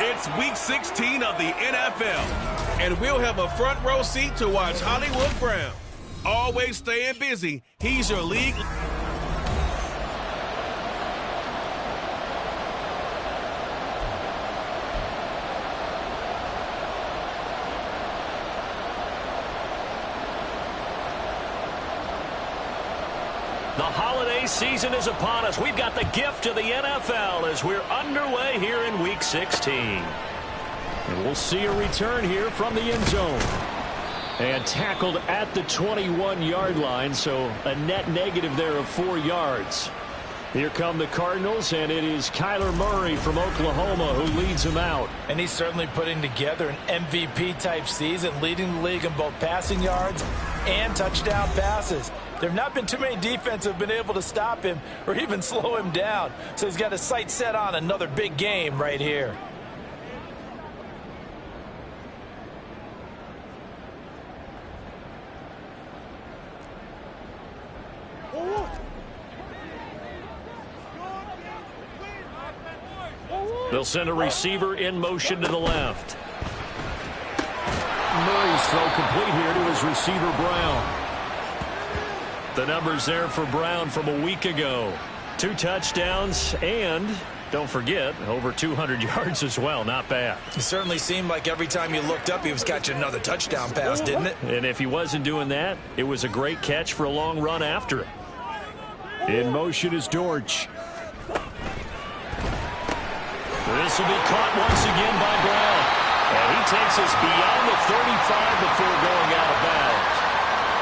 It's Week 16 of the NFL, and we'll have a front row seat to watch Hollywood Brown. Always staying busy, he's your league. The holiday season is upon us. We've got the gift of the NFL as we're underway here in Week 16. And we'll see a return here from the end zone. And tackled at the 21-yard line, so a net negative there of 4 yards. Here come the Cardinals, and it is Kyler Murray from Oklahoma who leads them out. And he's certainly putting together an MVP-type season, leading the league in both passing yards and touchdown passes. There have not been too many defenses that have been able to stop him or even slow him down. So he's got his sights set on another big game right here. They'll send a receiver in motion to the left. Murray's throw complete here to his receiver, Brown. The numbers there for Brown from a week ago. 2 touchdowns and, don't forget, over 200 yards as well. Not bad. It certainly seemed like every time you looked up, he was catching another touchdown pass, didn't it? And if he wasn't doing that, it was a great catch for a long run after it. In motion is Dortch. This will be caught once again by Brown. And he takes us beyond the 35 before going out of bounds.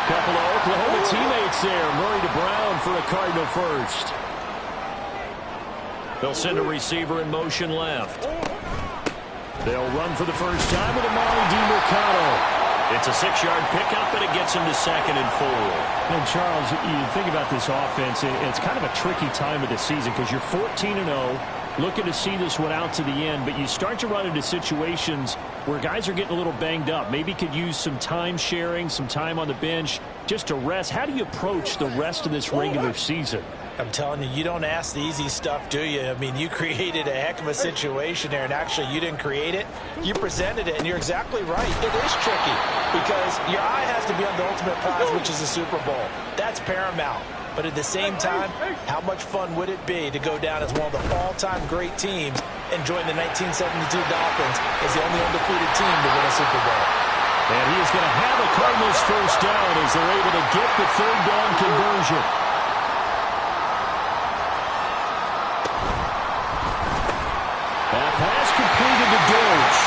Couple of Oklahoma teammates there. Murray to Brown for a Cardinal first. They'll send a receiver in motion left. They'll run for the first time with Amari DiMercato. It's a 6-yard pickup, and it gets him to 2nd and 4. And, Charles, you think about this offense, it's kind of a tricky time of the season because you're 14-0. Looking to see this one out to the end, but you start to run into situations where guys are getting a little banged up. Maybe could use some time sharing, some time on the bench just to rest. How do you approach the rest of this regular season? I'm telling you, you don't ask the easy stuff, do you? I mean, you created a heck of a situation there, and actually you didn't create it. You presented it, and you're exactly right. It is tricky because your eye has to be on the ultimate prize, which is the Super Bowl. That's paramount. But at the same time, how much fun would it be to go down as one of the all-time great teams and join the 1972 Dolphins as the only undefeated team to win a Super Bowl? And he is going to have a Cardinals first down as they're able to get the 3rd down conversion. That pass completed to Dortch.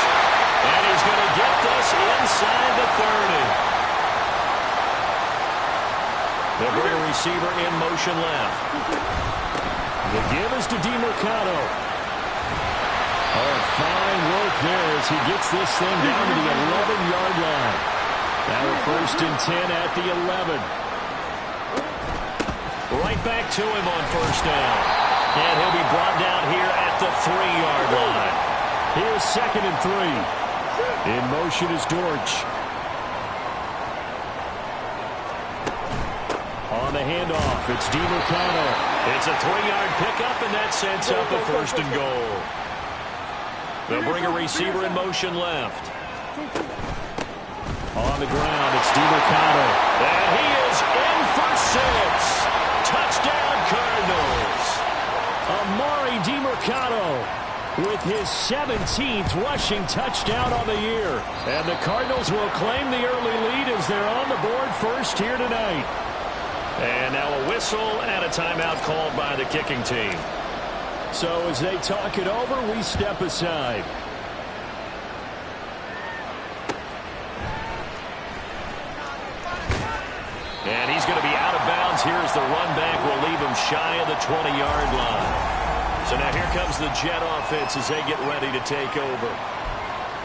And he's going to get this inside the 30. They'll bring a receiver in motion left. The give is to DiMercato. Oh, fine work there as he gets this thing down to the 11-yard line. Now a 1st and 10 at the 11. Right back to him on 1st down. And he'll be brought down here at the 3-yard line. Here's 2nd and 3. In motion is Dortch. On the handoff, it's DiMercato. It's a 3-yard pickup, and that sets up a 1st and goal. They'll bring a receiver in motion left. On the ground, it's DiMercato. And he is in for 6. Touchdown, Cardinals. Amari DiMercato with his 17th rushing touchdown on the year. And the Cardinals will claim the early lead as they're on the board first here tonight. And now a whistle and a timeout called by the kicking team. So as they talk it over, we step aside. And he's going to be out of bounds Here's the run back. Will leave him shy of the 20-yard line. So now here comes the Jet offense as they get ready to take over.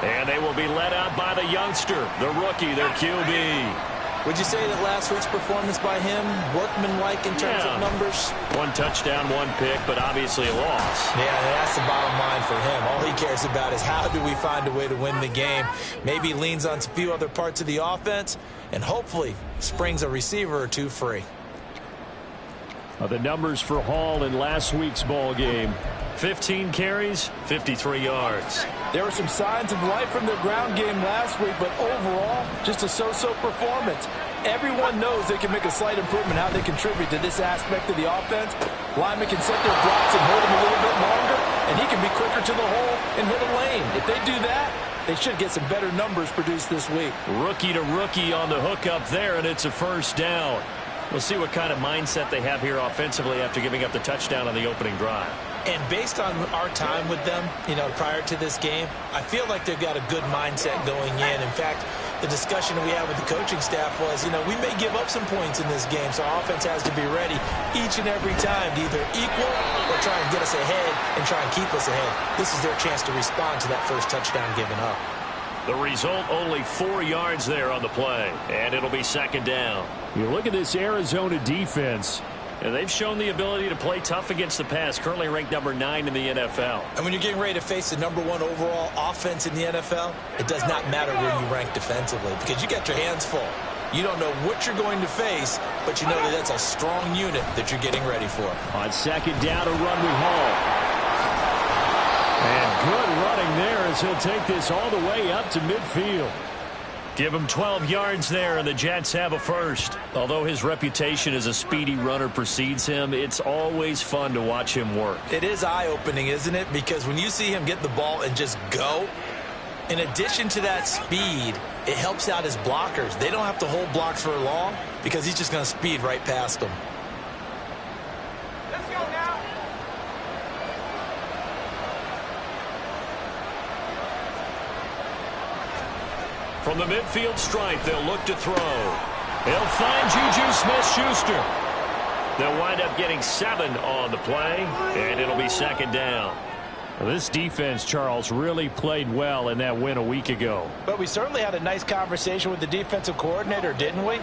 And they will be led out by the youngster, the rookie, their QB. Would you say that last week's performance by him, workmanlike in terms of numbers? 1 touchdown, 1 pick, but obviously a loss. Yeah, that's the bottom line for him. All he cares about is how do we find a way to win the game. Maybe leans on a few other parts of the offense, and hopefully springs a receiver or two free. The numbers for Hall in last week's ball game. 15 carries, 53 yards. There were some signs of life from their ground game last week, but overall, just a so-so performance. Everyone knows they can make a slight improvement how they contribute to this aspect of the offense. Linemen can set their blocks and hold them a little bit longer, and he can be quicker to the hole and hit a lane. If they do that, they should get some better numbers produced this week. Rookie to rookie on the hook up there, and it's a first down. We'll see what kind of mindset they have here offensively after giving up the touchdown on the opening drive. And based on our time with them, prior to this game, I feel like they've got a good mindset going in. In fact, the discussion that we had with the coaching staff was, we may give up some points in this game, so our offense has to be ready each and every time to either equal or try and get us ahead and try and keep us ahead. This is their chance to respond to that first touchdown given up. The result, only 4 yards there on the play, and it'll be second down. You look at this Arizona defense. And they've shown the ability to play tough against the pass, currently ranked number 9 in the NFL. And when you're getting ready to face the number 1 overall offense in the NFL, it does not matter where you rank defensively because you got your hands full. You don't know what you're going to face, but you know that that's a strong unit that you're getting ready for. On second down, a run with Hall. And good running there as he'll take this all the way up to midfield. Give him 12 yards there, and the Jets have a first. Although his reputation as a speedy runner precedes him, it's always fun to watch him work. It is eye-opening, isn't it? Because when you see him get the ball and just go, in addition to that speed, it helps out his blockers. They don't have to hold blocks for long because he's just going to speed right past them. From the midfield stripe, they'll look to throw. They'll find Juju Smith-Schuster. They'll wind up getting 7 on the play, and it'll be second down. Well, this defense, Charles, really played well in that win a week ago. But we certainly had a nice conversation with the defensive coordinator, didn't we?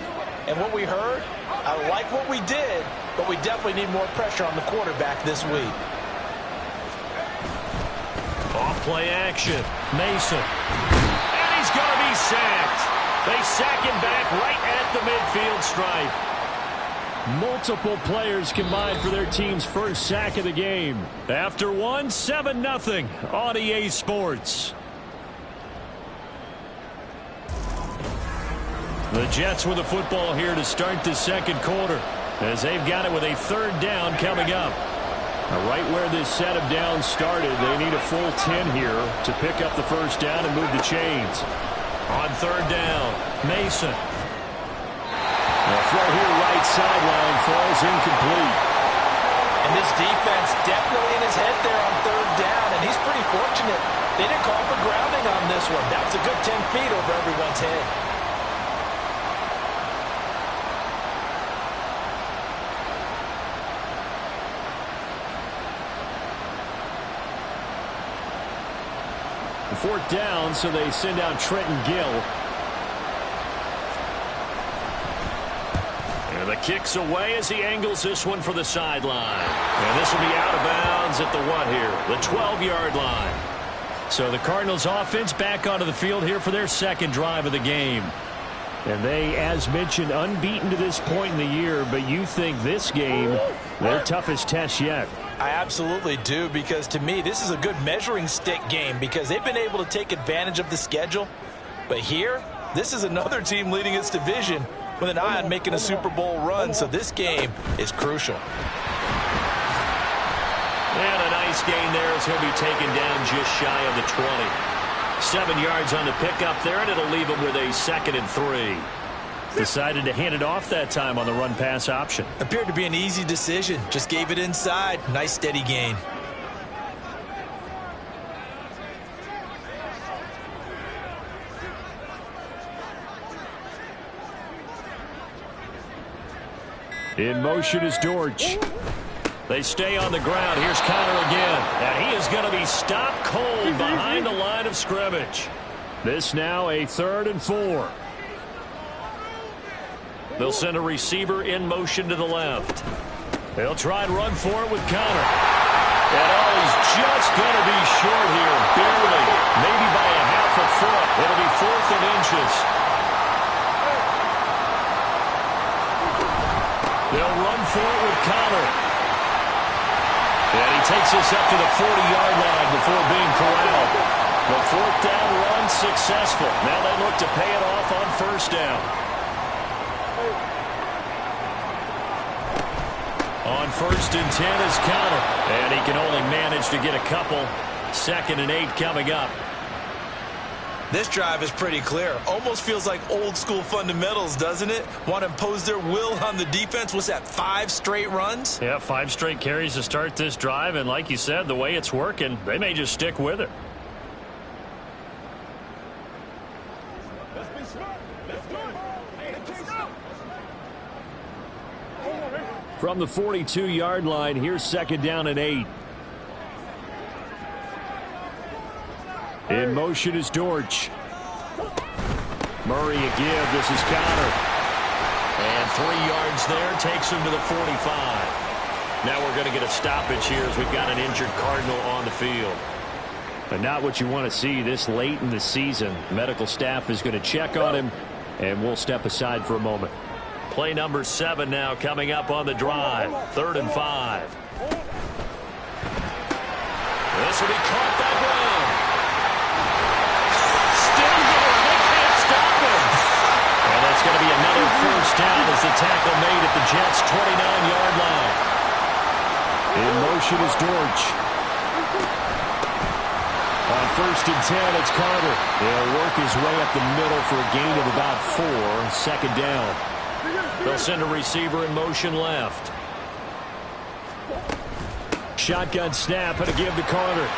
And what we heard, I like what we did, but we definitely need more pressure on the quarterback this week. Off play action. Mason. He's going to be sacked. They sack him back right at the midfield stripe. Multiple players combined for their team's first sack of the game. After one, 7-0 on EA Sports. The Jets with the football here to start the second quarter, as they've got it with a third down coming up. Now, right where this set of downs started, they need a full 10 here to pick up the first down and move the chains. On third down, Mason. The throw here right sideline falls incomplete. And this defense definitely in his head there on third down, and he's pretty fortunate. They didn't call for grounding on this one. That was a good 10 feet over everyone's head. Fourth down, so they send out Trenton Gill. And the kick's away as he angles this one for the sideline. And this will be out of bounds at the what here? The 12-yard line. So the Cardinals offense back onto the field here for their second drive of the game. And they, as mentioned, unbeaten to this point in the year, but you think this game, their toughest test yet. I absolutely do, because to me, this is a good measuring stick game because they've been able to take advantage of the schedule. But here, this is another team leading its division with an eye on making a Super Bowl run, so this game is crucial. And a nice gain there as he'll be taken down just shy of the 20. 7 yards on the pickup there, and it'll leave him with a 2nd and 3. Decided to hand it off that time on the run-pass option. Appeared to be an easy decision. Just gave it inside. Nice steady gain. In motion is Dortch. They stay on the ground. Here's Connor again. And he is going to be stopped cold behind the line of scrimmage. This now a 3rd and 4. They'll send a receiver in motion to the left. They'll try and run for it with Connor. And he's just going to be short here, barely, maybe by a half a foot. It'll be 4th and inches. They'll run for it with Connor. And he takes us up to the 40-yard line before being corralled. The 4th down run successful. Now they look to pay it off on 1st down. On 1st and 10 is Connor. And he can only manage to get a couple. 2nd and 8 coming up. This drive is pretty clear. Almost feels like old school fundamentals, doesn't it? Want to impose their will on the defense. What's that, 5 straight runs? Yeah, 5 straight carries to start this drive. And like you said, the way it's working, they may just stick with it. From the 42-yard line, here's 2nd down and 8. In motion is Dortch. Murray a give. This is Connor. And 3 yards there takes him to the 45. Now we're going to get a stoppage here as we've got an injured Cardinal on the field. But not what you want to see this late in the season. Medical staff is going to check on him, and we'll step aside for a moment. Play number 7 now coming up on the drive. 3rd and 5. This will be caught by Brown. Still going. They can't stop him. And that's going to be another 1st down as the tackle made at the Jets' 29-yard line. In motion is Dortch. On 1st and 10, it's Carter. He'll work his way up the middle for a gain of about 4. 2nd down. They'll send a receiver in motion left. Shotgun snap and a give to Carter.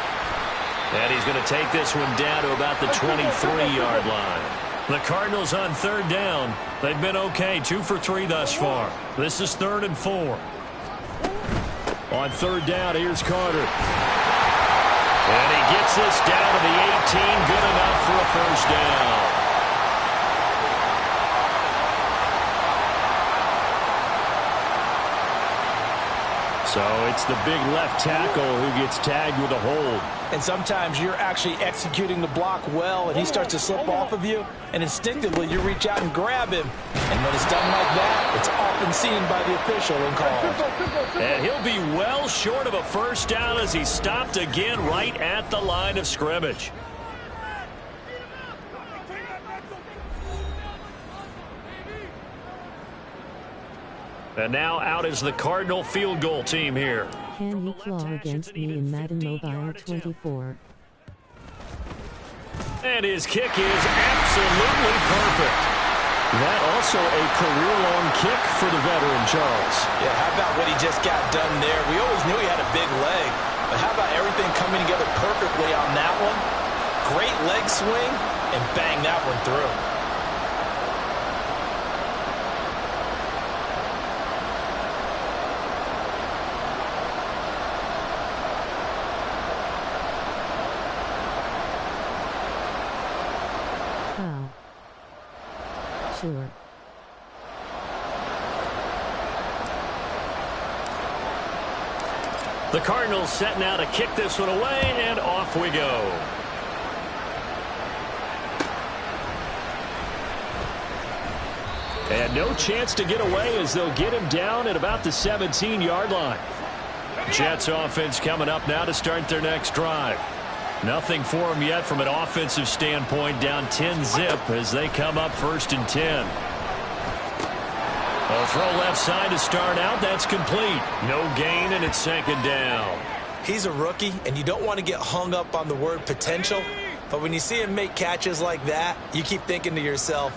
And he's going to take this one down to about the 23-yard line. The Cardinals on 3rd down. They've been okay, 2 for 3 thus far. This is 3rd and 4. On 3rd down, here's Carter. And he gets this down to the 18, good enough for a 1st down. So it's the big left tackle who gets tagged with a hold. And sometimes you're actually executing the block well, and he starts to slip off of you, and instinctively you reach out and grab him. And when it's done like that, it's often seen by the official and called. And he'll be well short of a 1st down as he's stopped again right at the line of scrimmage. And now out is the Cardinal field goal team here. Can you claw against me in Madden Mobile 24? And his kick is absolutely perfect. That also a career-long kick for the veteran, Charles. Yeah, how about what he just got done there? We always knew he had a big leg, but how about everything coming together perfectly on that one? Great leg swing, and bang that one through. Sure. The Cardinals set now to kick this one away, and off we go. And no chance to get away as they'll get him down at about the 17-yard line. Jets offense coming up now to start their next drive. Nothing for them yet from an offensive standpoint, down 10-zip as they come up 1st and 10. A throw left side to start out. That's complete. No gain, and it's 2nd down. He's a rookie, and you don't want to get hung up on the word potential. But when you see him make catches like that, you keep thinking to yourself,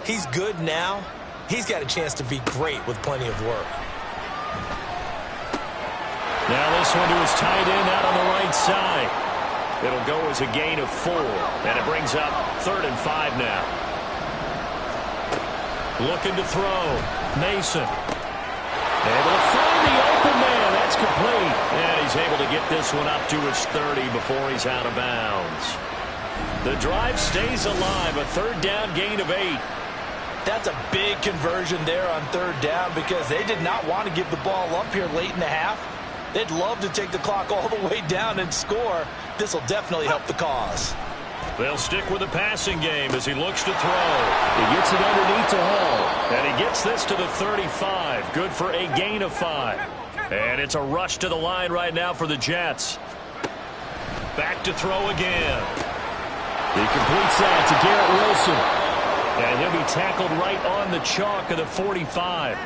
he's good now. He's got a chance to be great with plenty of work. Now this one to his tight end out on the right side. It'll go as a gain of 4, and it brings up 3rd and 5 now. Looking to throw. Mason. Able to find the open man. That's complete. And he's able to get this one up to his 30 before he's out of bounds. The drive stays alive. A third down gain of 8. That's a big conversion there on third down because they did not want to give the ball up here late in the half. They'd love to take the clock all the way down and score. This will definitely help the cause. They'll stick with the passing game as he looks to throw. He gets it underneath to Hall. And he gets this to the 35. Good for a gain of 5. And it's a rush to the line right now for the Jets. Back to throw again. He completes that to Garrett Wilson. And he'll be tackled right on the chalk of the 45.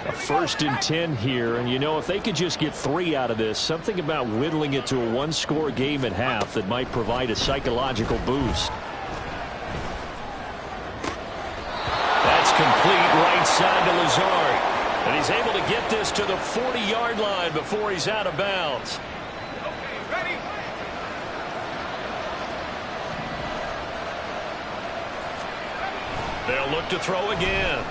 A 1st and 10 here, and you know, if they could just get 3 out of this, something about whittling it to a one-score game at half that might provide a psychological boost. That's complete right side to Lazard. And he's able to get this to the 40-yard line before he's out of bounds. They'll look to throw again.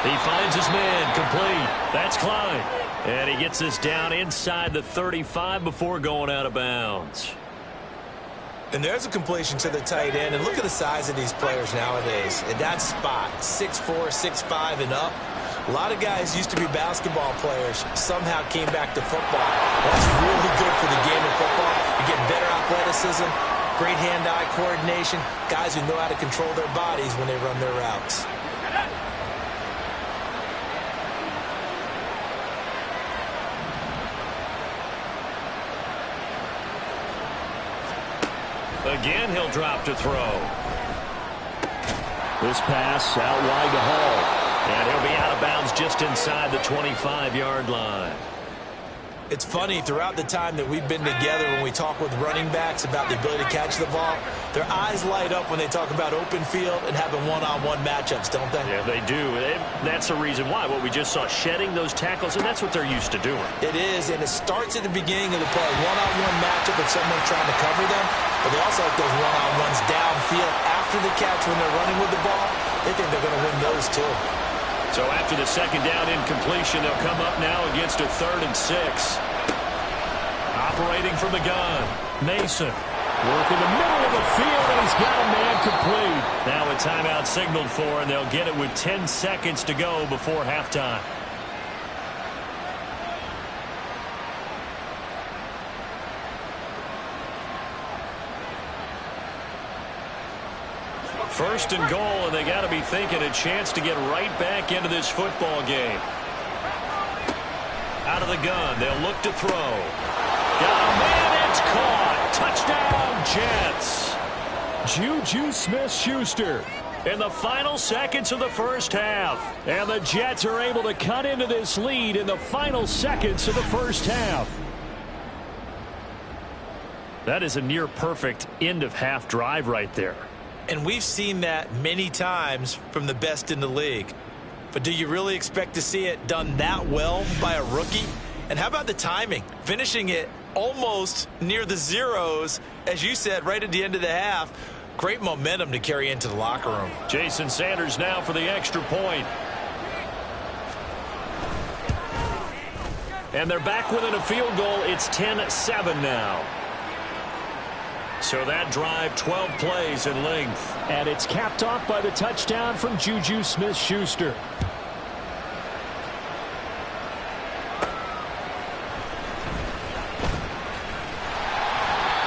He finds his man, complete. That's Klein. And he gets this down inside the 35 before going out of bounds. And there's a completion to the tight end. And look at the size of these players nowadays. In that spot, 6'4", 6'5", and up. A lot of guys used to be basketball players, somehow came back to football. That's really good for the game of football. You get better athleticism, great hand-eye coordination, guys who know how to control their bodies when they run their routes. Again, he'll drop to throw. This pass out wide to Hall. And he'll be out of bounds just inside the 25-yard line. It's funny, throughout the time that we've been together, when we talk with running backs about the ability to catch the ball, their eyes light up when they talk about open field and having one-on-one matchups, don't they? Yeah, they do. That's the reason why. What we just saw, shedding those tackles, and that's what they're used to doing. It is, and it starts at the beginning of the play. One-on-one matchup with someone trying to cover them, but they also like those one-on-ones downfield after the catch when they're running with the ball. They think they're going to win those, too. So after the second down incompletion, they'll come up now against a 3rd and 6. Operating from the gun, Mason. Working the middle of the field, and he's got a man complete. Now a timeout signaled for, and they'll get it with 10 seconds to go before halftime. First and goal, and they got to be thinking a chance to get right back into this football game. Out of the gun, they'll look to throw. Got a man, it's caught. Touchdown, Jets. Juju Smith-Schuster in the final seconds of the first half. And the Jets are able to cut into this lead in the final seconds of the first half. That is a near-perfect end-of-half drive right there. And we've seen that many times from the best in the league. But do you really expect to see it done that well by a rookie? And how about the timing? Finishing it almost near the zeros, as you said, right at the end of the half. Great momentum to carry into the locker room. Jason Sanders now for the extra point. And they're back within a field goal. It's 10-7 now. So that drive, 12 plays in length. And it's capped off by the touchdown from Juju Smith-Schuster.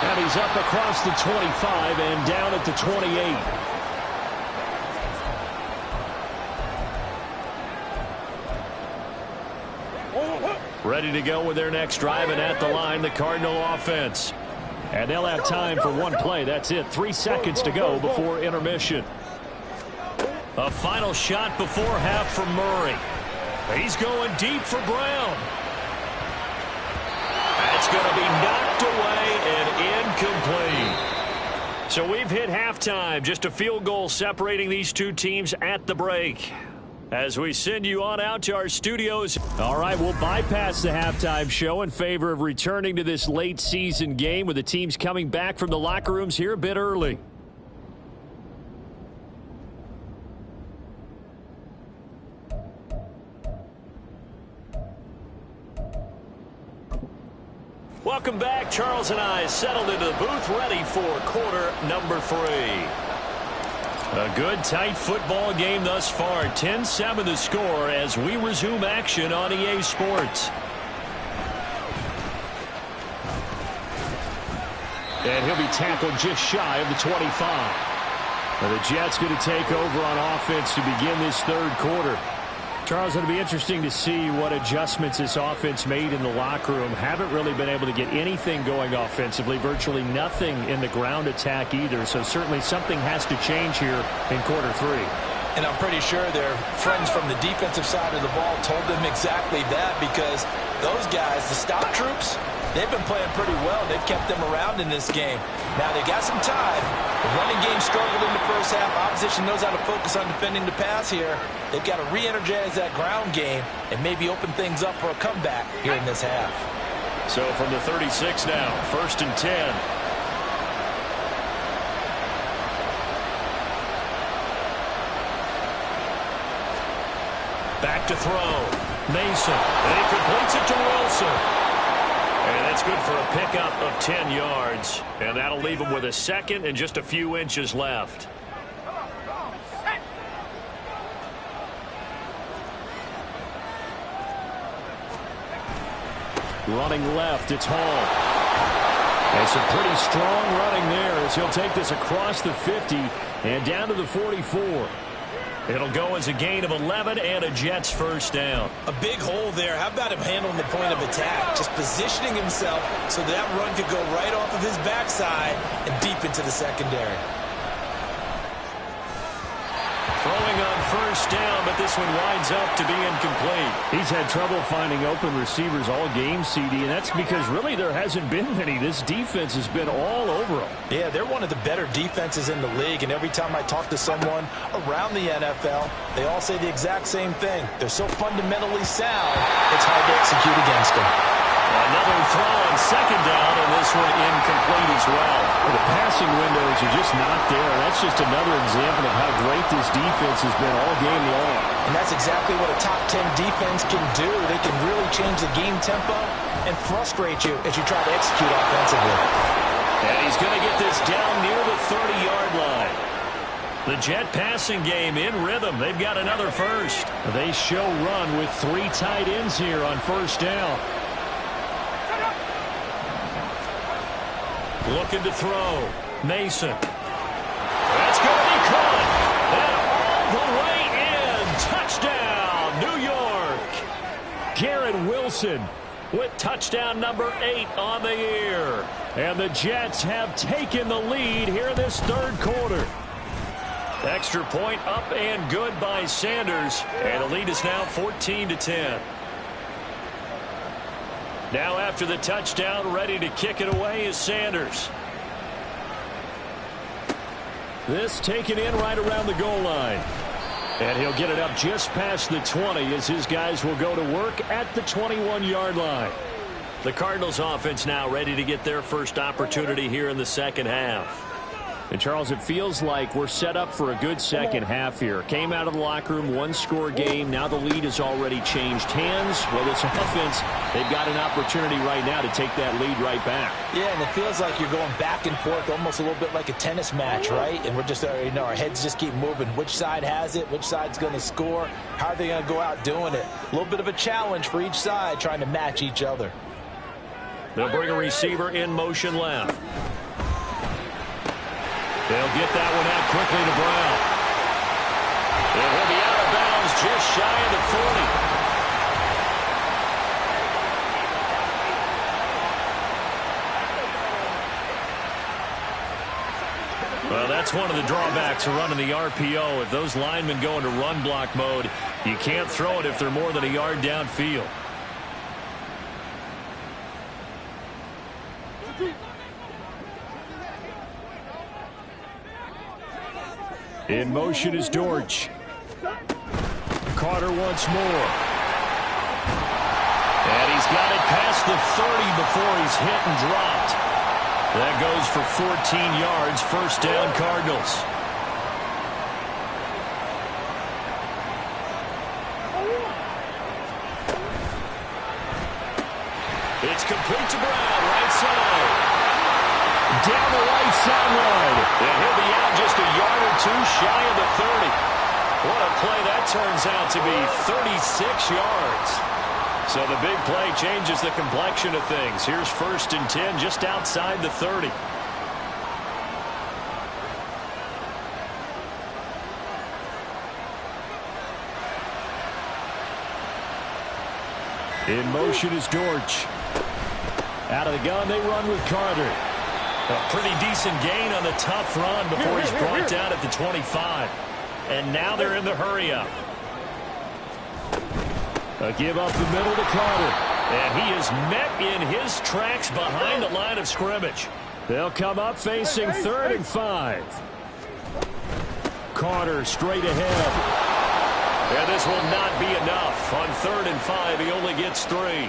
And he's up across the 25 and down at the 28. Ready to go with their next drive, and at the line, the Cardinal offense. And they'll have time for one play. That's it. 3 seconds to go before intermission. A final shot before half from Murray. He's going deep for Brown. That's going to be knocked away and incomplete. So we've hit halftime. Just a field goal separating these two teams at the break. As we send you on out to our studios. All right, we'll bypass the halftime show in favor of returning to this late season game with the teams coming back from the locker rooms here a bit early. Welcome back. Charles and I settled into the booth, ready for quarter number 3. A good, tight football game thus far. 10-7 the score as we resume action on EA Sports. And he'll be tackled just shy of the 25. Now the Jets going to take over on offense to begin this third quarter. Charles, it'll be interesting to see what adjustments this offense made in the locker room. Haven't really been able to get anything going offensively, virtually nothing in the ground attack either. So certainly something has to change here in quarter 3. And I'm pretty sure their friends from the defensive side of the ball told them exactly that, because those guys, the stop troops, they've been playing pretty well. They've kept them around in this game. Now they got some time. The running game struggled in the first half. Opposition knows how to focus on defending the pass here. They've got to re-energize that ground game and maybe open things up for a comeback here in this half. So from the 36 now, 1st and 10. Back to throw. Mason. And he completes it to Wilson. And that's good for a pickup of 10 yards. And that'll leave him with a second and just a few inches left. Running left, it's Hall. And some pretty strong running there as he'll take this across the 50 and down to the 44. It'll go as a gain of 11 and a Jets first down. A big hole there. How about him handling the point of attack? Just positioning himself so that run could go right off of his backside and deep into the secondary. Throwing on first down, but this one winds up to be incomplete. He's had trouble finding open receivers all game, CD, and that's because really there hasn't been many. This defense has been all over them. Yeah, they're one of the better defenses in the league, and every time I talk to someone around the NFL, they all say the exact same thing. They're so fundamentally sound, it's hard to execute against them. Another throw on second down, and this one incomplete as well. The passing windows are just not there. That's just another example of how great this defense has been all game long. And that's exactly what a top 10 defense can do. They can really change the game tempo and frustrate you as you try to execute offensively. And he's going to get this down near the 30-yard line. The Jet passing game in rhythm. They've got another first. They show run with 3 tight ends here on first down. Looking to throw. Mason. That's going to be caught. And all the way in. Touchdown, New York. Garrett Wilson with touchdown number 8 on the year. And the Jets have taken the lead here in this third quarter. Extra point up and good by Sanders. And the lead is now 14-10. Now after the touchdown, ready to kick it away is Sanders. This taken in right around the goal line. And he'll get it up just past the 20 as his guys will go to work at the 21-yard line. The Cardinals offense now ready to get their first opportunity here in the second half. And, Charles, it feels like we're set up for a good second half here. Came out of the locker room, 1-score game. Now the lead has already changed hands. Well, this offense, they've got an opportunity right now to take that lead right back. Yeah, and it feels like you're going back and forth almost a little bit like a tennis match, right? And we're just, our heads just keep moving. Which side has it? Which side's going to score? How are they going to go out doing it? A little bit of a challenge for each side trying to match each other. They'll bring a receiver in motion left. They'll get that one out quickly to Brown. It will be out of bounds just shy of the 40. Well, that's one of the drawbacks of running the RPO. If those linemen go into run block mode, you can't throw it if they're more than a yard downfield. In motion is Dortch. Carter once more. And he's got it past the 30 before he's hit and dropped. That goes for 14 yards, first down Cardinals. It's complete to Brown, right down the right sideline. And he'll be out just a yard or two shy of the 30. What a play that turns out to be, 36 yards. So the big play changes the complexion of things. Here's 1st and 10 just outside the 30. In motion is Dortch. Out of the gun, they run with Carter. A pretty decent gain on the tough run before he's brought down at the 25. And now they're in the hurry-up. A give up the middle to Carter. And he is met in his tracks behind the line of scrimmage. They'll come up facing 3rd and 5. Carter straight ahead. And this will not be enough. On 3rd and 5, he only gets 3.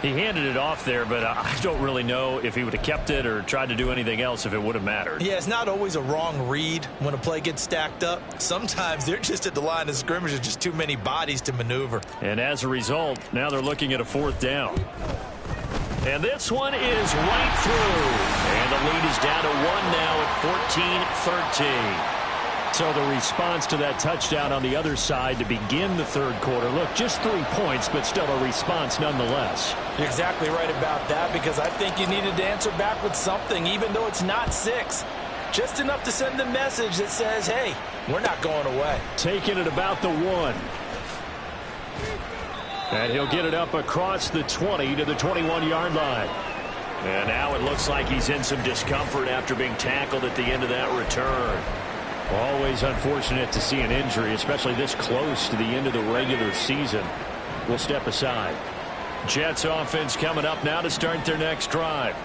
He handed it off there, but I don't really know if he would have kept it or tried to do anything else if it would have mattered. Yeah, it's not always a wrong read when a play gets stacked up. Sometimes they're just at the line of scrimmage. There's just too many bodies to maneuver. And as a result, now they're looking at a 4th down. And this one is right through. And the lead is down to 1 now at 14-13. So the response to that touchdown on the other side to begin the 3rd quarter. Look, just 3 points, but still a response nonetheless. You're exactly right about that, because I think you needed to answer back with something, even though it's not 6. Just enough to send the message that says, hey, we're not going away. Taking it about the 1. And he'll get it up across the 20 to the 21-yard line. And now it looks like he's in some discomfort after being tackled at the end of that return. Always unfortunate to see an injury, especially this close to the end of the regular season. We'll step aside. Jets offense coming up now to start their next drive.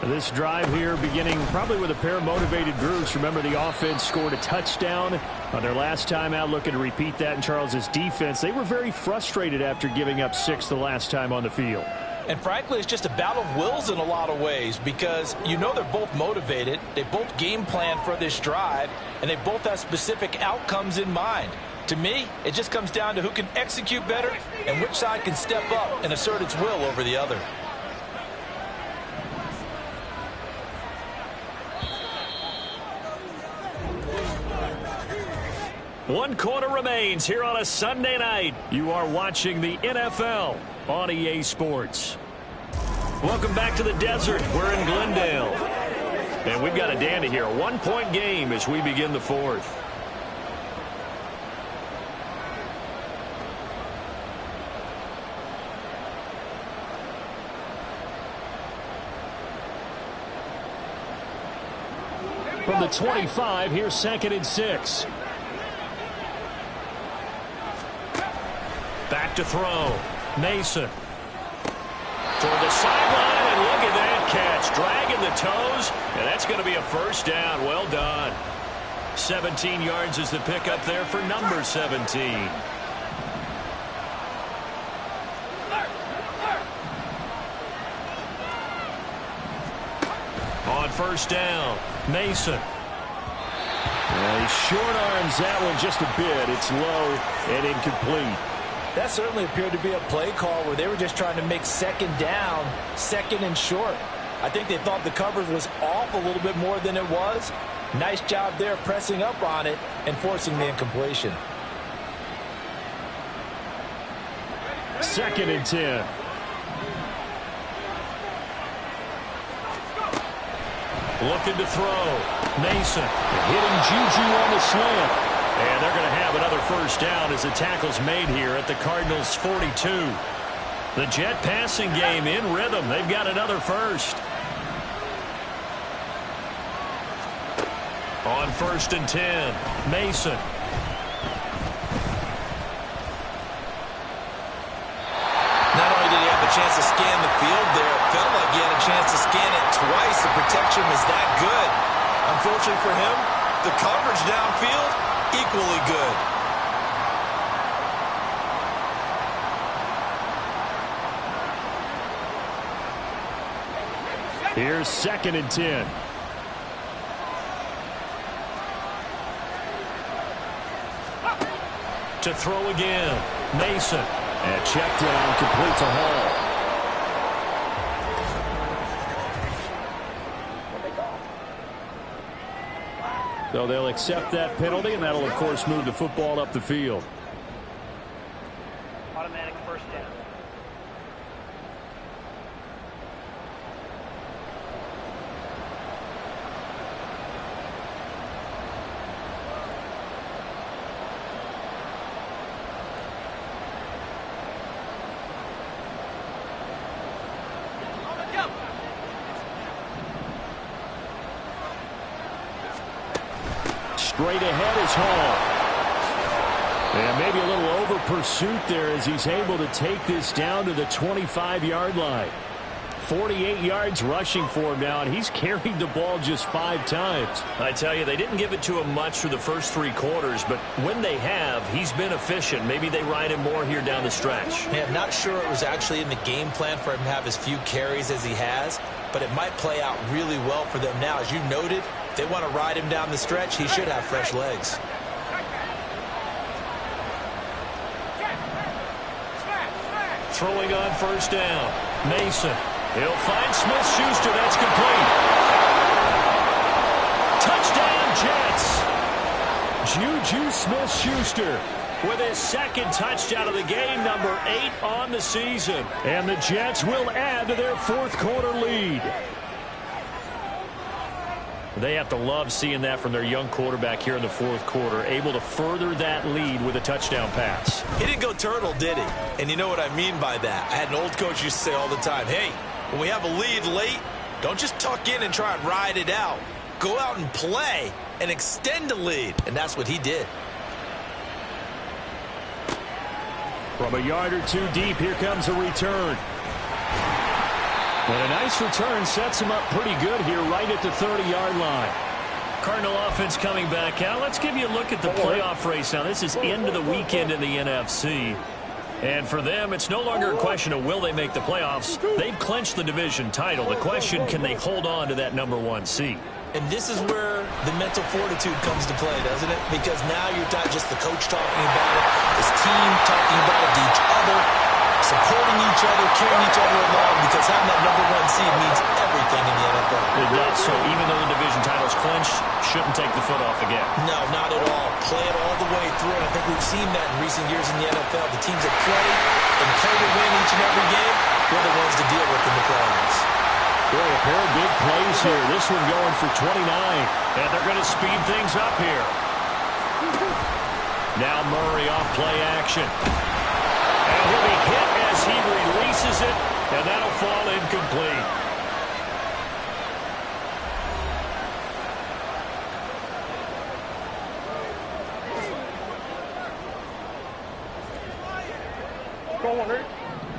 This drive here beginning probably with a pair of motivated groups. Remember, the offense scored a touchdown on their last time out, looking to repeat that in Charles's defense. They were very frustrated after giving up 6 the last time on the field. And frankly, it's just a battle of wills in a lot of ways, because you know they're both motivated, they both game plan for this drive, and they both have specific outcomes in mind. To me, it just comes down to who can execute better and which side can step up and assert its will over the other. One quarter remains here on a Sunday night. You are watching the NFL on EA Sports. Welcome back to the desert. We're in Glendale. And we've got a dandy here. A 1-point game as we begin the 4th. From the 25, here's 2nd and 6. Back to throw. Mason. Toward the sideline, and look at that catch. Dragging the toes, and that's going to be a 1st down. Well done. 17 yards is the pickup there for number 17. On 1st down, Mason. He short arms that one just a bit. It's low and incomplete. That certainly appeared to be a play call where they were just trying to make 2nd down, 2nd and short. I think they thought the coverage was off a little bit more than it was. Nice job there pressing up on it and forcing the incompletion. 2nd and 10. Looking to throw. Mason hitting Juju on the slant. And they're going to have another 1st down as the tackle's made here at the Cardinals' 42. The Jet passing game in rhythm. They've got another 1st. On 1st and 10, Mason. Not only did he have a chance to scan the field there, it felt like he had a chance to scan it twice. The protection was that good. Unfortunately for him, the coverage downfield, equally good. Here's 2nd and 10. To throw again, Mason. And check down, complete to Hall. So they'll accept that penalty, and that'll, of course, move the football up the field. Automatic first down. Straight ahead is Hall. And maybe a little over pursuit there as he's able to take this down to the 25-yard line. 48 yards rushing for him now, and he's carried the ball just 5 times. I tell you, they didn't give it to him much through the first 3 quarters, but when they have, he's been efficient. Maybe they ride him more here down the stretch. Yeah, I'm not sure it was actually in the game plan for him to have as few carries as he has, but it might play out really well for them now. As you noted, if they want to ride him down the stretch, he should have fresh legs. Throwing on first down. Mason. He'll find Smith-Schuster. That's complete. Touchdown, Jets. Juju Smith-Schuster with his second touchdown of the game, number 8 on the season. And the Jets will add to their fourth-quarter lead. They have to love seeing that from their young quarterback here in the fourth quarter, able to further that lead with a touchdown pass. He didn't go turtle, did he? And you know what I mean by that. I had an old coach used to say all the time, hey, when we have a lead late, don't just tuck in and try and ride it out. Go out and play and extend the lead. And that's what he did. From a yard or 2 deep, here comes a return. And a nice return sets him up pretty good here right at the 30-yard line. Cardinal offense coming back out. Let's give you a look at the playoff race now. This is end of the weekend in the NFC. And for them, it's no longer a question of will they make the playoffs. They've clinched the division title. The question, can they hold on to that number 1 seed? And this is where the mental fortitude comes to play, doesn't it? Because now you're not just the coach talking about it, his team talking about it to each other, supporting each other, carrying each other along, because having that number 1 seed means everything in the NFL. It does. So even though the division title's clinched, shouldn't take the foot off again. No, not at all. Play it all the way through, and I think we've seen that in recent years in the NFL. The teams that play and play to win each and every game, they're the ones to deal with in the playoffs. Boy, a pair of big plays here. This one going for 29. And they're going to speed things up here. Now Murray off play action. And he'll be hit as he releases it, and that'll fall incomplete.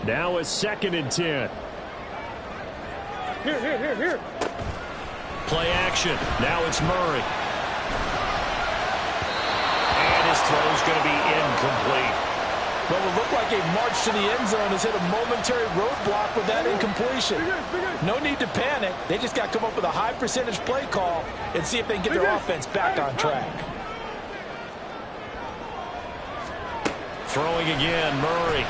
Now a 2nd and 10. Here. Play action. Now it's Murray. And his throw's going to be incomplete. Well, it looked like a march to the end zone has hit a momentary roadblock with that incompletion. No need to panic. They just got to come up with a high percentage play call and see if they can get their offense back on track. Throwing again, Murray.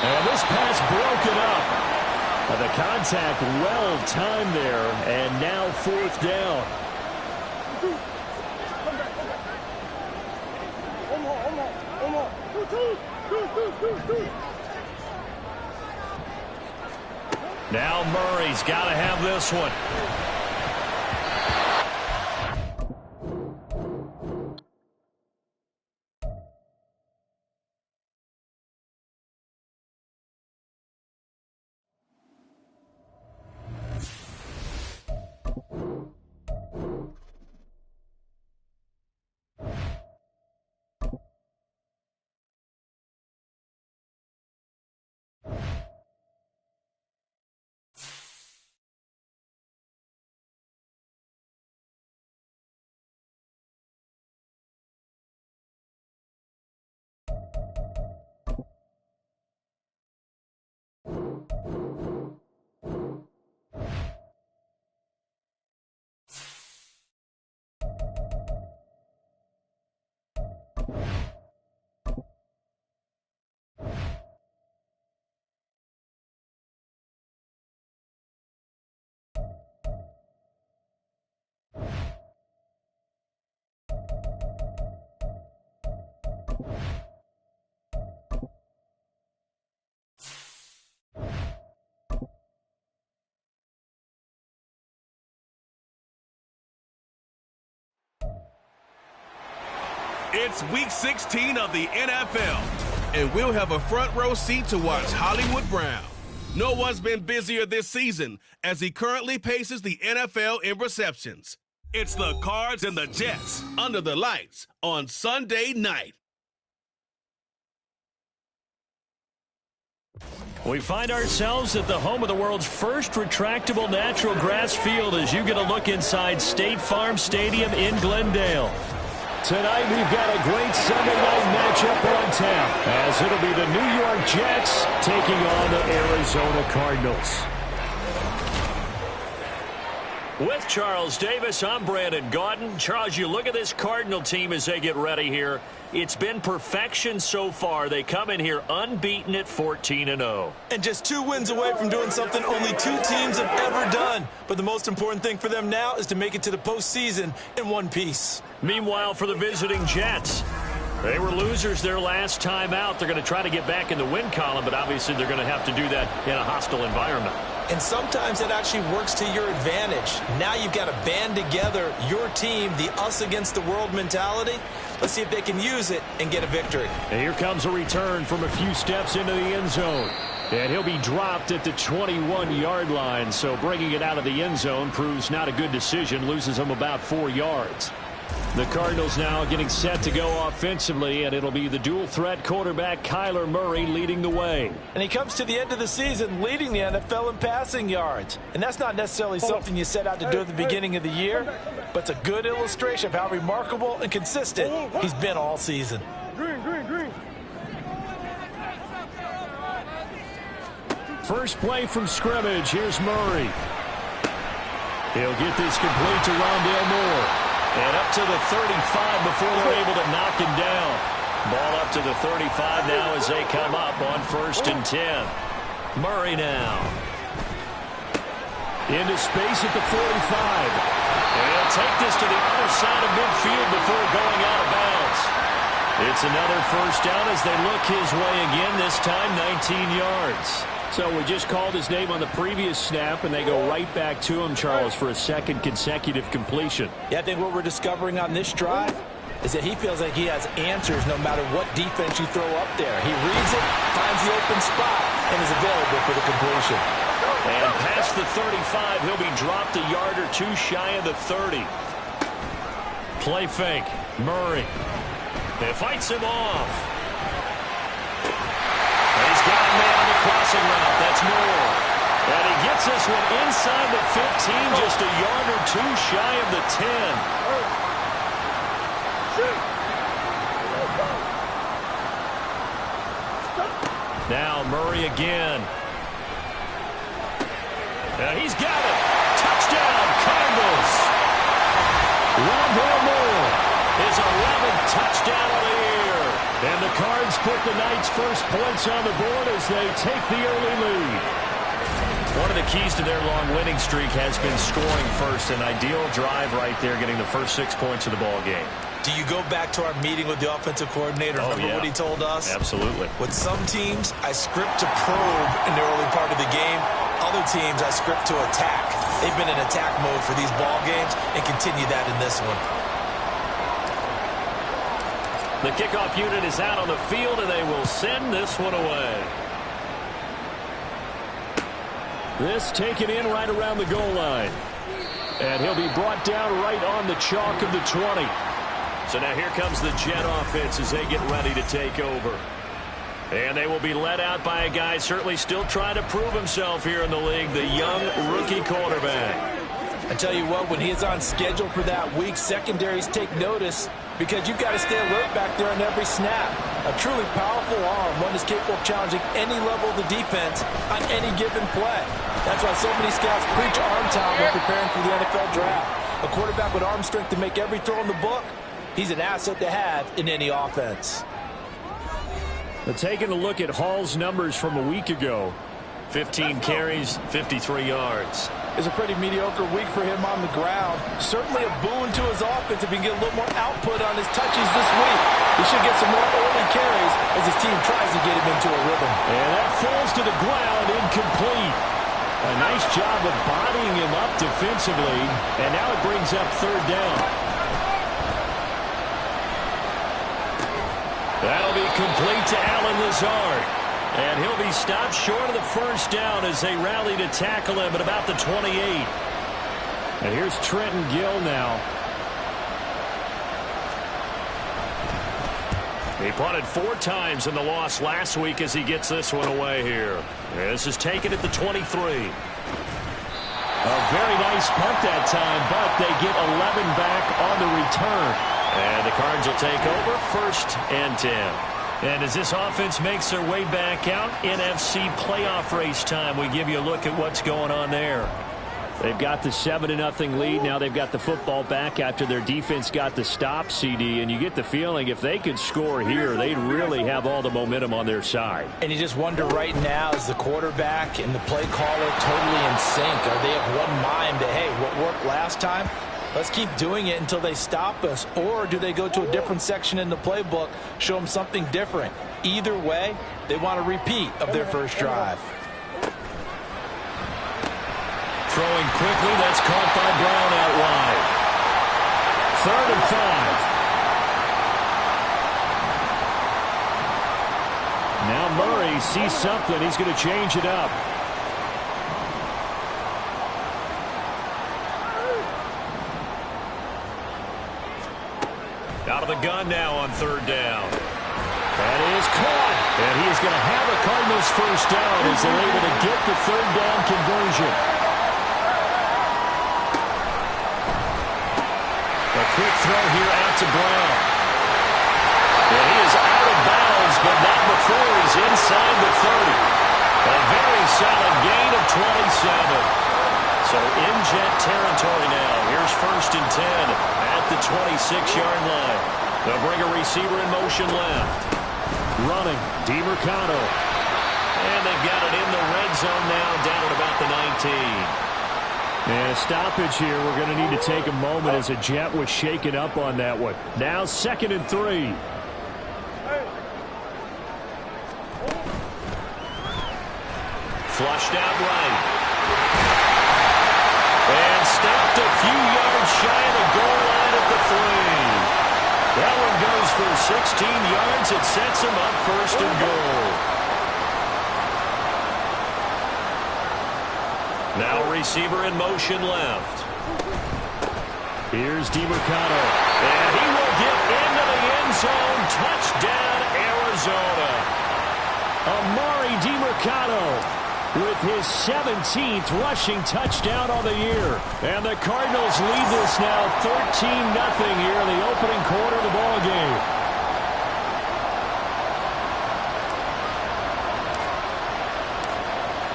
And this pass broken up. The contact well timed there, and now 4th down. Now Murray's got to have this one. It's Week 16 of the NFL, and we'll have a front row seat to watch Hollywood Brown. No one's been busier this season as he currently paces the NFL in receptions. It's the Cards and the Jets under the lights on Sunday night. We find ourselves at the home of the world's first retractable natural grass field as you get a look inside State Farm Stadium in Glendale. Tonight we've got a great Sunday night matchup on tap as it'll be the New York Jets taking on the Arizona Cardinals. With Charles Davis, I'm Brandon Gaudin. Charles, you look at this Cardinal team as they get ready here. It's been perfection so far. They come in here unbeaten at 14-0. And just 2 wins away from doing something only 2 teams have ever done. But the most important thing for them now is to make it to the postseason in one piece. Meanwhile, for the visiting Jets, they were losers their last time out. They're going to try to get back in the win column, but obviously they're going to have to do that in a hostile environment. And sometimes that actually works to your advantage. Now you've got to band together your team, the us against the world mentality. Let's see if they can use it and get a victory. And here comes a return from a few steps into the end zone. And he'll be dropped at the 21-yard line. So bringing it out of the end zone proves not a good decision. Loses him about 4 yards. The Cardinals now getting set to go offensively, and it'll be the dual-threat quarterback Kyler Murray leading the way. And he comes to the end of the season leading the NFL in passing yards. And that's not necessarily something you set out to do at the beginning of the year, but it's a good illustration of how remarkable and consistent he's been all season. First play from scrimmage. Here's Murray. He'll get this complete to Rondale Moore. And up to the 35 before they're able to knock him down. Ball up to the 35 now as they come up on 1st and 10. Murray now. Into space at the 45. And he'll take this to the other side of midfield before going out of bounds. It's another first down as they look his way again, this time 19 yards. So we just called his name on the previous snap, and they go right back to him, Charles, for a second consecutive completion. Yeah, I think what we're discovering on this drive is that he feels like he has answers no matter what defense you throw up there. He reads it, finds the open spot, and is available for the completion. And past the 35, he'll be dropped a yard or 2 shy of the 30. Play fake. Murray. It fights him off. He's got a man on the crossing route. That's Moore. And he gets this one inside the 15, just a yard or 2 shy of the 10. Now Murray again. And he's got it. Touchdown, Cardinals. Rondale Moore, his 11th touchdown of the year. And the Cards put the Knights' first points on the board as they take the early lead. One of the keys to their long winning streak has been scoring first. An ideal drive right there, getting the first 6 points of the ball game. Do you go back to our meeting with the offensive coordinator? Remember what he told us? Absolutely. With some teams, I script to probe in the early part of the game. Other teams, I script to attack. They've been in attack mode for these ball games and continue that in this one. The kickoff unit is out on the field, and they will send this one away. This taken in right around the goal line. And he'll be brought down right on the chalk of the 20. So now here comes the Jet offense as they get ready to take over. And they will be led out by a guy certainly still trying to prove himself here in the league, the young rookie quarterback. I tell you what, when he is on schedule for that week, secondaries take notice because you've got to stay alert back there on every snap. A truly powerful arm, one that's capable of challenging any level of the defense on any given play. That's why so many scouts preach arm talent when preparing for the NFL draft. A quarterback with arm strength to make every throw in the book, he's an asset to have in any offense. But taking a look at Hall's numbers from a week ago, 15 carries, 53 yards. is a pretty mediocre week for him on the ground. Certainly a boon to his offense if he can get a little more output on his touches this week. He should get some more early carries as his team tries to get him into a rhythm. And that falls to the ground, incomplete. A nice job of bodying him up defensively, and now it brings up third down. That'll be complete to Allen Lazard. And he'll be stopped short of the first down as they rally to tackle him at about the 28. And here's Trenton Gill now. He punted 4 times in the loss last week as he gets this one away here. This is taken at the 23. A very nice punt that time, but they get 11 back on the return. And the Cards will take over, 1st and 10. And as this offense makes their way back out, NFC playoff race time, we give you a look at what's going on there. They've got the 7-0 lead. Now they've got the football back after their defense got the stop, CD. And you get the feeling if they could score here, they'd really have all the momentum on their side. And you just wonder right now, is the quarterback and the play caller totally in sync? Are they of one mind that, hey, what worked last time? Let's keep doing it until they stop us. Or do they go to a different section in the playbook, show them something different? Either way, they want a repeat of their first drive. Throwing quickly, that's caught by Brown out wide. 3rd and 5. Now Murray sees something. He's going to change it up. Out of the gun now on 3rd down. That is caught. And he is going to have a Cardinals first down as they're able to get the 3rd down conversion. A quick throw here out to Brown. And he is out of bounds, but not before he's inside the 30. A very solid gain of 27. So in Jet territory now. Here's 1st and 10 at the 26-yard line. They'll bring a receiver in motion left. Running, DeMercado. And they've got it in the red zone now, down at about the 19. And a stoppage here. We're going to need to take a moment as a Jet was shaken up on that one. Now 2nd and 3. Flushed out right. And stopped a few yards shy of the goal line at the 3. That one goes for 16 yards. It sets him up 1st and goal. Now receiver in motion left. Here's DeMercado. And he will get into the end zone. Touchdown, Arizona. Amari DeMercado with his 17th rushing touchdown on the year. And the Cardinals lead this now 13-0 here in the opening quarter of the ball game.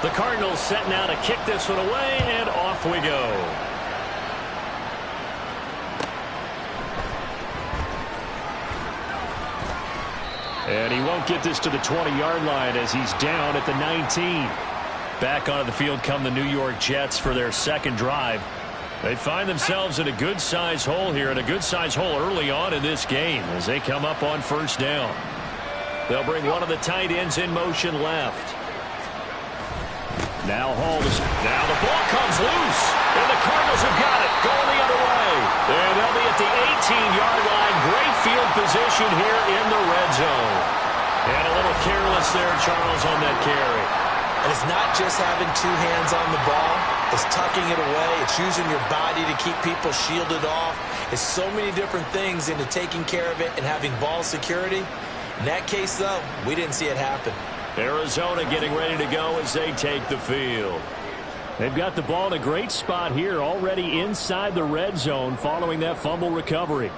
The Cardinals set now to kick this one away, and off we go. And he won't get this to the 20-yard line as he's down at the 19. Back onto the field come the New York Jets for their 2nd drive. They find themselves in a good-sized hole here, and a good-sized hole early on in this game as they come up on 1st down. They'll bring one of the tight ends in motion left. Now Hall is... Now the ball comes loose, and the Cardinals have got it, going the other way. And they'll be at the 18-yard line. Great field position here in the red zone. And a little careless there, Charles, on that carry. And it's not just having 2 hands on the ball. It's tucking it away. It's using your body to keep people shielded off. It's so many different things into taking care of it and having ball security. In that case, though, we didn't see it happen. Arizona getting ready to go as they take the field. They've got the ball in a great spot here, already inside the red zone following that fumble recovery.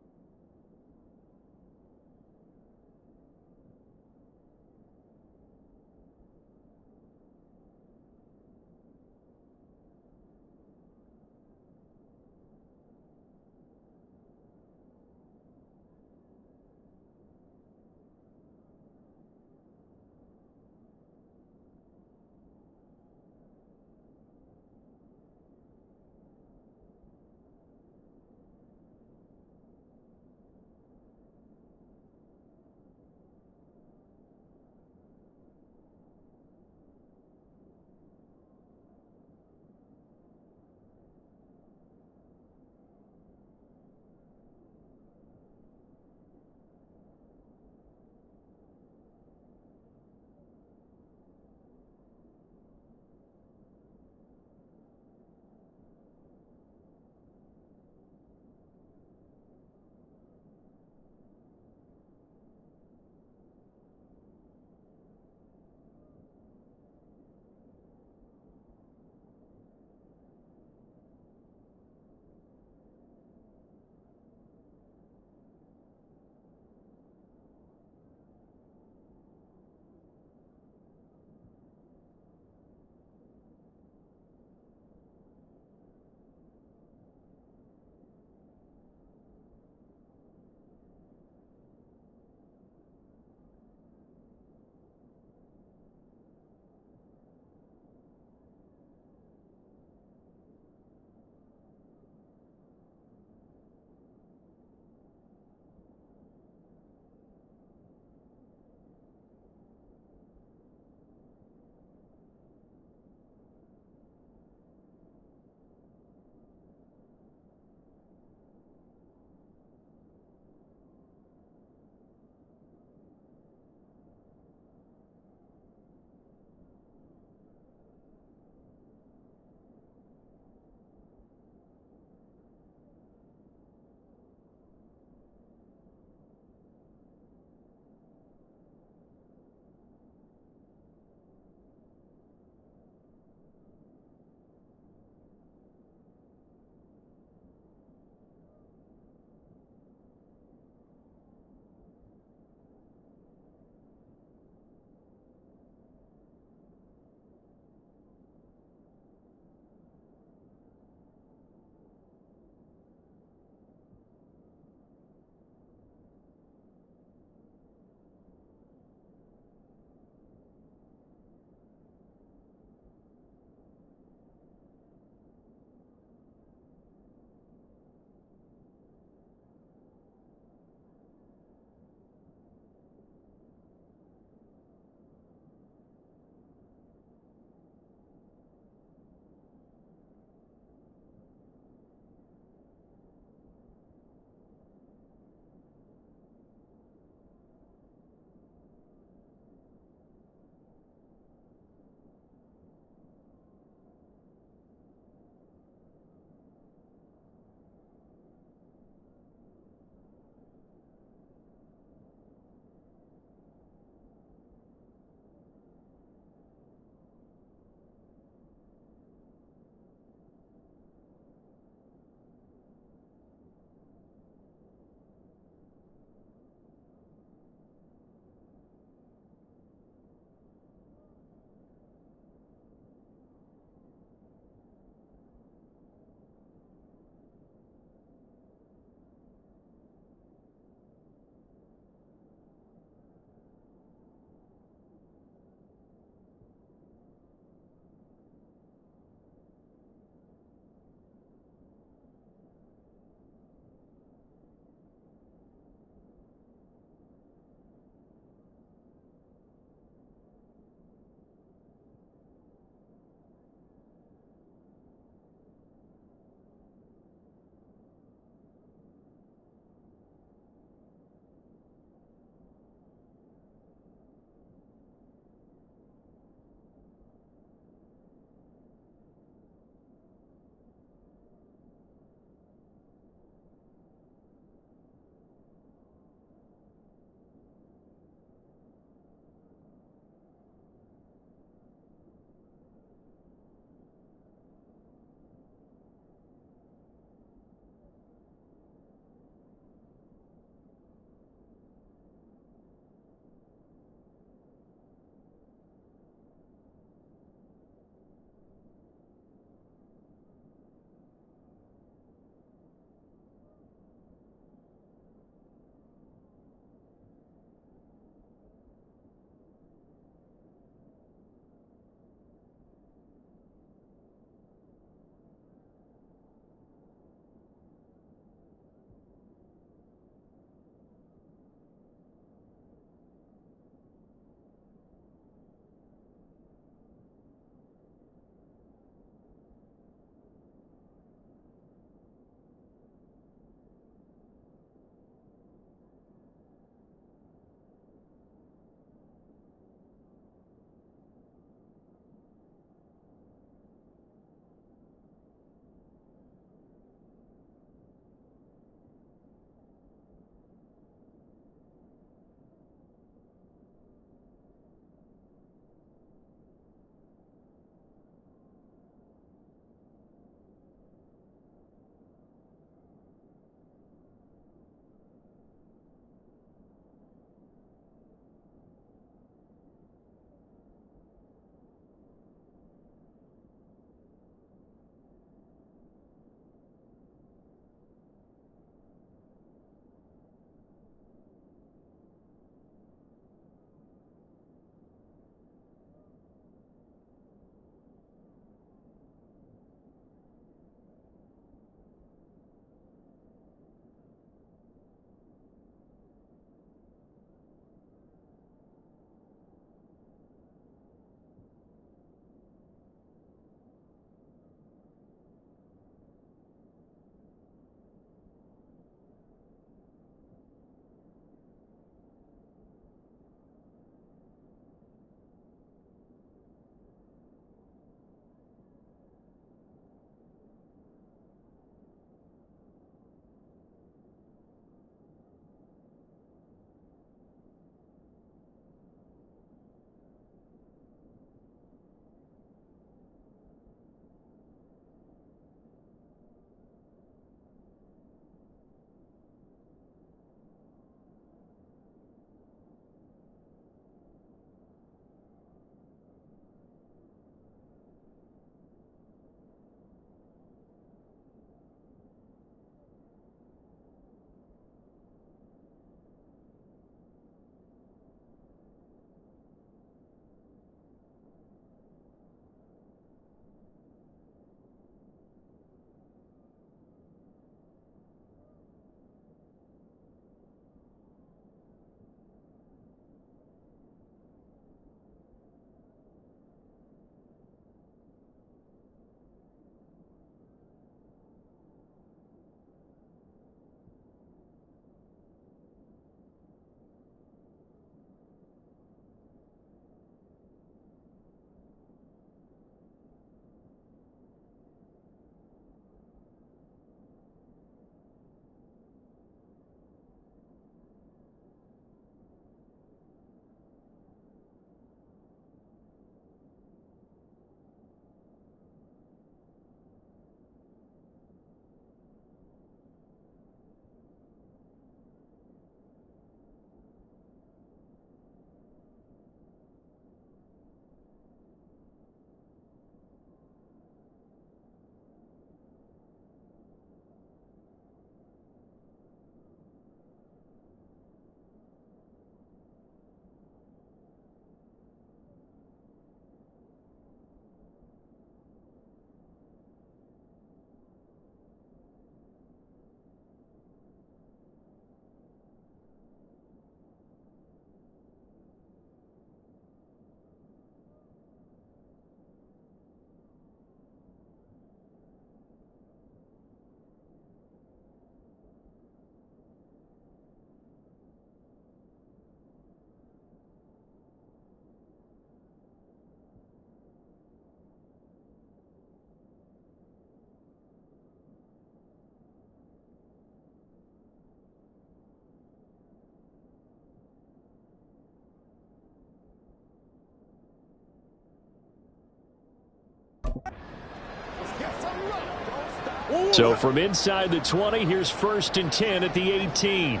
So from inside the 20, here's 1st and 10 at the 18.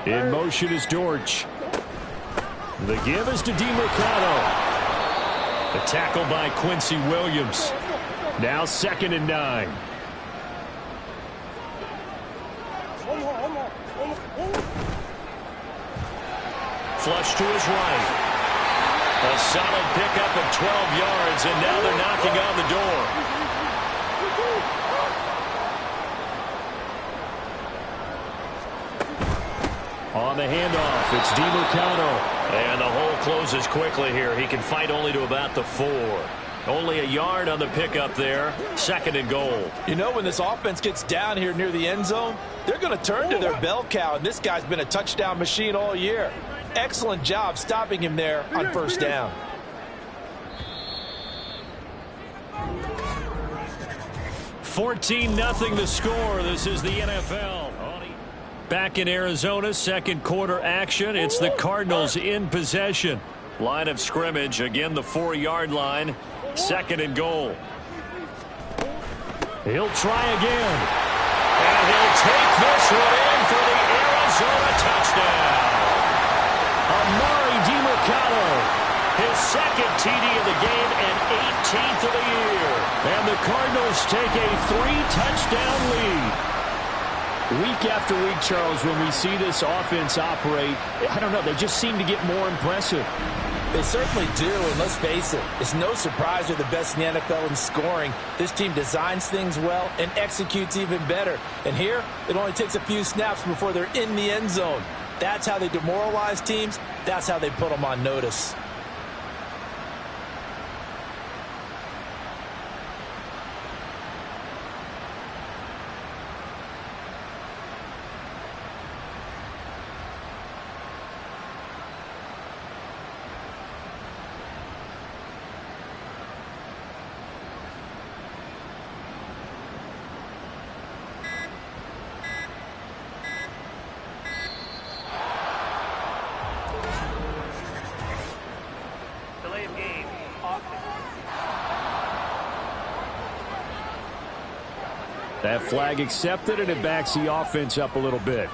In motion is Dortch. The give is to DiMercado. The tackle by Quincy Williams. Now 2nd and 9. Flush to his right. A solid pickup of 12 yards, and now they're knocking on the door. On the handoff, it's DiMercado. And the hole closes quickly here. He can fight only to about the 4. Only a yard on the pickup there. 2nd and goal. You know, when this offense gets down here near the end zone, they're going to turn to their bell cow, and this guy's been a touchdown machine all year. Excellent job stopping him there on 1st down. $14-0 the score. This is the NFL. Back in Arizona, 2nd quarter action. It's the Cardinals in possession. Line of scrimmage, again the 4-yard line. 2nd and goal. He'll try again. And he'll take this one in for the Arizona touchdown. Amari DiMercado, his 2nd TD of the game and 18th of the year. And the Cardinals take a 3-touchdown lead. Week after week, Charles, when we see this offense operate, I don't know, they just seem to get more impressive. They certainly do, and let's face it, it's no surprise they're the best in the NFL in scoring. This team designs things well and executes even better. And here, it only takes a few snaps before they're in the end zone. That's how they demoralize teams. That's how they put them on notice. That flag accepted, and it backs the offense up a little bit.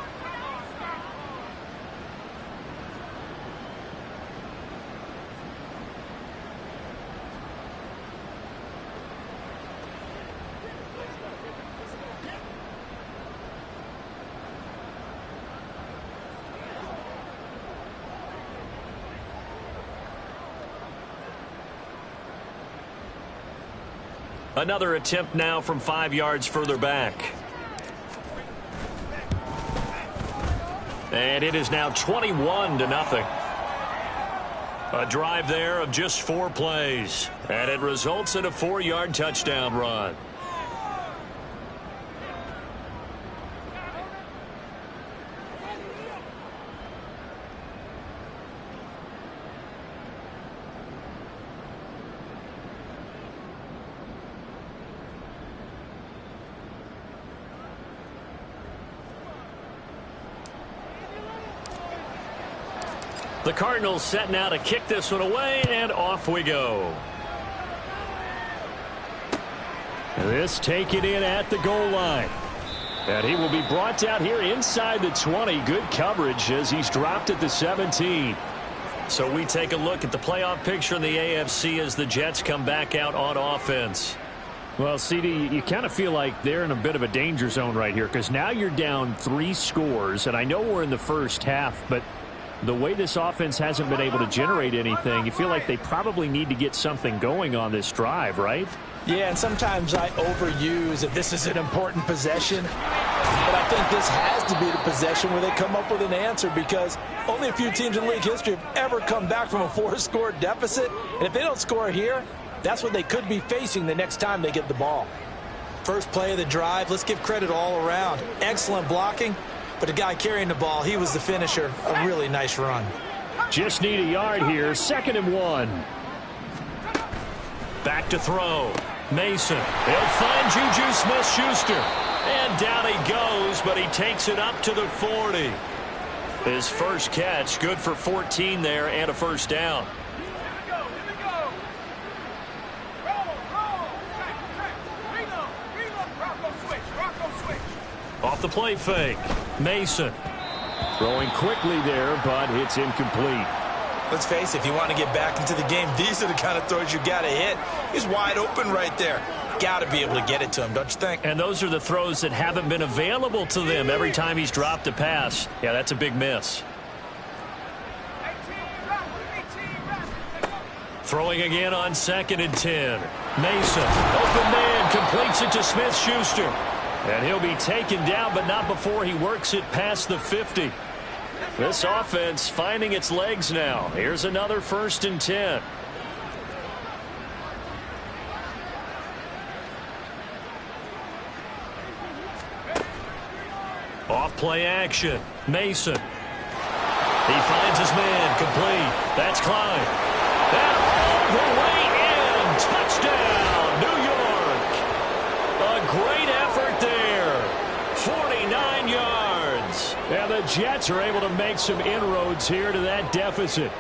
Another attempt now from 5 yards further back. And it is now 21-0. A drive there of just 4 plays. And it results in a 4-yard touchdown run. The Cardinals set now to kick this one away, and off we go. This taken in at the goal line. And he will be brought down here inside the 20. Good coverage as he's dropped at the 17. So we take a look at the playoff picture in the AFC as the Jets come back out on offense. Well, CD, you kind of feel like they're in a bit of a danger zone right here because now you're down 3 scores. And I know we're in the first half, but the way this offense hasn't been able to generate anything, you feel like they probably need to get something going on this drive, right? Yeah, and sometimes I overuse if this is an important possession. But I think this has to be the possession where they come up with an answer because only a few teams in league history have ever come back from a 4-score deficit. And if they don't score here, that's what they could be facing the next time they get the ball. First play of the drive, let's give credit all around. Excellent blocking. But the guy carrying the ball, he was the finisher. A really nice run. Just need a yard here. 2nd and 1. Back to throw. Mason. He'll find Juju Smith-Schuster. And down he goes, but he takes it up to the 40. His first catch, good for 14 there and a first down. Off the play fake. Mason. Throwing quickly there, but it's incomplete. Let's face it, if you want to get back into the game, these are the kind of throws you got to hit. He's wide open right there. Got to be able to get it to him, don't you think? And those are the throws that haven't been available to them every time he's dropped a pass. Yeah, that's a big miss. Throwing again on 2nd and 10. Mason, open man, completes it to Smith-Schuster. And he'll be taken down, but not before he works it past the 50. This offense finding its legs now. Here's another 1st and 10. Off play action. Mason. He finds his man. Complete. That's Klein. And all the way in. Touchdown, New York. A great effort there. 49 yards. And the Jets are able to make some inroads here to that deficit.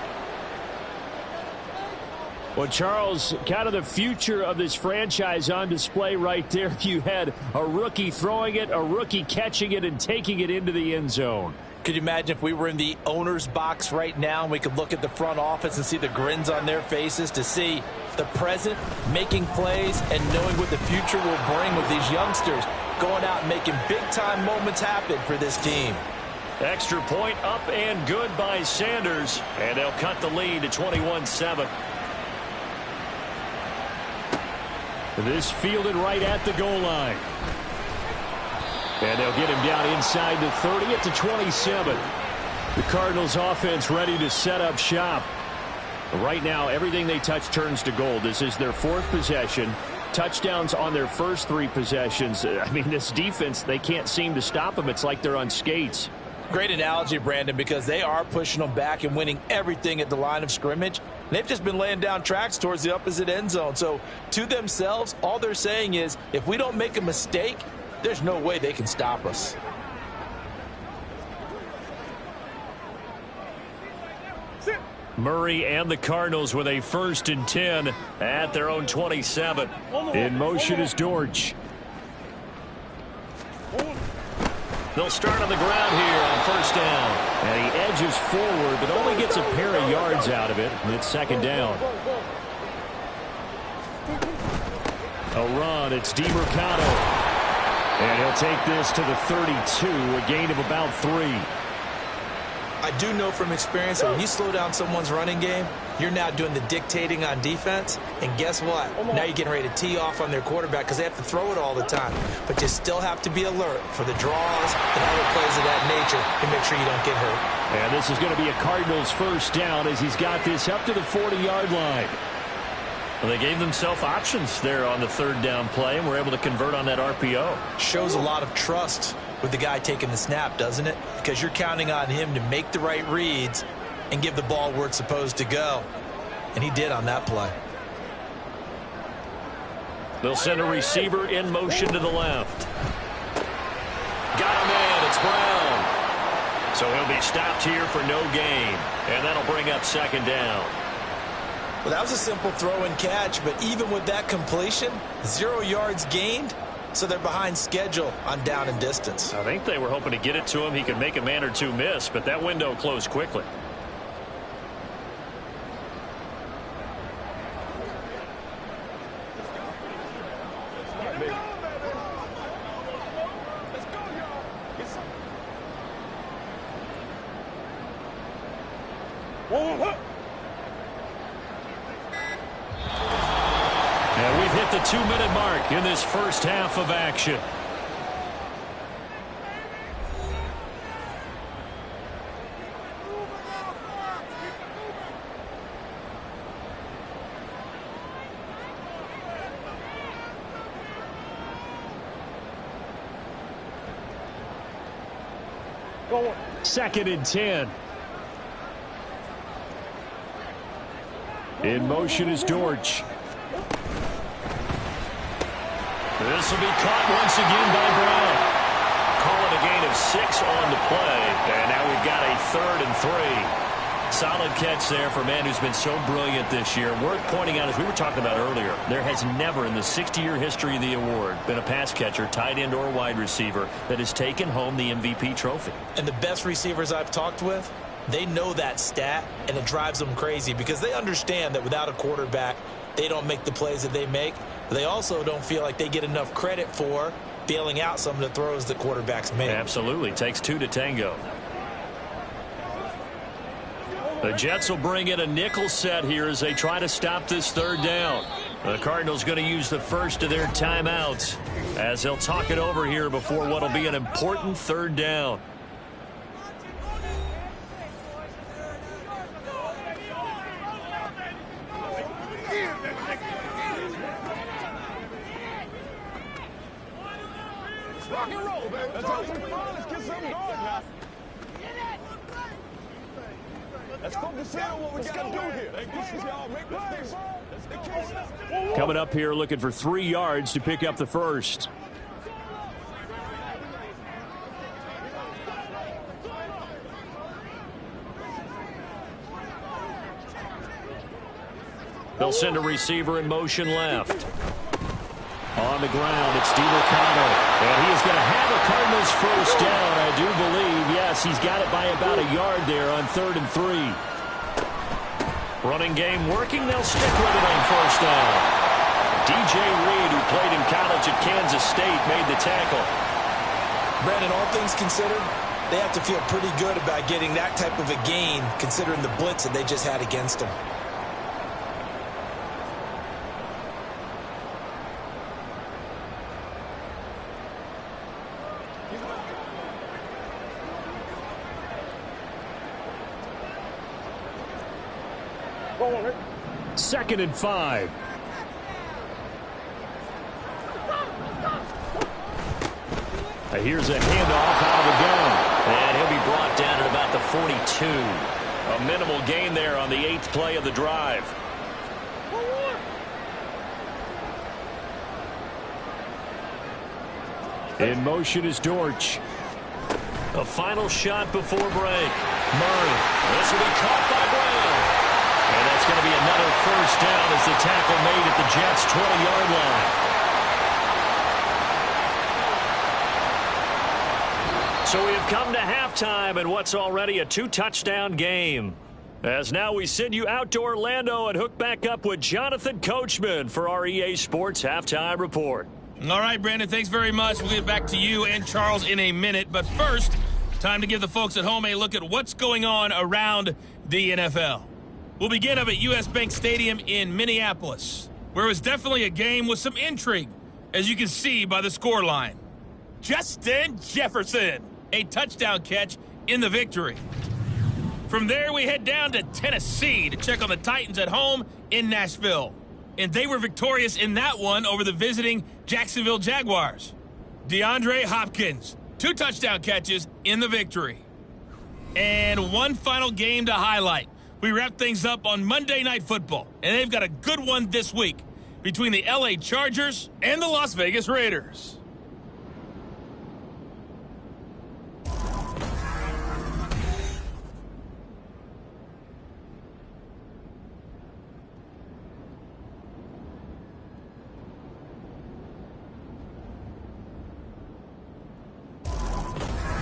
Well, Charles, kind of the future of this franchise on display right there. You had a rookie throwing it, a rookie catching it, and taking it into the end zone. Could you imagine if we were in the owner's box right now and we could look at the front office and see the grins on their faces, to see the present making plays and knowing what the future will bring with these youngsters going out and making big-time moments happen for this team. Extra point up and good by Sanders. And they'll cut the lead to 21-7. This fielded right at the goal line. And they'll get him down inside the 30 at the 27. The Cardinals offense ready to set up shop. Right now, everything they touch turns to gold. This is their 4th possession. Touchdowns on their first 3 possessions. I mean, this defense, they can't seem to stop them. It's like they're on skates. Great analogy, Brandon, because they are pushing them back and winning everything at the line of scrimmage. They've just been laying down tracks towards the opposite end zone. So to themselves, all they're saying is, if we don't make a mistake, there's no way they can stop us. Murray and the Cardinals with a 1st and 10 at their own 27. In motion is Dortch. They'll start on the ground here on 1st down. And he edges forward, but only gets a pair of yards out of it. And it's 2nd down. A run. It's DiMercato. And he'll take this to the 32, a gain of about 3. I do know from experience that when you slow down someone's running game, you're now doing the dictating on defense. And guess what? Now you're getting ready to tee off on their quarterback because they have to throw it all the time. But you still have to be alert for the draws and other plays of that nature to make sure you don't get hurt. And this is going to be a Cardinals 1st down as he's got this up to the 40-yard line. Well, they gave themselves options there on the 3rd down play and were able to convert on that RPO. Shows a lot of trust with the guy taking the snap, doesn't it? Because you're counting on him to make the right reads and give the ball where it's supposed to go. And he did on that play. They'll send a receiver in motion to the left. Got a man. It's Brown. So he'll be stopped here for no gain. And that'll bring up 2nd down. Well, that was a simple throw and catch, but even with that completion, 0 yards gained. So they're behind schedule on down and distance. I think they were hoping to get it to him. He could make a man or two miss, but that window closed quickly. And we've hit the 2-minute mark in this first half of action. Second and 10. In motion is Dortch. This will be caught once again by Brown. Call it a gain of 6 on the play. And now we've got a 3rd and 3. Solid catch there for a man who's been so brilliant this year. Worth pointing out, as we were talking about earlier, there has never in the 60-year history of the award been a pass catcher, tight end, or wide receiver that has taken home the MVP trophy. And the best receivers I've talked with, they know that stat, and it drives them crazy because they understand that without a quarterback, they don't make the plays that they make. They also don't feel like they get enough credit for bailing out some of the throws the quarterbacks make. Absolutely. Takes two to tango. The Jets will bring in a nickel set here as they try to stop this third down. The Cardinals going to use the first of their timeouts as they'll talk it over here before what will be an important third down. Rock and roll, baby. Let's have some fun. Let's get something going now. Let's focus in on what we got to do here. Make plays. Coming up here looking for 3 yards to pick up the first. They'll send a receiver in motion left. On the ground, it's DeMarcano. And he is going to have a Cardinals first down, I do believe. Yes, he's got it by about a yard there on 3rd and 3. Running game working. They'll stick with it on first down. DJ Reed, who played in college at Kansas State, made the tackle. Brandon, all things considered, they have to feel pretty good about getting that type of a gain, considering the blitz that they just had against them. Second and 5. Here's a handoff out of the gun. And he'll be brought down at about the 42. A minimal gain there on the 8th play of the drive. In motion is Dortch. A final shot before break. Murray. This will be caught by Brown. And that's going to be another first down as the tackle made at the Jets' 20-yard line. So we have come to halftime in what's already a 2-touchdown game. As now we send you out to Orlando and hook back up with Jonathan Coachman for our EA Sports Halftime Report. All right, Brandon, thanks very much. We'll get back to you and Charles in a minute. But first, time to give the folks at home a look at what's going on around the NFL. We'll begin up at U.S. Bank Stadium in Minneapolis, where it was definitely a game with some intrigue, as you can see by the scoreline. Justin Jefferson, a touchdown catch in the victory. From there, we head down to Tennessee to check on the Titans at home in Nashville. And they were victorious in that one over the visiting Jacksonville Jaguars. DeAndre Hopkins, 2 touchdown catches in the victory. And one final game to highlight. We wrap things up on Monday Night Football, and they've got a good one this week between the LA Chargers and the Las Vegas Raiders.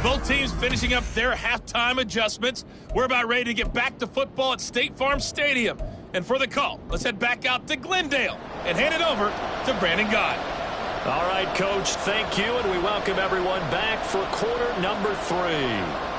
Both teams finishing up their halftime adjustments. We're about ready to get back to football at State Farm Stadium. And for the call, let's head back out to Glendale and hand it over to Brandon Gott. All right, Coach, thank you, and we welcome everyone back for quarter number 3.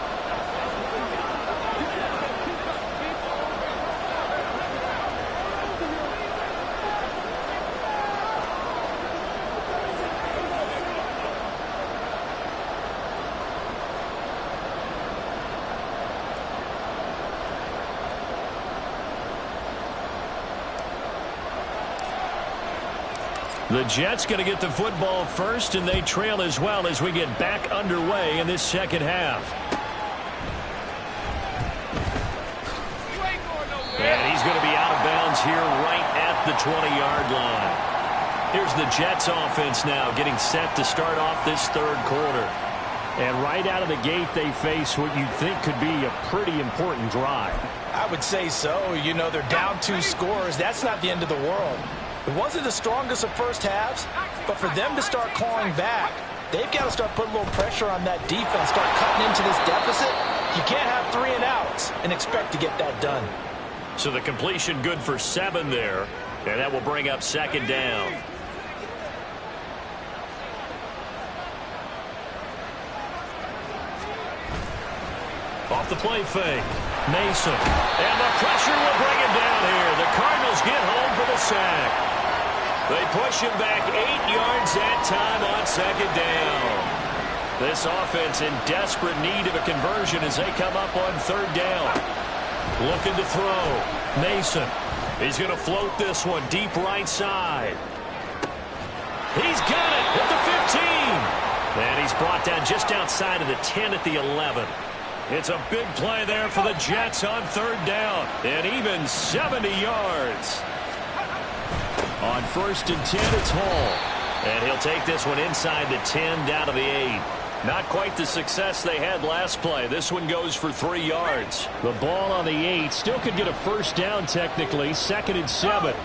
The Jets going to get the football first, and they trail as well as we get back underway in this second half. And he's going to be out of bounds here right at the 20-yard line. Here's the Jets offense now getting set to start off this third quarter. And right out of the gate, they face what you'd think could be a pretty important drive. I would say so. You know, they're down 2 scores. That's not the end of the world. It wasn't the strongest of first halves, but for them to start clawing back, they've got to start putting a little pressure on that defense, start cutting into this deficit. You can't have 3 and outs and expect to get that done. So the completion good for 7 there, and that will bring up 2nd down. Off the play fake, Mason. And the pressure will bring him down here. The Cardinals get home for the sack. They push him back 8 yards that time on 2nd down. This offense in desperate need of a conversion as they come up on 3rd down. Looking to throw. Mason. He's going to float this one deep right side. He's got it at the 15. And he's brought down just outside of the 10 at the 11. It's a big play there for the Jets on 3rd down. And even 70 yards. On 1st and 10, it's Hall. And he'll take this one inside the 10 down to the 8. Not quite the success they had last play. This one goes for 3 yards. The ball on the 8 still could get a 1st down technically. 2nd and 7.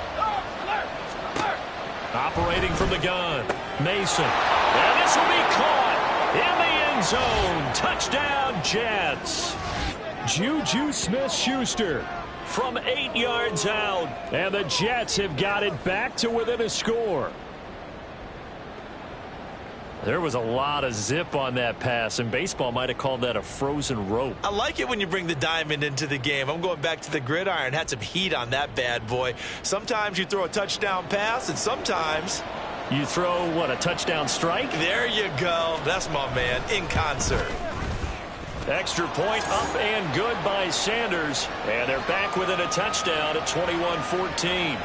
Operating from the gun. Mason. And this will be caught in the end zone. Touchdown, Jets. Juju Smith-Schuster From 8 yards out. And the Jets have got it back to within a score. There was a lot of zip on that pass, and baseball might have called that a frozen rope. I like it when you bring the diamond into the game. I'm going back to the gridiron. Had some heat on that bad boy. Sometimes you throw a touchdown pass, and sometimes you throw, what, a touchdown strike? There you go. That's my man, in concert. Extra point up and good by Sanders, and they're back within a touchdown at 21-14.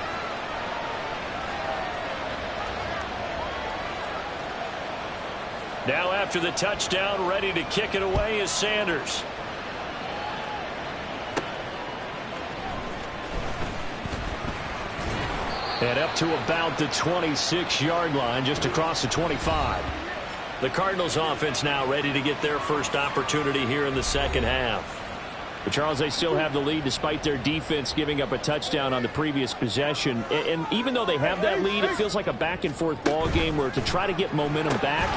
Now after the touchdown, ready to kick it away is Sanders. And up to about the 26-yard line, just across the 25. The Cardinals offense now ready to get their first opportunity here in the 2nd half. But Charles, they still have the lead despite their defense giving up a touchdown on the previous possession. And even though they have that lead, it feels like a back-and-forth ball game where to try to get momentum back,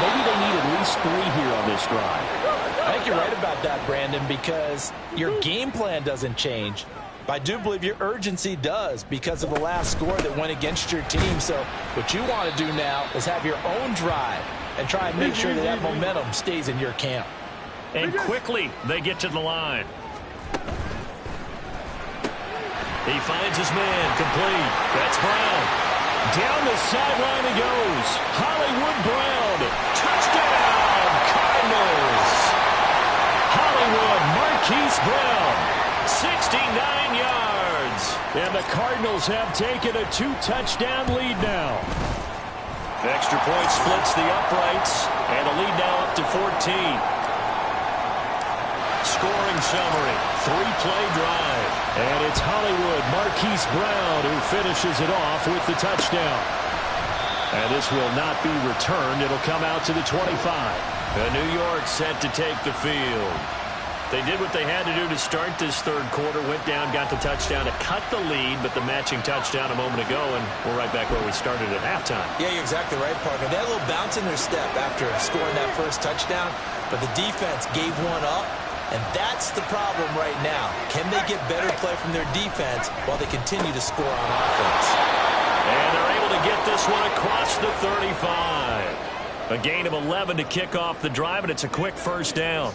maybe they need at least 3 here on this drive. I think you're right about that, Brandon, because your game plan doesn't change. I do believe your urgency does because of the last score that went against your team. So what you want to do now is have your own drive and try and make sure that that momentum stays in your camp. And quickly they get to the line. He finds his man, complete. That's Brown. Down the sideline he goes. Hollywood Brown. Touchdown, Cardinals. Hollywood Marquise Brown. 69 yards. And the Cardinals have taken a 2-touchdown lead now. Extra point splits the uprights. And the lead now up to 14. Scoring summary. 3-play drive. And it's Hollywood Marquise Brown who finishes it off with the touchdown. And this will not be returned. It'll come out to the 25. And New York set to take the field. They did what they had to do to start this 3rd quarter. Went down, got the touchdown to cut the lead, but the matching touchdown a moment ago, and we're right back where we started at halftime. Yeah, you're exactly right, partner. They had a little bounce in their step after scoring that first touchdown, but the defense gave one up, and that's the problem right now. Can they get better play from their defense while they continue to score on offense? And they're able to get this one across the 35. A gain of 11 to kick off the drive, and it's a quick 1st down.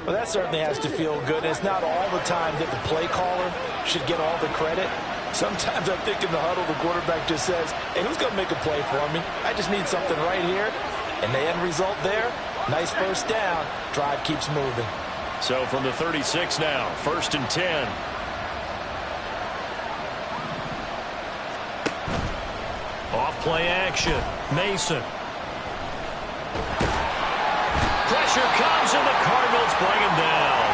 Well, that certainly has to feel good. It's not all the time that the play caller should get all the credit. Sometimes I think in the huddle, the quarterback just says, hey, who's going to make a play for me? I just need something right here. And the end result there, nice 1st down. Drive keeps moving. So from the 36 now, 1st and 10. Off play action. Mason. Pressure comes, and the Cardinals bring him down.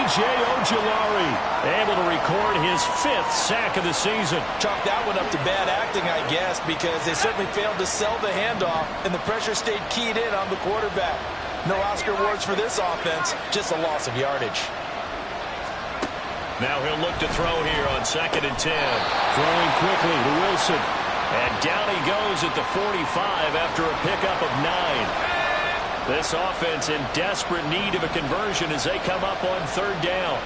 A.J. Ojulari able to record his 5th sack of the season. Chalk that one up to bad acting, I guess, because they certainly failed to sell the handoff, and the pressure stayed keyed in on the quarterback. No Oscar awards for this offense, just a loss of yardage. Now he'll look to throw here on 2nd and 10. Throwing quickly to Wilson. And down he goes at the 45 after a pickup of 9. This offense in desperate need of a conversion as they come up on 3rd down.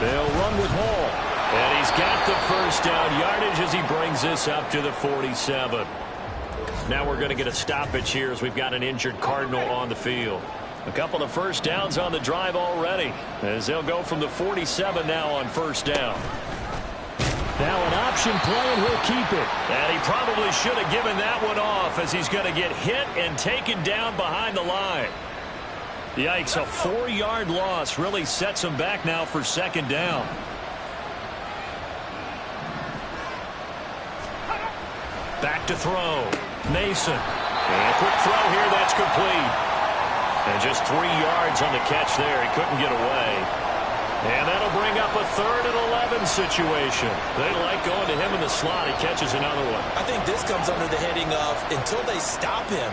They'll run with Hall. And he's got the 1st down yardage as he brings this up to the 47. Now we're going to get a stoppage here as we've got an injured Cardinal on the field. A couple of 1st downs on the drive already as they'll go from the 47 now on 1st down. Now an option play, and he'll keep it. And he probably should have given that one off as he's going to get hit and taken down behind the line. Yikes, a 4-yard loss really sets him back now for 2nd down. Back to throw. Mason. And a quick throw here, that's complete. And just 3 yards on the catch there. He couldn't get away. And that'll bring up a 3rd and 11 situation. They like going to him in the slot. He catches another one. I think this comes under the heading of until they stop him,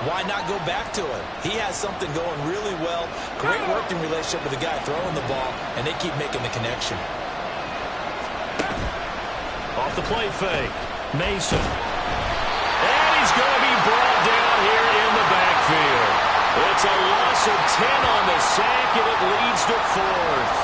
why not go back to him? He has something going really well. Great working relationship with the guy throwing the ball, and they keep making the connection. Off the play fake. Mason. And he's going to be brought down here in the backfield. It's a loss of 10 on the sack, and it leads to 4th.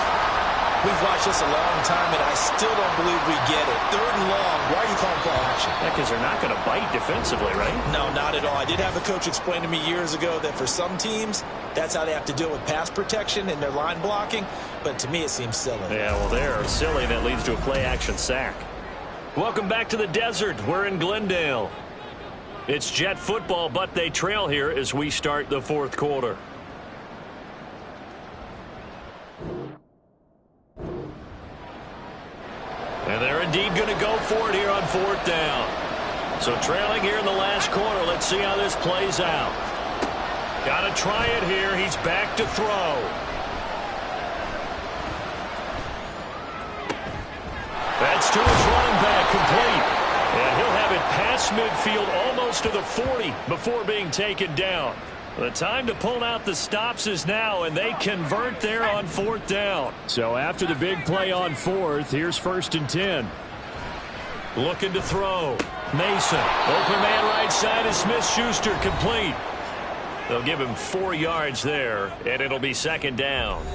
We've watched this a long time, and I still don't believe we get it. 3rd and long. Why are you calling play action? Yeah, because they're not going to bite defensively, right? No, not at all. I did have a coach explain to me years ago that for some teams, that's how they have to deal with pass protection and their line blocking. But to me, it seems silly. Yeah, well, they're silly. That leads to a play-action sack. Welcome back to the desert. We're in Glendale. It's Jet football, but they trail here as we start the 4th quarter. And they're indeed going to go for it here on 4th down. So trailing here in the last quarter. Let's see how this plays out. Got to try it here. He's back to throw. That's to his running back, complete. And he'll have it past midfield almost to the 40 before being taken down. The time to pull out the stops is now, and they convert there on 4th down. So after the big play on 4th, here's 1st and 10. Looking to throw. Mason. Open man right side is Smith-Schuster, complete. They'll give him 4 yards there, and it'll be 2nd down.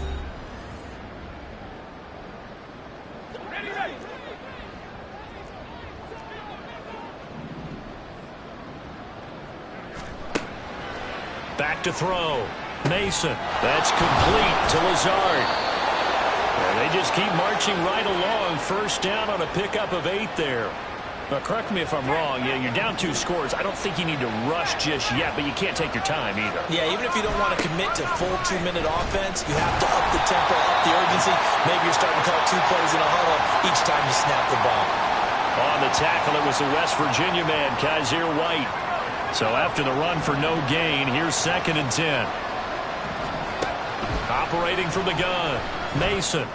Back to throw. Mason. That's complete to Lazard. And they just keep marching right along. 1st down on a pickup of 8 there. Now, correct me if I'm wrong. Yeah, you're down 2 scores. I don't think you need to rush just yet, but you can't take your time either. Yeah, even if you don't want to commit to full 2-minute offense, you have to up the tempo, up the urgency. Maybe you're starting to call 2 plays in a huddle each time you snap the ball. On the tackle, it was the West Virginia man, Kaiser White. So after the run for no gain, here's 2nd and 10. Operating from the gun, Mason.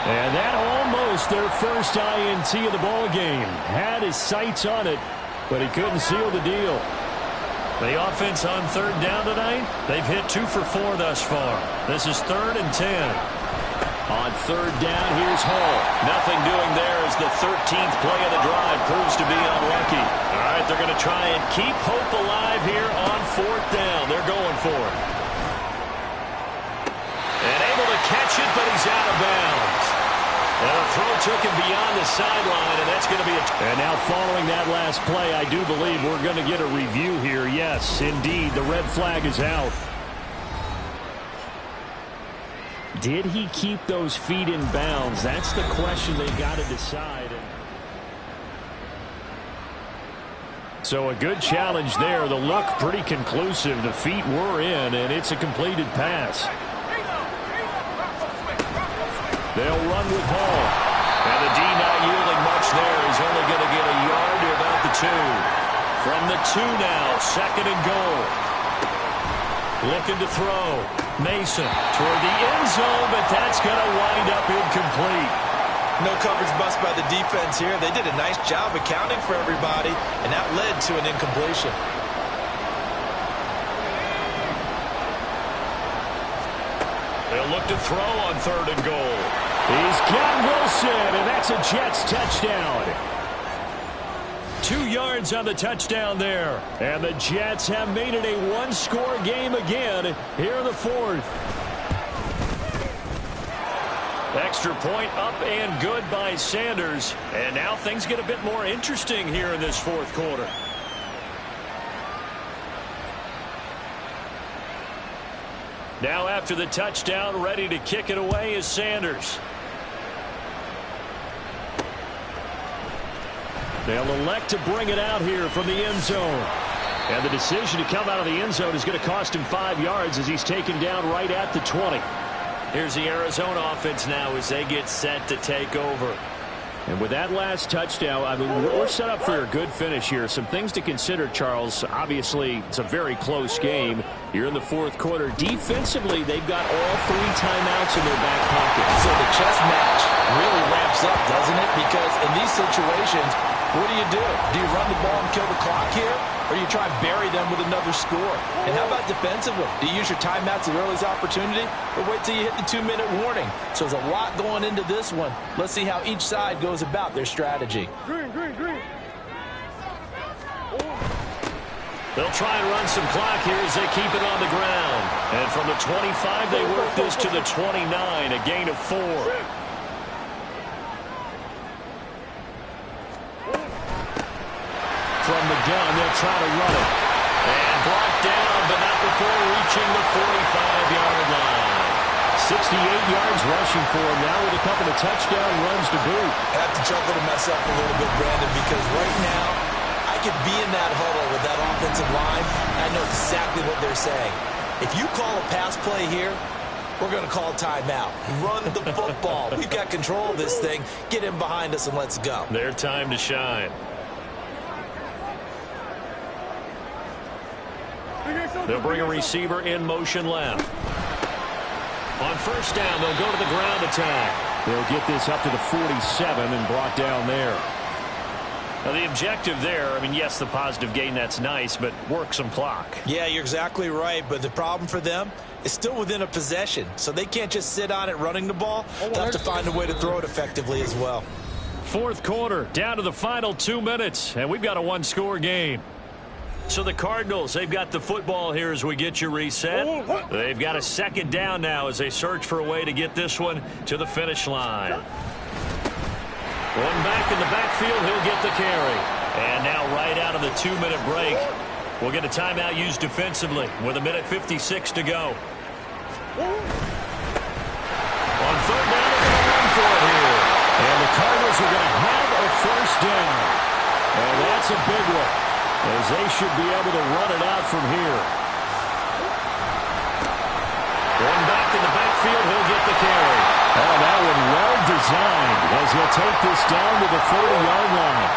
And that almost their first INT of the ball game. Had his sights on it, but he couldn't seal the deal. The offense on 3rd down tonight, they've hit 2 for 4 thus far. This is 3rd and 10. On 3rd down, here's Hall. Nothing doing there as the 13th play of the drive proves to be unlucky. All right, they're going to try and keep hope alive here on 4th down. They're going for it. And able to catch it, but he's out of bounds. And a throw took him beyond the sideline, and that's going to be a... And now following that last play, I do believe we're going to get a review here. Yes, indeed, the red flag is out. Did he keep those feet in bounds? That's the question they've got to decide. So a good challenge there. The look pretty conclusive. The feet were in, and it's a completed pass. They'll run with Hall. And the D not yielding much there. He's only going to get a yard to about the 2. From the 2 now, 2nd and goal. Looking to throw. Mason toward the end zone, but that's going to wind up incomplete. No coverage bust by the defense here. They did a nice job accounting for everybody, and that led to an incompletion. They'll look to throw on 3rd and goal. He's got Wilson, and that's a Jets touchdown. 2 yards on the touchdown there. And the Jets have made it a one-score game again here in the 4th. Extra point up and good by Sanders. And now things get a bit more interesting here in this 4th quarter. Now after the touchdown, ready to kick it away is Sanders. They'll elect to bring it out here from the end zone. And the decision to come out of the end zone is going to cost him 5 yards as he's taken down right at the 20. Here's the Arizona offense now as they get set to take over. And with that last touchdown, I mean, we're set up for a good finish here. Some things to consider, Charles. Obviously, it's a very close game. You're in the 4th quarter. Defensively, they've got all 3 timeouts in their back pocket. So the chess match really ramps up, doesn't it? Because in these situations, what do? Do you run the ball and kill the clock here? Or do you try and bury them with another score? And how about defensively? Do you use your timeouts at the earliest opportunity? Or wait till you hit the 2-minute warning? So there's a lot going into this one. Let's see how each side goes about their strategy. Green. They'll try and run some clock here as they keep it on the ground. And from the 25, they work this to the 29, a gain of 4. From the gun, they'll try to run it. And brought down, but not before reaching the 45-yard line. 68 yards rushing for him now with a couple of touchdown runs to boot. I have to chuckle to myself a little bit, Brandon, because right now I could be in that huddle with that offensive line. I know exactly what they're saying. If you call a pass play here, we're going to call timeout. Run the football. We've got control of this thing. Get in behind us and let's go. Their time to shine. They'll bring a receiver in motion left. On 1st down, they'll go to the ground attack. They'll get this up to the 47 and brought down there. Now, the objective there, I mean, yes, the positive gain, that's nice, but work some clock. Yeah, you're exactly right, but the problem for them is still within a possession, so they can't just sit on it running the ball. They'll have to find a way to throw it effectively as well. 4th quarter, down to the final 2 minutes, and we've got a one-score game. So the Cardinals, they've got the football here as we get you reset. They've got a 2nd down now as they search for a way to get this one to the finish line. One back in the backfield, he'll get the carry. And now right out of the 2-minute break, we'll get a timeout used defensively with 1:56 to go. On 3rd down, they're going to run for it here. And the Cardinals are going to have a 1st down. And that's a big one, as they should be able to run it out from here. One back in the backfield, he'll get the carry. Oh, that one well designed as he'll take this down to the 40-yard line.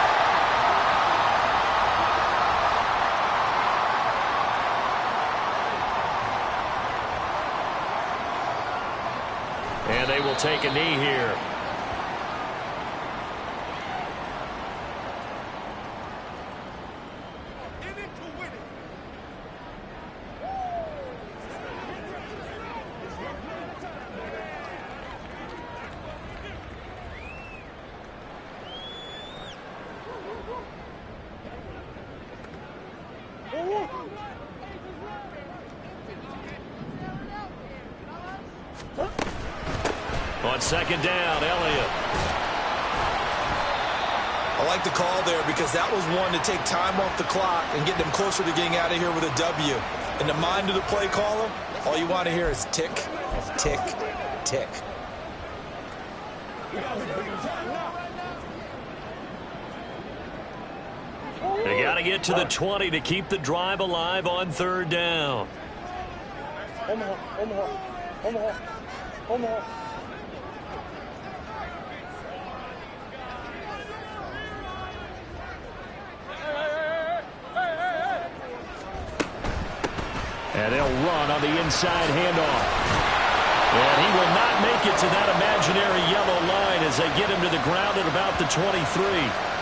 And they will take a knee here. On 2nd down, Elliott. I like the call there because that was one to take time off the clock and get them closer to getting out of here with a W. In the mind of the play caller, all you want to hear is tick, tick, tick. They got to get to the 20 to keep the drive alive on 3rd down. And they'll run on the inside handoff. And he will not make it to that imaginary yellow line as they get him to the ground at about the 23.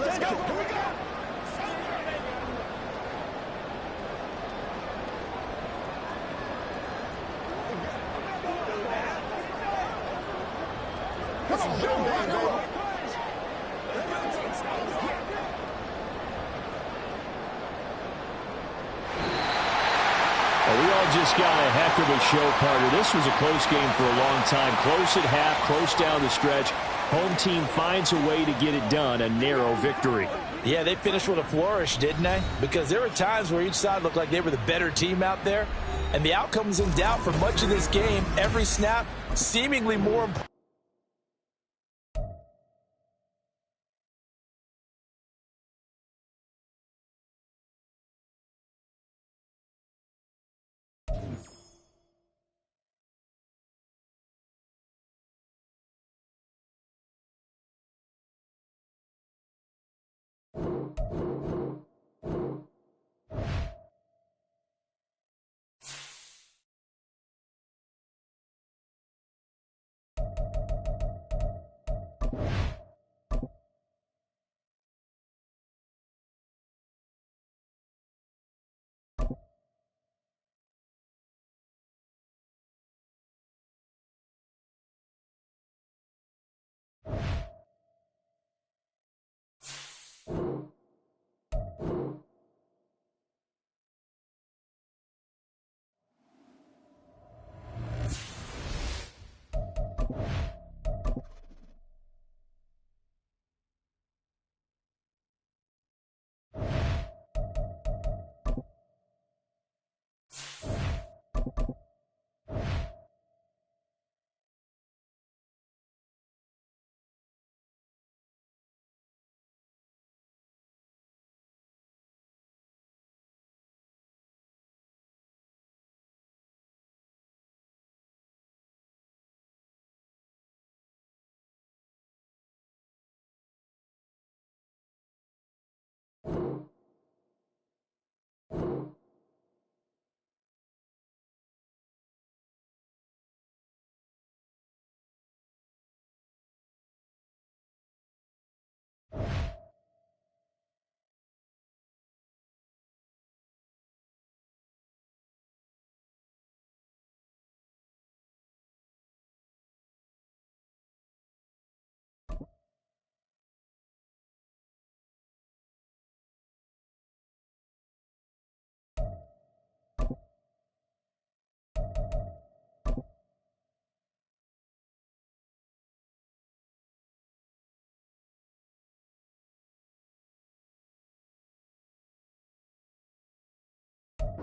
Let's go. Here we go. We all just got a heck of a show, partner. This was a close game for a long time. Close at half, close down the stretch. Home team finds a way to get it done, a narrow victory. Yeah, they finished with a flourish, didn't they? Because there were times where each side looked like they were the better team out there, and the outcome was in doubt for much of this game. Every snap seemingly more important.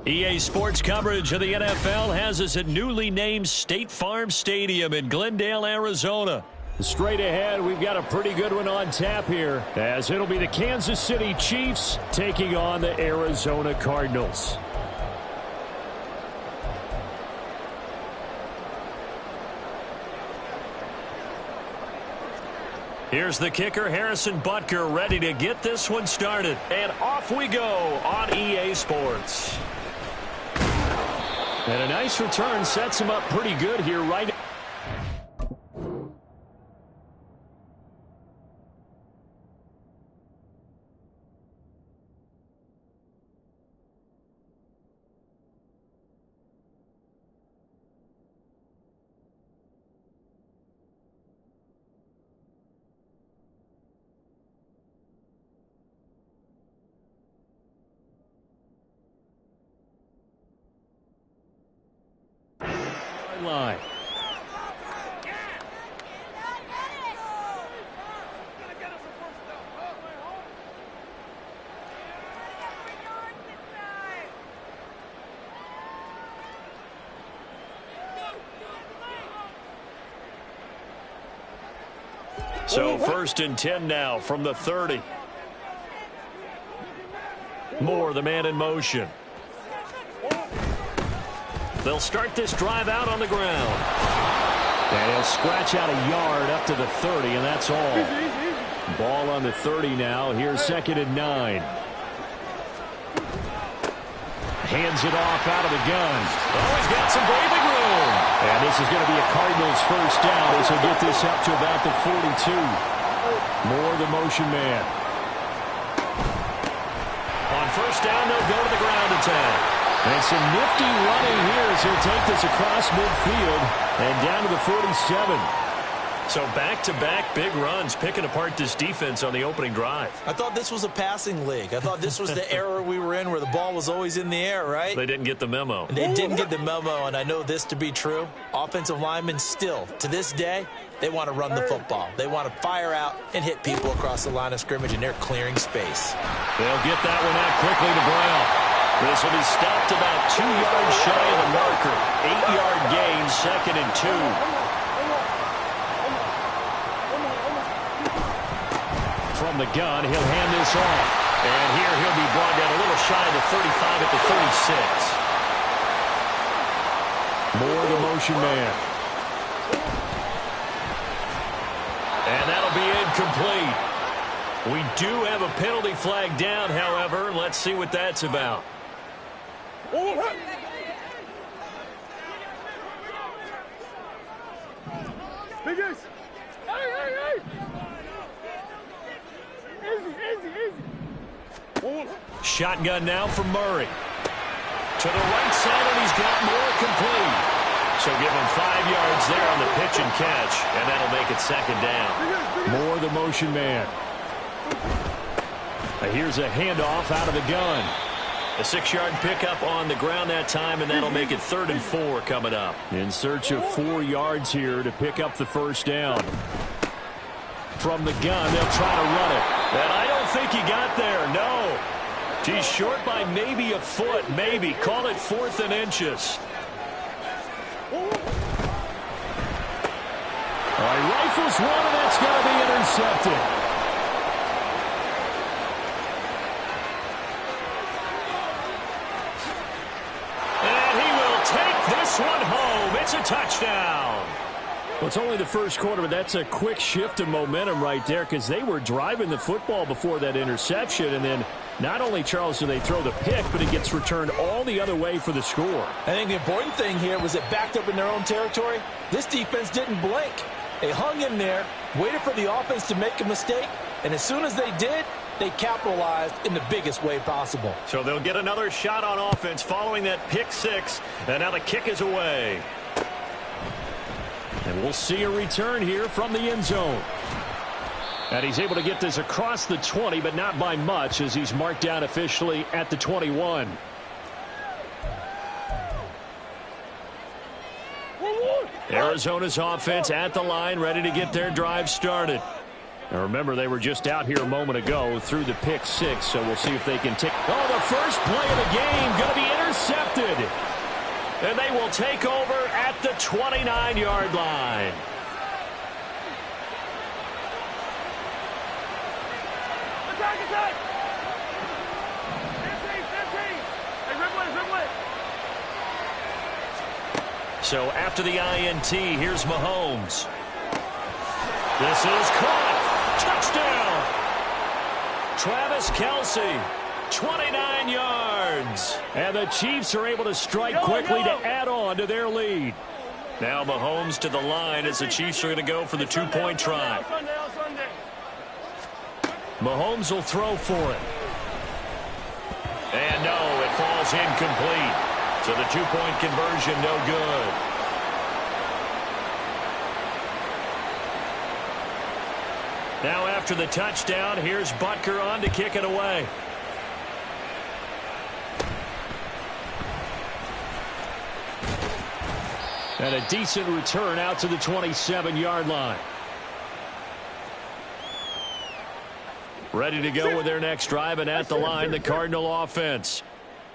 EA Sports coverage of the NFL has us at newly named State Farm Stadium in Glendale, Arizona. Straight ahead, we've got a pretty good one on tap here, as it'll be the Kansas City Chiefs taking on the Arizona Cardinals. Here's the kicker, Harrison Butker, ready to get this one started. And off we go on EA Sports. And a nice return sets him up pretty good here, right? Line. So 1st and 10 now from the 30. Moore, the man in motion. They'll start this drive out on the ground. And he'll scratch out a yard up to the 30, and that's all. Ball on the 30 now. Here's 2nd and 9. Hands it off out of the gun. Oh, he's got some breathing room. And this is going to be a Cardinals first down as he'll get this up to about the 42. Moore, the motion man. On first down, they'll go to the ground attack. And some nifty running here as he'll take this across midfield and down to the 47. So back-to-back big runs, picking apart this defense on the opening drive. I thought this was a passing league. I thought this was the era we were in where the ball was always in the air, right? They didn't get the memo. They didn't get the memo, and I know this to be true. Offensive linemen still, to this day, they want to run the football. They want to fire out and hit people across the line of scrimmage, and they're clearing space. They'll get that one out quickly to Brown. This will be stopped about 2 yards shy of the marker. 8-yard gain, 2nd and 2. From the gun, he'll hand this off. And here he'll be brought down a little shy of the 35 at the 36. Moore, the motion man. And that'll be incomplete. We do have a penalty flag down, however. Let's see what that's about. Shotgun now from Murray. To the right side, and he's got Moore complete. So give him 5 yards there on the pitch and catch, and that'll make it 2nd down. Moore, the motion man. Here's a handoff out of the gun. A 6-yard pickup on the ground that time, and that'll make it 3rd and 4 coming up. In search of 4 yards here to pick up the first down. From the gun, they'll try to run it. And I don't think he got there, no. He's short by maybe a foot, maybe. Call it 4th and inches. All right, rifles one, and that's going to be intercepted. And he will take this one home. It's a touchdown. Well, it's only the first quarter, but that's a quick shift of momentum right there because they were driving the football before that interception. And then not only, Charles, do they throw the pick, but it gets returned all the other way for the score. I think the important thing here was it backed up in their own territory. This defense didn't blink. They hung in there, waited for the offense to make a mistake, and as soon as they did, they capitalized in the biggest way possible. So they'll get another shot on offense following that pick six, and now the kick is away. And we'll see a return here from the end zone. And he's able to get this across the 20, but not by much as he's marked down officially at the 21. Arizona's offense at the line, ready to get their drive started. Now remember, they were just out here a moment ago through the pick six, so we'll see if they can take... Oh, the first play of the game going to be intercepted. And they will take over at the 29-yard line. So after the INT, here's Mahomes. This is caught. Touchdown. Travis Kelce, 29 yards. And the Chiefs are able to strike quickly to add on to their lead. Now Mahomes to the line as the Chiefs are going to go for the two-point try. Mahomes will throw for it. And no, it falls incomplete. So the two-point conversion, no good. Now after the touchdown, here's Butker on to kick it away. And a decent return out to the 27-yard line. Ready to go with their next drive, and at the line, the Cardinal offense.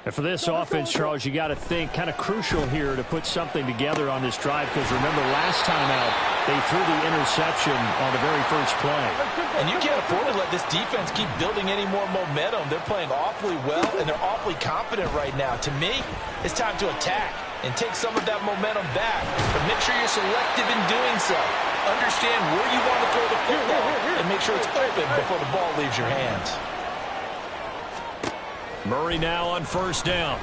And for this offense, Charles, you got to think kind of crucial here to put something together on this drive, because remember last time out they threw the interception on the very first play. And you can't afford to let this defense keep building any more momentum. They're playing awfully well, and they're awfully confident right now. To me, it's time to attack and take some of that momentum back. But make sure you're selective in doing so. Understand where you want to throw the football and make sure it's open before the ball leaves your hands. Murray now on first down.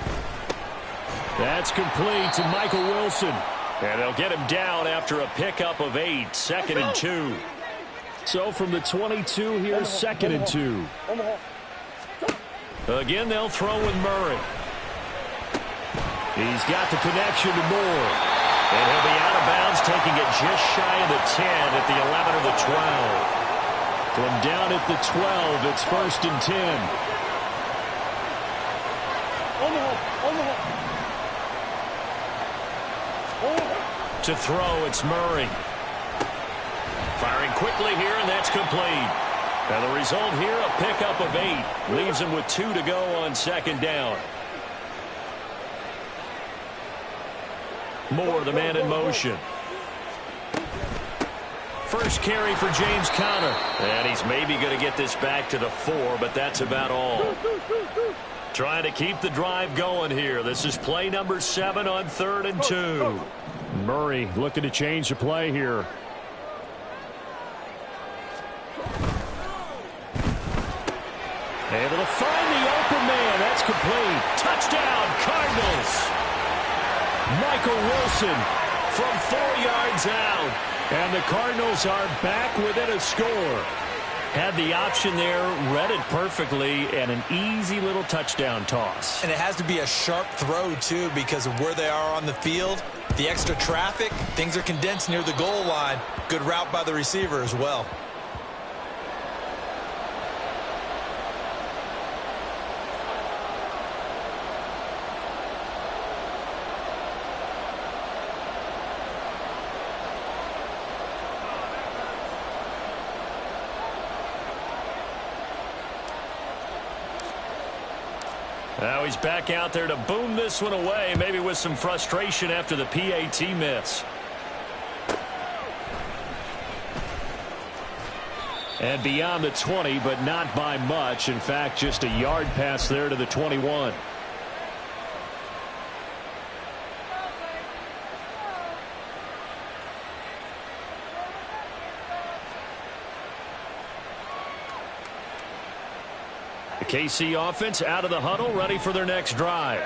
That's complete to Michael Wilson. And they'll get him down after a pickup of 8, 2nd and 2. So from the 22, here's 2nd and 2. Again, they'll throw with Murray. He's got the connection to Moore. And he'll be out of bounds, taking it just shy of the 10 at the 11 or the 12. From down at the 12, it's 1st and 10. To throw, it's Murray. Firing quickly here, and that's complete. And the result here, a pickup of 8. Leaves him with 2 to go on 2nd down. Moore, the man in motion. First carry for James Conner. And he's maybe going to get this back to the 4, but that's about all. Trying to keep the drive going here. This is play number 7 on 3rd and 2. Murray looking to change the play here. Able to find the open man. That's complete. Touchdown, Cardinals. Michael Wilson from 4 yards out. And the Cardinals are back within a score. Had the option there, read it perfectly, and an easy little touchdown toss. And it has to be a sharp throw, too, because of where they are on the field. The extra traffic, things are condensed near the goal line. Good route by the receiver as well. Now he's back out there to boom this one away, maybe with some frustration after the PAT miss. And beyond the 20, but not by much. In fact, just a yard pass there to the 21. KC offense out of the huddle, ready for their next drive.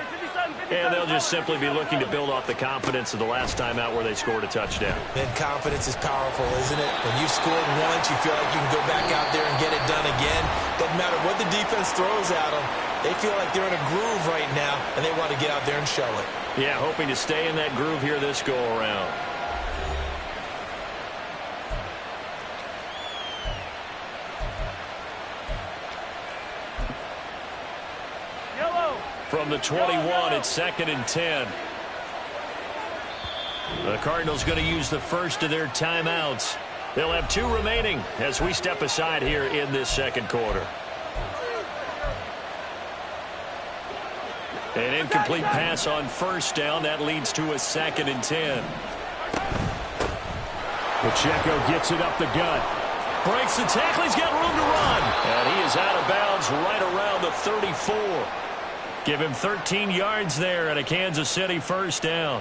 And they'll just simply be looking to build off the confidence of the last time out where they scored a touchdown. And confidence is powerful, isn't it? When you've scored once, you feel like you can go back out there and get it done again. Doesn't matter what the defense throws at them. They feel like they're in a groove right now, and they want to get out there and show it. Yeah, hoping to stay in that groove here this go-around. From the 21, it's 2nd and 10. The Cardinals going to use the first of their timeouts. They'll have 2 remaining as we step aside here in this second quarter. An incomplete pass on first down. That leads to a 2nd and 10. Pacheco gets it up the gut. Breaks the tackle. He's got room to run. And he is out of bounds right around the 34. Give him 13 yards there and a Kansas City first down.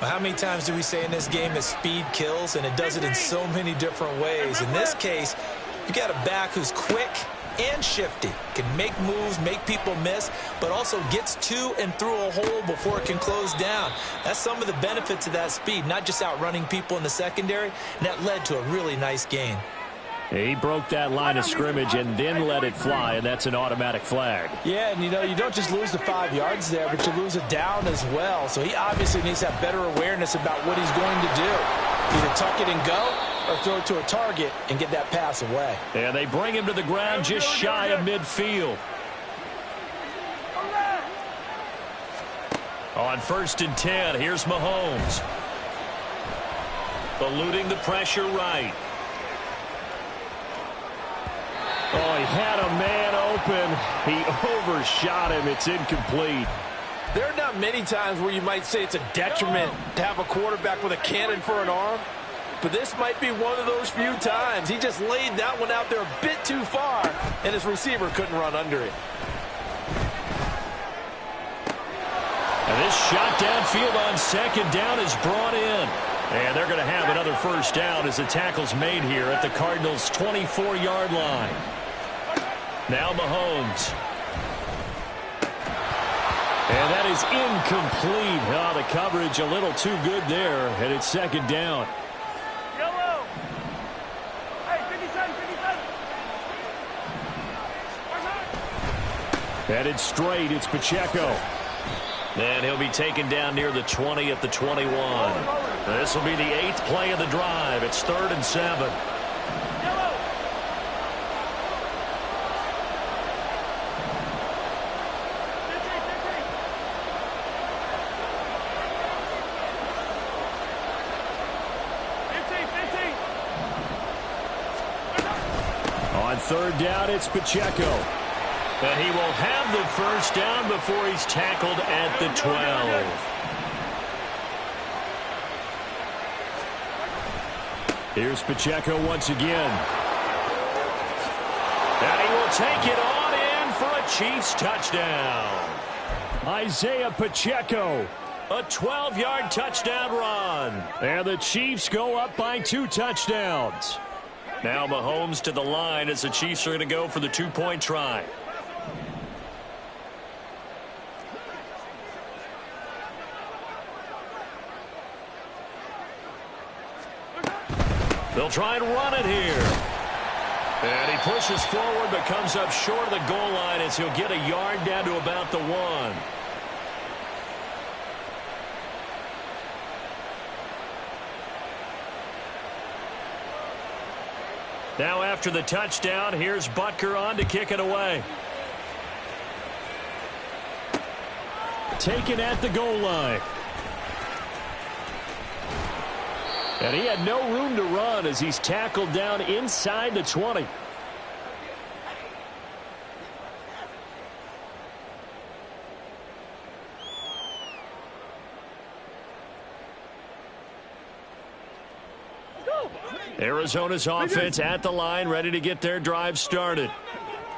Well, how many times do we say in this game that speed kills, and it does it in so many different ways? In this case, you got a back who's quick and shifty, can make moves, make people miss, but also gets to and through a hole before it can close down. That's some of the benefits of that speed, not just outrunning people in the secondary, and that led to a really nice gain. He broke that line of scrimmage and then let it fly, and that's an automatic flag. Yeah, and you don't just lose the 5 yards there, but you lose it down as well. So he obviously needs to have better awareness about what he's going to do. Either tuck it and go or throw it to a target and get that pass away. And they bring him to the ground just shy of midfield. On 1st and 10, here's Mahomes. Eluding the pressure right. Oh, he had a man open. He overshot him. It's incomplete. There are not many times where you might say it's a detriment to have a quarterback with a cannon for an arm, but this might be one of those few times. He just laid that one out there a bit too far, and his receiver couldn't run under it. And this shot downfield on second down is brought in. And they're going to have another first down as the tackle's made here at the Cardinals' 24-yard line. Now Mahomes. And that is incomplete. Oh, the coverage a little too good there, and it's second down. Yellow. Hey, 57, 57. Headed straight, it's Pacheco. And he'll be taken down near the 20 at the 21. This will be the 8th play of the drive. It's 3rd and 7. On 3rd down, it's Pacheco. And he will have the first down before he's tackled at the 12. Here's Pacheco once again. And he will take it on in for a Chiefs touchdown. Isaiah Pacheco, a 12-yard touchdown run. And the Chiefs go up by 2 touchdowns. Now Mahomes to the line as the Chiefs are going to go for the 2-point try. They'll try and run it here. And he pushes forward but comes up short of the goal line as he'll get a yard down to about the 1. Now after the touchdown, here's Butker on to kick it away. Taken at the goal line. And he had no room to run as he's tackled down inside the 20. Arizona's offense at the line, ready to get their drive started.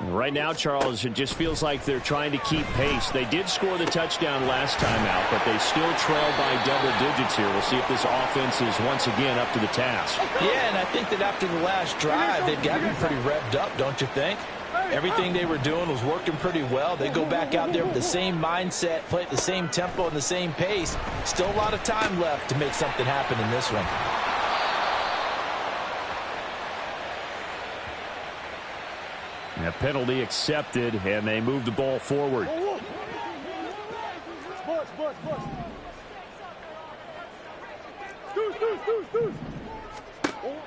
Right now, Charles, it just feels like they're trying to keep pace. They did score the touchdown last time out, but they still trail by double digits here. We'll see if this offense is once again up to the task. Yeah, and I think that after the last drive, they've got to be pretty revved up, don't you think? Everything they were doing was working pretty well. They go back out there with the same mindset, play at the same tempo and the same pace. Still a lot of time left to make something happen in this one. A penalty accepted, and they move the ball forward.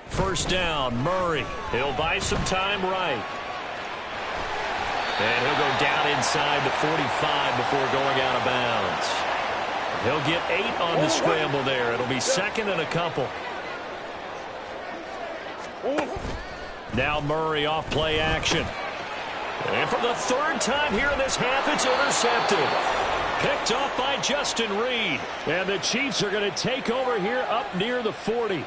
First down, Murray. He'll buy some time right. And he'll go down inside the 45 before going out of bounds. He'll get 8 on the scramble there. It'll be second and a couple. Now Murray off play action. And for the 3rd time here in this half, it's intercepted. Picked off by Justin Reed. And the Chiefs are going to take over here up near the 40.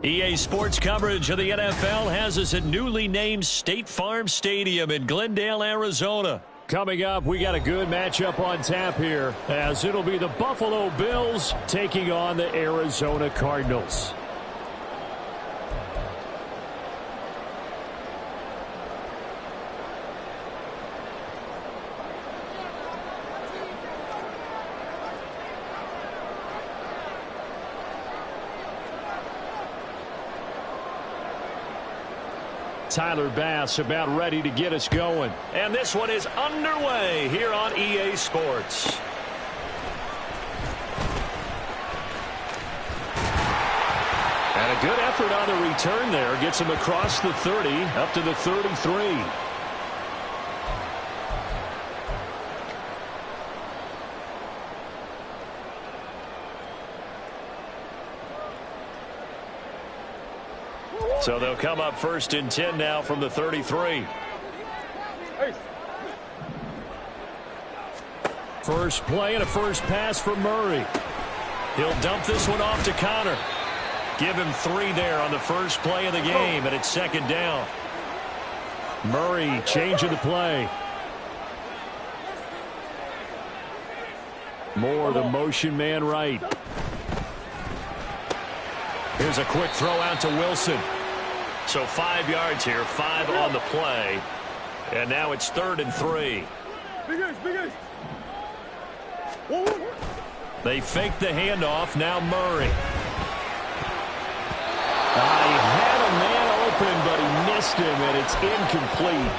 EA Sports coverage of the NFL has us at newly named State Farm Stadium in Glendale, Arizona. Coming up, we got a good matchup on tap here, as it'll be the Buffalo Bills taking on the Arizona Cardinals. Tyler Bass about ready to get us going. And this one is underway here on EA Sports. And a good effort on the return there. Gets him across the 30, up to the 33. So they'll come up 1st and 10 now from the 33. First play and a first pass for Murray. He'll dump this one off to Connor. Give him 3 there on the first play of the game, and it's 2nd down. Murray changing the play. Moore, the motion man right. Here's a quick throw out to Wilson. So 5 yards here, 5 on the play. And now it's 3rd and 3. They fake the handoff. Now Murray. He had a man open, but he missed him, and it's incomplete.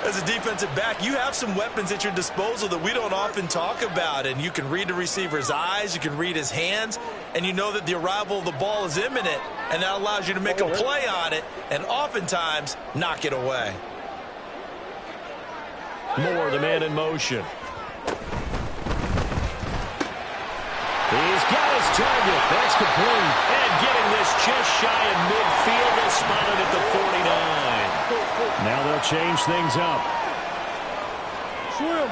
As a defensive back, you have some weapons at your disposal that we don't often talk about. And you can read the receiver's eyes, you can read his hands, and you know that the arrival of the ball is imminent. And that allows you to make a play on it and oftentimes knock it away. Moore, the man in motion. He's got his target. That's complete. And getting this just shy of midfield. They'll spot it at the 49. Now they'll change things up. Swim.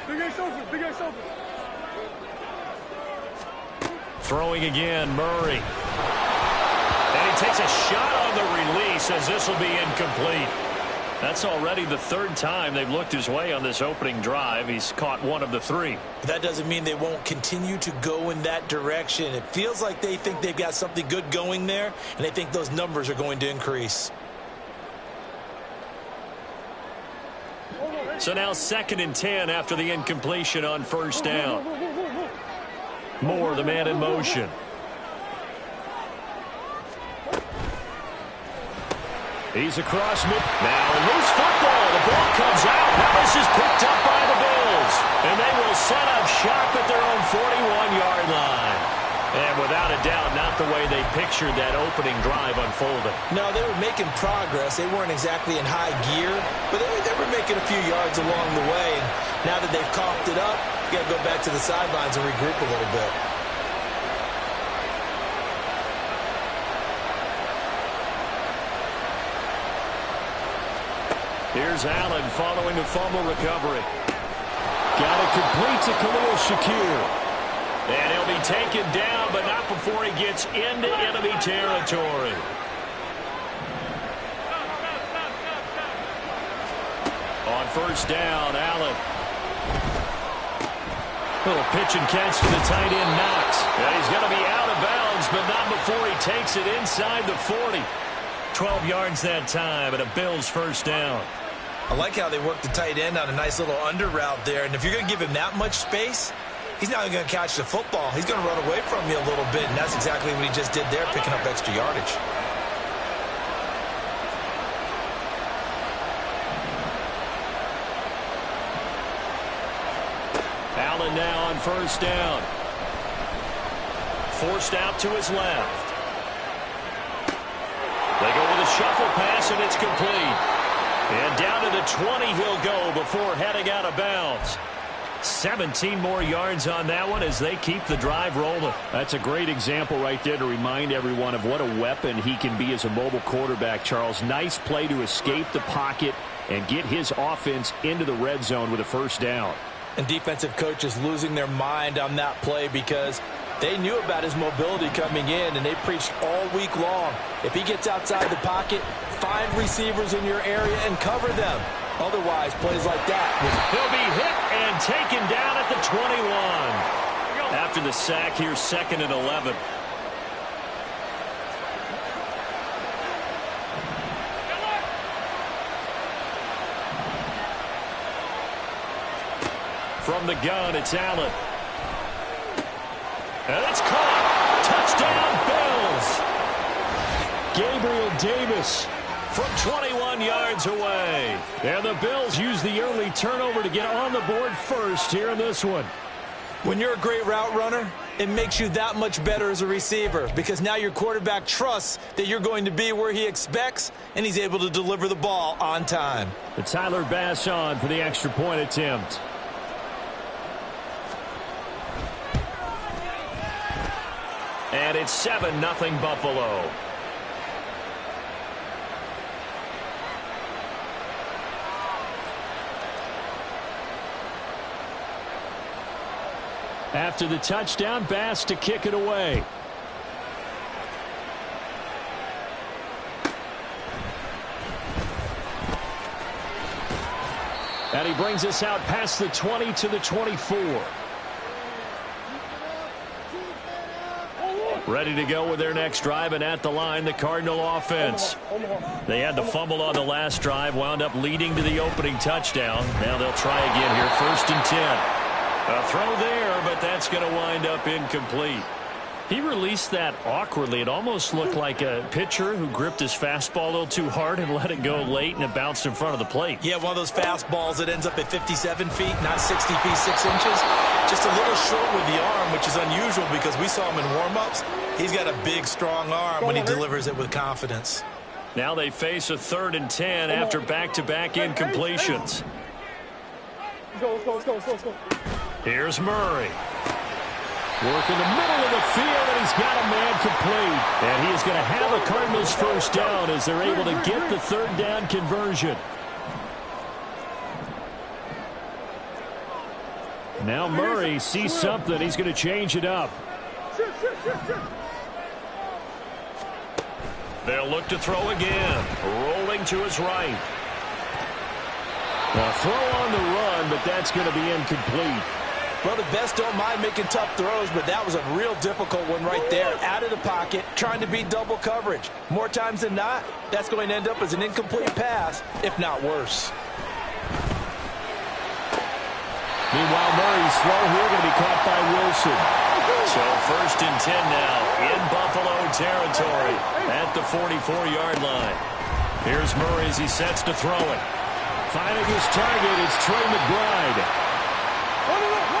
Big Ace open. Big Ace open. Throwing again, Murray. And he takes a shot on the release, as this will be incomplete. That's already the 3rd time they've looked his way on this opening drive. He's caught 1 of the 3. That doesn't mean they won't continue to go in that direction. It feels like they think they've got something good going there, and they think those numbers are going to increase. So now 2nd and 10 after the incompletion on 1st down. Moore, the man in motion. He's across mid. Now loose football. The ball comes out. Now this is picked up by the Bills. And they will set up shop at their own 41-yard line. And without a doubt, not the way they pictured that opening drive unfolding. No, they were making progress. They weren't exactly in high gear, but they were making a few yards along the way. And now that they've coughed it up, you got to go back to the sidelines and regroup a little bit. Here's Allen following the fumble recovery. Got it complete to Khalil Shakir. And he'll be taken down, but not before he gets into enemy territory. On 1st down, Allen. Little pitch and catch to the tight end, Knox. And he's going to be out of bounds, but not before he takes it inside the 40. 12 yards that time, and a Bills 1st down. I like how they worked the tight end on a nice little under route there. And if you're going to give him that much space, he's not going to catch the football. He's going to run away from you a little bit, and that's exactly what he just did there, picking up extra yardage. Allen now on 1st down. Forced out to his left. They go with a shuffle pass, and it's complete. And down to the 20 he'll go before heading out of bounds. 17 more yards on that one as they keep the drive rolling. That's a great example right there to remind everyone of what a weapon he can be as a mobile quarterback, Charles. Nice play to escape the pocket and get his offense into the red zone with a 1st down. And defensive coaches losing their mind on that play because They knew about his mobility coming in, and they preached all week long. If he gets outside the pocket, find receivers in your area and cover them. Otherwise, plays like that. He'll be hit and taken down at the 21. After the sack, here's 2nd and 11. From the gun, it's Allen. And it's caught. Touchdown, Bills. Gabriel Davis from 21 yards away. And the Bills use the early turnover to get on the board first here in this one. When you're a great route runner, it makes you that much better as a receiver because now your quarterback trusts that you're going to be where he expects, and he's able to deliver the ball on time. The Tyler Bass on for the extra point attempt. And it's 7-0 Buffalo. After the touchdown, Bass to kick it away. And he brings us out past the 20 to the 24. Ready to go with their next drive, and at the line, the Cardinal offense. They had the fumble on the last drive, wound up leading to the opening touchdown. Now they'll try again here, 1st and 10. A throw there, but that's going to wind up incomplete. He released that awkwardly. It almost looked like a pitcher who gripped his fastball a little too hard and let it go late, and it bounced in front of the plate. Yeah, one of those fastballs that ends up at 57 feet, not 60 feet, 6 inches. Just a little short with the arm, which is unusual because we saw him in warm-ups. He's got a big, strong arm when he delivers it with confidence. Now they face a 3rd and 10 after back-to-back incompletions. Go. Here's Murray. Work in the middle of the field, and he's got a man complete. And he is going to have a Cardinals first down as they're able to get the 3rd down conversion. Now Murray sees something. He's going to change it up. They'll look to throw again. Rolling to his right. A throw on the run, but that's going to be incomplete. Well, the best don't mind making tough throws, but that was a real difficult one right there. Out of the pocket, trying to beat double coverage. More times than not, that's going to end up as an incomplete pass, if not worse. Meanwhile, Murray's throw here going to be caught by Wilson. So 1st and 10 now in Buffalo territory at the 44-yard line. Here's Murray as he sets to throw it. Finding his target, it's Trey McBride.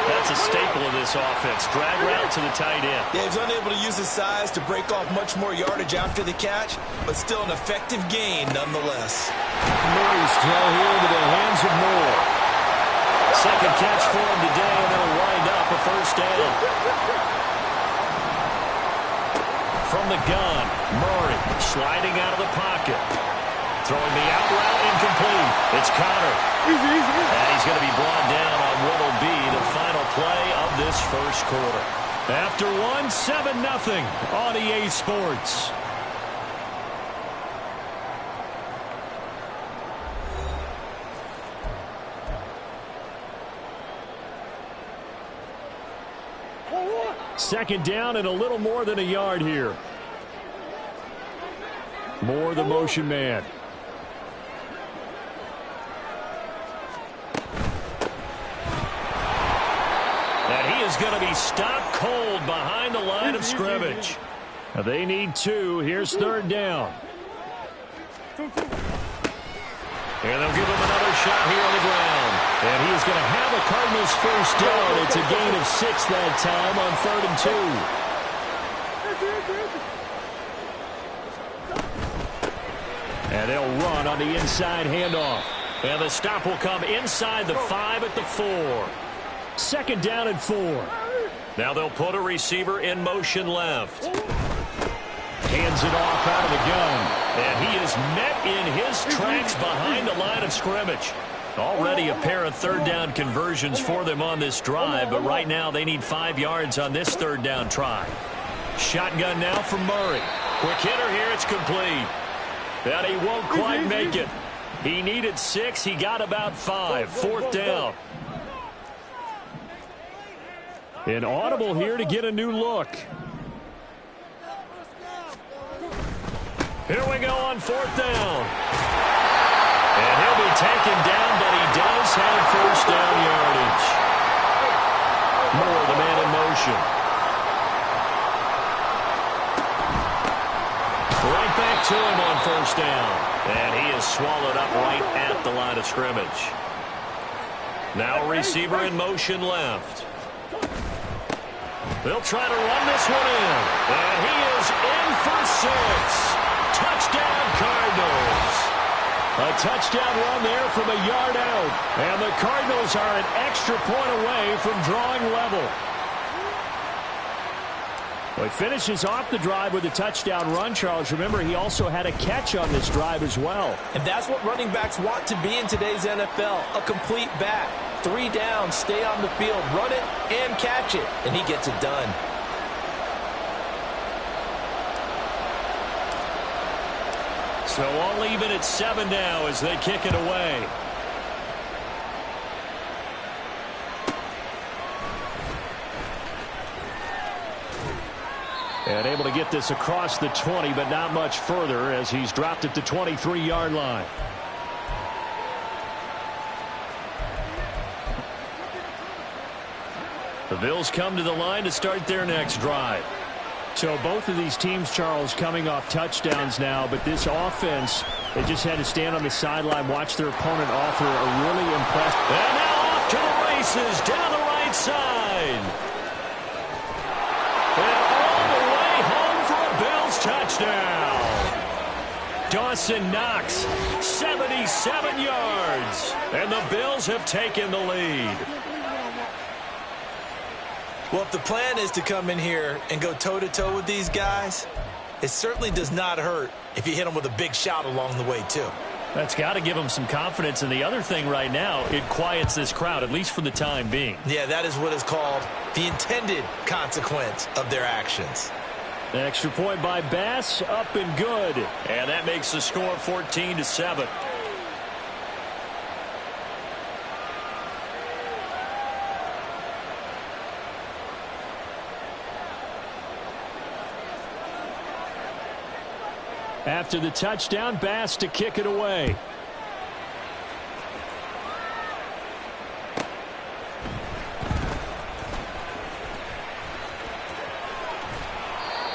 That's a staple of this offense. Drag route to the tight end. Yeah, he's unable to use his size to break off much more yardage after the catch, but still an effective gain nonetheless. Murray's throw here into the hands of Moore. Second catch for him today, and it'll wind up a 1st down. From the gun, Murray sliding out of the pocket. Throwing the out route incomplete. It's Connor. And he's going to be brought down on what will be the final play of this 1st quarter. After one, 7-0 on EA Sports. Second down and a little more than a yard here. Moore, the motion man. Is going to be stopped cold behind the line of scrimmage. They need 2. Here's 3rd down. And they'll give him another shot here on the ground. And he is going to have a Cardinals first down. It's a gain of 6 that time on 3rd and 2. And they'll run on the inside handoff. And the stop will come inside the 5 at the 4. 2nd down and 4. Now they'll put a receiver in motion left. Hands it off out of the gun. And he is met in his tracks behind the line of scrimmage. Already a pair of third down conversions for them on this drive, but right now they need 5 yards on this third down try. Shotgun now from Murray. Quick hitter here, it's complete. And he won't quite make it. He needed 6, he got about 5. Fourth down. An audible here to get a new look. Here we go on fourth down. And he'll be taken down, but he does have first down yardage. Moore, the man in motion. Right back to him on first down. And he is swallowed up right at the line of scrimmage. Now a receiver in motion left. They'll try to run this one in. And he is in for 6. Touchdown, Cardinals. A touchdown run there from a yard out. And the Cardinals are an extra point away from drawing level. Well, he finishes off the drive with a touchdown run, Charles. Remember, he also had a catch on this drive as well. And that's what running backs want to be in today's NFL, a complete back. 3 down, stay on the field, run it, and catch it. And he gets it done. So all even at 7 now as they kick it away. And able to get this across the 20, but not much further as he's dropped it to 23-yard line. The Bills come to the line to start their next drive. So both of these teams, Charles, coming off touchdowns now, but this offense, they just had to stand on the sideline, watch their opponent offer a really impressive. And now off to the races down the right side. And all the way home for a Bills touchdown. Dawson Knox, 77 yards. And the Bills have taken the lead. Well, if the plan is to come in here and go toe-to-toe with these guys, it certainly does not hurt if you hit them with a big shout along the way, too. That's got to give them some confidence. And the other thing right now, it quiets this crowd, at least for the time being. Yeah, that is what is called the intended consequence of their actions. An extra point by Bass, up and good. And that makes the score 14-7. After the touchdown, Bass to kick it away.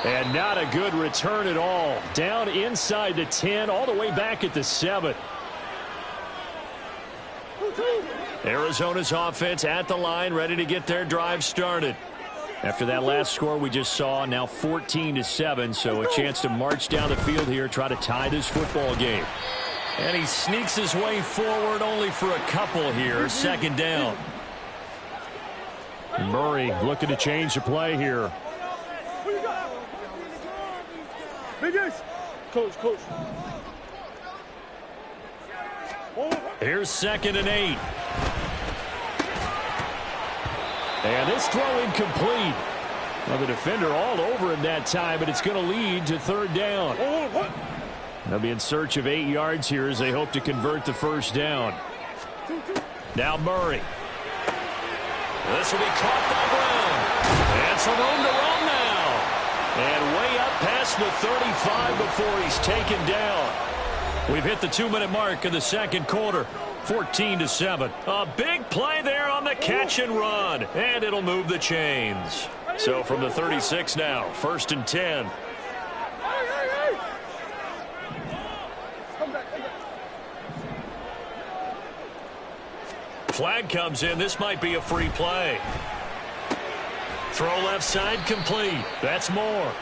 And not a good return at all. Down inside the 10, all the way back at the 7. Arizona's offense at the line, ready to get their drive started. After that last score we just saw, now 14-7, so a chance to march down the field here, try to tie this football game. And he sneaks his way forward only for a couple here, second down. Murray looking to change the play here. Coach. Here's 2nd and 8. And this throw incomplete. Well, the defender all over him that time, but it's going to lead to 3rd down. They'll be in search of 8 yards here as they hope to convert the first down. Now Murray. This will be caught by Brown. And some room to run now. And way up past the 35 before he's taken down. We've hit the 2-minute mark of the second quarter. 14-7. A big play there on the catch and run. And it'll move the chains. So from the 36 now, 1st and 10. Flag comes in. This might be a free play. Throw left side complete. That's Moore.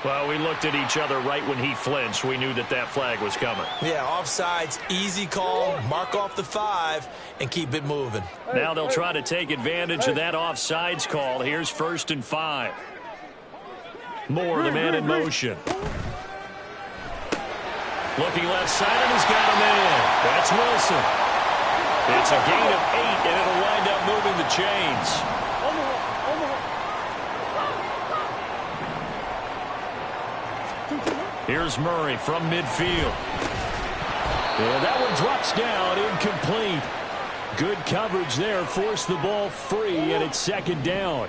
Well, we looked at each other right when he flinched. We knew that flag was coming. Yeah, offsides, easy call, mark off the 5, and keep it moving. Now they'll try to take advantage of that offsides call. Here's 1st and 5. Moore, the man in motion. Looking left side, and he's got a man. That's Wilson. It's a gain of 8, and it'll wind up moving the chains. Here's Murray from midfield. And that one drops down, incomplete. Good coverage there, forced the ball free, and it's second down.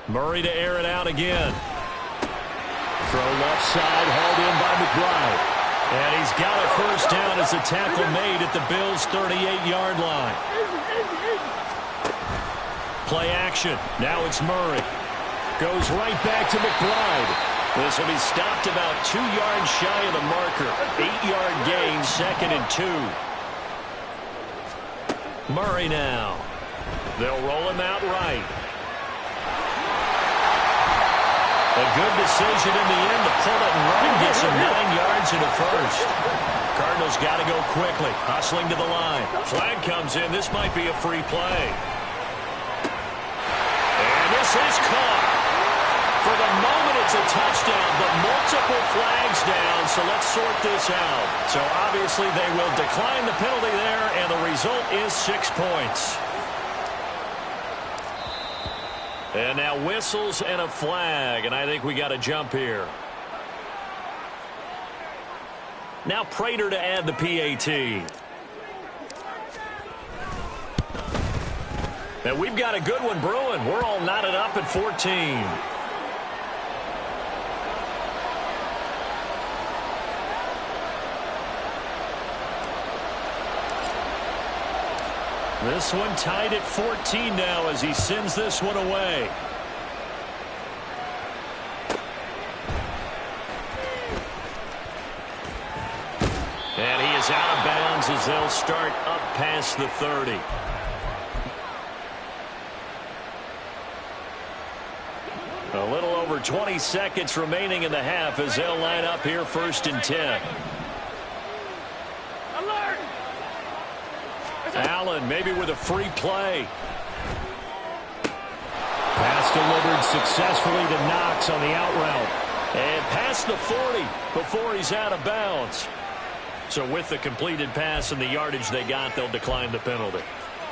Murray to air it out again. Throw left side, hauled in by McBride. And he's got a first down as a tackle made at the Bills' 38-yard line. Play action. Now it's Murray. Goes right back to McBride. This will be stopped about 2 yards shy of the marker. 8-yard gain, 2nd and 2. Murray now. They'll roll him out right. A good decision in the end to pull it and run. Gets him 9 yards in the first. Cardinals got to go quickly. Hustling to the line. Flag comes in. This might be a free play. And this is caught. For the moment, it's a touchdown, but multiple flags down, so let's sort this out. So obviously they will decline the penalty there, and the result is 6 points. And now whistles and a flag, and I think we got to jump here. Now Prater to add the PAT. And we've got a good one brewing. We're all knotted up at 14. This one tied at 14 now as he sends this one away. And he is out of bounds as they'll start up past the 30. A little over 20 seconds remaining in the half as they'll line up here 1st and 10. Allen maybe with a free play. Pass delivered successfully to Knox on the out route. And past the 40 before he's out of bounds. So with the completed pass and the yardage they got, they'll decline the penalty.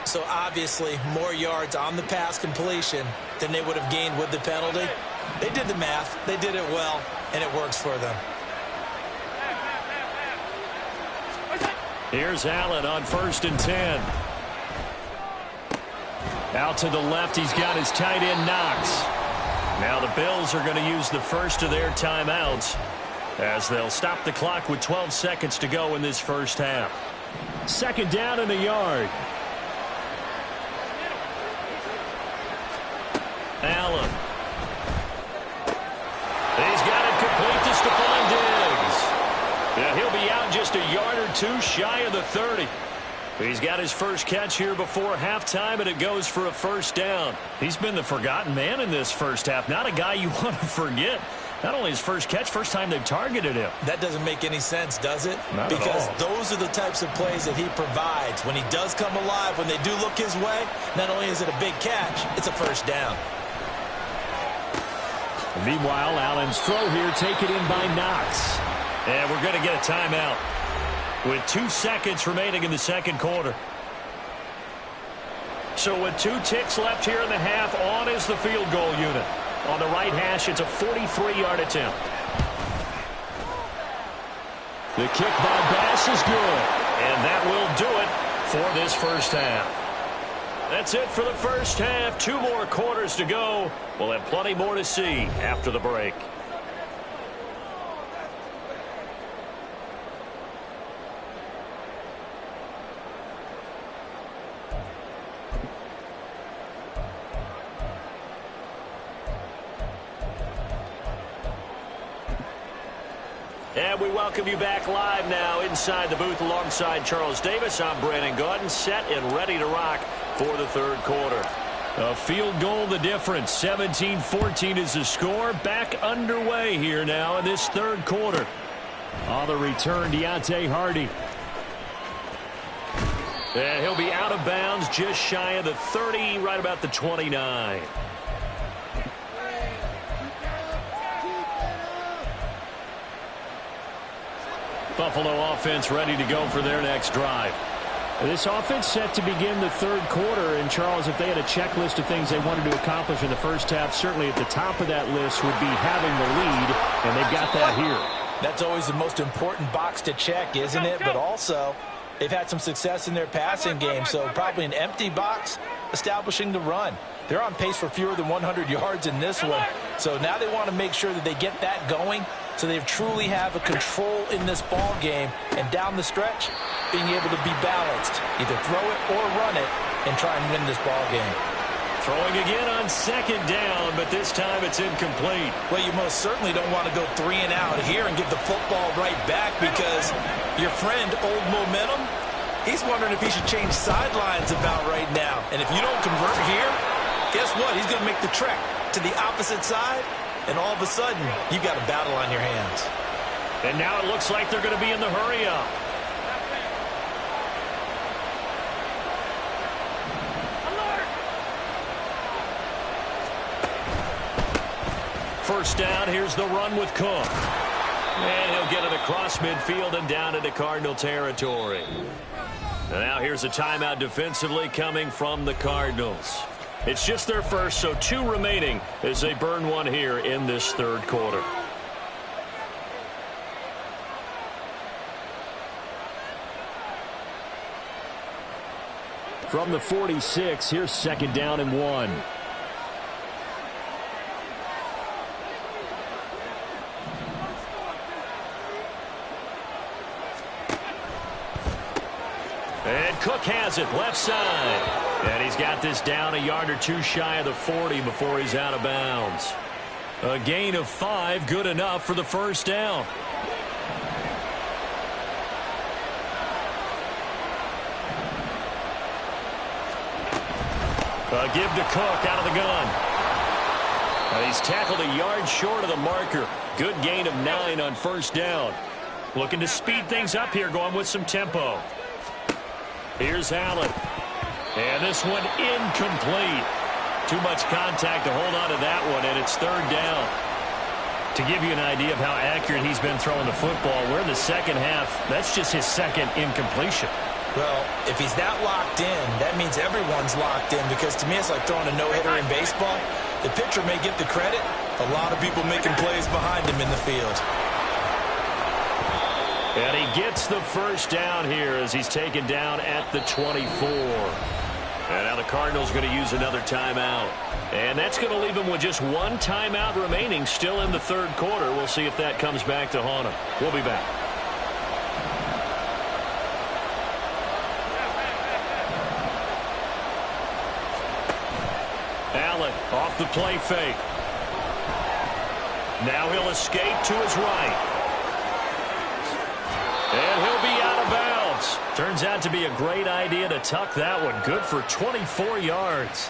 So obviously more yards on the pass completion than they would have gained with the penalty. They did the math. They did it well, and it works for them. Here's Allen on 1st and 10. Out to the left, he's got his tight end Knox. Now the Bills are going to use the first of their timeouts as they'll stop the clock with 12 seconds to go in this first half. 2nd down in the yard. Allen. He's got it complete to Stephon Diggs. Yeah, he'll be out just a yard or 2 shy of the 30. He's got his first catch here before halftime, and it goes for a first down. He's been the forgotten man in this first half. Not a guy you want to forget. Not only his first catch, first time they've targeted him. That doesn't make any sense, does it? Not because at all. Those are the types of plays that he provides. When he does come alive, when they do look his way, not only is it a big catch, it's a first down. Meanwhile, Allen's throw here taken in by Knox. And we're going to get a timeout with 2 seconds remaining in the second quarter. So with 2 ticks left here in the half, on is the field goal unit. On the right hash, it's a 43-yard attempt. The kick by Bass is good. And that will do it for this first half. That's it for the first half. 2 more quarters to go. We'll have plenty more to see after the break. And we welcome you back live now inside the booth alongside Charles Davis. I'm Brandon Gaudin, set and ready to rock for the third quarter. A field goal the difference. 17-14 is the score. Back underway here now in this third quarter. On the return, Deontay Hardy. And he'll be out of bounds just shy of the 30, right about the 29. Buffalo offense ready to go for their next drive. This offense set to begin the third quarter. And, Charles, if they had a checklist of things they wanted to accomplish in the first half, certainly at the top of that list would be having the lead, and they've got that here. That's always the most important box to check, isn't it? But also, they've had some success in their passing game, so probably an empty box establishing the run. They're on pace for fewer than 100 yards in this one. So now they want to make sure that they get that going so they truly have a control in this ball game. And down the stretch, being able to be balanced. Either throw it or run it and try and win this ball game. Throwing again on second down, but this time it's incomplete. Well, you most certainly don't want to go 3 and out here and give the football right back because your friend, Old Momentum, he's wondering if he should change sidelines about right now. And if you don't convert here, guess what? He's going to make the trek to the opposite side, and all of a sudden, you got a battle on your hands. And now it looks like they're going to be in the hurry-up. First down, here's the run with Cook. And he'll get it across midfield and down into Cardinal territory. And now here's a timeout defensively coming from the Cardinals. It's just their first, so 2 remaining as they burn one here in this third quarter. From the 46, here's second down and 1. And Cook has it, left side. And he's got this down a yard or 2 shy of the 40 before he's out of bounds. A gain of 5, good enough for the first down. A give to Cook out of the gun. He's tackled a yard short of the marker. Good gain of 9 on first down. Looking to speed things up here, going with some tempo. Here's Allen. And this one incomplete. Too much contact to hold on to that one, and it's third down. To give you an idea of how accurate he's been throwing the football, we're in the second half. That's just his second incompletion. Well, if he's that locked in, that means everyone's locked in, because to me it's like throwing a no-hitter in baseball. The pitcher may get the credit. A lot of people making plays behind him in the field. And he gets the first down here as he's taken down at the 24. And now the Cardinals going to use another timeout. And that's going to leave them with just 1 timeout remaining still in the third quarter. We'll see if that comes back to haunt them. We'll be back. Allen off the play fake. Now he'll escape to his right. And he'll be out of bounds. Turns out to be a great idea to tuck that one. Good for 24 yards.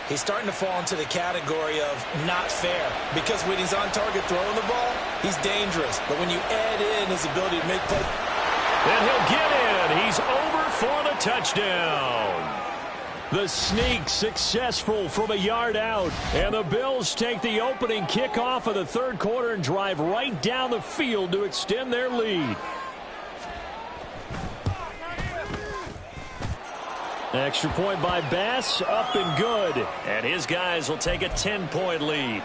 He's starting to fall into the category of not fair, because when he's on target throwing the ball, he's dangerous. But when you add in his ability to make plays, and he'll get in. He's over for the touchdown. The sneak successful from a yard out. And the Bills take the opening kickoff of the third quarter and drive right down the field to extend their lead. Extra point by Bass, up and good. And his guys will take a 10-point lead.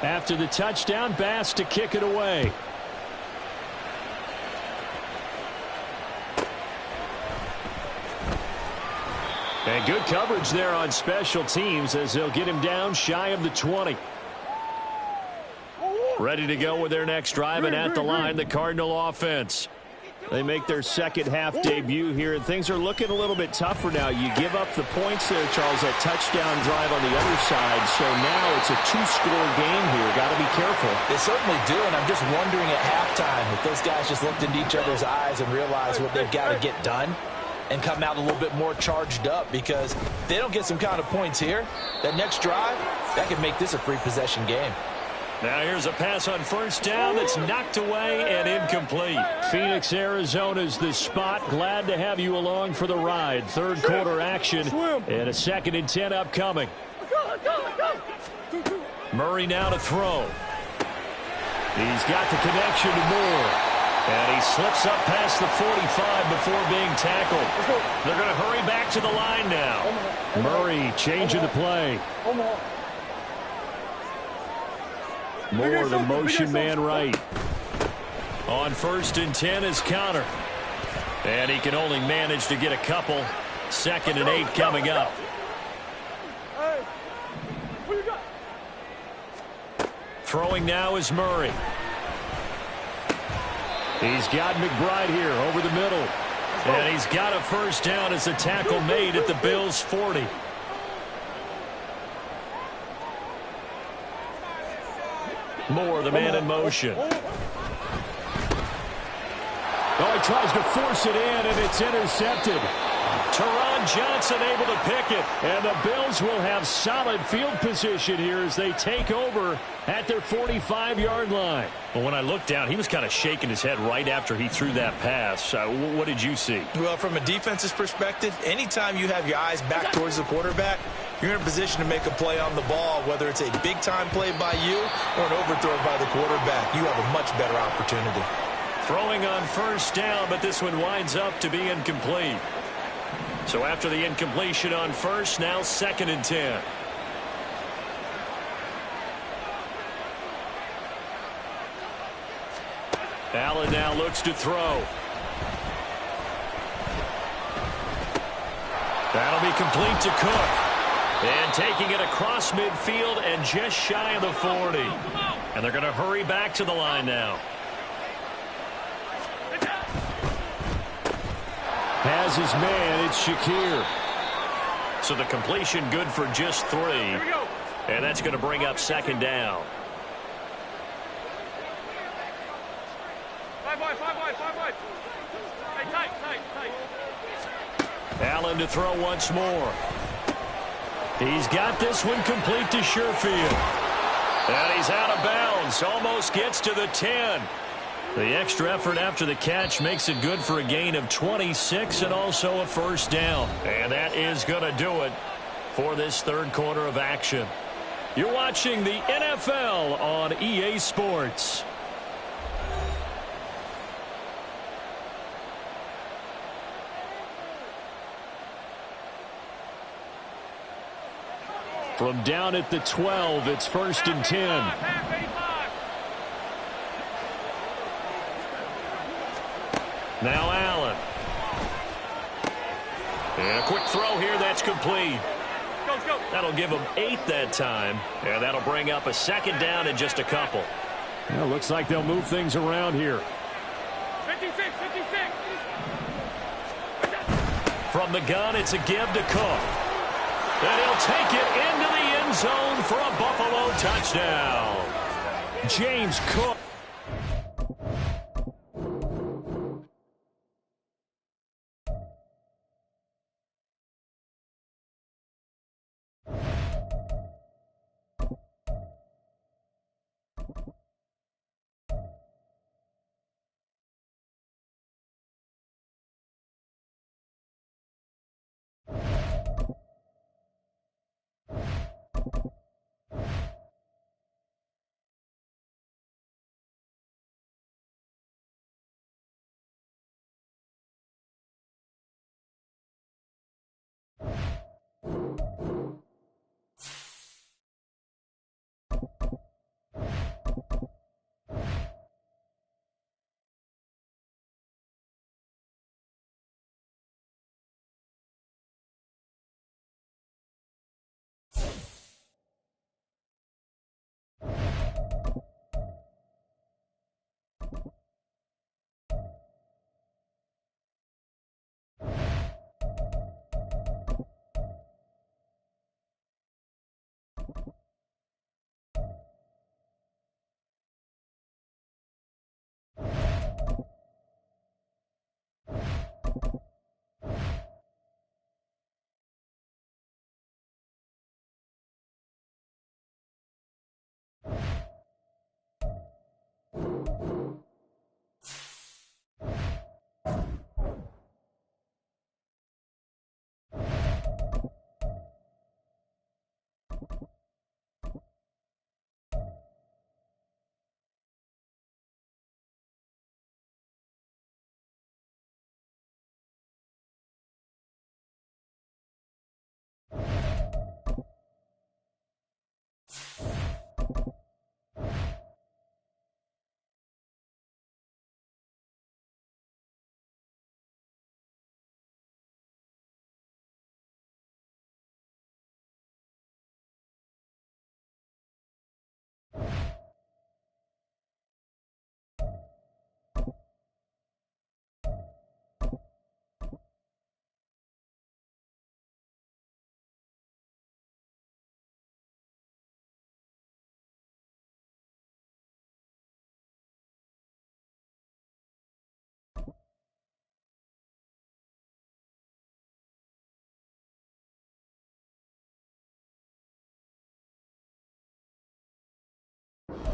After the touchdown, Bass to kick it away. And good coverage there on special teams as they'll get him down shy of the 20. Ready to go with their next drive, and at the line, the Cardinal offense. They make their second half debut here, and things are looking a little bit tougher now. You give up the points there, Charles, that touchdown drive on the other side. So now it's a 2-score game here. Got to be careful. They certainly do, and I'm just wondering at halftime if those guys just looked into each other's eyes and realized what they've got to get done and come out a little bit more charged up, because if they don't get some kind of points here, that next drive, that could make this a free possession game. Now here's a pass on first down that's knocked away and incomplete. Phoenix, Arizona's the spot. Glad to have you along for the ride. Third quarter action and a 2nd and 10 upcoming. Murray now to throw. He's got the connection to Moore. And he slips up past the 45 before being tackled. They're going to hurry back to the line now. Murray changing the play. Moore, the motion man right. On 1st and 10 is Connor. And he can only manage to get a couple. 2nd and 8 coming up. Throwing now is Murray. He's got McBride here over the middle. And he's got a first down as a tackle made at the Bills' 40. Moore, the man in motion. Oh, he tries to force it in, and it's intercepted. Teron Johnson able to pick it. And the Bills will have solid field position here as they take over at their 45-yard line. Well, when I looked down, he was kind of shaking his head right after he threw that pass. What did you see? Well, from a defense's perspective, anytime you have your eyes back towards the quarterback, you're in a position to make a play on the ball, whether it's a big-time play by you or an overthrow by the quarterback. You have a much better opportunity. Throwing on 1st down, but this one winds up to be incomplete. So after the incompletion on 1st, now 2nd and 10. Allen now looks to throw. That'll be complete to Cook. And taking it across midfield and just shy of the 40. And they're going to hurry back to the line now. Has his man, it's Shakir. So the completion good for just 3. And that's going to bring up 2nd down. Allen to throw once more. He's got this one complete to Sherfield. And he's out of bounds. Almost gets to the 10. The extra effort after the catch makes it good for a gain of 26 and also a first down. And that is going to do it for this 3rd quarter of action. You're watching the NFL on EA Sports. From down at the 12, it's 1st and 10. Now Allen. And a quick throw here, that's complete. That'll give him 8 that time. And that'll bring up a 2nd down and just a couple. Well, looks like they'll move things around here. 56. From the gun, it's a give to Cook. And he'll take it into the end zone for a Buffalo touchdown. James Cook.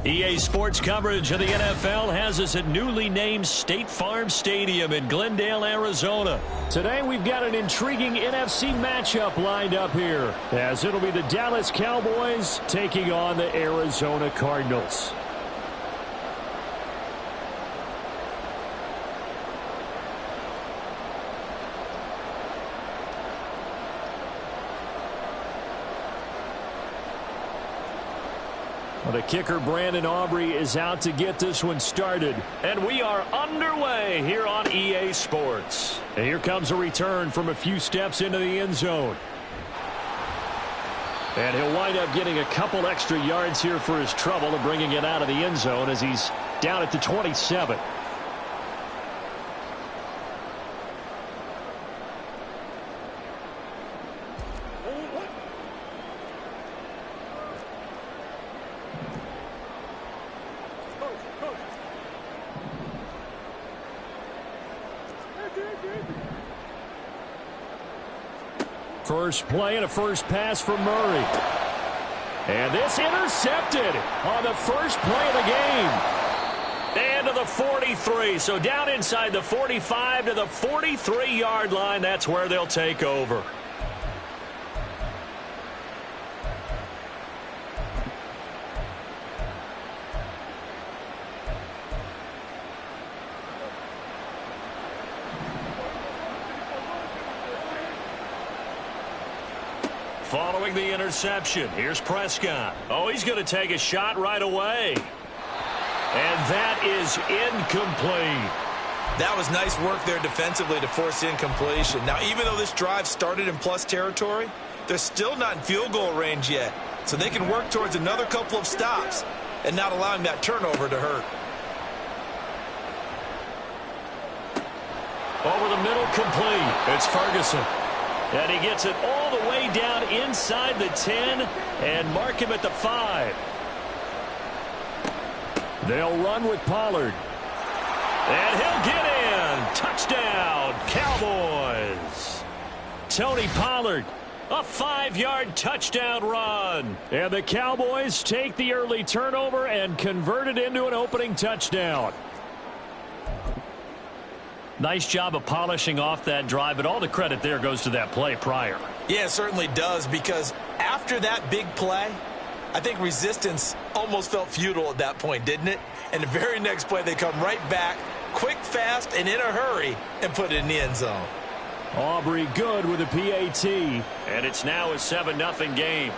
EA Sports coverage of the NFL has us at newly named State Farm Stadium in Glendale, Arizona. Today we've got an intriguing NFC matchup lined up here, as it'll be the Dallas Cowboys taking on the Arizona Cardinals. The kicker, Brandon Aubrey, is out to get this one started. And we are underway here on EA Sports. And here comes a return from a few steps into the end zone. And he'll wind up getting a couple extra yards here for his trouble of bringing it out of the end zone as he's down at the 27. First play and a first pass from Murray. And this intercepted on the first play of the game. And to the 43. So down inside the 45 to the 43-yard line. That's where they'll take over. Following the interception, here's Prescott. Oh, he's going to take a shot right away. And that is incomplete. That was nice work there defensively to force incompletion. Now, even though this drive started in plus territory, they're still not in field goal range yet. So they can work towards another couple of stops and not allowing that turnover to hurt. Over the middle, complete. It's Ferguson. And he gets it all the way down inside the 10 and mark him at the 5. They'll run with Pollard. And he'll get in. Touchdown, Cowboys. Tony Pollard, a 5-yard touchdown run. And the Cowboys take the early turnover and convert it into an opening touchdown. Nice job of polishing off that drive, but all the credit there goes to that play prior. Yeah, it certainly does, because after that big play, I think resistance almost felt futile at that point, didn't it? And the very next play, they come right back, quick, fast, and in a hurry, and put it in the end zone. Aubrey good with a PAT. And it's now a 7-0 game.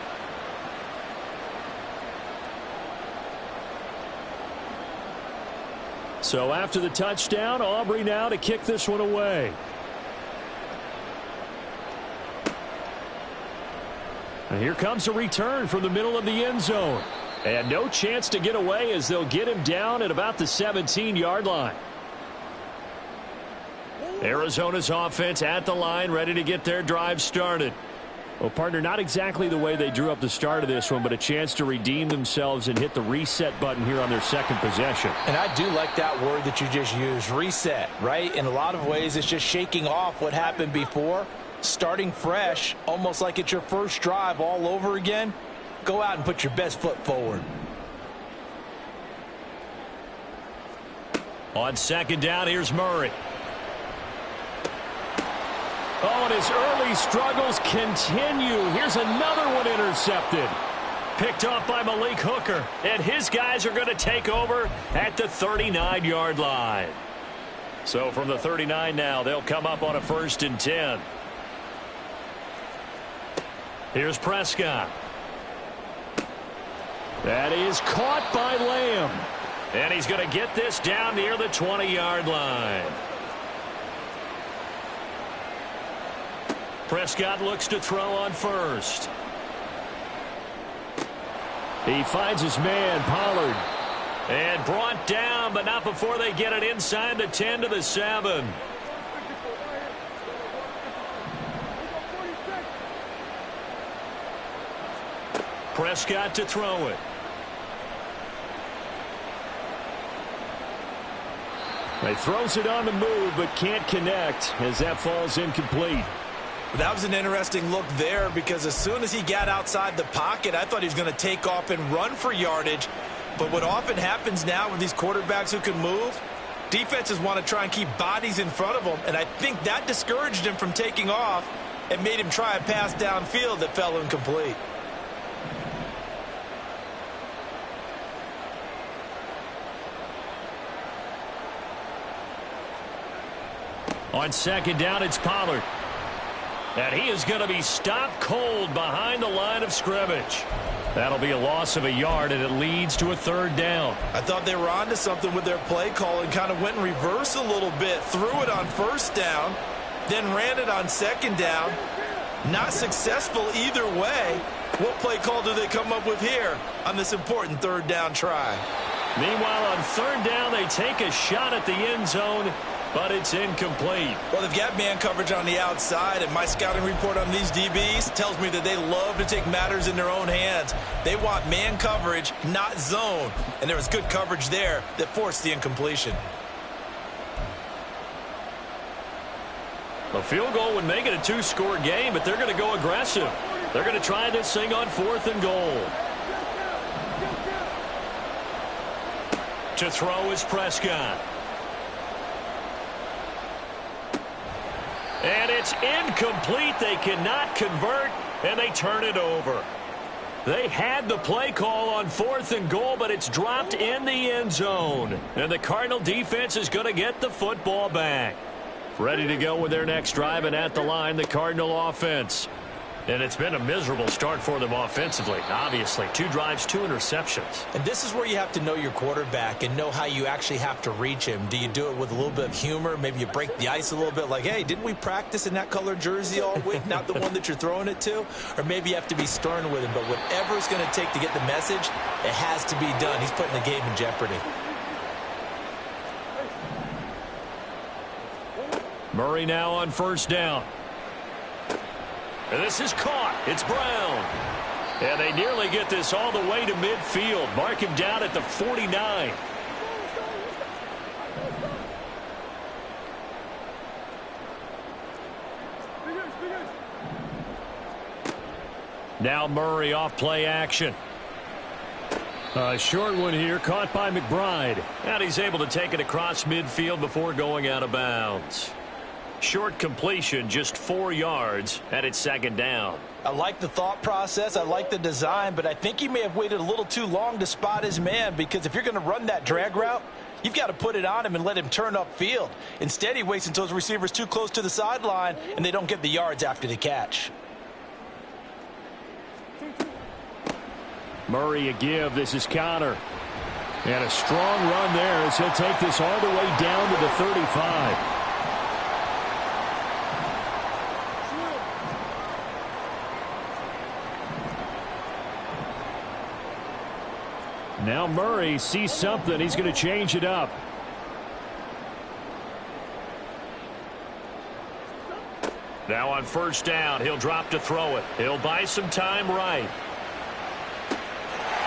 So after the touchdown, Aubrey now to kick this one away. And here comes a return from the middle of the end zone. And no chance to get away as they'll get him down at about the 17-yard line. Arizona's offense at the line, ready to get their drive started. Well, partner, not exactly the way they drew up the start of this one, but a chance to redeem themselves and hit the reset button here on their second possession. And I do like that word that you just used, reset, right? In a lot of ways, it's just shaking off what happened before, starting fresh, almost like it's your first drive all over again. Go out and put your best foot forward. On second down, here's Murray. Oh, and his early struggles continue. Here's another one intercepted. Picked off by Malik Hooker. And his guys are going to take over at the 39-yard line. So from the 39 now, they'll come up on a 1st and 10. Here's Prescott. That is caught by Lamb. And he's going to get this down near the 20-yard line. Prescott looks to throw on first. He finds his man, Pollard. And brought down, but not before they get it inside the 10 to the 7. Prescott to throw it. He throws it on the move, but can't connect as that falls incomplete. That was an interesting look there, because as soon as he got outside the pocket, I thought he was going to take off and run for yardage. But what often happens now with these quarterbacks who can move, defenses want to try and keep bodies in front of them, and I think that discouraged him from taking off and made him try a pass downfield that fell incomplete. On second down, it's Pollard. And he is going to be stopped cold behind the line of scrimmage. That'll be a loss of a yard, and it leads to a third down. I thought they were onto something with their play call and kind of went in reverse a little bit. Threw it on first down, then ran it on second down. Not successful either way. What play call do they come up with here on this important third down try? Meanwhile, on third down, they take a shot at the end zone, but it's incomplete. Well, they've got man coverage on the outside, and my scouting report on these DBs tells me that they love to take matters in their own hands. They want man coverage, not zone, and there was good coverage there that forced the incompletion. A field goal would make it a two-score game, but they're going to go aggressive. They're going to try this thing on 4th and goal. To throw is Prescott. And it's incomplete. They cannot convert, and they turn it over. They had the play call on 4th and goal, but it's dropped in the end zone. And the Cardinal defense is going to get the football back. Ready to go with their next drive, and at the line, the Cardinal offense. And it's been a miserable start for them offensively, obviously. 2 drives, 2 interceptions. And this is where you have to know your quarterback and know how you actually have to reach him. Do you do it with a little bit of humor? Maybe you break the ice a little bit like, hey, didn't we practice in that color jersey all week, not the one that you're throwing it to? Or maybe you have to be stern with him. But whatever it's going to take to get the message, it has to be done. He's putting the game in jeopardy. Murray now on first down. And this is caught. It's Brown. And they nearly get this all the way to midfield. Mark him down at the 49. Now Murray off play action. A short one here, caught by McBride. And he's able to take it across midfield before going out of bounds. Short completion, just 4 yards, and it's second down. I like the thought process. I like the design, but I think he may have waited a little too long to spot his man, because if you're going to run that drag route, you've got to put it on him and let him turn upfield. Instead, he waits until his receiver's too close to the sideline, and they don't get the yards after the catch. Murray a give. This is Connor. And a strong run there as he'll take this all the way down to the 35. Now Murray sees something. He's going to change it up. Now on first down, he'll drop to throw it. He'll buy some time right.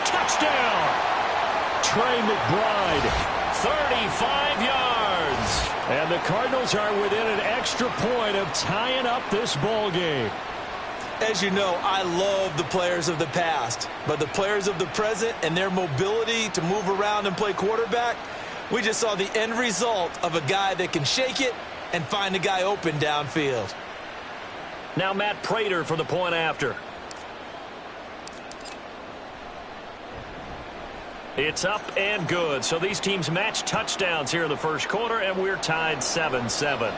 Touchdown! Trey McBride, 35 yards. And the Cardinals are within an extra point of tying up this ball game. As you know, I love the players of the past, but the players of the present and their mobility to move around and play quarterback, we just saw the end result of a guy that can shake it and find a guy open downfield. Now Matt Prater for the point after. It's up and good. So these teams match touchdowns here in the first quarter, and we're tied 7-7.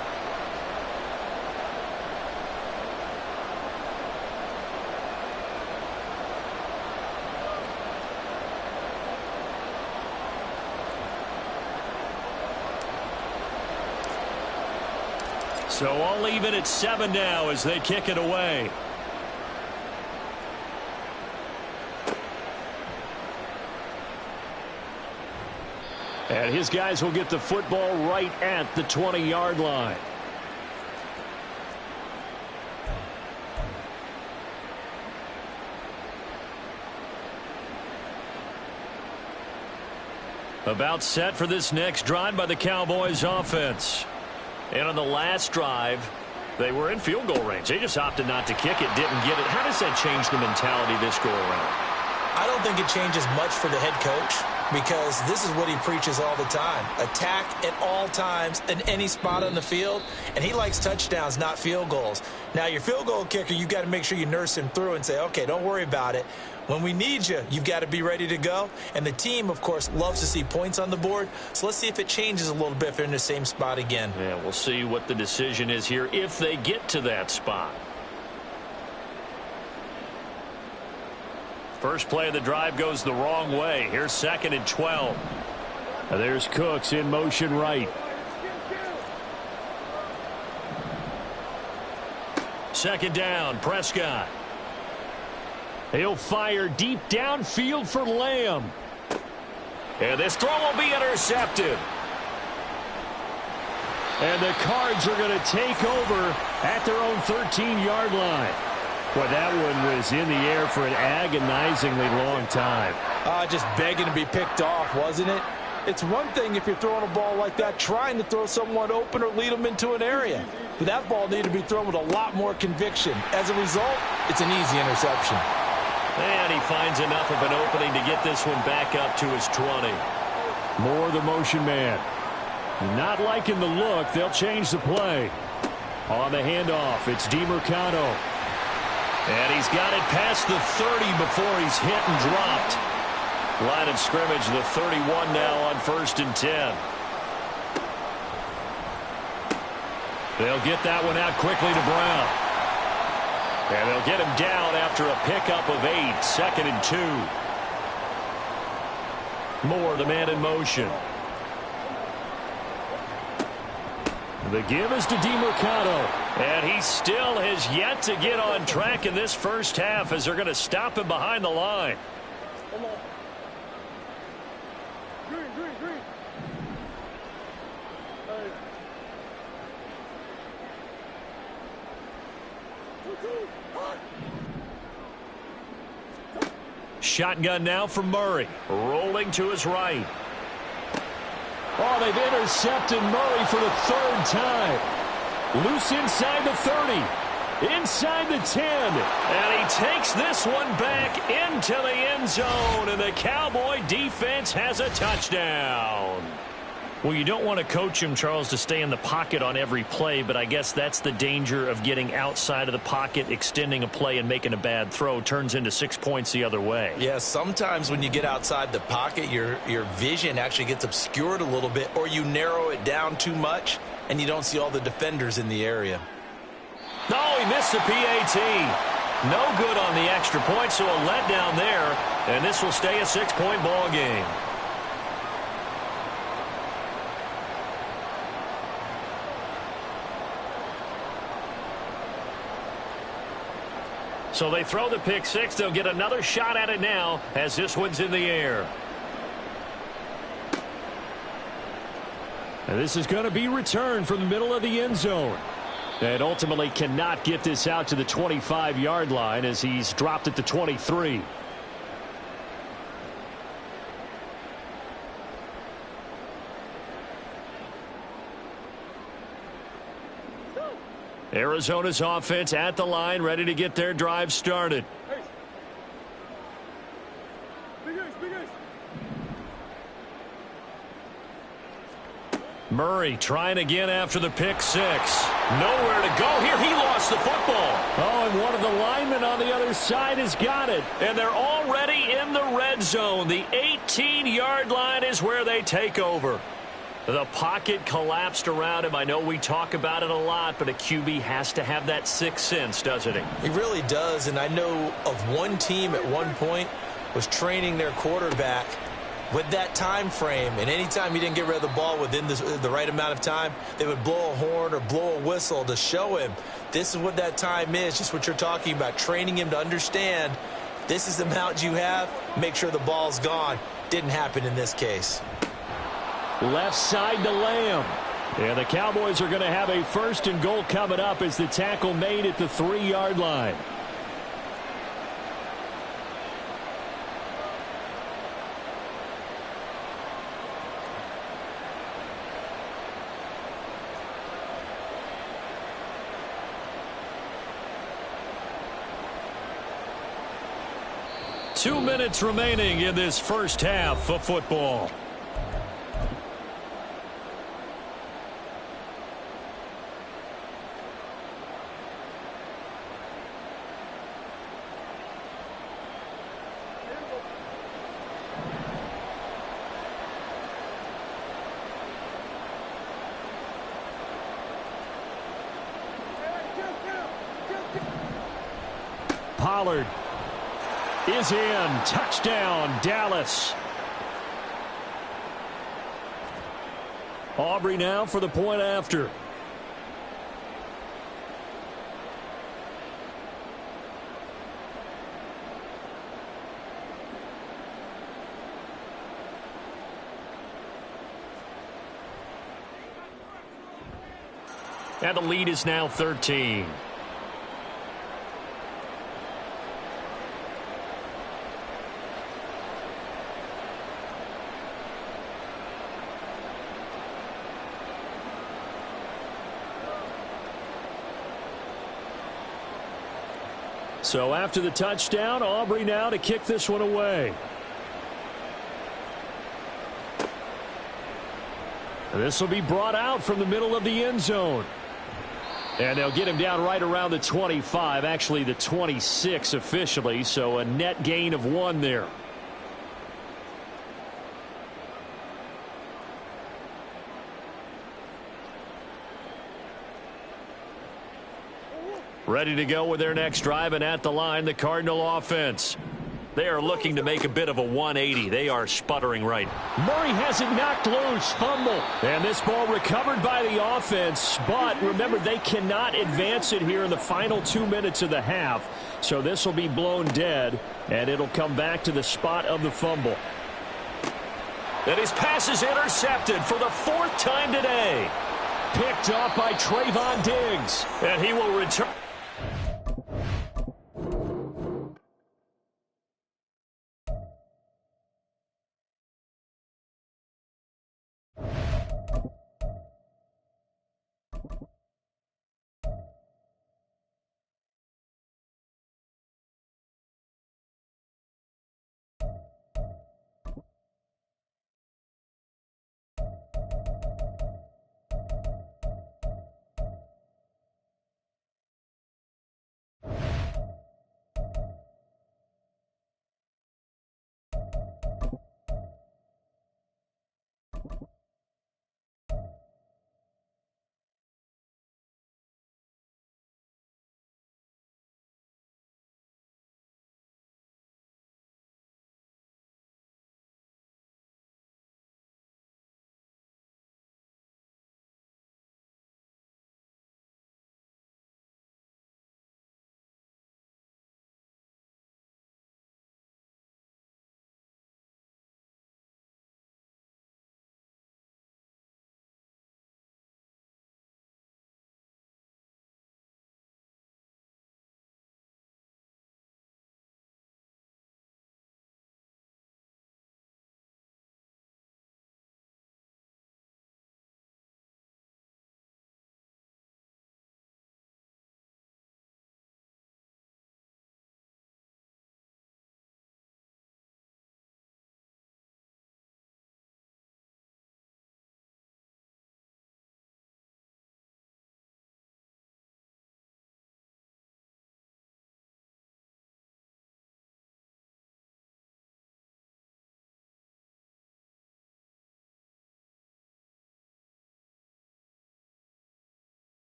So I'll leave it at 7 now as they kick it away. And his guys will get the football right at the 20-yard line. About set for this next drive by the Cowboys offense. And on the last drive, they were in field goal range. They just opted not to kick it, didn't get it. How does that change the mentality this go around? I don't think it changes much for the head coach. because this is what he preaches all the time. Attack at all times in any spot on the field, and he likes touchdowns, not field goals. Now, your field goal kicker, you've got to make sure you nurse him through and say, okay, don't worry about it. When we need you, you've got to be ready to go. And the team, of course, loves to see points on the board. So let's see if it changes a little bit if they're in the same spot again. Yeah, we'll see what the decision is here if they get to that spot. First play of the drive goes the wrong way. Here's 2nd and 12. There's Cooks in motion right. Second down, Prescott. He'll fire deep downfield for Lamb. And this throw will be intercepted. And the Cards are going to take over at their own 13-yard line. Well, that one was in the air for an agonizingly long time. Just begging to be picked off, wasn't it? It's one thing if you're throwing a ball like that, trying to throw someone open or lead them into an area. But that ball needed to be thrown with a lot more conviction. As a result, it's an easy interception. And he finds enough of an opening to get this one back up to his 20. More the motion man. Not liking the look. They'll change the play. On the handoff, it's DeMercado. And he's got it past the 30 before he's hit and dropped. Line of scrimmage, the 31 now on 1st and 10. They'll get that one out quickly to Brown. And they'll get him down after a pickup of 8. 2nd and 2. Moore, the man in motion. The give is to DeMercado. And he still has yet to get on track in this first half as they're going to stop him behind the line. Shotgun now for Murray. Rolling to his right. Oh, they've intercepted Murray for the 3rd time. Loose inside the 30. Inside the 10. And he takes this one back into the end zone. And the Cowboy defense has a touchdown. Well, you don't want to coach him, Charles, to stay in the pocket on every play, but I guess that's the danger of getting outside of the pocket, extending a play, and making a bad throw. Turns into 6 points the other way. Yeah, sometimes when you get outside the pocket, your vision actually gets obscured a little bit, or you narrow it down too much, and you don't see all the defenders in the area. No, he missed the PAT. No good on the extra point, so a letdown there, and this will stay a 6-point ball game. So they throw the pick 6. They'll get another shot at it now as this one's in the air. And this is going to be returned from the middle of the end zone. And ultimately cannot get this out to the 25-yard line as he's dropped at the 23. Arizona's offense at the line, ready to get their drive started. Murray trying again after the pick 6. Nowhere to go here. He lost the football. Oh, and one of the linemen on the other side has got it. And they're already in the red zone. The 18-yard line is where they take over. The pocket collapsed around him. I know we talk about it a lot, but a QB has to have that sixth sense, doesn't he? He really does, and I know of one team at one point was training their quarterback with that time frame, and anytime he didn't get rid of the ball within the right amount of time, they would blow a horn or blow a whistle to show him this is what that time is, just what you're talking about, training him to understand this is the amount you have, make sure the ball's gone. Didn't happen in this case. Left side to Lamb. And the Cowboys are going to have a 1st and goal coming up as the tackle made at the 3-yard line. 2 minutes remaining in this first half of football. Pollard is in. Touchdown, Dallas. Aubrey now for the point after. And the lead is now 13. So after the touchdown, Aubrey now to kick this one away. This will be brought out from the middle of the end zone. And they'll get him down right around the 25, actually the 26 officially, so a net gain of 1 there. Ready to go with their next drive, and at the line, the Cardinal offense. They are looking to make a bit of a 180. They are sputtering right. Murray has it knocked loose. Fumble. And this ball recovered by the offense. But remember, they cannot advance it here in the final 2 minutes of the half. So this will be blown dead, and it'll come back to the spot of the fumble. And his pass is intercepted for the 4th time today. Picked up by Trayvon Diggs. And he will return.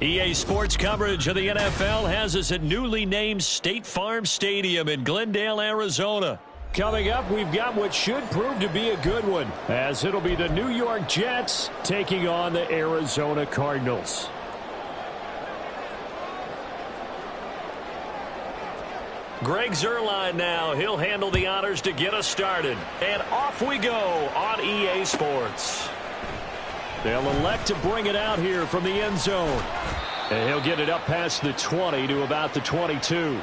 EA Sports coverage of the NFL has us at newly named State Farm Stadium in Glendale, Arizona. Coming up, we've got what should prove to be a good one, as it'll be the New York Jets taking on the Arizona Cardinals. Greg Zuerlein now. He'll handle the honors to get us started. And off we go on EA Sports. They'll elect to bring it out here from the end zone. And he'll get it up past the 20 to about the 22.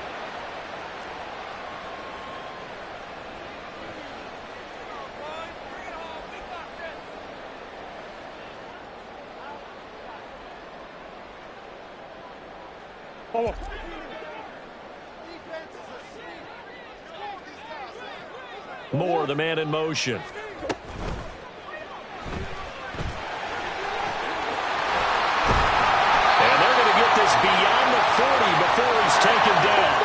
Moore, the man in motion. And they're going to get this beyond the 40 before he's taken down.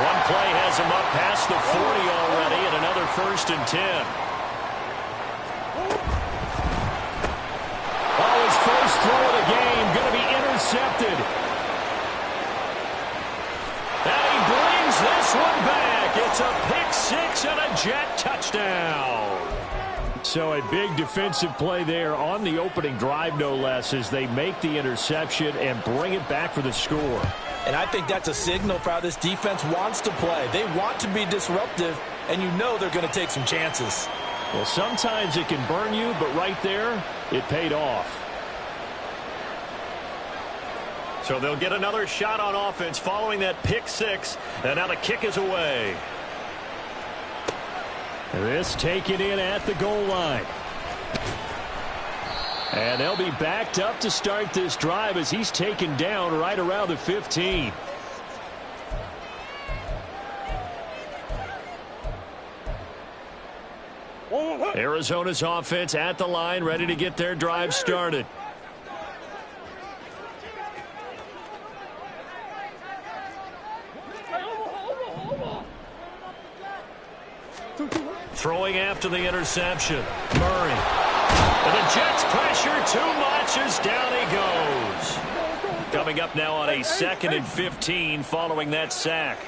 One play has him up past the 40 already, and another 1st and 10. Oh, his first throw of the game going to be intercepted. And he brings this one back. It's a pick six and a Jet touchdown. So a big defensive play there on the opening drive, no less, as they make the interception and bring it back for the score. And I think that's a signal for how this defense wants to play. They want to be disruptive, and you know they're going to take some chances. Well, sometimes it can burn you, but right there, it paid off. So they'll get another shot on offense following that pick six, and now the kick is away. This taken in at the goal line. And they'll be backed up to start this drive as he's taken down right around the 15. Arizona's offense at the line, ready to get their drive started. Throwing after the interception. Murray. And the Jets pressure too much as down he goes. Coming up now on a 2nd and 15 following that sack.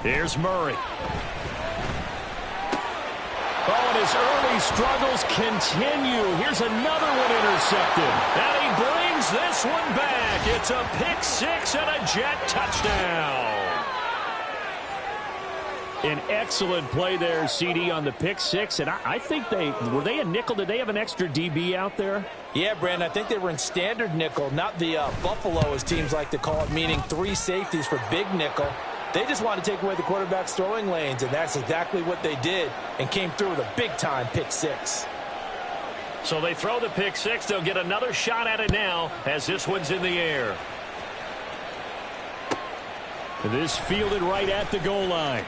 Here's Murray. Oh, and his early struggles continue. Here's another one intercepted. And he brings this one back. It's a pick six and a Jet touchdown. An excellent play there, CD, on the pick six. And I think were they a nickel? Did they have an extra DB out there? Yeah, Brandon, I think they were in standard nickel, not the Buffalo, as teams like to call it, meaning 3 safeties for big nickel. They just want to take away the quarterback's throwing lanes, and that's exactly what they did, and came through with a big-time pick six. So they throw the pick six. They'll get another shot at it now as this one's in the air. This fielded right at the goal line.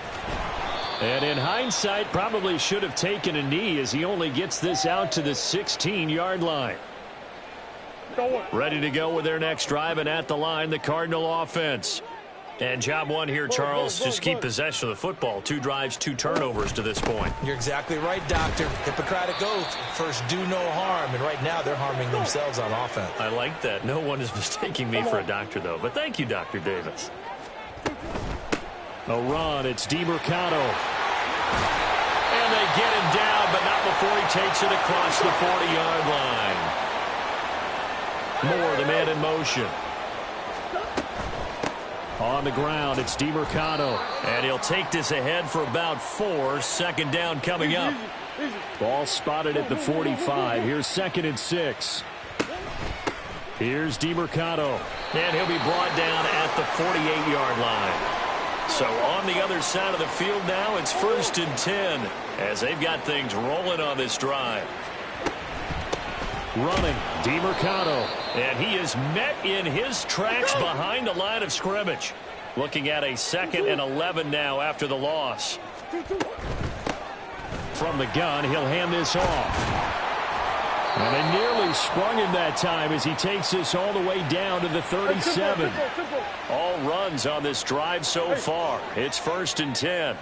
And in hindsight, probably should have taken a knee as he only gets this out to the 16-yard line. Ready to go with their next drive, and at the line, the Cardinal offense. And job one here, Charles, just keep possession of the football. 2 drives, 2 turnovers to this point. You're exactly right, Doctor. Hippocratic oath, first do no harm, and right now they're harming themselves on offense. I like that. No one is mistaking me for a doctor, though. But thank you, Dr. Davis. A run, it's DeMercado. And they get him down, but not before he takes it across the 40-yard line. Moore, the man in motion. On the ground, it's DeMercado. And he'll take this ahead for about 4. 2nd down coming up. Ball spotted at the 45. Here's 2nd and 6. Here's DeMercado. And he'll be brought down at the 48-yard line. So on the other side of the field now, it's 1st and 10 as they've got things rolling on this drive. Running, DeMercado. And he is met in his tracks behind the line of scrimmage. Looking at a 2nd and 11 now after the loss. From the gun, he'll hand this off. And they nearly sprung him that time as he takes this all the way down to the 37. All runs on this drive so far. It's 1st and 10.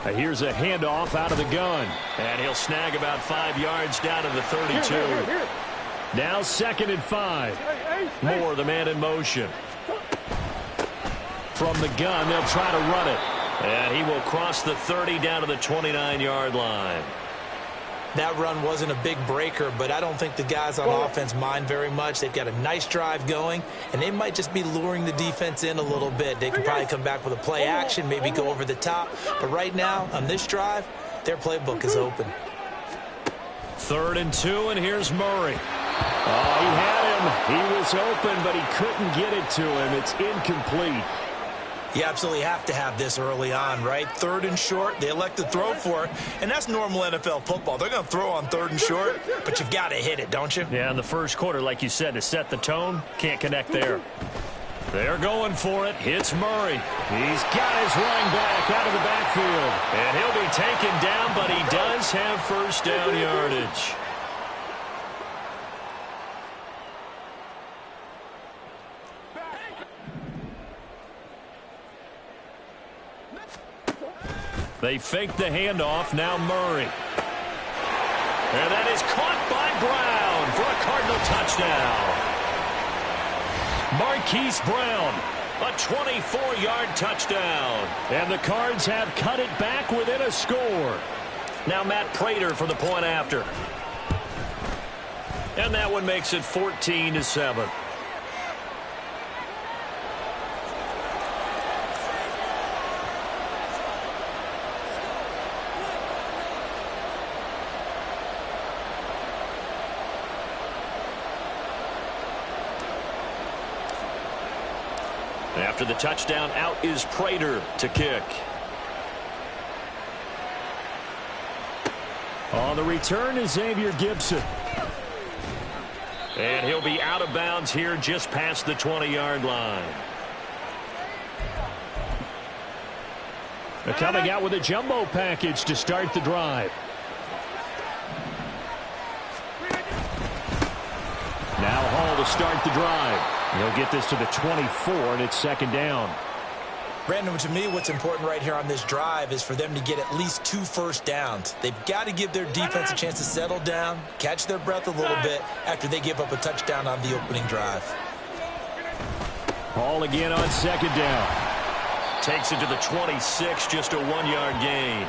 Here's a handoff out of the gun. And he'll snag about 5 yards down to the 32. Now 2nd and 5. Moore, the man in motion. From the gun, they'll try to run it. And he will cross the 30 down to the 29-yard line. That run wasn't a big breaker, but I don't think the guys on offense mind very much. They've got a nice drive going, and they might just be luring the defense in a little bit. They could probably come back with a play action, maybe go over the top. But right now, on this drive, their playbook is open. 3rd and 2, and here's Murray. Oh, he had him. He was open, but he couldn't get it to him. It's incomplete. You absolutely have to have this early on, right? 3rd and short, they elect to throw for it, and that's normal NFL football. They're going to throw on 3rd and short, but you've got to hit it, don't you? Yeah, in the first quarter, like you said, to set the tone, can't connect there. They're going for it. It's Murray. He's got his running back out of the backfield. And he'll be taken down, but he does have 1st down yardage. They fake the handoff. Now Murray. And that is caught by Brown for a Cardinal touchdown. Marquise Brown, a 24-yard touchdown. And the Cards have cut it back within a score. Now Matt Prater for the point after. And that one makes it 14-7. After the touchdown, out is Prater to kick. On the return is Xavier Gibson. And he'll be out of bounds here just past the 20-yard line. They're coming out with a jumbo package to start the drive. Now Hall to start the drive. He'll get this to the 24, and it's 2nd down. Brandon, to me, what's important right here on this drive is for them to get at least 2 first downs. They've got to give their defense a chance to settle down, catch their breath a little bit after they give up a touchdown on the opening drive. Hall again on 2nd down. Takes it to the 26, just a 1-yard gain.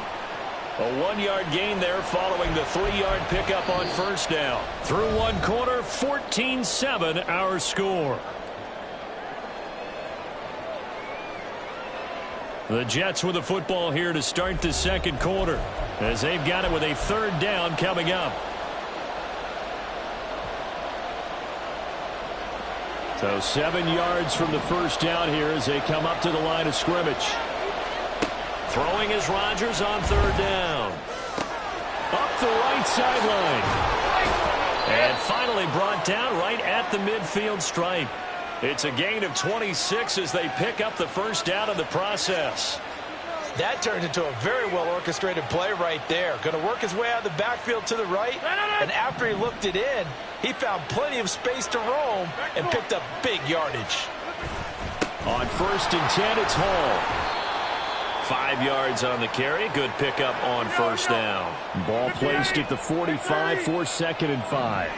A 1-yard gain there following the 3-yard pickup on 1st down. Through 1 quarter, 14-7 our score. The Jets with the football here to start the 2nd quarter, as they've got it with a 3rd down coming up. So 7 yards from the 1st down here as they come up to the line of scrimmage. Throwing is Rodgers on 3rd down. Up the right sideline. And finally brought down right at the midfield stripe. It's a gain of 26 as they pick up the 1st down in the process. That turned into a very well-orchestrated play right there. Going to work his way out of the backfield to the right. And after he looked it in, he found plenty of space to roam and picked up big yardage. On 1st and 10, it's Hall. 5 yards on the carry. Good pickup on 1st down. Ball placed at the 45 for 2nd and 5.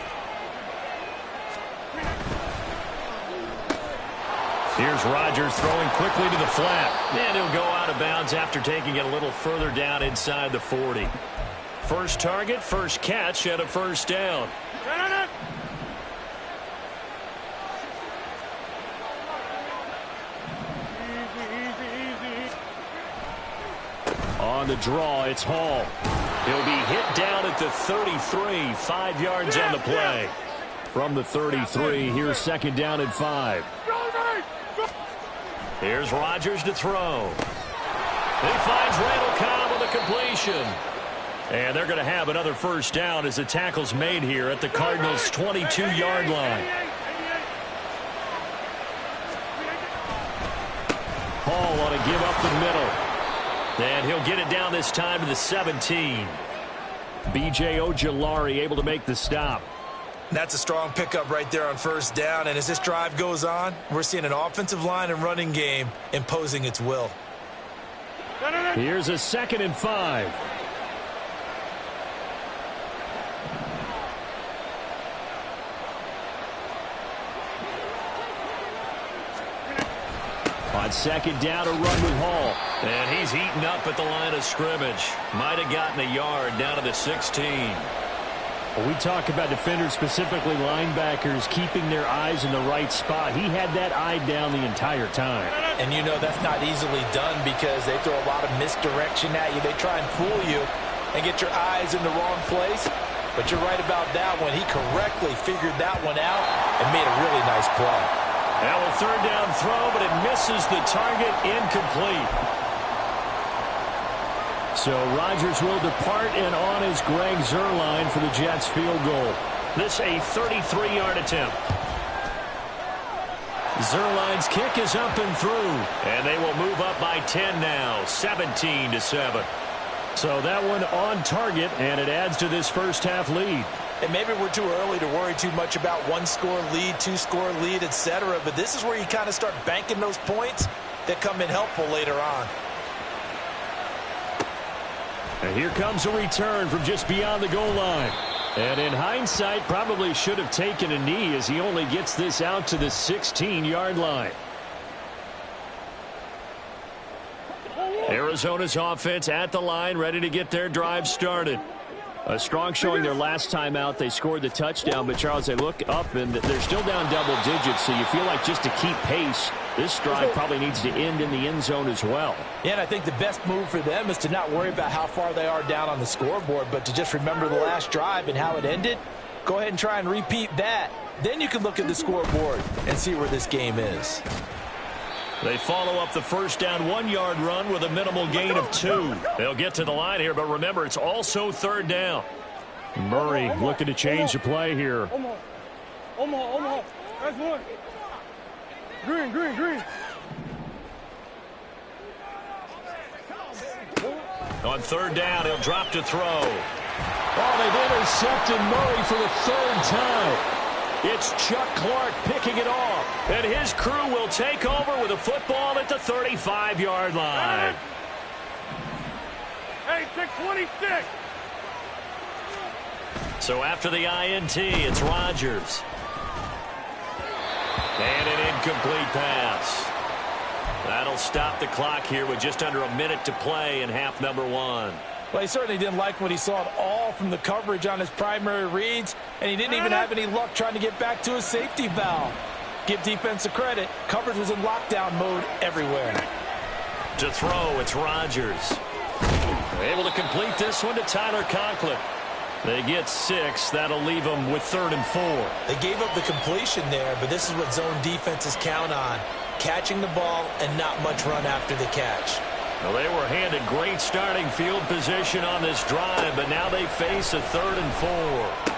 Here's Rodgers throwing quickly to the flat. And he'll go out of bounds after taking it a little further down inside the 40. First target, first catch at a 1st down. On the draw, it's Hall. He'll be hit down at the 33, 5 yards on the play. From the 33, here's 2nd down and 5. Here's Rodgers to throw. He finds Randall Cobb with a completion. And they're going to have another 1st down as the tackle's made here at the Cardinals' 22-yard line. Hall on a give up the middle. And he'll get it down this time to the 17. B.J. Ojulari able to make the stop. That's a strong pickup right there on 1st down. And as this drive goes on, we're seeing an offensive line and running game imposing its will. Here's a 2nd and 5. On 2nd down, a run with Hall. And he's heating up at the line of scrimmage. Might have gotten a yard down to the 16. When we talk about defenders, specifically linebackers, keeping their eyes in the right spot, he had that eye down the entire time. And you know that's not easily done because they throw a lot of misdirection at you. They try and fool you and get your eyes in the wrong place. But you're right about that one. He correctly figured that one out and made a really nice play. Now a 3rd down throw, but it misses the target, incomplete. So Rodgers will depart, and on is Greg Zuerlein for the Jets field goal. This a 33-yard attempt. Zuerlein's kick is up and through. And they will move up by 10 now, 17-7. So that one on target, and it adds to this first half lead. And maybe we're too early to worry too much about 1-score lead, 2-score lead, etc. But this is where you kind of start banking those points that come in helpful later on. And here comes a return from just beyond the goal line. And in hindsight, probably should have taken a knee as he only gets this out to the 16-yard line. Arizona's offense at the line, ready to get their drive started. A strong showing their last time out. They scored the touchdown, but Charles, they look up and they're still down double digits, so you feel like just to keep pace, this drive probably needs to end in the end zone as well. Yeah, and I think the best move for them is to not worry about how far they are down on the scoreboard, but to just remember the last drive and how it ended. Go ahead and try and repeat that. Then you can look at the scoreboard and see where this game is. They follow up the first down 1-yard run with a minimal gain of 2. They'll get to the line here, but remember, it's also 3rd down. Murray looking to change the play here. Omaha. That's one. Green. On 3rd down, he'll drop to throw. Oh, they've intercepted Murray for the 3rd time. It's Chuck Clark picking it off. And his crew will take over with a football at the 35-yard line. Hey, 626. So after the INT, it's Rodgers. And an incomplete pass. That'll stop the clock here with just under a minute to play in half number 1. Well, he certainly didn't like what he saw at all from the coverage on his primary reads, and he didn't even have any luck trying to get back to his safety valve. Give defense a credit. Coverage was in lockdown mode everywhere. To throw, it's Rodgers. Able to complete this one to Tyler Conklin. They get 6. That'll leave them with 3rd and 4. They gave up the completion there, but this is what zone defenses count on. Catching the ball and not much run after the catch. Well, they were handed great starting field position on this drive, but now they face a 3rd and 4.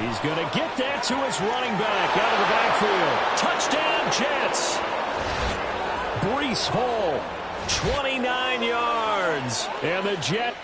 He's going to get that to his running back out of the backfield. Touchdown, Jets. Breece Hall, 29 yards. And the Jets.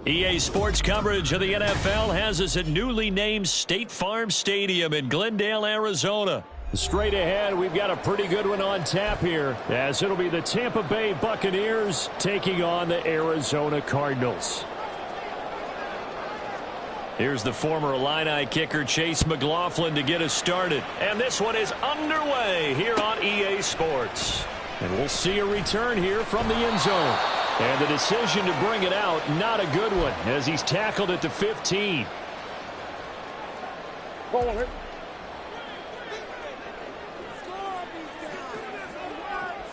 EA Sports coverage of the NFL has us at newly named State Farm Stadium in Glendale, Arizona. Straight ahead, we've got a pretty good one on tap here, as it'll be the Tampa Bay Buccaneers taking on the Arizona Cardinals. Here's the former Illini kicker Chase McLaughlin to get us started. And this one is underway here on EA Sports. And we'll see a return here from the end zone. And the decision to bring it out, not a good one, as he's tackled at the 15.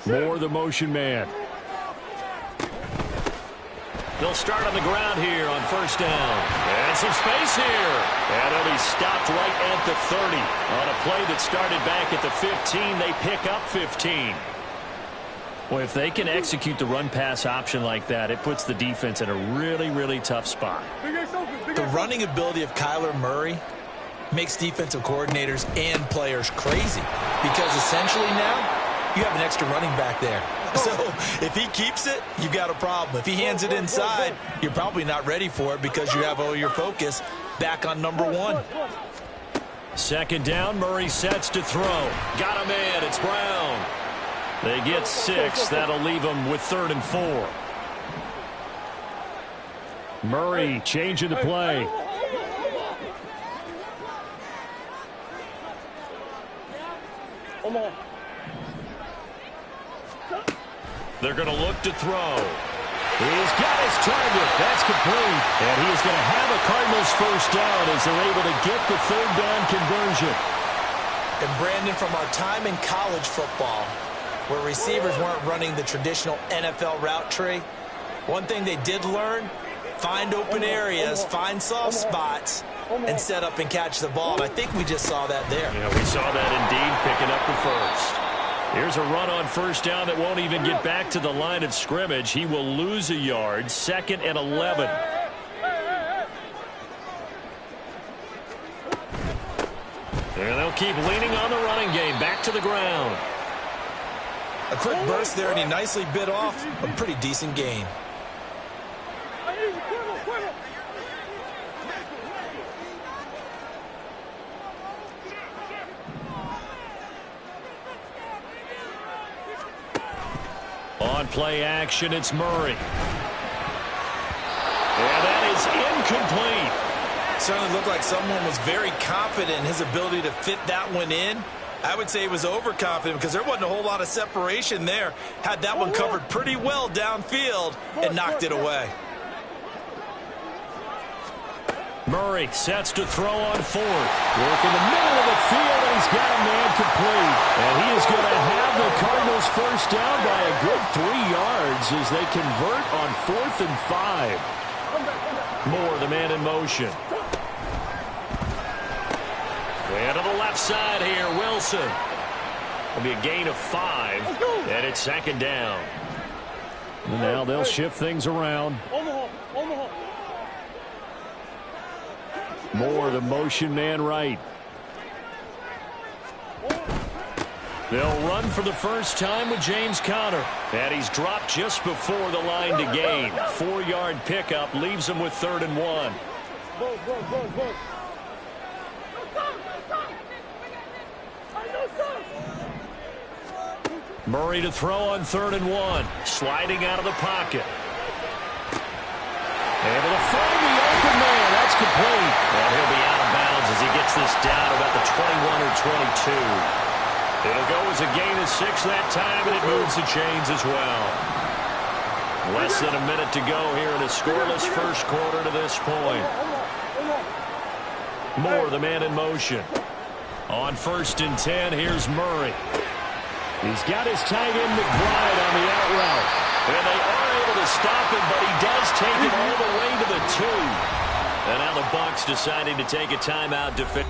Moore, the motion man. They'll start on the ground here on first down. And some space here. And he'll be stopped right at the 30. On a play that started back at the 15, they pick up 15. Well, if they can execute the run-pass option like that, it puts the defense in a really, really tough spot. The running ability of Kyler Murray makes defensive coordinators and players crazy because essentially now you have an extra running back there. So if he keeps it, you've got a problem. If he hands it inside, you're probably not ready for it because you have all your focus back on number one. Second down, Murray sets to throw. Got him in. It's Brown. They get 6. That'll leave them with 3rd and 4. Murray changing the play. They're going to look to throw. He's got his target. That's complete. And he is going to have a Cardinals first down as they're able to get the 3rd down conversion. And Brandon, from our time in college football, where receivers weren't running the traditional NFL route tree, one thing they did learn, find open areas, find soft spots, and set up and catch the ball. And I think we just saw that there. Yeah, we saw that indeed, picking up the first. Here's a run on first down that won't even get back to the line of scrimmage. He will lose a yard, 2nd and 11. And they'll keep leaning on the running game, back to the ground. A quick burst there, and he nicely bit off a pretty decent gain. On play action, it's Murray. And that is incomplete. Certainly looked like someone was very confident in his ability to fit that one in. I would say he was overconfident because there wasn't a whole lot of separation there. Had that one covered pretty well downfield and knocked it away. Murray sets to throw on 4th. Work in the middle of the field, and he's got a man complete. And he is going to have the Cardinals first down by a good 3 yards as they convert on 4th and 5. Moore, the man in motion. And to the left side here, Wilson. It'll be a gain of 5, and it's 2nd down. And now they'll shift things around. Moore, the motion man right. They'll run for the first time with James Conner. And he's dropped just before the line to gain. 4-yard pickup leaves him with 3rd and 1. Murray to throw on 3rd and 1. Sliding out of the pocket. Able to find the open man. That's complete. And he'll be out of bounds as he gets this down about the 21 or 22. It'll go as a gain of 6 that time, and it moves the chains as well. Less than a minute to go here in a scoreless first quarter to this point. Moore, the man in motion. On 1st and 10, here's Murray. He's got his tight end McBride on the out route. And they are able to stop him, but he does take him all the way to the 2. And now the Bucs deciding to take a timeout to finish.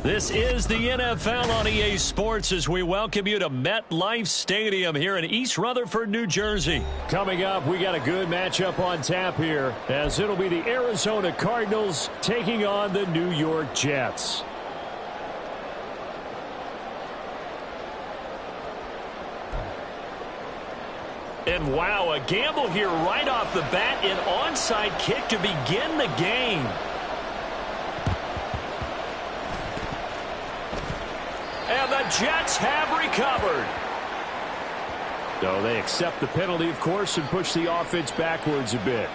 This is the NFL on EA Sports as we welcome you to MetLife Stadium here in East Rutherford, New Jersey. Coming up, we got a good matchup on tap here as it'll be the Arizona Cardinals taking on the New York Jets. And wow, a gamble here right off the bat, an onside kick to begin the game. And the Jets have recovered. So they accept the penalty, of course, and push the offense backwards a bit.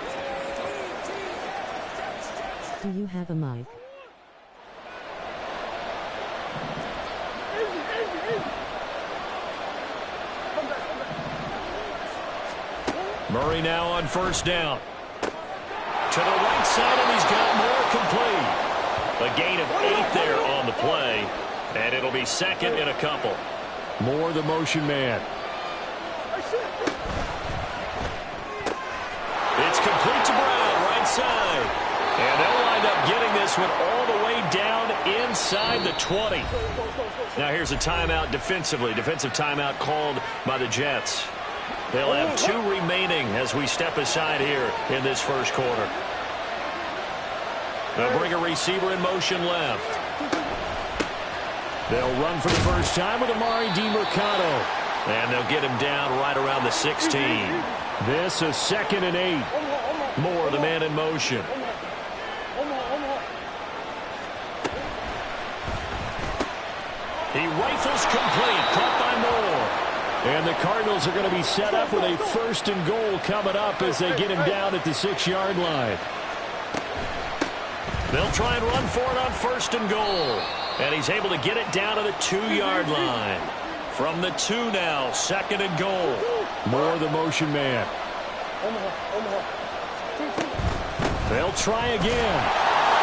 Do you have a mic? Murray now on first down. To the right side, and he's got more complete. A gain of 8 there on the play. And it'll be second in a couple. More the motion man. It's complete to Brown, right side. And they'll wind up getting this one all the way down inside the 20. Now here's a timeout defensively. Defensive timeout called by the Jets. They'll have 2 remaining as we step aside here in this first quarter. They'll bring a receiver in motion left. They'll run for the first time with Amari DiMercato. And they'll get him down right around the 16. This is 2nd and 8. Moore, the man in motion. He rifles complete, caught by Moore. And the Cardinals are going to be set up with a 1st and goal coming up as they get him down at the 6-yard line. They'll try and run for it on 1st and goal. And he's able to get it down to the 2-yard line. From the 2 now, 2nd and goal. More the motion man. They'll try again.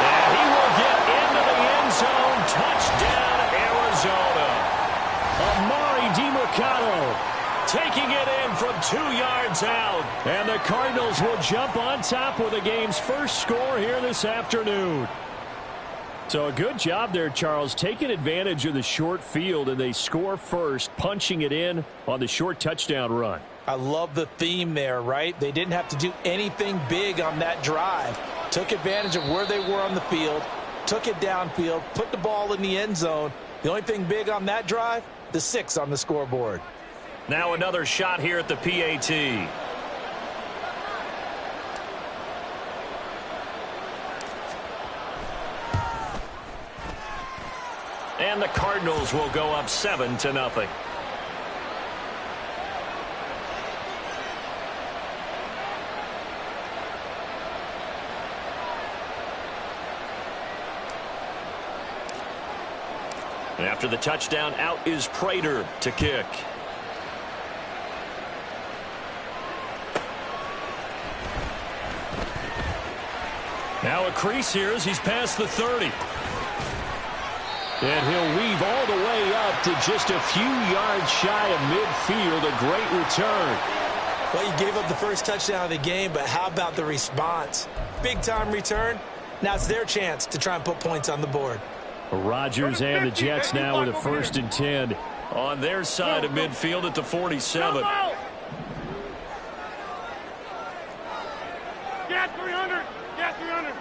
And he will get into the end zone. Touchdown, Arizona. Amari DiMercato taking it in from 2 yards out. And the Cardinals will jump on top with the game's first score here this afternoon. So a good job there, Charles, taking advantage of the short field, and they score first, punching it in on the short touchdown run. I love the theme there, right? They didn't have to do anything big on that drive. Took advantage of where they were on the field, took it downfield, put the ball in the end zone. The only thing big on that drive, the 6 on the scoreboard. Now another shot here at the PAT. And the Cardinals will go up 7-0. After the touchdown, out is Prater to kick. Now a crease here as he's past the 30. And he'll weave all the way up to just a few yards shy of midfield. A great return. Well, you gave up the first touchdown of the game, but how about the response? Big-time return. Now it's their chance to try and put points on the board. Rodgers and the Jets now with a 1st and 10. On their side of midfield at the 47. Get 300. Get 300.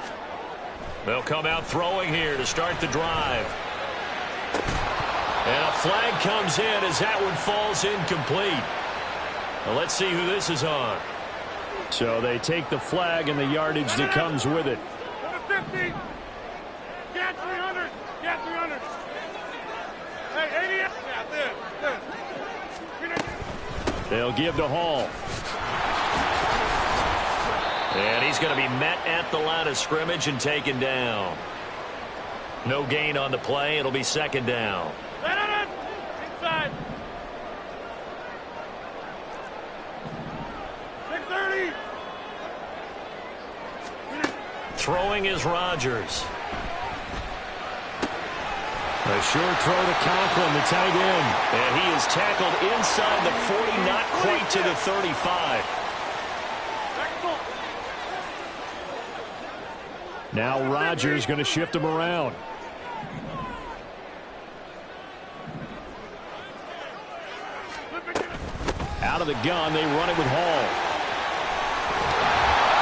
They'll come out throwing here to start the drive. And a flag comes in as that one falls incomplete. Well, let's see who this is on. So they take the flag and the yardage that comes with it. 50. Get 300. Get 300. Hey, 80. Yeah, this. They'll give to Hall. And he's going to be met at the line of scrimmage and taken down. No gain on the play. It'll be 2nd down. Inside. 630. Throwing is Rodgers. A short throw to Conklin, the tight end. And he is tackled inside the 40, not quite to the 35. Now Rodgers going to shift him around. of the gun. They run it with Hall.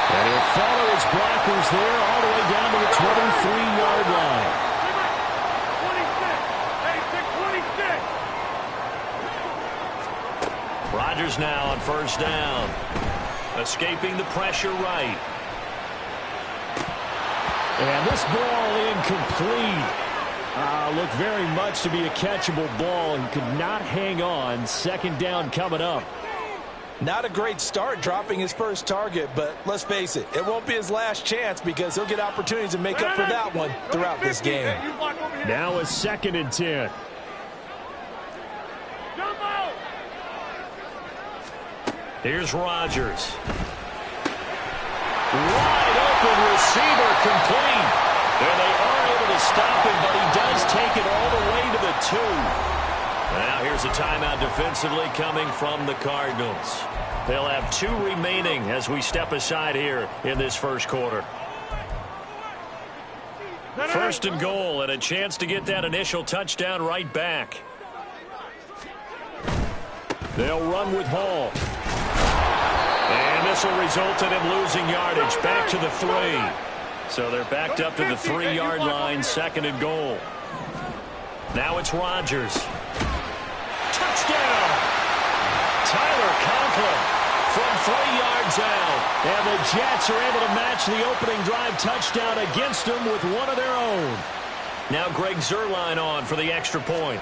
And he'll follow his blockers there all the way down to the 23-yard line. 26. Rodgers now on first down. Escaping the pressure right. And this ball incomplete. Looked very much to be a catchable ball. He could not hang on. Second down coming up. Not a great start dropping his first target, but let's face it, it won't be his last chance because he'll get opportunities to make up for that one throughout this game. Now a 2nd and 10. Here's Rodgers. Wide open receiver complete. And they are able to stop him, but he does take it all the way to the 2. Now here's a timeout defensively coming from the Cardinals. They'll have 2 remaining as we step aside here in this first quarter. First and goal, and a chance to get that initial touchdown right back. They'll run with Hall. And this will result in him losing yardage back to the 3. So they're backed up to the 3-yard line, 2nd and goal. Now it's Rodgers. Touchdown! Tyler Conklin from 3 yards out. And the Jets are able to match the opening drive touchdown against them with one of their own. Now Greg Zuerlein on for the extra point.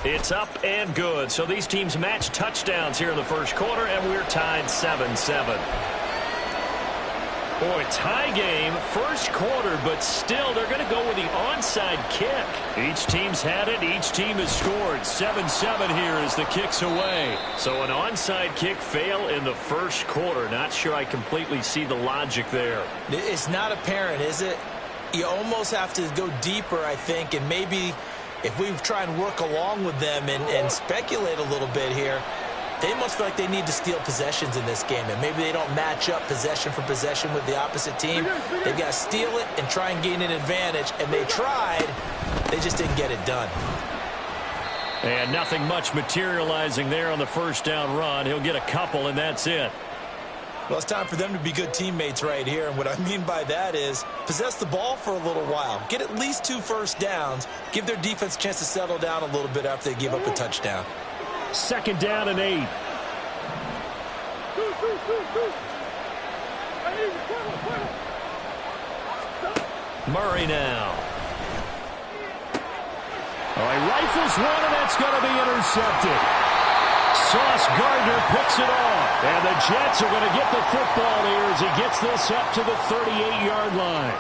It's up and good. So these teams match touchdowns here in the first quarter, and we're tied 7-7. Boy, tie game, first quarter, but still they're going to go with the onside kick. Each team's had it. Each team has scored. 7-7 here as the kick's away. So an onside kick fail in the first quarter. Not sure I completely see the logic there. It's not apparent, is it? You almost have to go deeper, I think, and maybe if we try and work along with them and speculate a little bit here, they must feel like they need to steal possessions in this game, and maybe they don't match up possession for possession with the opposite team. They've got to steal it and try and gain an advantage, and they tried. They just didn't get it done. And nothing much materializing there on the first down run. He'll get a couple, and that's it. Well, it's time for them to be good teammates right here, and what I mean by that is possess the ball for a little while. Get at least 2 first downs. Give their defense a chance to settle down a little bit after they give up a touchdown. 2nd down and 8. Murray now. He rifles one, and that's going to be intercepted. Sauce Gardner picks it off. And the Jets are going to get the football here as he gets this up to the 38-yard line.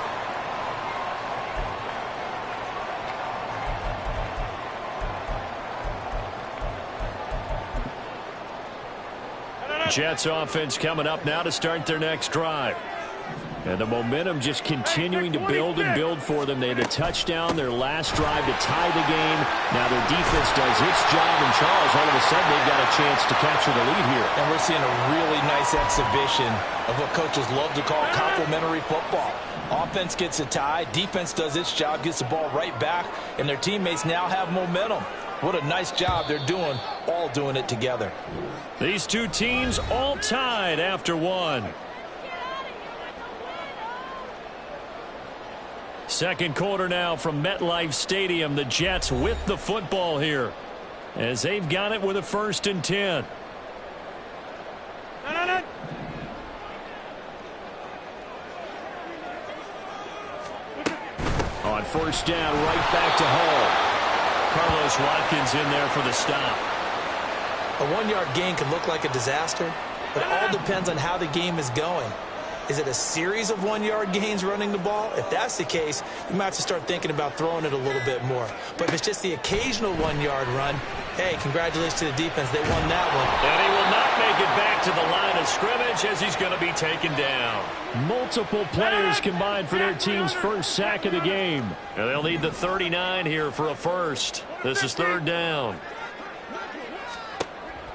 Jets offense coming up now to start their next drive. And the momentum just continuing to build and build for them. They had a touchdown their last drive to tie the game. Now their defense does its job, and Charles, all of a sudden, they've got a chance to capture the lead here. And we're seeing a really nice exhibition of what coaches love to call complementary football. Offense gets a tie, defense does its job, gets the ball right back, and their teammates now have momentum. What a nice job they're doing, all doing it together. These two teams all tied after one. Second quarter now from MetLife Stadium. The Jets with the football here as they've got it with a 1st and 10. On first down, right back to Hall. Carlos Watkins in there for the stop. A 1-yard gain can look like a disaster, but it all depends on how the game is going. Is it a series of 1-yard gains running the ball? If that's the case, you might have to start thinking about throwing it a little bit more. But if it's just the occasional 1-yard run, hey, congratulations to the defense. They won that one. And he will not make it back to the line of scrimmage as he's going to be taken down. Multiple players combined for their team's first sack of the game. And they'll need the 39 here for a first. This is 3rd down.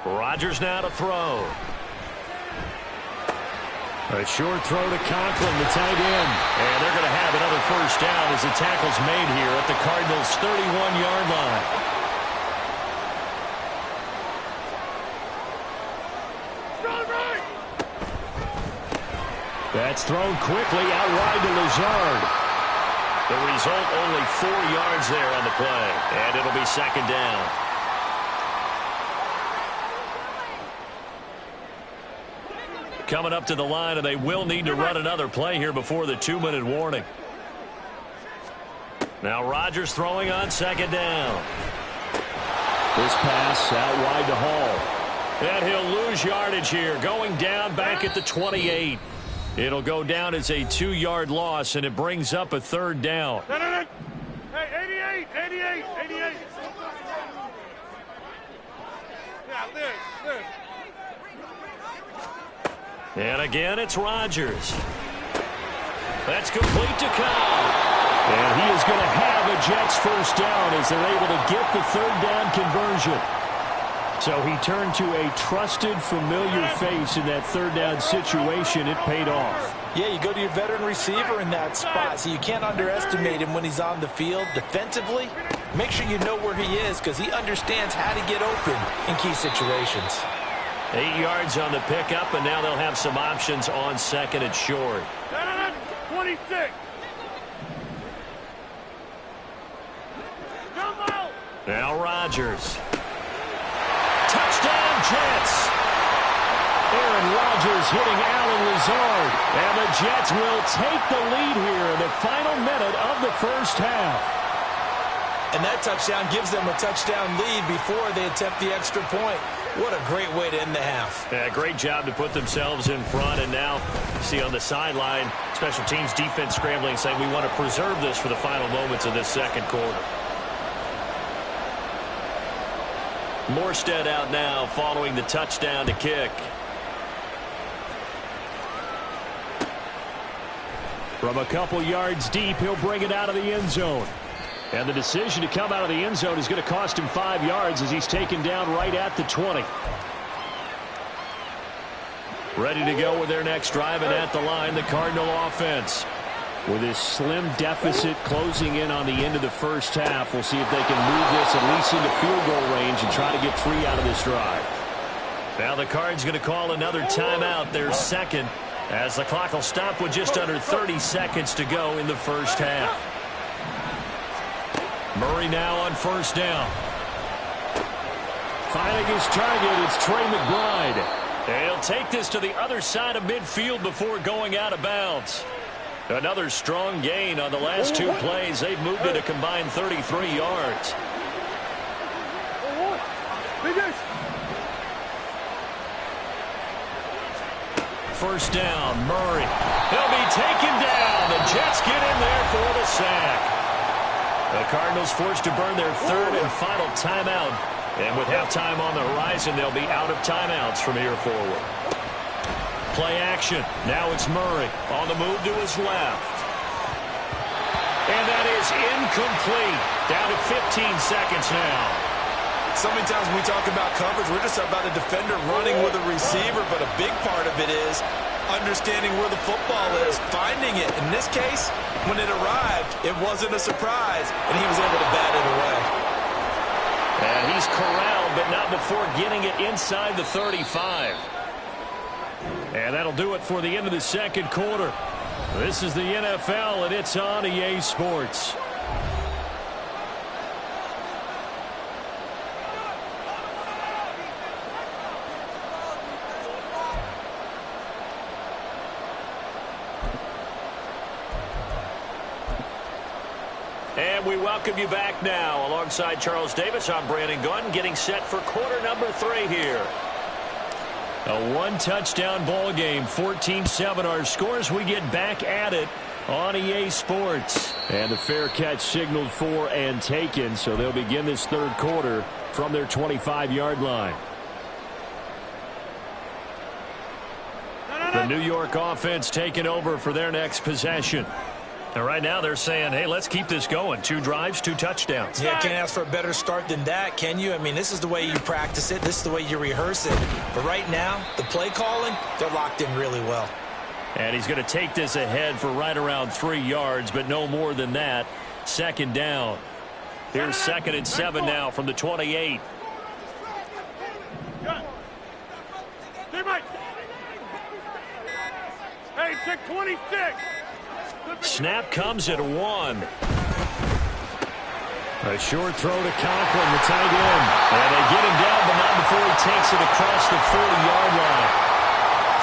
Rodgers now to throw. A short throw to Conklin, the tight end. And they're going to have another first down as the tackle's made here at the Cardinals' 31-yard line. That's thrown quickly out wide to Lazard. The result, only 4 yards there on the play, and it'll be second down. Coming up to the line, and they will need to run another play here before the 2-minute warning. Now Rodgers throwing on second down. This pass out wide to Hall. And he'll lose yardage here, going down back at the 28. It'll go down as a 2-yard loss, and it brings up a third down. Hey, 88. Yeah, live. And again, it's Rodgers. That's complete to Cobb. And he is going to have a Jets first down as they're able to get the third down conversion. So he turned to a trusted, familiar face in that third down situation. It paid off. Yeah, you go to your veteran receiver in that spot, so you can't underestimate him when he's on the field defensively. Make sure you know where he is because he understands how to get open in key situations. 8 yards on the pickup, and now they'll have some options on second and short. 26. Now Rodgers. Touchdown, Jets. Aaron Rodgers hitting Allen Lazard. And the Jets will take the lead here in the final minute of the first half. And that touchdown gives them a touchdown lead before they attempt the extra point. What a great way to end the half. Yeah, great job to put themselves in front. And now, see on the sideline, special teams defense scrambling, saying we want to preserve this for the final moments of this second quarter. Morstead out now following the touchdown to kick. From a couple yards deep, he'll bring it out of the end zone. And the decision to come out of the end zone is going to cost him 5 yards as he's taken down right at the 20. Ready to go with their next drive, and at the line, the Cardinal offense. With his slim deficit closing in on the end of the first half, we'll see if they can move this at least into field goal range and try to get 3 out of this drive. Now the Cards going to call another timeout, their second, as the clock will stop with just under 30 seconds to go in the first half. Murray now on first down. Finding his target, it's Trey McBride. He'll take this to the other side of midfield before going out of bounds. Another strong gain on the last 2 plays. They've moved it a combined 33 yards. First down, Murray. He'll be taken down. The Jets get in there for the sack. The Cardinals forced to burn their third and final timeout. And with halftime on the horizon, they'll be out of timeouts from here forward. Play action. Now it's Murray on the move to his left. And that is incomplete. Down to 15 seconds now. So many times when we talk about coverage, we're just about a defender running with a receiver, but a big part of it is understanding where the football is, finding it. In this case, when it arrived, it wasn't a surprise, and he was able to bat it away. And he's corralled, but not before getting it inside the 35. And that'll do it for the end of the second quarter. This is the NFL, and it's on EA Sports. And we welcome you back now. Alongside Charles Davis, I'm Brandon Gunn, getting set for quarter number 3 here. A one-touchdown ball game, 14-7 our scores. We get back at it on EA Sports. And the fair catch signaled for and taken, so they'll begin this third quarter from their 25-yard line. The New York offense taking over for their next possession. And right now they're saying, hey, let's keep this going. 2 drives, 2 touchdowns. Yeah, can't ask for a better start than that, can you? I mean, this is the way you practice it. This is the way you rehearse it. But right now, the play calling, they're locked in really well. And he's going to take this ahead for right around 3 yards, but no more than that. Second down. Here's 2nd and 7 now from the 28. Hey, Check 26. Snap comes at 1. A short throw to Conklin, the tight end. And they get him down, but not before he takes it across the 40-yard line.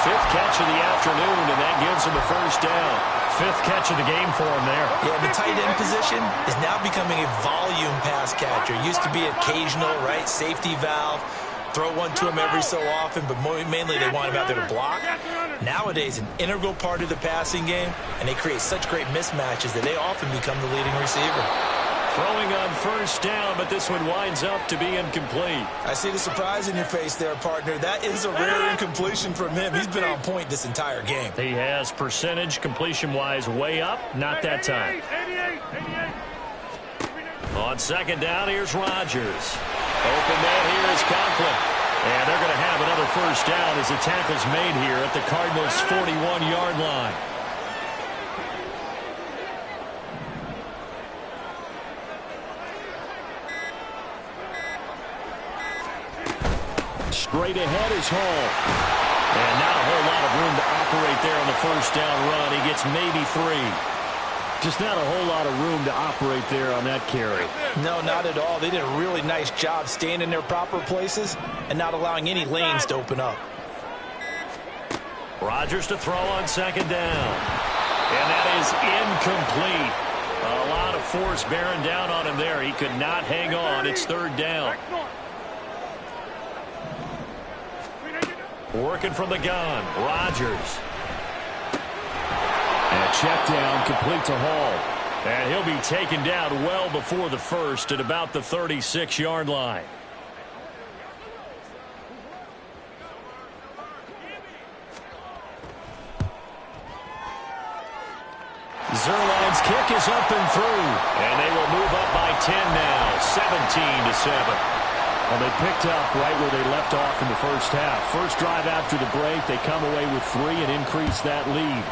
5th catch of the afternoon, and that gives him a first down. 5th catch of the game for him there. Yeah, the tight end position is now becoming a volume pass catcher. Used to be occasional, right? Safety valve. Throw one to him every so often, but mainly they want him out there to block. Nowadays, an integral part of the passing game, and they create such great mismatches that they often become the leading receiver. Throwing on first down, but this one winds up to be incomplete. I see the surprise in your face there, partner. That is a rare incompletion from him. He's been on point this entire game. He has percentage completion-wise way up. Not that time. 88. On second down, here's Rodgers. Open man here is Conklin. And they're going to have another first down as the tackle's made here at the Cardinals' 41-yard line. Straight ahead is Hall. And not a whole lot of room to operate there on the first down run. He gets maybe 3. Just not a whole lot of room to operate there on that carry. No, not at all. They did a really nice job staying in their proper places and not allowing any lanes to open up. Rodgers to throw on second down. And that is incomplete. A lot of force bearing down on him there. He could not hang on. It's third down. Working from the gun. Rodgers. And check down, complete to Hall. And he'll be taken down well before the first at about the 36-yard line. Zerline's kick is up and through. And they will move up by 10 now, 17-7. Well, they picked up right where they left off in the first half. First drive after the break, they come away with 3 and increase that lead.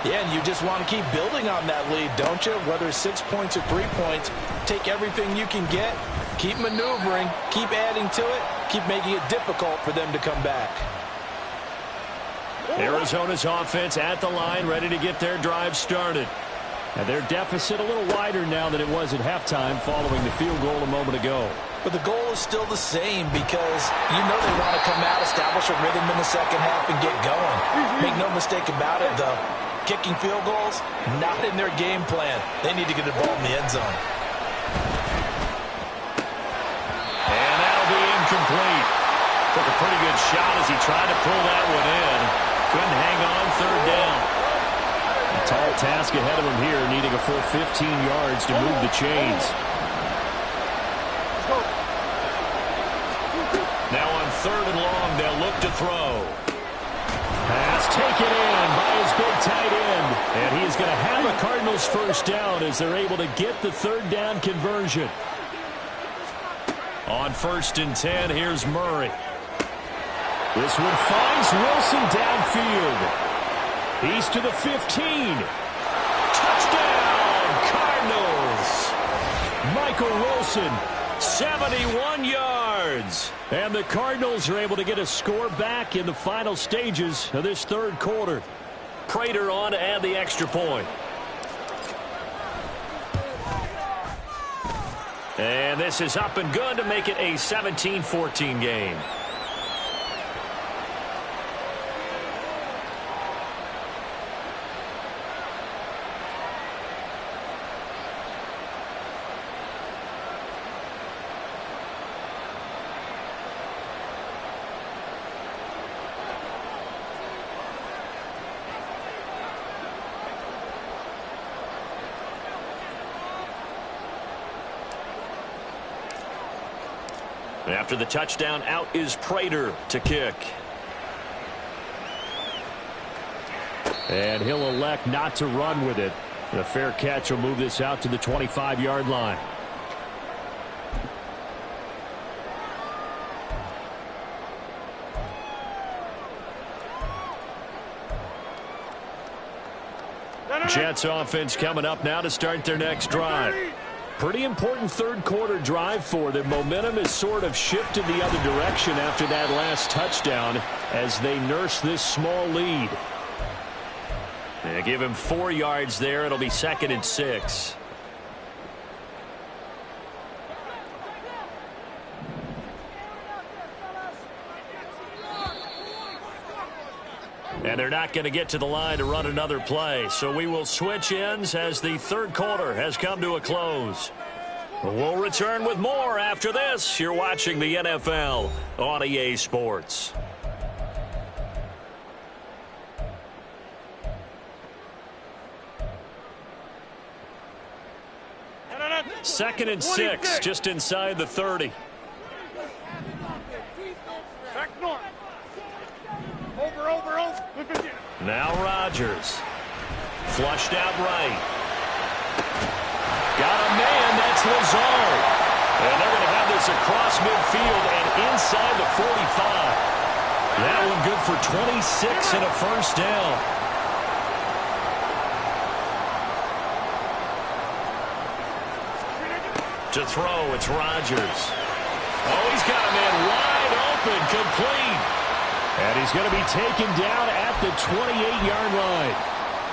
Yeah, and you just want to keep building on that lead, don't you? Whether it's 6 points or 3 points, take everything you can get, keep maneuvering, keep adding to it, keep making it difficult for them to come back. Arizona's offense at the line, ready to get their drive started. And their deficit a little wider now than it was at halftime following the field goal a moment ago. But the goal is still the same because you know they want to come out, establish a rhythm in the second half, and get going. Make no mistake about it, though. Kicking field goals, not in their game plan. They need to get the ball in the end zone. And that'll be incomplete. Took a pretty good shot as he tried to pull that one in. Couldn't hang on third down. A tall task ahead of him here, needing a full 15 yards to move the chains. Now on third and long, they'll look to throw. Pass taken in by his big tight end. And he is going to have a Cardinals first down as they're able to get the third down conversion. On 1st and 10, here's Murray. This one finds Wilson downfield. He's to the 15. Touchdown, Cardinals. Michael Wilson, 71 yards. And the Cardinals are able to get a score back in the final stages of this third quarter. Prater on to add the extra point. And this is up and good to make it a 17-14 game. After the touchdown, out is Prater to kick. And he'll elect not to run with it. The fair catch will move this out to the 25-yard line. Jets offense coming up now to start their next drive. Pretty important third quarter drive for them. Momentum has sort of shifted the other direction after that last touchdown as they nurse this small lead. They give him 4 yards there. It'll be 2nd and 6. And they're not going to get to the line to run another play. So we will switch ends as the third quarter has come to a close. We'll return with more after this. You're watching the NFL on EA Sports. Second and 6, just inside the 30. Now Rodgers. Flushed out right. Got a man, that's Lazard. And they're going to have this across midfield and inside the 45. That one good for 26 and a first down. To throw, it's Rodgers. Oh, he's got a man wide open, complete. And he's going to be taken down at the 28-yard line.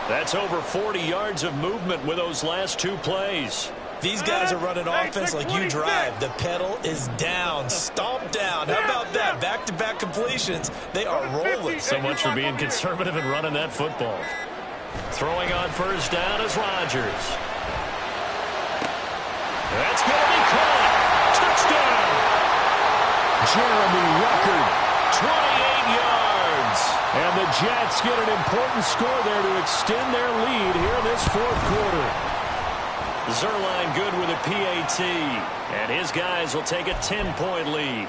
That's over 40 yards of movement with those last 2 plays. These guys are running offense like you drive. The pedal is down, stomp down. How about that? Back-to-back completions. They are rolling. So much for being conservative and running that football. Throwing on first down is Rodgers. That's going to be caught. Touchdown. Jeremy Ruckert, 28 yards. And the Jets get an important score there to extend their lead here in this fourth quarter. Zerline good with a PAT. And his guys will take a 10-point lead.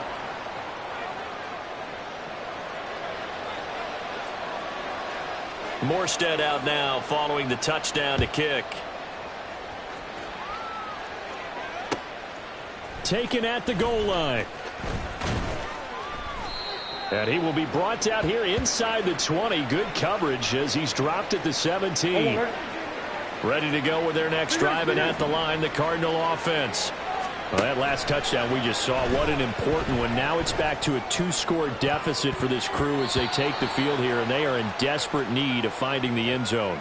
Morstead out now following the touchdown to kick. Taken at the goal line. And he will be brought out here inside the 20. Good coverage as he's dropped at the 17. Ready to go with their next drive, and at the line, the Cardinal offense. Well, that last touchdown we just saw, what an important one. Now it's back to a 2-score deficit for this crew as they take the field here, and they are in desperate need of finding the end zone.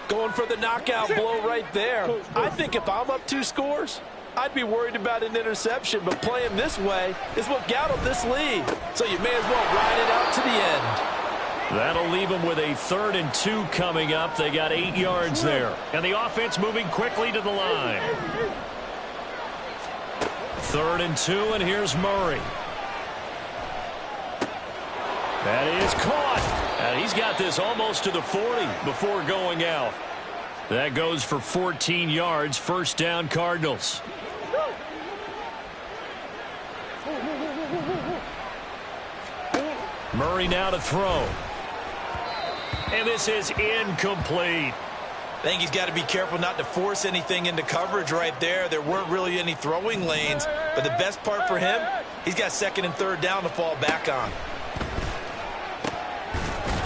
Going for the knockout blow right there. I think if I'm up 2 scores, I'd be worried about an interception, but playing this way is what got them this lead. So you may as well ride it out to the end. That'll leave them with a 3rd and 2 coming up. They got 8 yards there. And the offense moving quickly to the line. 3rd and 2, and here's Murray. That is caught. And he's got this almost to the 40 before going out. That goes for 14 yards. First down, Cardinals. Murray now to throw. And this is incomplete. I think he's got to be careful not to force anything into coverage right there. There weren't really any throwing lanes. But the best part for him, he's got 2nd and 3rd down to fall back on.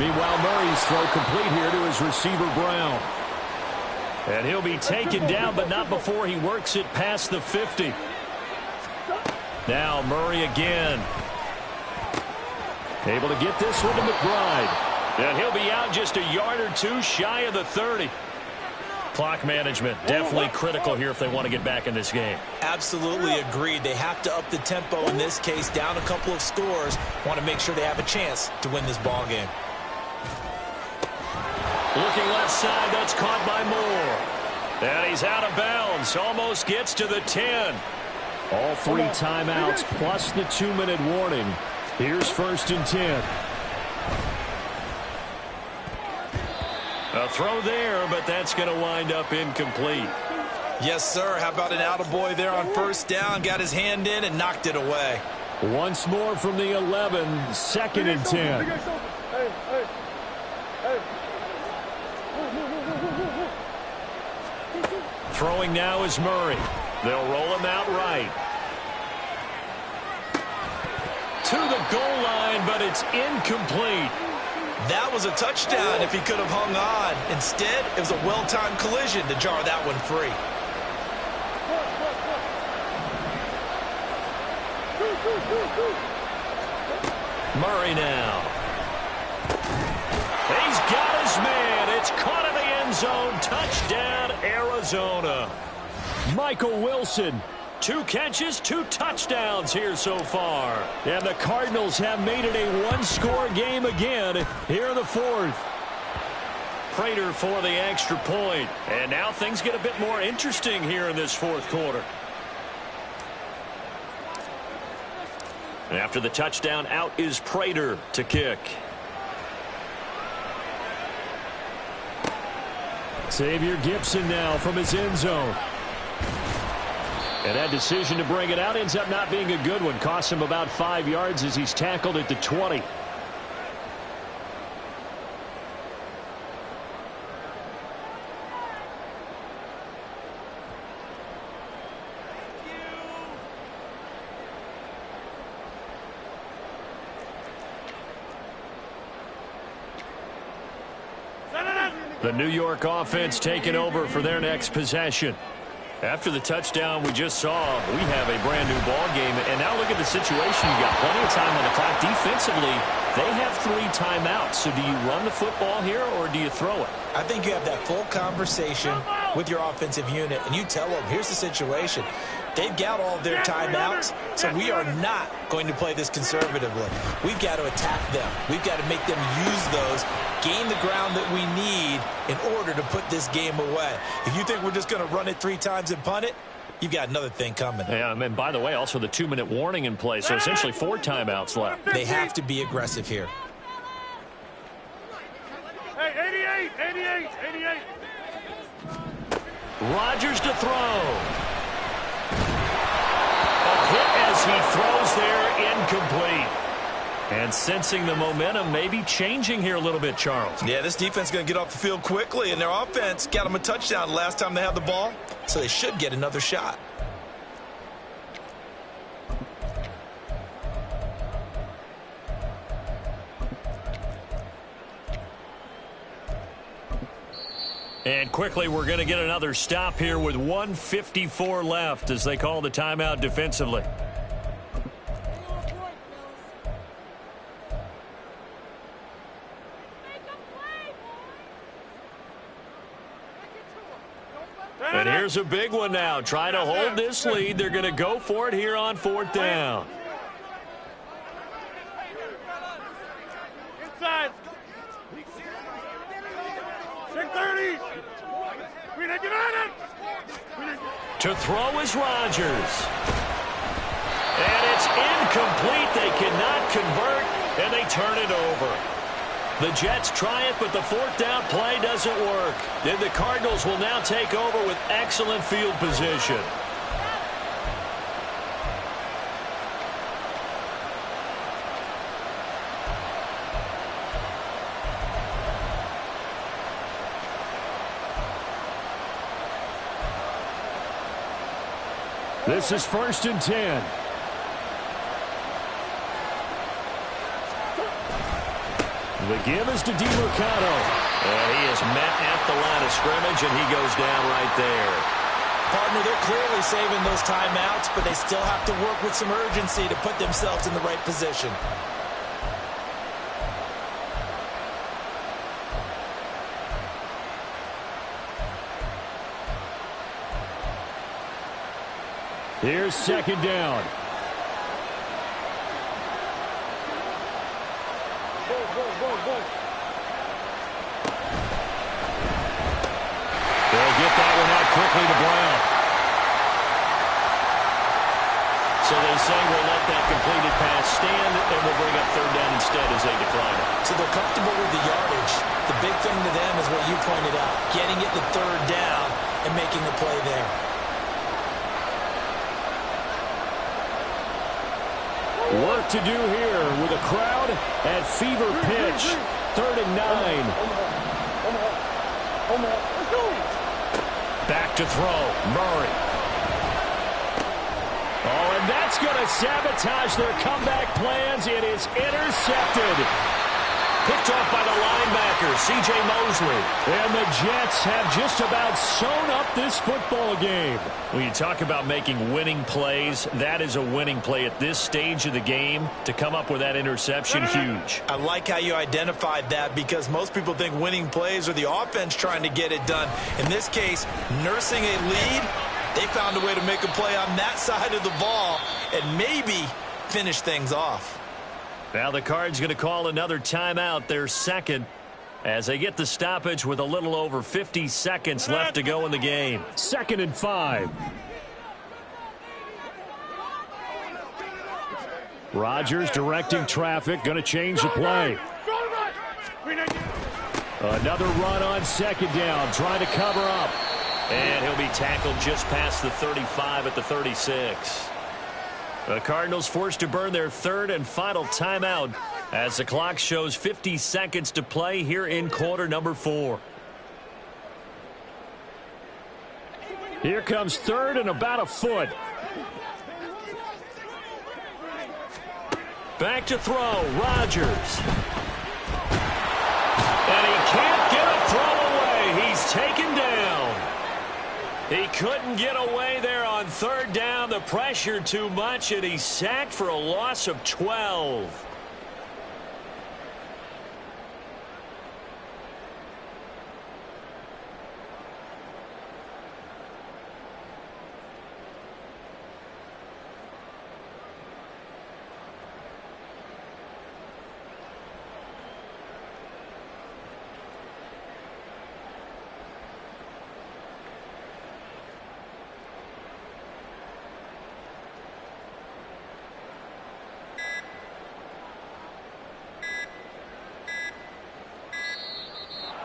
Meanwhile, Murray's throw complete here to his receiver, Brown. And he'll be taken down, but not before he works it past the 50. Now Murray again. Able to get this one to McBride. And he'll be out just a yard or 2 shy of the 30. Clock management definitely critical here if they want to get back in this game. Absolutely agreed. They have to up the tempo in this case, down a couple of scores. Want to make sure they have a chance to win this ball game. Looking left side, that's caught by Moore. And he's out of bounds, almost gets to the 10. All 3 timeouts plus the 2-minute warning. Here's 1st and 10. A throw there, but that's going to wind up incomplete. Yes, sir. How about an attaboy there on first down? Got his hand in and knocked it away. Once more from the 11, 2nd and 10. Throwing now is Murray. They'll roll him out right. To the goal line, but it's incomplete. That was a touchdown if he could have hung on. Instead, it was a well-timed collision to jar that one free. Murray now. He's got his man. It's caught in Arizona. Michael Wilson. 2 catches, 2 touchdowns here so far. And the Cardinals have made it a one-score game again here in the 4th. Prater for the extra point. And now things get a bit more interesting here in this 4th quarter. After the touchdown, out is Prater to kick. Xavier Gipson now from his end zone. And that decision to bring it out ends up not being a good one. Costs him about 5 yards as he's tackled at the 20. The New York offense taking over for their next possession. After the touchdown we just saw, we have a brand new ball game. And now look at the situation. You got plenty of time on the clock. Defensively, they have 3 timeouts. So do you run the football here or do you throw it? I think you have that full conversation with your offensive unit, and you tell them, here's the situation. They've got all their timeouts, so we are not going to play this conservatively. We've got to attack them. We've got to make them use those, gain the ground that we need in order to put this game away. If you think we're just going to run it 3 times and punt it, you've got another thing coming. Yeah, and by the way, also the 2-minute warning in place, so essentially 4 timeouts left. They have to be aggressive here. Hey, 88. Rodgers to throw. Hit as he throws there, incomplete. And sensing the momentum maybe changing here a little bit, Charles. Yeah, this defense is going to get off the field quickly, and their offense got them a touchdown last time they had the ball, so they should get another shot. And quickly, we're going to get another stop here with 1:54 left as they call the timeout defensively. And here's a big one now. Trying to hold this lead. They're going to go for it here on 4th down. Inside. 6:30. To throw is Rodgers. And it's incomplete. They cannot convert, and they turn it over. The Jets try it, but the 4th down play doesn't work. Then the Cardinals will now take over with excellent field position. This is 1st and 10. The give is to DeMercado. And he is met at the line of scrimmage, and he goes down right there. Partner, they're clearly saving those timeouts, but they still have to work with some urgency to put themselves in the right position. Here's 2nd down. They'll get that one out quickly to Brown. So they say we'll let that completed pass stand, and we'll bring up 3rd down instead as they decline it. So they're comfortable with the yardage. The big thing to them is what you pointed out, getting it to 3rd down and making the play there. Work to do here with a crowd at fever pitch. 3rd and 9. Back to throw, Murray. Oh, and that's going to sabotage their comeback plans. It is intercepted. Picked off by the linebacker, C.J. Mosley. And the Jets have just about sewn up this football game. When you talk about making winning plays, that is a winning play at this stage of the game. To come up with that interception, huge. I like how you identified that because most people think winning plays are the offense trying to get it done. In this case, nursing a lead, they found a way to make a play on that side of the ball and maybe finish things off. Now the Cards going to call another timeout, their second, as they get the stoppage with a little over 50 seconds left to go in the game. 2nd and 5. Rodgers directing traffic, going to change the play. Another run on 2nd down, trying to cover up. And he'll be tackled just past the 35 at the 36. The Cardinals forced to burn their 3rd and final timeout as the clock shows 50 seconds to play here in quarter number 4. Here comes 3rd and about a foot. Back to throw, Rodgers. And he can't get a throw away. He's taken down. He couldn't get away there on 3rd down. The pressure too much, and he's sacked for a loss of 12.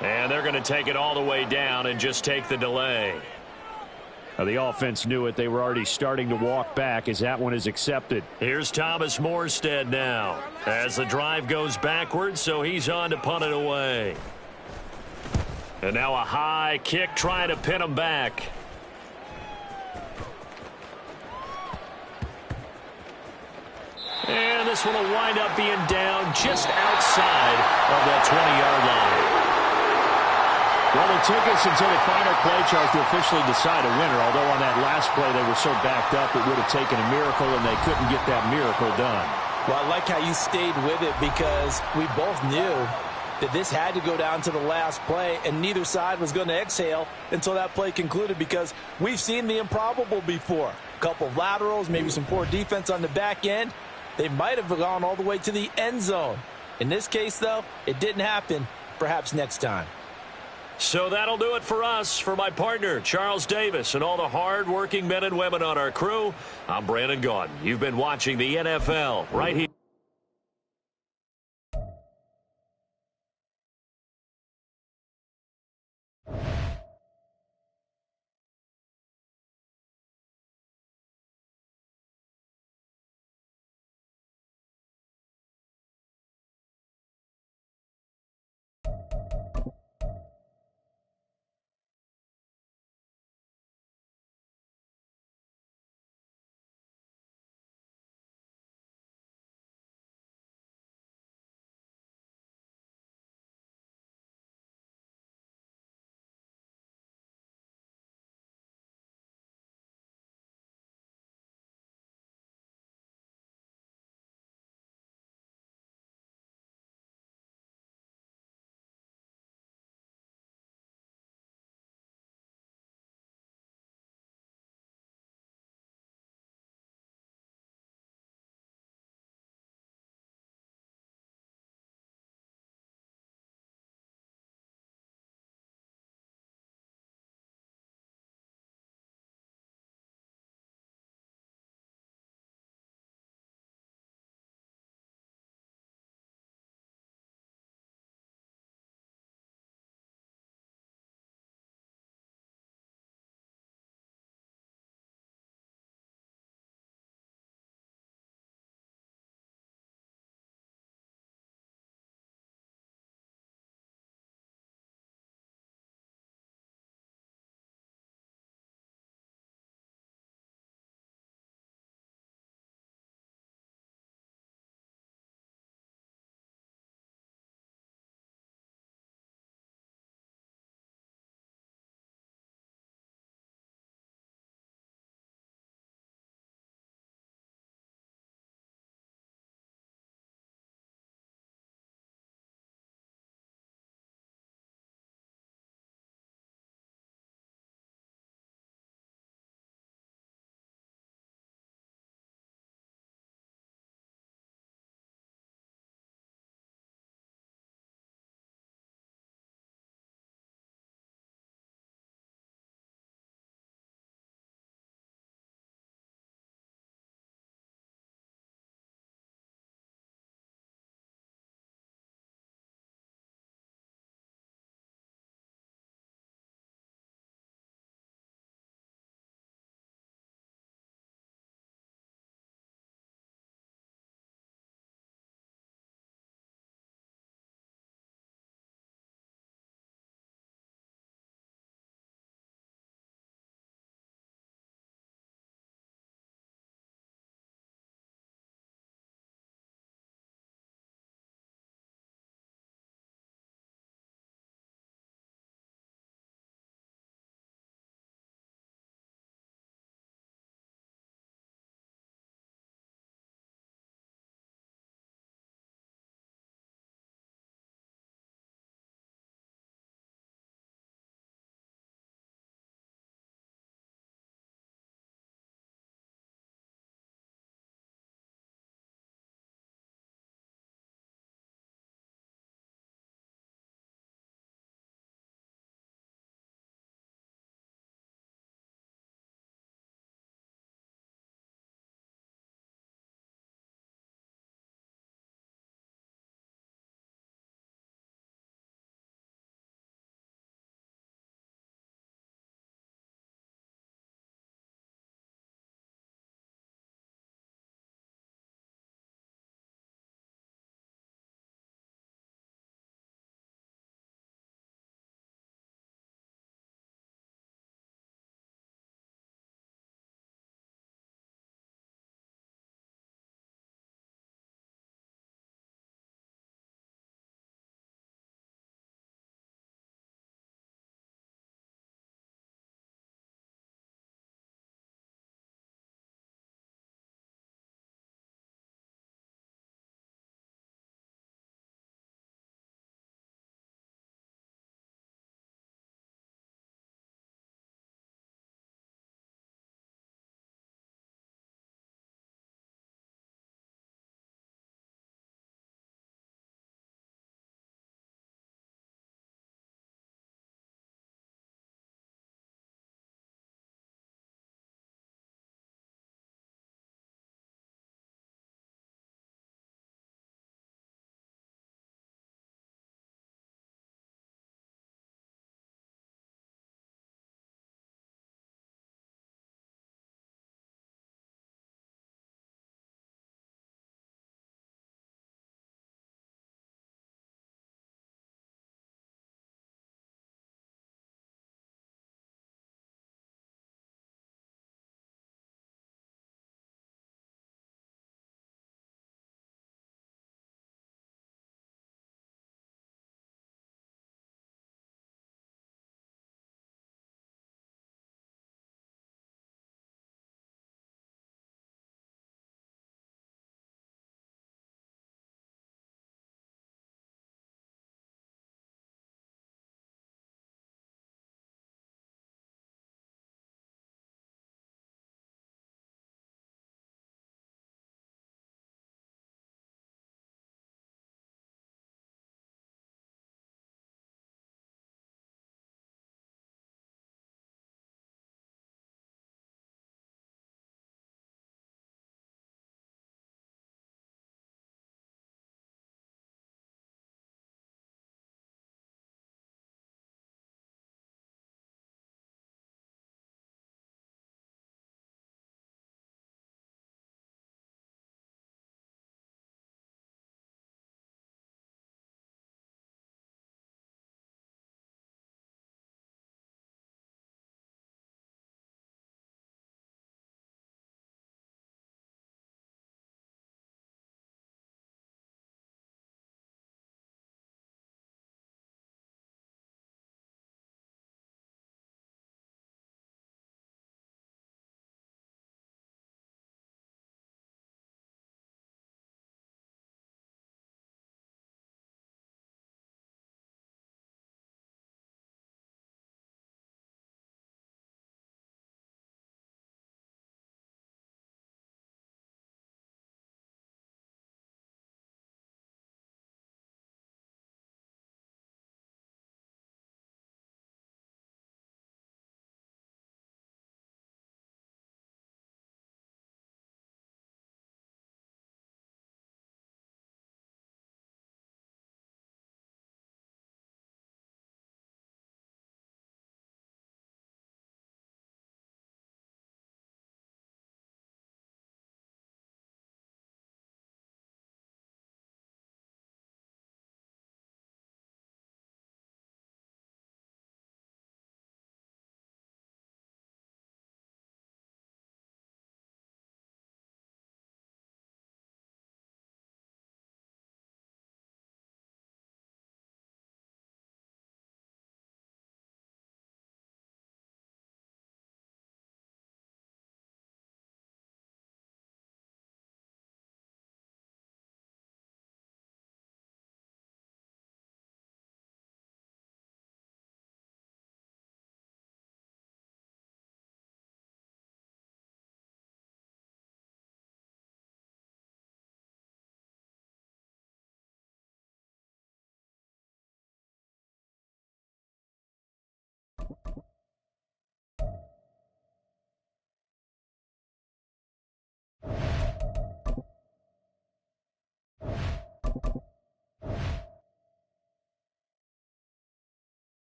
And they're going to take it all the way down and just take the delay. Now the offense knew it. They were already starting to walk back as that one is accepted. Here's Thomas Morstead now as the drive goes backwards, so he's on to punt it away. And now a high kick trying to pin him back. And this one will wind up being down just outside of that 20-yard line. Well, it took us until the final play, Charles, to officially decide a winner. Although on that last play they were so backed up it would have taken a miracle, and they couldn't get that miracle done. Well, I like how you stayed with it because we both knew that this had to go down to the last play, and neither side was going to exhale until that play concluded because we've seen the improbable before. A couple of laterals, maybe some poor defense on the back end. They might have gone all the way to the end zone. In this case, though, it didn't happen. Perhaps next time. So that'll do it for us. For my partner, Charles Davis, and all the hard-working men and women on our crew, I'm Brandon Gaudin. You've been watching the NFL right here.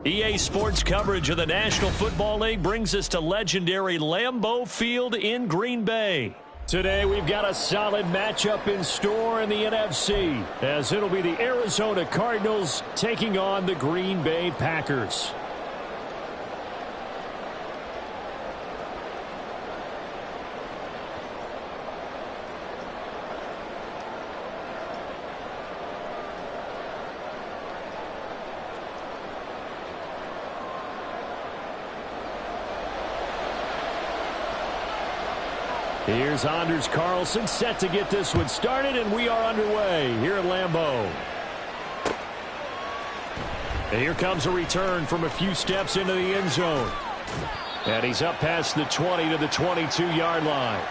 EA Sports coverage of the National Football League brings us to legendary Lambeau Field in Green Bay. Today we've got a solid matchup in store in the NFC, as it'll be the Arizona Cardinals taking on the Green Bay Packers. Here's Anders Carlson set to get this one started, and we are underway here at Lambeau. And here comes a return from a few steps into the end zone. And he's up past the 20 to the 22-yard line.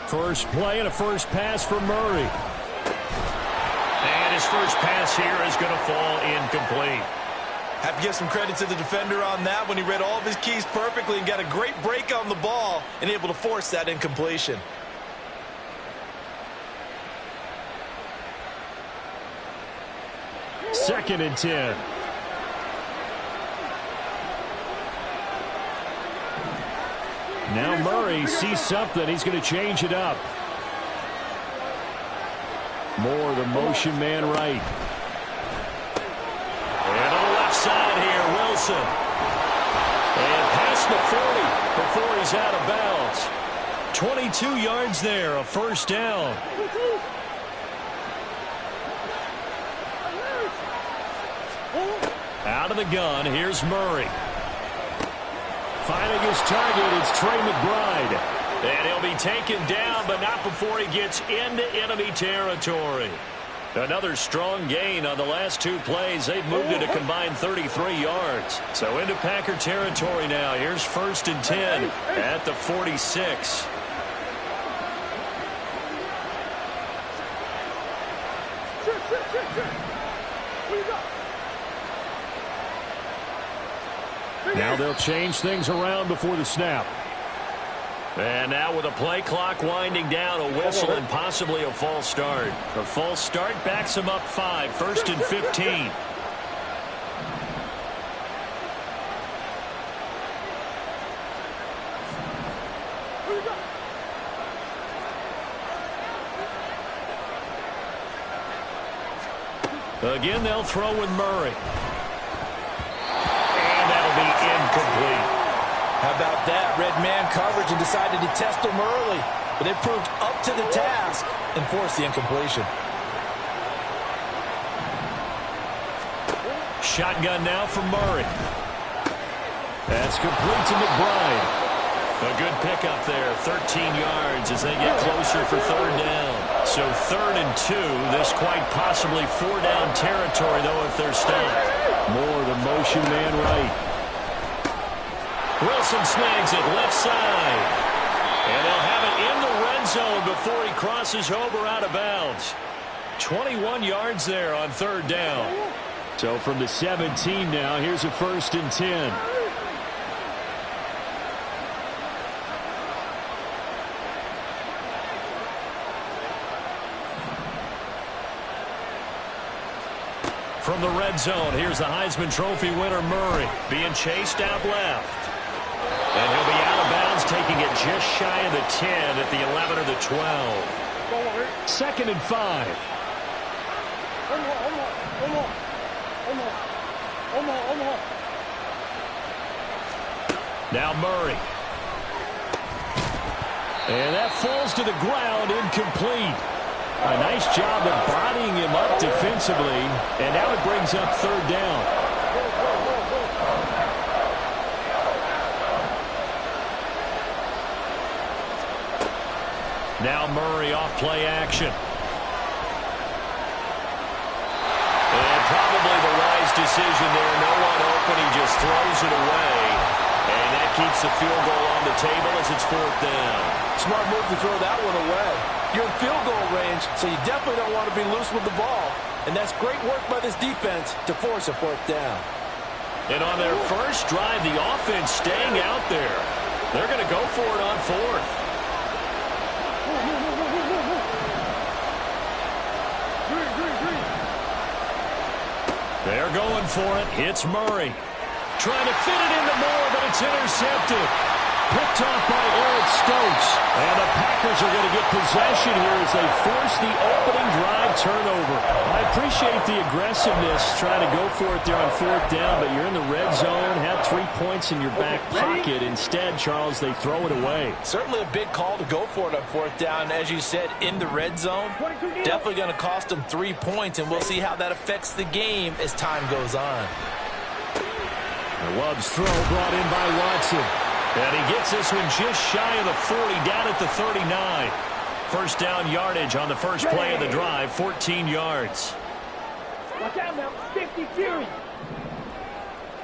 First play and a first pass for Murray. And his first pass here is going to fall incomplete. Have to give some credit to the defender on that when he read all of his keys perfectly and got a great break on the ball and able to force that incompletion. Second and 10. Now Murray sees something. He's going to change it up. More the motion man right. And on the left side here, Wilson. And past the 40 before he's out of bounds. 22 yards there, a first down. Out of the gun, here's Murray. Finding his target, it's Trey McBride. And he'll be taken down, but not before he gets into enemy territory. Another strong gain on the last two plays. They've moved it a combined 33 yards. So into Packer territory now. Here's first and 10 at the 46. Now they'll change things around before the snap. And now with a play clock winding down, a whistle and possibly a false start. A false start backs him up 5, first and 15. Again, they'll throw with Murray. Incomplete. How about that? Red man coverage and decided to test him early. But they proved up to the task and forced the incompletion. Shotgun now for Murray. That's complete to McBride. A good pickup there. 13 yards as they get closer for third down. So 3rd and 2. This quite possibly 4-down territory, though, if they're stopped. More the motion man right. Wilson snags it left side. And they'll have it in the red zone before he crosses over out of bounds. 21 yards there on 3rd down. So from the 17 now, here's a first and 10. From the red zone, here's the Heisman Trophy winner Murray being chased out left. And he'll be out of bounds, taking it just shy of the 10 at the 11 or the 12. 2nd and 5. Now Murray. And that falls to the ground, incomplete. A nice job of bodying him up defensively. And now it brings up 3rd down. Now Murray off play action. And probably the decision there. No one open. He just throws it away. And that keeps the field goal on the table as it's 4th down. Smart move to throw that one away. You're in field goal range, so you definitely don't want to be loose with the ball. And that's great work by this defense to force a 4th down. And on their first drive, the offense staying out there. They're going to go for it on 4th. They're going for it. It's Murray. Trying to fit it into Moore, but it's intercepted. Picked off by Eric Stokes. And the Packers are going to get possession here as they force the opening drive turnover. I appreciate the aggressiveness trying to go for it there on 4th down, but you're in the red zone, had 3 points in your back pocket. Instead, Charles, they throw it away. Certainly a big call to go for it on 4th down. As you said, in the red zone, definitely going to cost them 3 points, and we'll see how that affects the game as time goes on. Love's throw brought in by Watson. And he gets this one just shy of the 40, down at the 39. First down yardage on the first play of the drive, 14 yards. Watch out now, 50 Fury.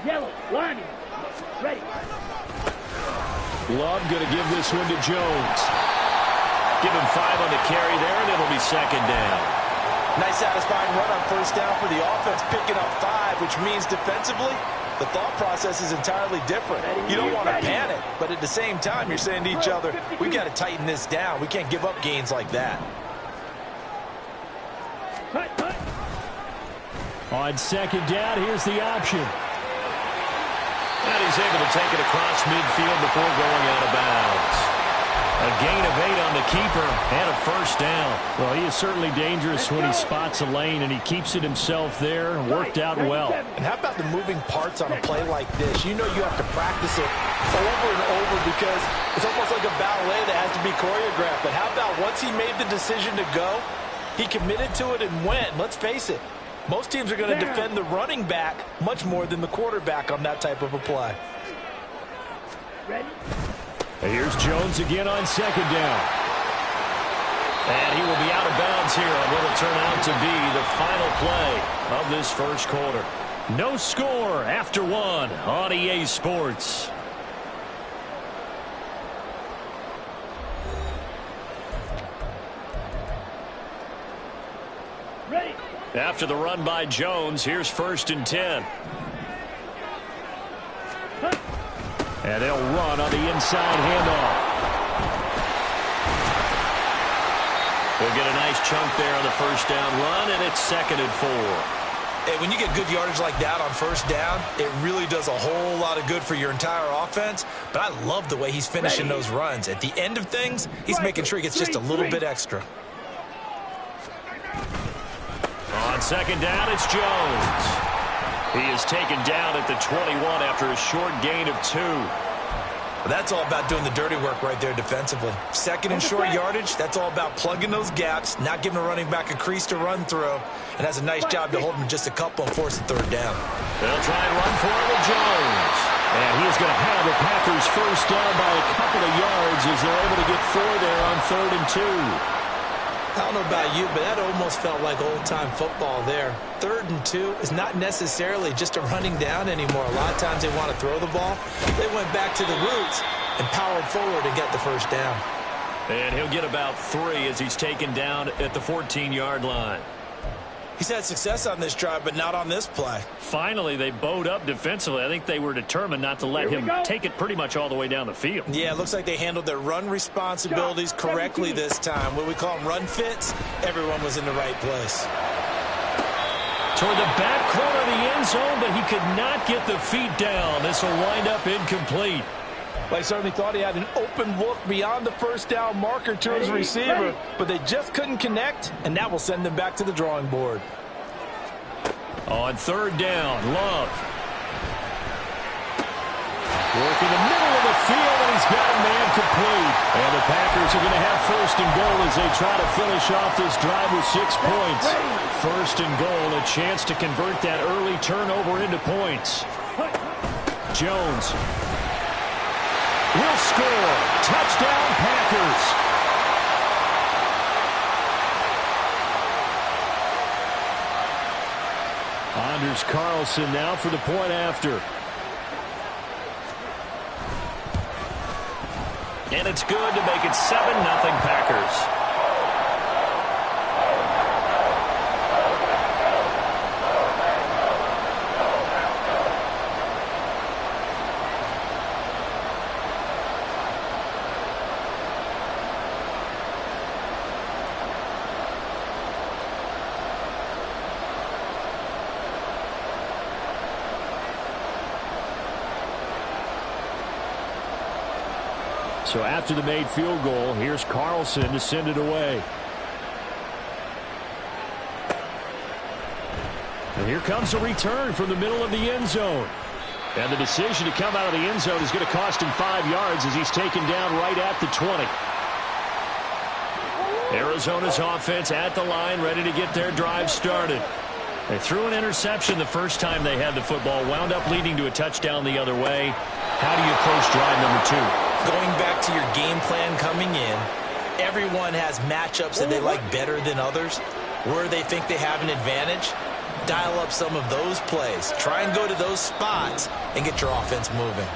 Yellow, lining, ready. Love going to give this one to Jones. Give him 5 on the carry there, and it'll be 2nd down. Nice satisfying run on 1st down for the offense, picking up 5, which means defensively, the thought process is entirely different. You don't want to panic, but at the same time, you're saying to each other, we've got to tighten this down. We can't give up gains like that. On 2nd down, here's the option. And he's able to take it across midfield before going out of bounds. A gain of 8 on the keeper and a 1st down. Well, he is certainly dangerous when he spots a lane, and he keeps it himself there. Worked out well. And how about the moving parts on a play like this? You know you have to practice it over and over because it's almost like a ballet that has to be choreographed. But how about once he made the decision to go, he committed to it and went. Let's face it, most teams are going to defend the running back much more than the quarterback on that type of a play. Ready? Here's Jones again on 2nd down. And he will be out of bounds here on what will turn out to be the final play of this first quarter. No score after 1 on EA Sports. Ready. After the run by Jones, here's 1st and 10. And they'll run on the inside handoff. They'll get a nice chunk there on the 1st down run, and it's 2nd and 4. Hey, when you get good yardage like that on 1st down, it really does a whole lot of good for your entire offense. But I love the way he's finishing those runs. At the end of things, he's making sure he gets just a little bit extra. On 2nd down, it's Jones. He is taken down at the 21 after a short gain of 2. That's all about doing the dirty work right there defensively. 2nd and short yardage, that's all about plugging those gaps, not giving a running back a crease to run through, and that's a nice job to hold him just a couple and force a 3rd down. They'll try and run for it with Jones. And he is going to have the Packers 1st down by a couple of yards as they're able to get 4 there on 3rd and 2. I don't know about you, but that almost felt like old-time football there. 3rd and 2 is not necessarily just a running down anymore. A lot of times they want to throw the ball. They went back to the roots and powered forward and get the 1st down. And he'll get about 3 as he's taken down at the 14-yard line. He's had success on this drive, but not on this play. Finally, they bowed up defensively. I think they were determined not to let him take it pretty much all the way down the field. Yeah, it looks like they handled their run responsibilities correctly this time. What we call them run fits, everyone was in the right place. Toward the back corner of the end zone, but he could not get the feet down. This will wind up incomplete. They certainly thought he had an open look beyond the 1st down marker to his receiver, but they just couldn't connect, and that will send them back to the drawing board. On 3rd down, Love. Working the middle of the field, and he's got a man complete. And the Packers are going to have 1st and goal as they try to finish off this drive with 6 points. 1st and goal, a chance to convert that early turnover into points. Jones will score. Touchdown, Packers. On Anders Carlson now for the point after. And it's good to make it 7-0 Packers. So after the made field goal, here's Carlson to send it away. And here comes a return from the middle of the end zone. And the decision to come out of the end zone is going to cost him 5 yards as he's taken down right at the 20. Arizona's offense at the line, ready to get their drive started. They threw an interception the first time they had the football, wound up leading to a touchdown the other way. How do you approach drive number 2? Going back to your game plan coming in, everyone has matchups that they like better than others. Where they think they have an advantage, dial up some of those plays. Try and go to those spots and get your offense moving.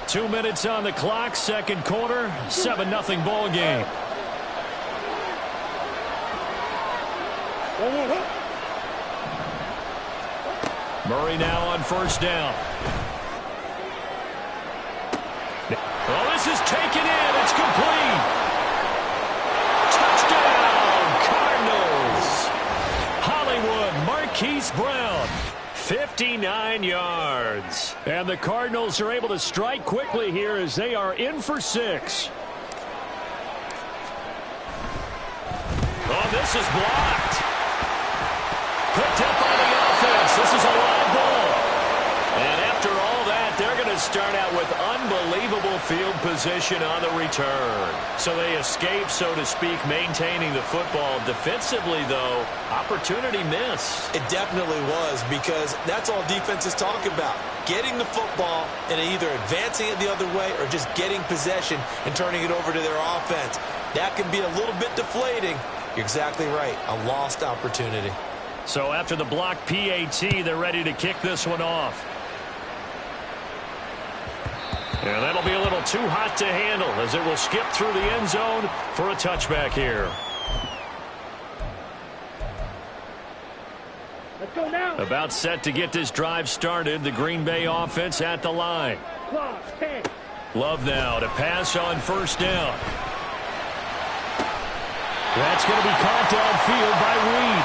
2 minutes on the clock, second quarter, 7-0 ball game. Murray now on first down. Oh, this is taken in. It's complete. Touchdown, Cardinals. Hollywood, Marquise Brown, 59 yards. And the Cardinals are able to strike quickly here as they are in for 6. Oh, this is blocked. Picked up by the offense. This is a live ball. And after all that, they're going to start out with unbelievable field position on the return. So they escape, so to speak, maintaining the football. Defensively, though, opportunity miss. It definitely was, because that's all defenses talk about. Getting the football and either advancing it the other way or just getting possession and turning it over to their offense. That can be a little bit deflating. You're exactly right. A lost opportunity. So after the block PAT, they're ready to kick this one off. And that'll be a little too hot to handle as it will skip through the end zone for a touchback here. Let's go now. About set to get this drive started. The Green Bay offense at the line. Clock, 10. Love now to pass on first down. That's going to be caught downfield by Reed.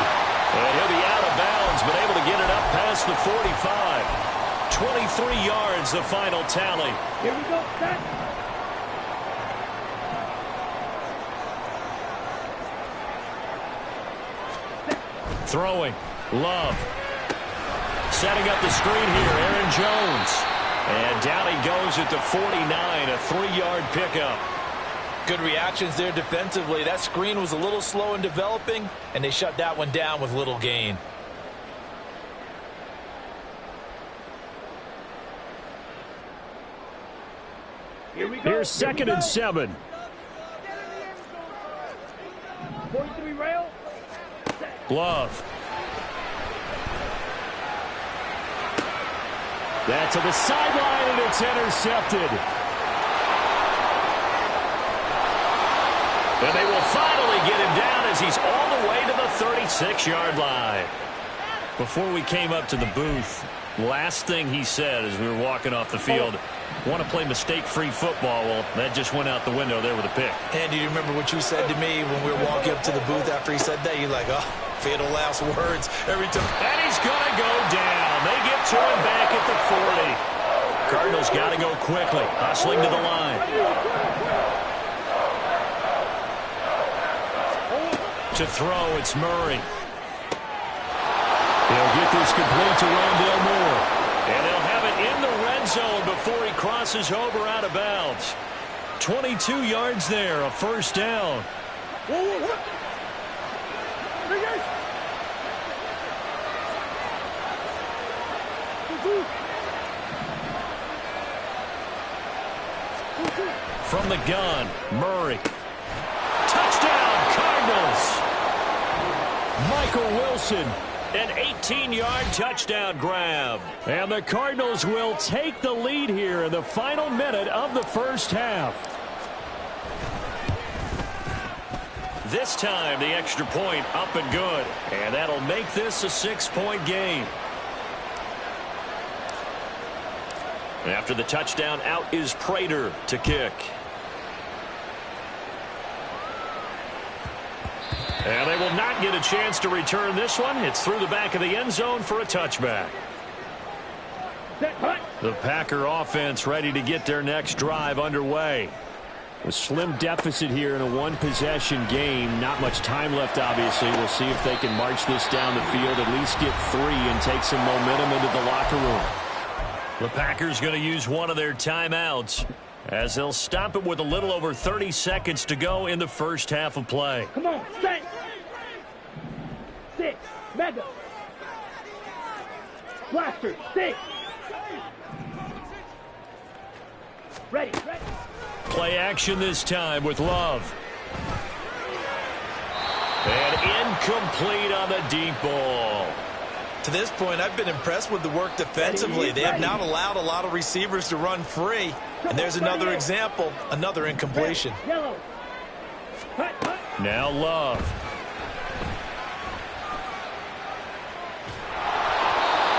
And he'll be out of bounds, but able to get it up past the 45. 23 yards, the final tally. Here we go, set. Throwing. Love. Setting up the screen here, Aaron Jones. And down he goes at the 49, a 3-yard pickup. Good reactions there defensively. That screen was a little slow in developing, and they shut that one down with little gain. Here we go. Here's second and 7. 43 rail. Love. That's to the sideline, and it's intercepted. And they will finally get him down as he's all the way to the 36-yard line. Before we came up to the booth, last thing he said as we were walking off the field, want to play mistake-free football. Well, that just went out the window there with a pick. And do you remember what you said to me when we were walking up to the booth after he said that? You're like, oh, fatal last words every time. And he's going to go down. They get to him back at the 40. Cardinals got to go quickly, hustling to the line. To throw, it's Murray. He'll get this complete to Rondale Moore. And they'll have it in the red zone before he crosses over out of bounds. 22 yards there, a first down. From the gun, Murray. Touchdown, Cardinals. Michael Wilson An 18-yard touchdown grab. And the Cardinals will take the lead here in the final minute of the first half. This time, the extra point up and good. And that'll make this a 6-point game. After the touchdown, out is Prater to kick. And they will not get a chance to return this one. It's through the back of the end zone for a touchback. The Packer offense ready to get their next drive underway. A slim deficit here in a one-possession game. Not much time left, obviously. We'll see if they can march this down the field, at least get 3 and take some momentum into the locker room. The Packers going to use one of their timeouts as they'll stop it with a little over 30 seconds to go in the first half of play. Come on, set. 6, mega. Blaster, 6. Ready. Play action this time with Love. And incomplete on the deep ball. To this point, I've been impressed with the work defensively. They have not allowed a lot of receivers to run free. And there's another example, another incompletion. Now Love.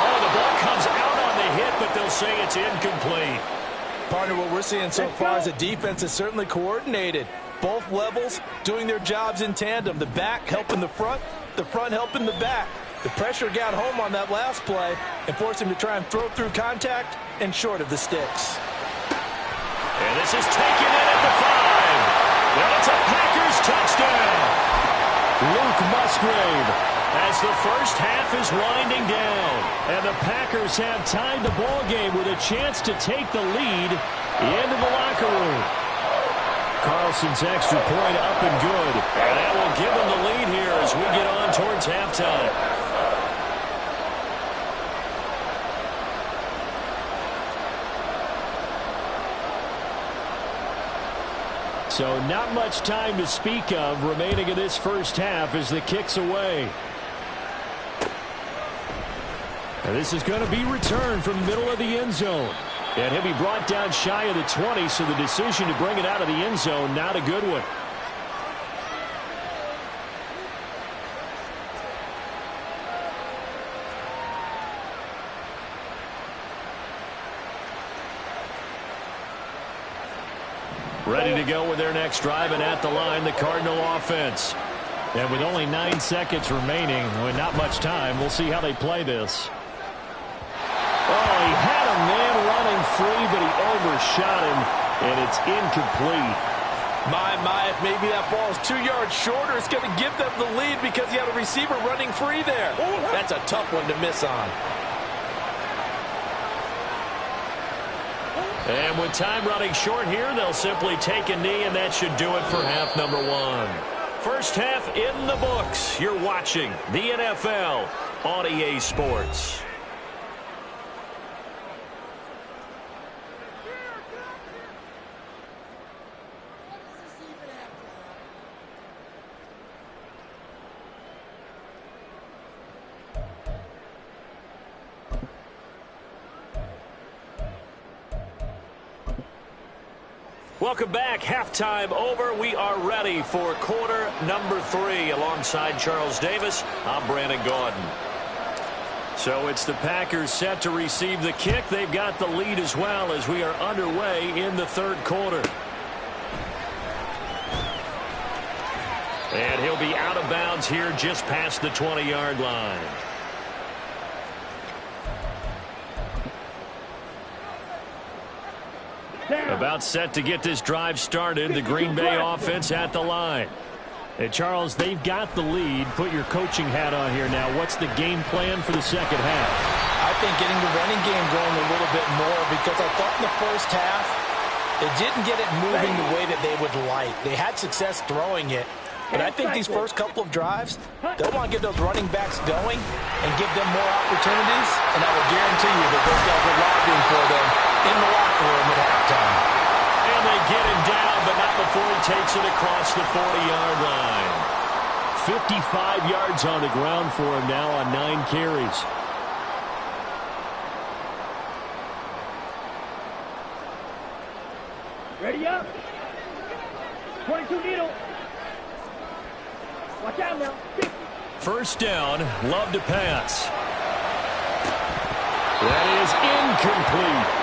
Oh, the ball comes out on the hit, but they'll say it's incomplete. Partner, what we're seeing so far is the defense is certainly coordinated. Both levels doing their jobs in tandem. The back helping the front helping the back. The pressure got home on that last play and forced him to try and throw through contact and short of the sticks. And this is taken in at the 5. And it's a Packers touchdown. Luke Musgrave. As the first half is winding down. And the Packers have tied the ball game with a chance to take the lead into the locker room. Carlson's extra point up and good. And that will give them the lead here as we get on towards halftime. So not much time to speak of remaining in this first half as the kick's away. And this is going to be returned from the middle of the end zone. And he'll be brought down shy of the 20, so the decision to bring it out of the end zone, not a good one. Ready to go with their next drive, and at the line, the Cardinal offense. And with only 9 seconds remaining, with not much time, we'll see how they play this. Oh, he had a man running free, but he overshot him, and it's incomplete. My, maybe that ball is 2 yards shorter. It's going to give them the lead because he had a receiver running free there. That's a tough one to miss on. And with time running short here, they'll simply take a knee, and that should do it for half number 1. First half in the books. You're watching the NFL on EA Sports. Welcome back. Halftime over. We are ready for quarter number 3. Alongside Charles Davis, I'm Brandon Gaudin. So it's the Packers set to receive the kick. They've got the lead as well as we are underway in the third quarter. And he'll be out of bounds here just past the 20-yard line. About set to get this drive started. The Green Bay offense at the line. Hey, Charles, they've got the lead. Put your coaching hat on here now. What's the game plan for the second half? I think getting the running game going a little bit more, because I thought in the first half they didn't get it moving the way that they would like. They had success throwing it, but I think these first couple of drives, they'll want to get those running backs going and give them more opportunities, and I will guarantee you that those guys are lobbying for them in the locker room at halftime. And they get him down, but not before he takes it across the 40-yard line. 55 yards on the ground for him now on 9 carries. Ready up. 22 needle. Watch out now. 50. First down, Love to pass. That is incomplete.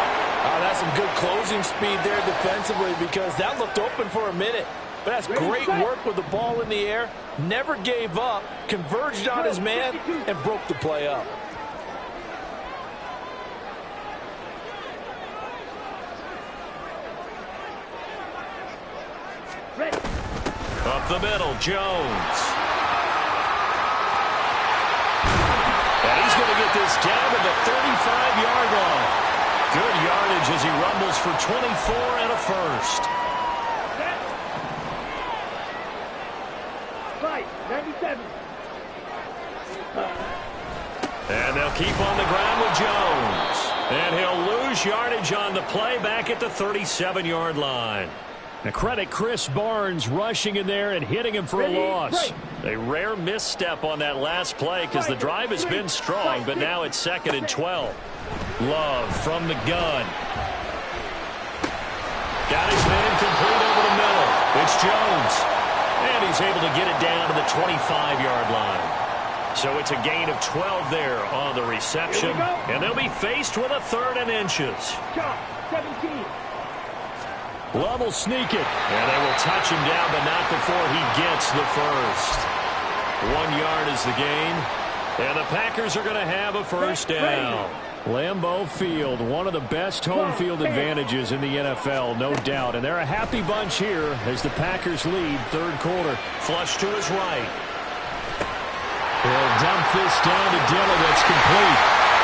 That's some good closing speed there defensively because that looked open for a minute. But that's great work with the ball in the air. Never gave up, converged on his man, and broke the play up. Ready. Up the middle, Jones. And he's going to get this down to the 35-yard line. Good yardage as he rumbles for 24 and a first. Right, 97. And they'll keep on the ground with Jones. And he'll lose yardage on the play back at the 37-yard line. Now credit Chris Barnes rushing in there and hitting him for a loss. A rare misstep on that last play because the drive has been strong, but now it's 2nd and 12. Love from the gun. Got his man complete over the middle. It's Jones. And he's able to get it down to the 25-yard line. So it's a gain of 12 there on the reception. And they'll be faced with a 3rd and inches. 17. Love will sneak it. And they will touch him down, but not before he gets the first. 1 yard is the gain. And the Packers are going to have a first down. Lambeau Field, one of the best home field advantages in the NFL, no doubt. And they're a happy bunch here as the Packers lead 3rd quarter. Flush to his right. They'll dump this down to Dillon. That's complete.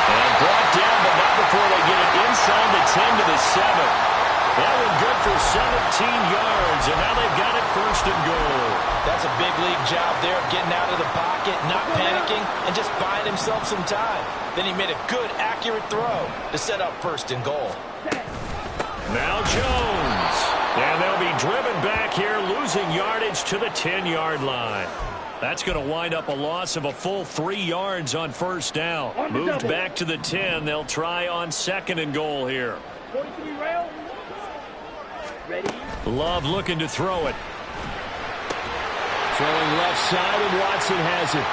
And brought down, but not before they get it inside the 10 to the 7. That one good for 17 yards, and now they've got it 1st and goal. That's a big league job there of getting out of the pocket, not panicking, and just buying himself some time. Then he made a good, accurate throw to set up 1st and goal. Now Jones. And they'll be driven back here, losing yardage to the 10-yard line. That's going to wind up a loss of a full 3 yards on 1st down. Moved back to the 10. They'll try on 2nd and goal here. 43 rail. Ready. Love looking to throw it. Throwing left side, and Watson has it.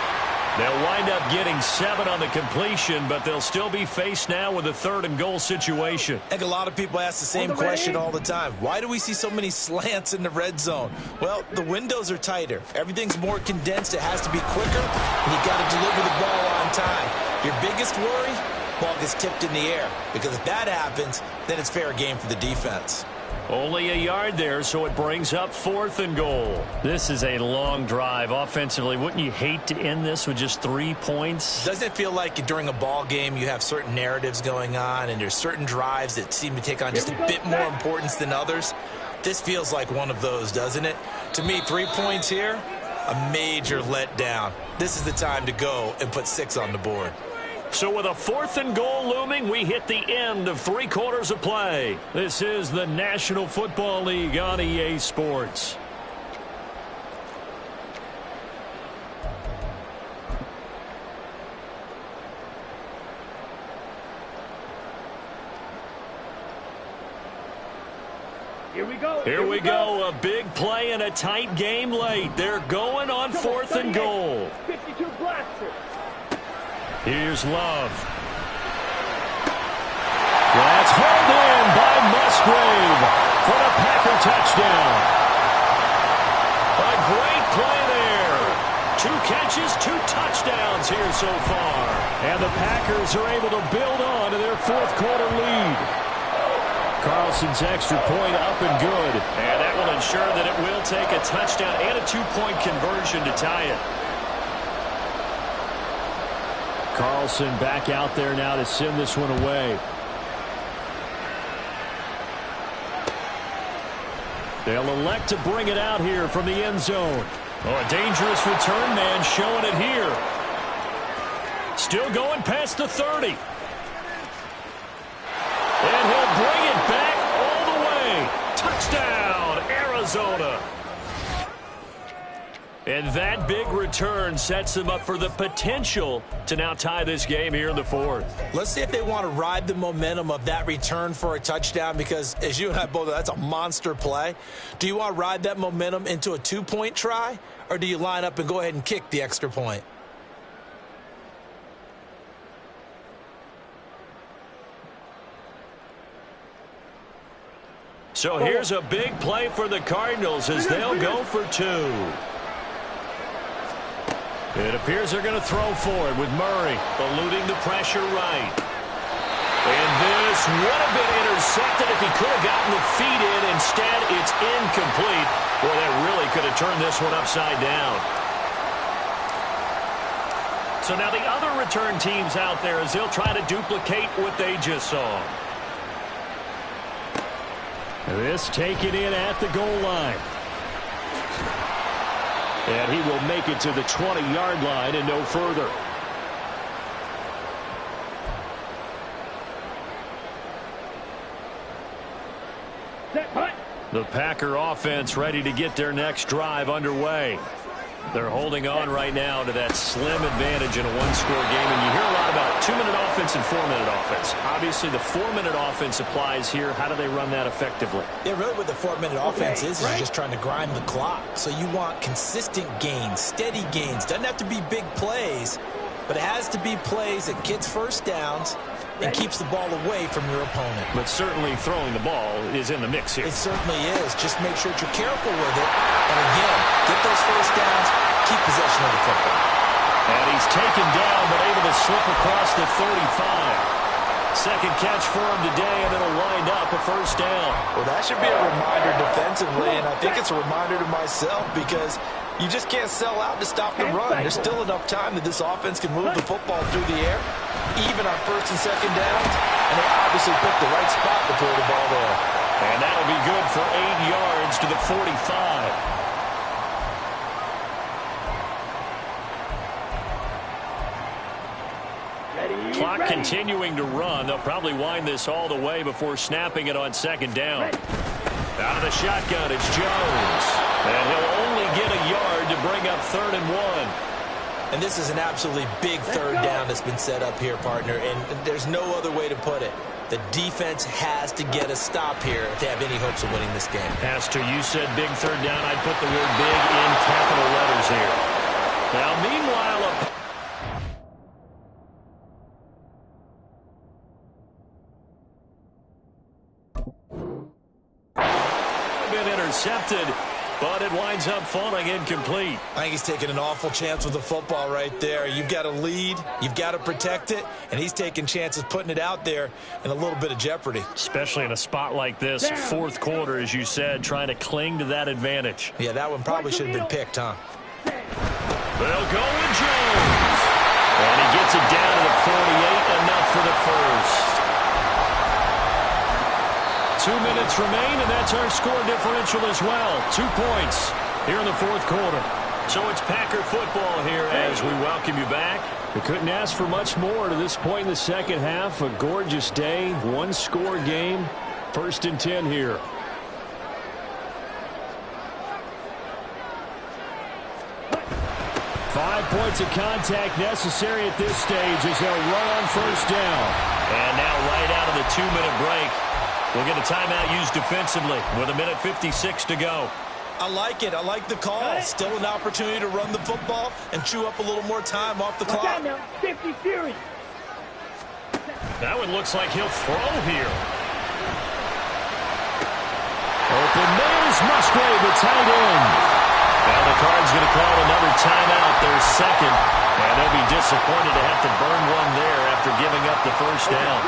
They'll wind up getting 7 on the completion, but they'll still be faced now with a 3rd and goal situation. I think a lot of people ask the same question all the time. Why do we see so many slants in the red zone? Well, the windows are tighter. Everything's more condensed. It has to be quicker, and you got to deliver the ball on time. Your biggest worry? Ball gets tipped in the air, because if that happens, then it's fair game for the defense. Only a yard there, so it brings up 4th and goal. This is a long drive offensively. Wouldn't you hate to end this with just 3 points? Doesn't it feel like during a ball game you have certain narratives going on and there's certain drives that seem to take on just a bit more importance than others? This feels like one of those, doesn't it? To me, 3 points here, a major letdown. This is the time to go and put 6 on the board. So with a 4th and goal looming, we hit the end of 3 quarters of play. This is the National Football League on EA Sports. Here we go. Here we go. A big play and a tight game late. They're going on 4th and goal. 52 blaster. Here's Love. That's hauled in by Musgrave for the Packer touchdown. A great play there. 2 catches, 2 touchdowns here so far. And the Packers are able to build on to their 4th quarter lead. Carlson's extra point up and good. And that will ensure that it will take a touchdown and a 2-point conversion to tie it. Carlson back out there now to send this one away. They'll elect to bring it out here from the end zone. Oh, a dangerous return man showing it here. Still going past the 30. And he'll bring it back all the way. Touchdown, Arizona. And that big return sets them up for the potential to now tie this game here in the fourth. Let's see if they want to ride the momentum of that return for a touchdown, because as you and I both know, that's a monster play. Do you want to ride that momentum into a 2-point try, or do you line up and go ahead and kick the extra point? So here's a big play for the Cardinals as they'll go for 2. It appears they're going to throw for it with Murray eluding the pressure right. And this would have been intercepted if he could have gotten the feet in. Instead, it's incomplete. Boy, that really could have turned this one upside down. So now the other return teams out there as they'll try to duplicate what they just saw. This taken in at the goal line. And he will make it to the 20-yard line and no further. The Packer offense ready to get their next drive underway. They're holding on right now to that slim advantage in a one-score game. And you hear a lot about 2-minute offense and 4-minute offense. Obviously, the 4-minute offense applies here. How do they run that effectively? Yeah, really what the 4-minute offense is you're just trying to grind the clock. So you want consistent gains, steady gains. Doesn't have to be big plays, but it has to be plays that gets first downs and keeps the ball away from your opponent. But certainly throwing the ball is in the mix here. It certainly is. Just make sure that you're careful with it. And again, get those first downs, keep possession of the football. And he's taken down, but able to slip across the 35. Second catch for him today, and it'll wind up a first down. Well, that should be a reminder defensively, and I think it's a reminder to myself, because you just can't sell out to stop the run. There's still enough time that this offense can move the football through the air, even on first and second downs, and they obviously picked the right spot to throw the ball there. And that'll be good for 8 yards to the 45. Clock continuing to run. They'll probably wind this all the way before snapping it on second down. Out of the shotgun, it's Jones. And he'll only get a yard to bring up 3rd and 1. And this is an absolutely big third down that's been set up here, partner, and there's no other way to put it. The defense has to get a stop here to have any hopes of winning this game. Pastor, you said big third down. I'd put the word big in capital letters here. Now, meanwhile, intercepted, but it winds up falling incomplete. I think he's taking an awful chance with the football right there. You've got a lead, you've got to protect it, and he's taking chances putting it out there in a little bit of jeopardy. Especially in a spot like this, fourth quarter, as you said, trying to cling to that advantage. Yeah, that one probably should have been picked, huh? They'll go with Jones. And he gets it down to the 48, enough for the first. 2 minutes remain, and that's our score differential as well. 2 points here in the fourth quarter. So it's Packer football here as we welcome you back. We couldn't ask for much more to this point in the second half. A gorgeous day, one-score game. 1st and 10 here. Five points of contact necessary at this stage as they'll run on first down. And now right out of the 2-minute break, we'll get a timeout used defensively with 1:56 to go. I like it. I like the call. Still an opportunity to run the football and chew up a little more time off the clock. 50 series. That one looks like he'll throw here. Open man is Musgrave, the tight end. Now the Cards going to call another timeout, their second. And they'll be disappointed to have to burn one there after giving up the first down.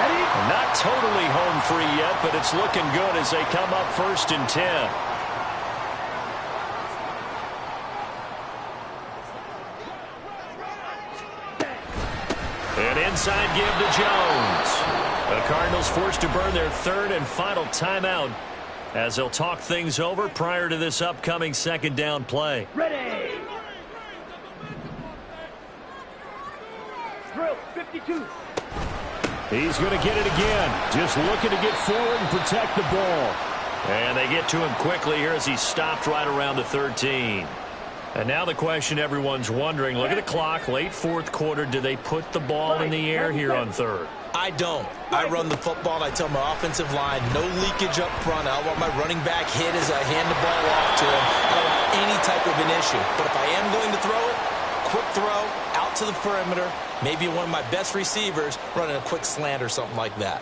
Not totally home free yet, but it's looking good as they come up 1st and 10. An inside give to Jones. The Cardinals forced to burn their 3rd and final timeout as they'll talk things over prior to this upcoming second down play. Ready. Drill 52. He's going to get it again. Just looking to get forward and protect the ball. And they get to him quickly here as he's stopped right around the 13. And now the question everyone's wondering, look at the clock, late fourth quarter, do they put the ball in the air here on third? I don't. I run the football, and I tell my offensive line, no leakage up front. I don't want my running back hit as I hand the ball off to him. I don't want any type of an issue. But if I am going to throw it, quick throw, out to the perimeter, maybe one of my best receivers running a quick slant or something like that.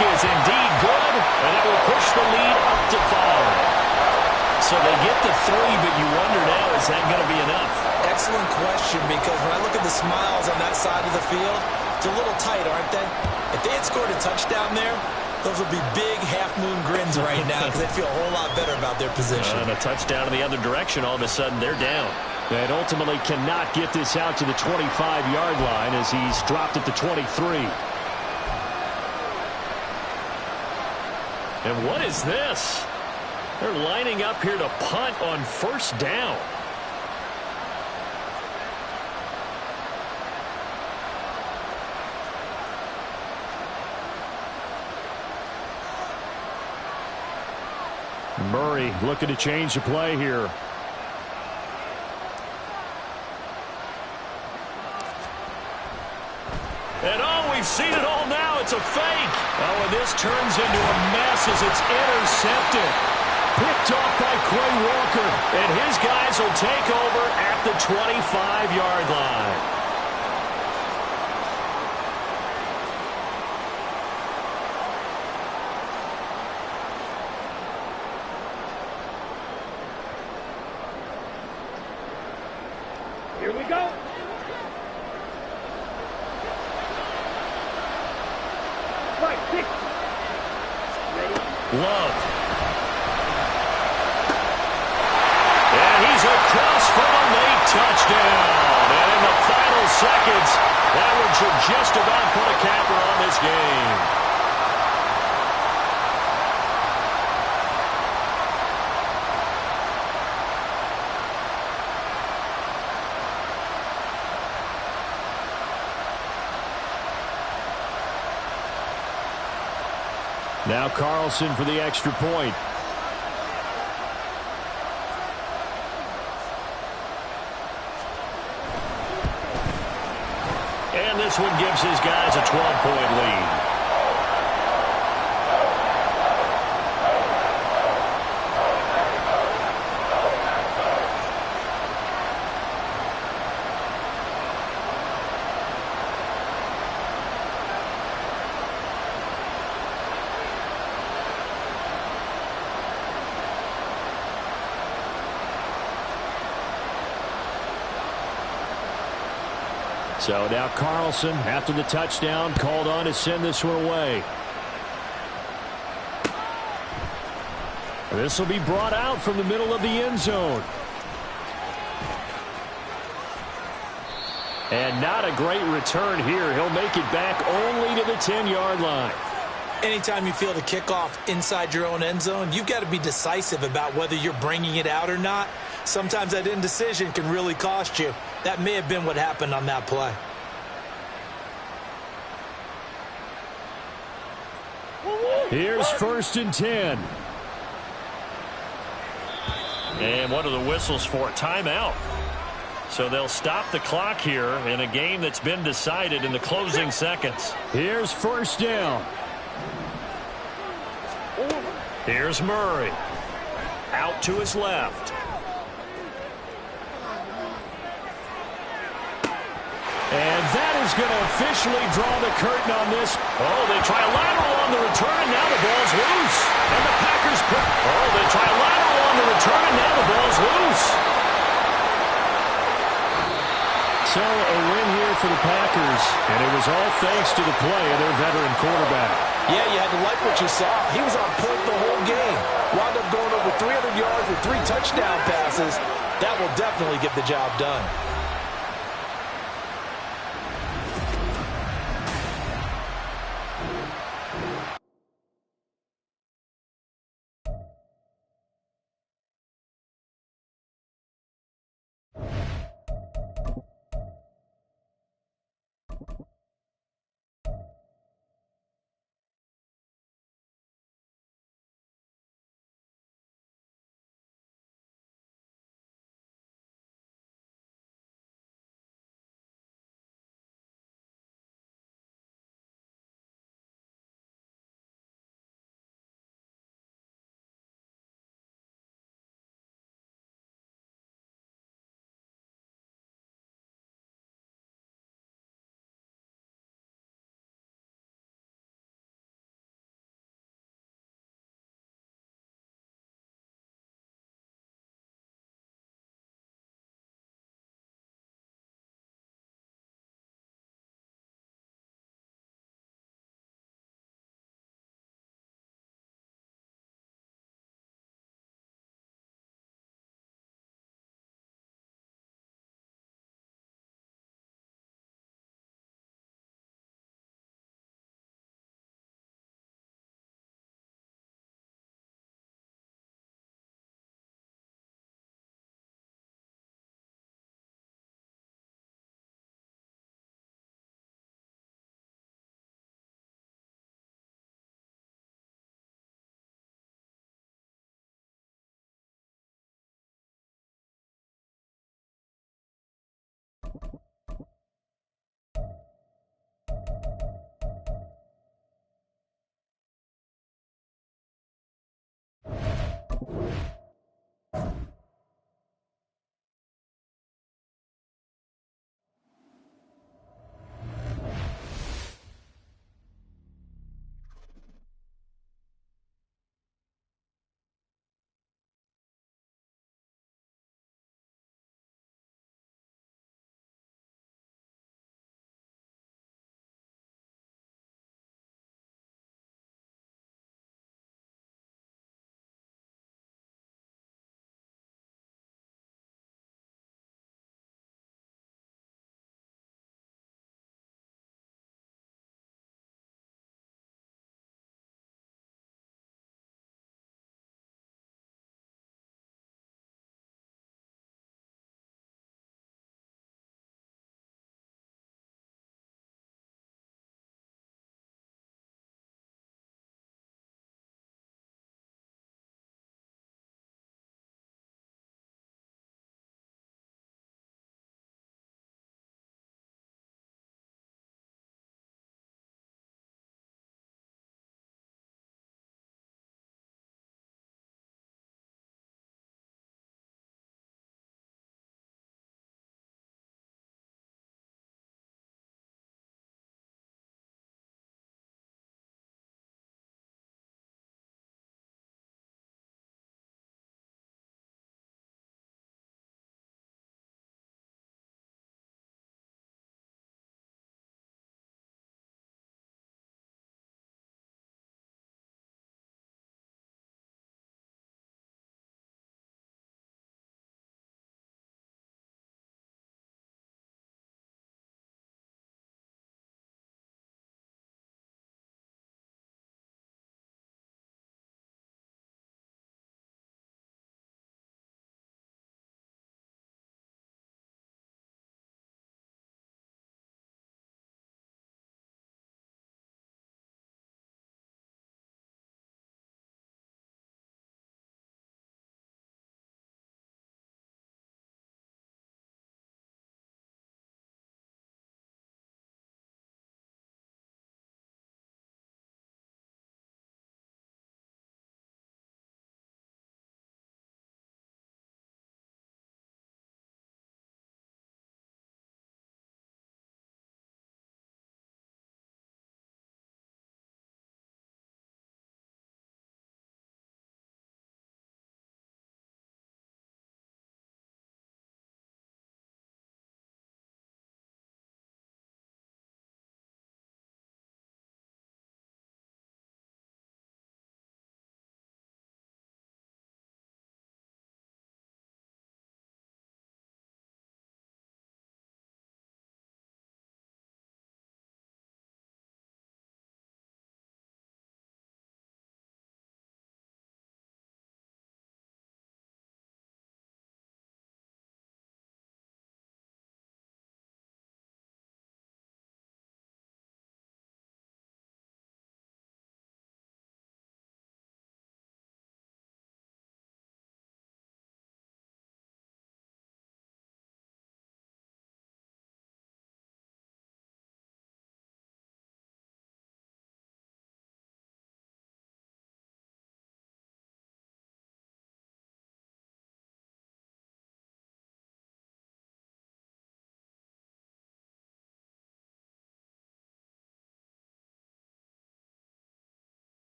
Is indeed good, and it will push the lead up to 5. So they get the 3, but you wonder now, is that going to be enough? Excellent question, because when I look at the smiles on that side of the field, it's a little tight, aren't they? If they had scored a touchdown there, those would be big half-moon grins right now because they feel a whole lot better about their position. And a touchdown in the other direction, all of a sudden they're down. And ultimately cannot get this out to the 25-yard line as he's dropped at the 23. And what is this? They're lining up here to punt on first down. Murray looking to change the play here. And we've seen it all now. It's a fake. Oh, and this turns into a mess as it's intercepted. Picked off by Quay Walker. And his guys will take over at the 25-yard line. Here we go. Love. And he's across for a late touchdown. And in the final seconds, that one should just about put a capper on this game. Now Carlson for the extra point. And this one gives his guys a 12-point lead. So now Carlson, after the touchdown, called on to send this one away. This will be brought out from the middle of the end zone. And not a great return here. He'll make it back only to the 10-yard line. Anytime you feel the kickoff inside your own end zone, you've got to be decisive about whether you're bringing it out or not. Sometimes that indecision can really cost you. That may have been what happened on that play. Here's 1st and 10. And what are the whistles for? Timeout. So they'll stop the clock here in a game that's been decided in the closing seconds. Here's 1st down. Here's Murray. Out to his left. And that is going to officially draw the curtain on this. Oh, they try a lateral on the return, and now the ball's loose. And the Packers put... Oh, they try a lateral on the return, and now the ball's loose. So a win here for the Packers, and it was all thanks to the play of their veteran quarterback. Yeah, you had to like what you saw. He was on point the whole game. Wound up going over 300 yards with 3 touchdown passes. That will definitely get the job done.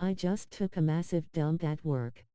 I just took a massive dump at work.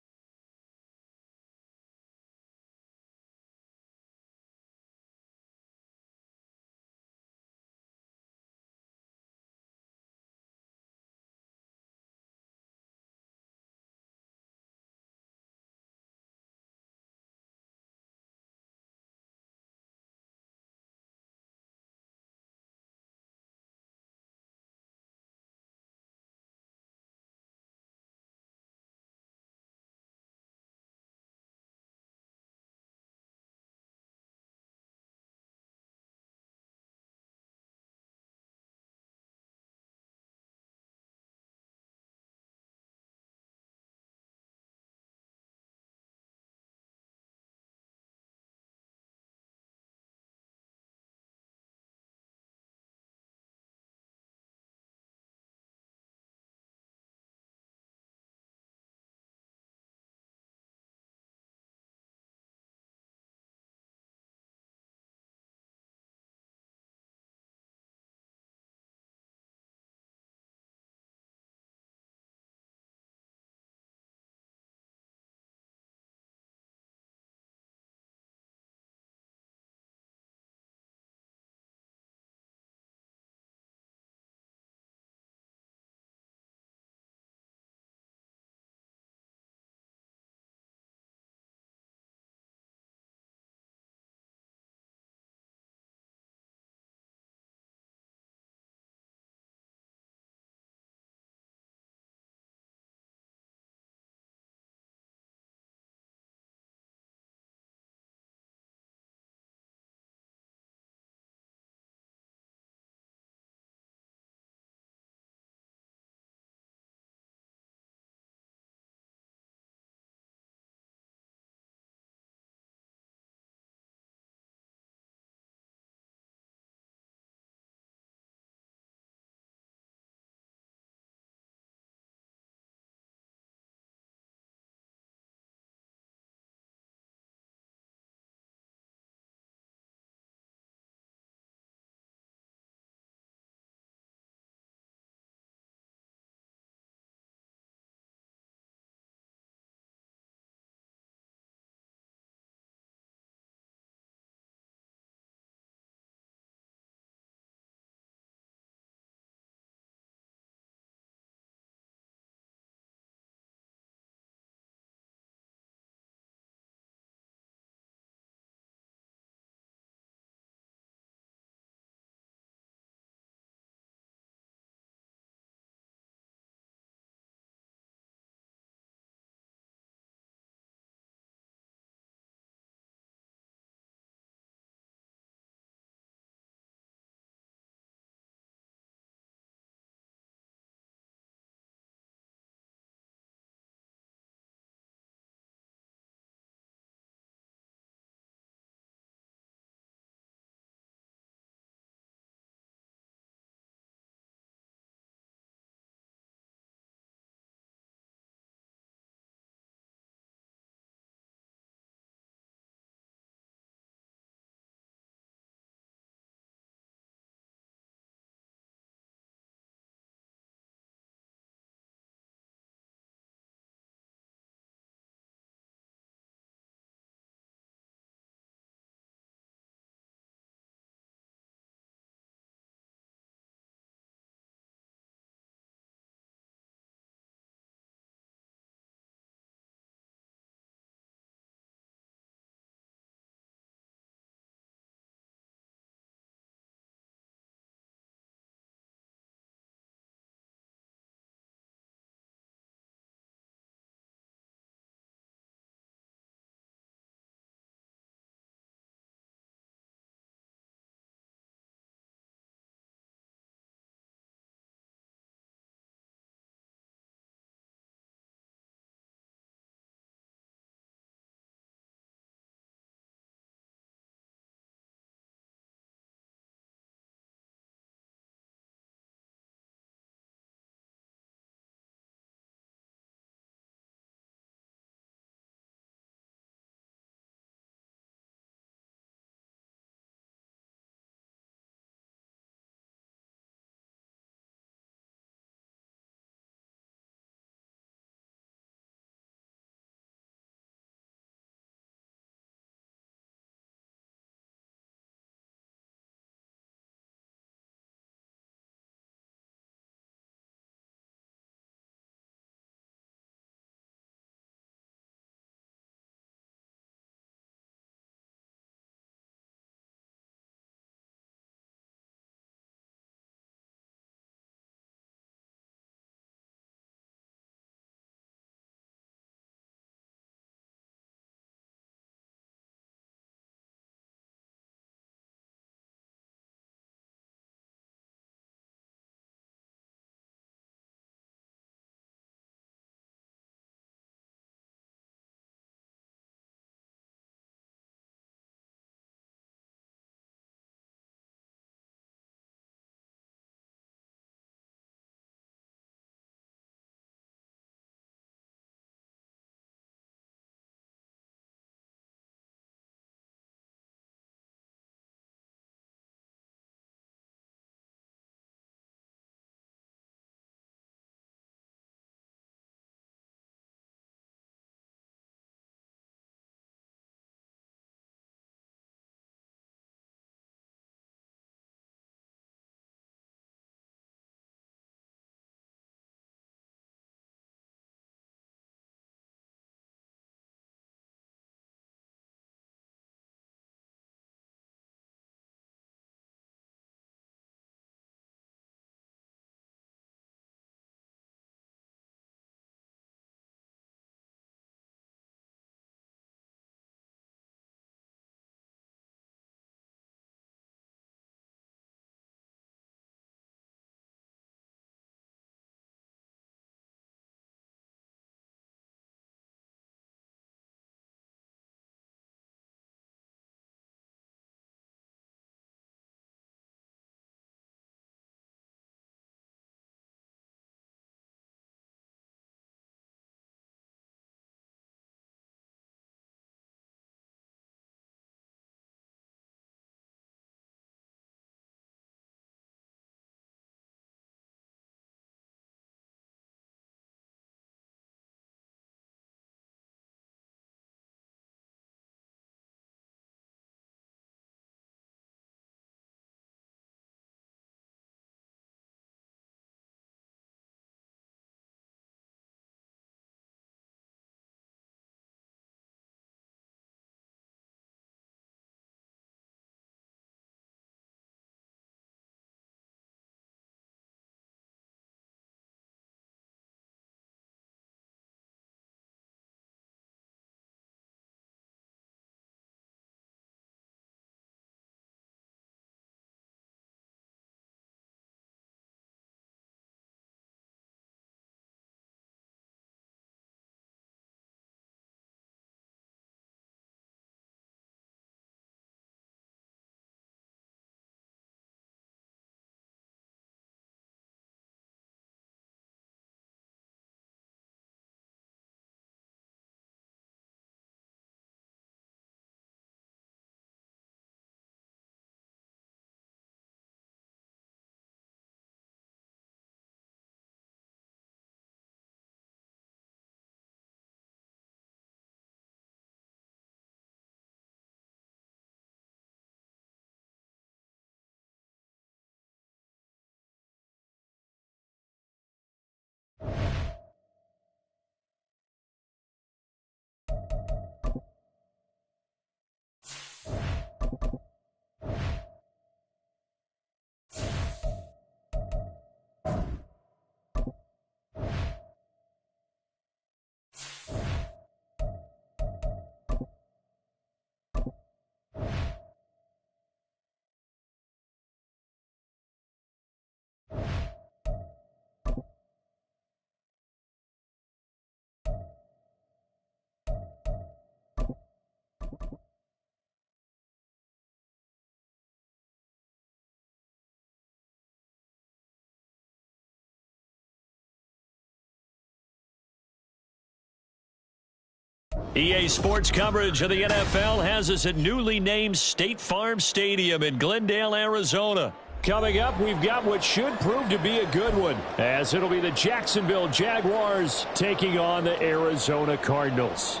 EA Sports coverage of the NFL has us at newly named State Farm Stadium in Glendale, Arizona. Coming up, we've got what should prove to be a good one, as it'll be the Jacksonville Jaguars taking on the Arizona Cardinals.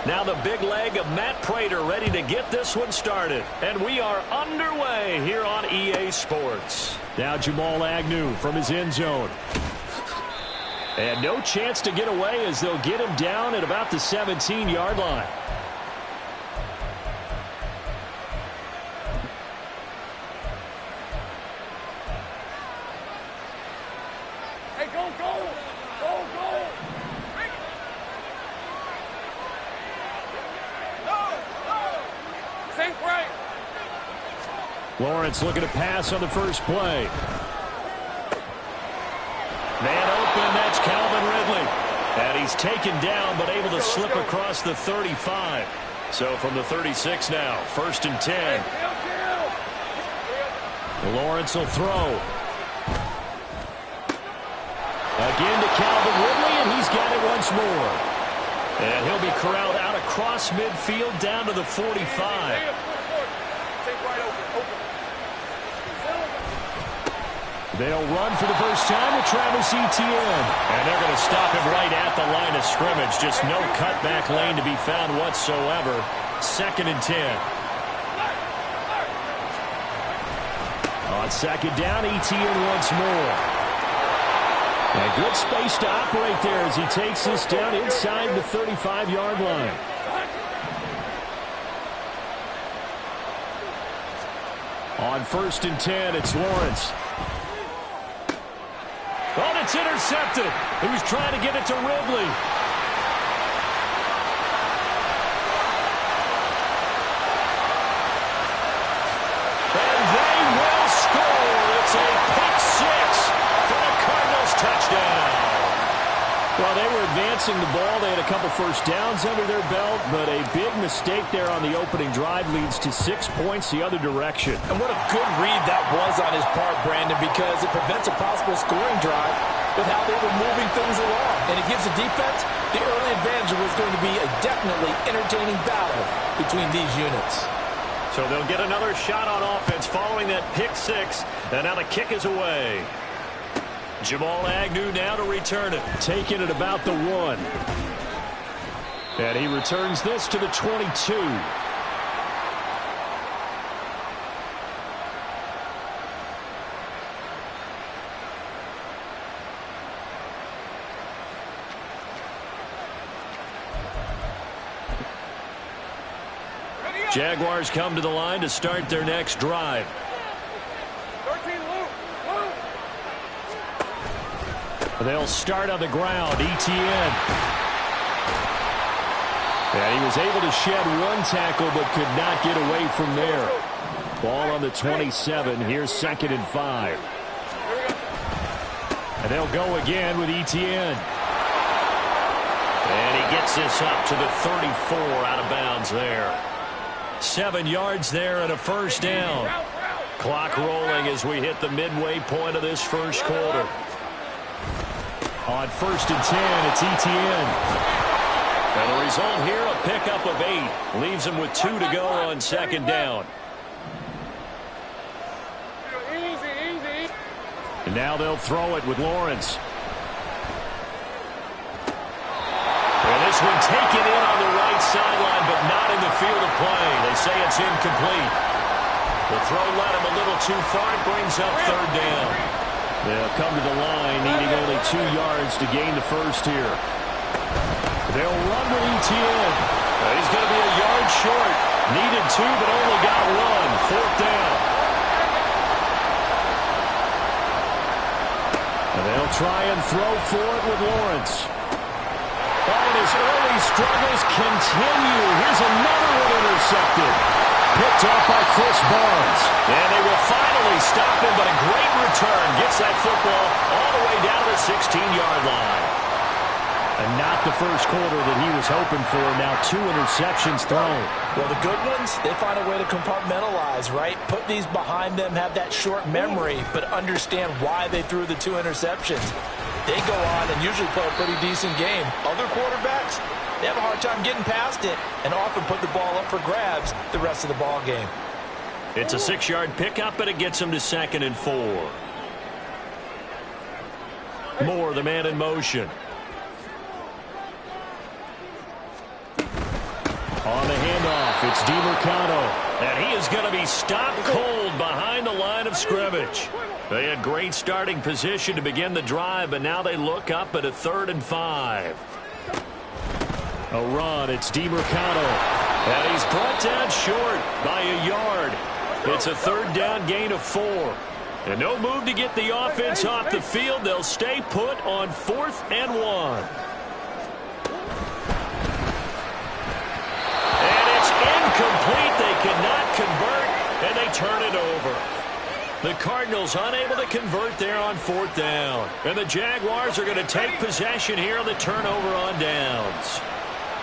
Now the big leg of Matt Prater ready to get this one started. And we are underway here on EA Sports. Now Jamal Agnew from his end zone. And no chance to get away as they'll get him down at about the 17-yard line. Hey, go, go! Go, go! Think right. Lawrence looking to pass on the first play. Man open, that's Calvin Ridley. And he's taken down, but able to slip across the 35. So from the 36 now, 1st and 10. Lawrence will throw. Again to Calvin Ridley, and he's got it once more. And he'll be corralled out across midfield down to the 45. They'll run for the first time with Travis Etienne. And they're going to stop him right at the line of scrimmage. Just no cutback lane to be found whatsoever. 2nd and 10. On 2nd down, Etienne once more. A good space to operate there as he takes this down inside the 35-yard line. On 1st and 10, it's Lawrence. Oh, it's intercepted. He was trying to get it to Ridley. And they will score. It's a pick six for the Cardinals touchdown. Well, they were advancing the ball. They had a couple first downs under their belt, but a big mistake there on the opening drive leads to 6 points the other direction. And what a good read that was on his part, Brandon, because it prevents a possible scoring drive with how they were moving things along. And it gives the defense the early advantage. It was going to be a definitely entertaining battle between these units. So they'll get another shot on offense following that pick six. And now the kick is away. Jamal Agnew now to return it. Taking it about the 1. And he returns this to the 22. Jaguars come to the line to start their next drive. 13, Luke. They'll start on the ground. Etienne. And he was able to shed one tackle but could not get away from there. Ball on the 27. Here's 2nd and 5. And they'll go again with Etienne. And he gets this up to the 34 out of bounds there. 7 yards there and a first down. Clock rolling as we hit the midway point of this first quarter. On 1st and 10, it's Etienne. And the result here, a pickup of 8. Leaves him with 2 to go on 2nd down. Easy. And now they'll throw it with Lawrence. And this one taken in on the right sideline, but not in the field of play. They say it's incomplete. The throw led him a little too far. It brings up 3rd down. They'll come to the line, needing only 2 yards to gain the first here. They'll run with Etienne. He's going to be a yard short. Needed 2, but only got 1. 4th down. And they'll try and throw for it with Lawrence. And his early struggles continue. Here's another one intercepted. picked off by Chris Barnes. And they will finally stop him, but a great return. Gets that football all the way down to the 16-yard line. And not the first quarter that he was hoping for. Now 2 interceptions thrown. Well, the good ones, they find a way to compartmentalize, right? Put these behind them, have that short memory, but understand why they threw the 2 interceptions. They go on and usually play a pretty decent game. Other quarterbacks, they have a hard time getting past it and often put the ball up for grabs the rest of the ball game. It's a 6-yard pickup, but it gets them to 2nd and 4. Moore, the man in motion. On the handoff, it's DiMercado. And he is going to be stopped cold behind the line of scrimmage. They had great starting position to begin the drive, but now they look up at a 3rd and 5. A run, it's DiMercado. And he's brought down short by a yard. It's a 3rd down gain of 4. And no move to get the offense off the field. They'll stay put on 4th and 1. Incomplete. They cannot convert, and they turn it over. The Cardinals unable to convert there on 4th down. And the Jaguars are going to take possession here on the turnover on downs.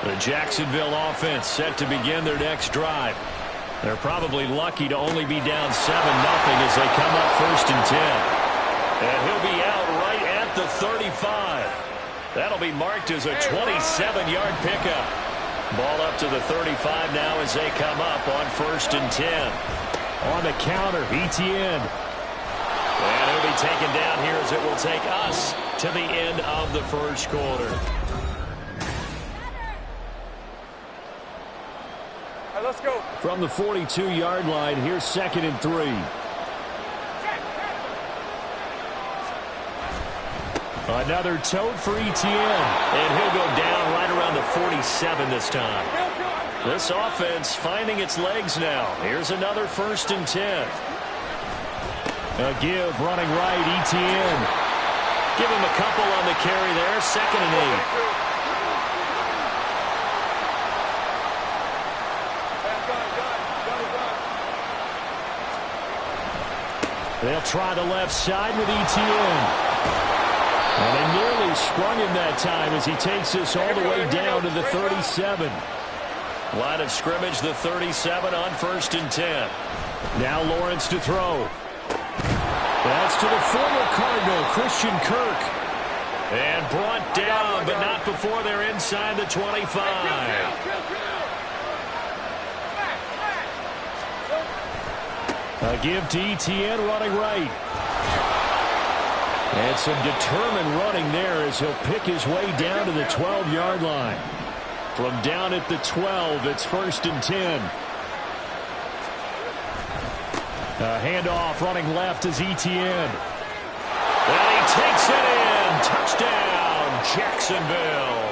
The Jacksonville offense set to begin their next drive. They're probably lucky to only be down 7-0 as they come up 1st and 10. And he'll be out right at the 35. That'll be marked as a 27-yard pickup. Ball up to the 35 now as they come up on 1st and 10. On the counter, Etienne. And he'll be taken down here as it will take us to the end of the first quarter. All right, let's go. From the 42-yard line, here's 2nd and 3. Another tote for Etienne. And he'll go down right around the 47 this time. This offense finding its legs now. Here's another 1st and 10. A give running right, Etienne. Give him a couple on the carry there. 2nd and 8. They'll try the left side with Etienne. And they nearly sprung him that time as he takes this all the way down to the 37. Line of scrimmage, the 37 on 1st and 10. Now Lawrence to throw. That's to the former Cardinal, Christian Kirk. And brought down, but not before they're inside the 25. A give to Etienne running right. And some determined running there as he'll pick his way down to the 12-yard line. From down at the 12, it's 1st and 10. A handoff running left is Etienne. And he takes it in. Touchdown, Jacksonville.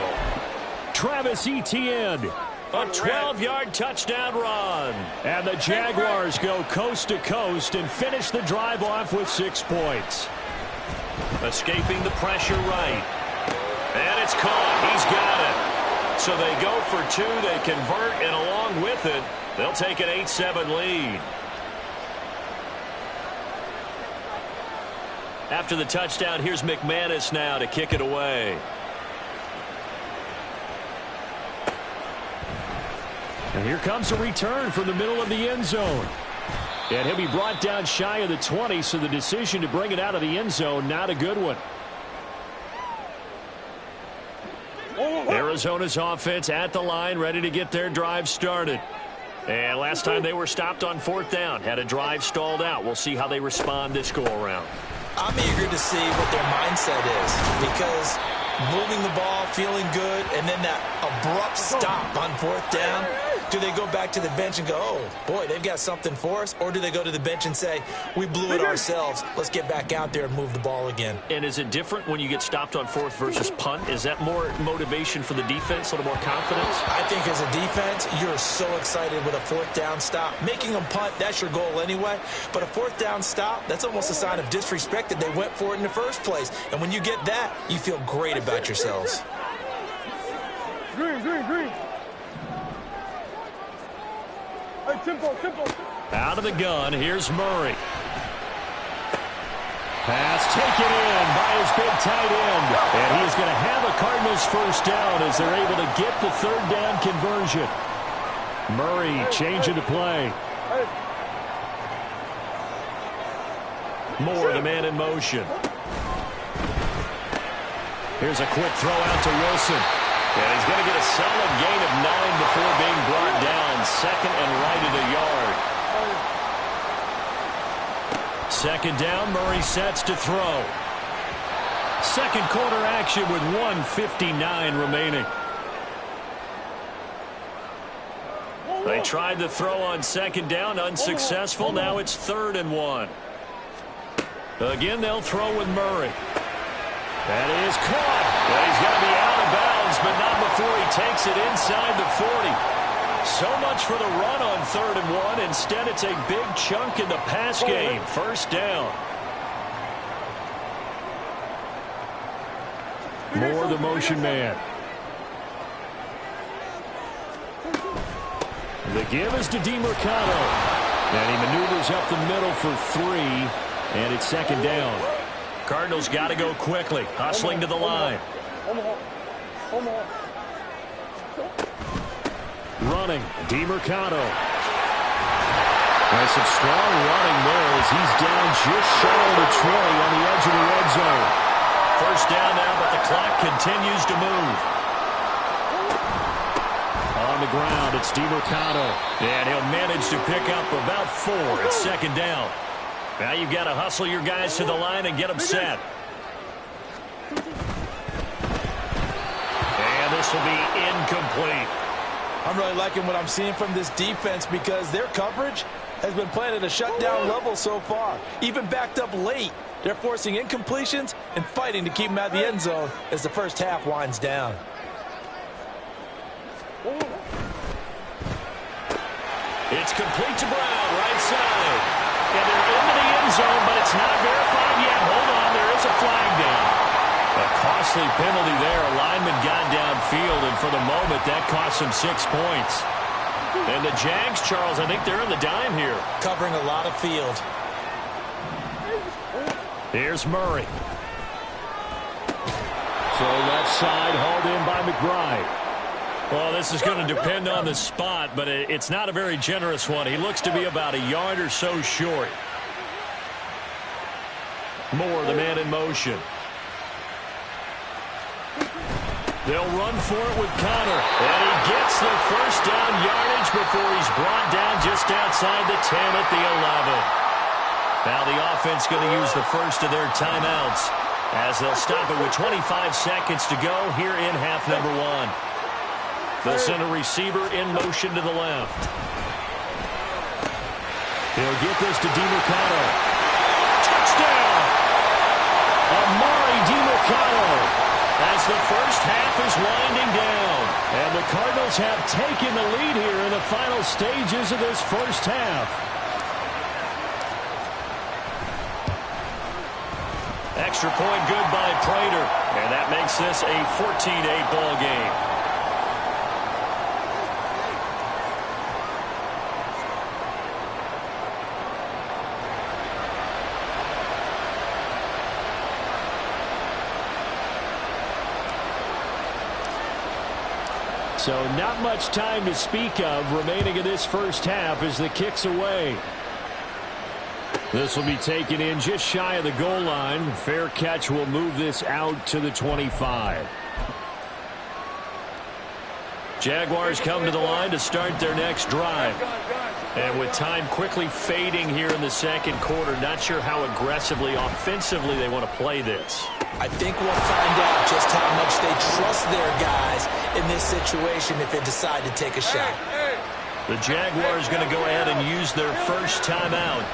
Travis Etienne. A 12-yard touchdown run. And the Jaguars go coast to coast and finish the drive off with 6 points. Escaping the pressure right. And it's caught. He's got it. So they go for 2. They convert, and along with it, they'll take an 8-7 lead. After the touchdown, here's McManus now to kick it away. And here comes a return from the middle of the end zone. And he'll be brought down shy of the 20, so the decision to bring it out of the end zone, not a good one. Arizona's offense at the line, ready to get their drive started. And last time they were stopped on 4th down, had a drive stalled out. We'll see how they respond this go-around. I'm eager to see what their mindset is, because moving the ball, feeling good, and then that abrupt stop on 4th down, do they go back to the bench and go, oh, boy, they've got something for us? Or do they go to the bench and say, we blew it ourselves, let's get back out there and move the ball again? And is it different when you get stopped on 4th versus punt? Is that more motivation for the defense, a little more confidence? I think as a defense, you're so excited with a 4th down stop. Making them punt, that's your goal anyway. But a 4th down stop, that's almost a sign of disrespect that they went for it in the first place. And when you get that, you feel great about yourselves. Green, green, green. Hey, tempo. Out of the gun, here's Murray. Pass taken in by his big tight end. And he's going to have a Cardinals first down as they're able to get the third down conversion. Murray changing to play. Moore, the man in motion. Here's a quick throw out to Wilson. And he's going to get a solid gain of 9 before being brought down. Second and right of the yard. Second down, Murray sets to throw. Second quarter action with 1:59 remaining. They tried the throw on second down, unsuccessful. Now it's 3rd and 1. Again, they'll throw with Murray. That is caught. Well, he's going to be out of bounds, but not before he takes it inside the 40. So much for the run on 3rd and 1. Instead, it's a big chunk in the pass game. First down. Moore, the motion man. The give is to DeMercado. And he maneuvers up the middle for 3. And it's second down. Cardinals got to go quickly. Hustling to the line. Running, DeMercado. Nice and strong running there as he's down just shy of the 20 on the edge of the red zone. First down now, but the clock continues to move. On the ground, it's DeMercado. And he'll manage to pick up about 4. It's second down. Now you've got to hustle your guys to the line and get them set. And this will be incomplete. I'm really liking what I'm seeing from this defense because their coverage has been playing at a shutdown level so far. Even backed up late, they're forcing incompletions and fighting to keep them out of the end zone as the first half winds down. It's complete to Brown, right side. And they're into the end zone, but it's not verified yet. Hold on, there is a flag down. A costly penalty there. A lineman got downfield, and for the moment, that cost him 6 points. And the Jags, Charles, I think they're on the dime here. Covering a lot of field. Here's Murray. So left side hauled in by McBride. Well, this is going to depend on the spot, but it's not a very generous one. He looks to be about a yard or so short. Moore, the man in motion. They'll run for it with Connor. And he gets the first down yardage before he's brought down just outside the 10 at the 11. Now the offense going to use the first of their timeouts as they'll stop it with 25 seconds to go here in half number 1. The center receiver in motion to the left. He'll get this to DeMercado. Touchdown! Amari DeMercado as the first half is winding down. And the Cardinals have taken the lead here in the final stages of this first half. Extra point good by Prater. And that makes this a 14-8 ball game. So not much time to speak of remaining in this first half as the kick's away. This will be taken in just shy of the goal line. Fair catch will move this out to the 25. Jaguars come to the line to start their next drive. And with time quickly fading here in the second quarter, not sure how aggressively, offensively they want to play this. I think we'll find out just how much they trust their guys in this situation if they decide to take a shot. The Jaguars going to go ahead and use their first timeout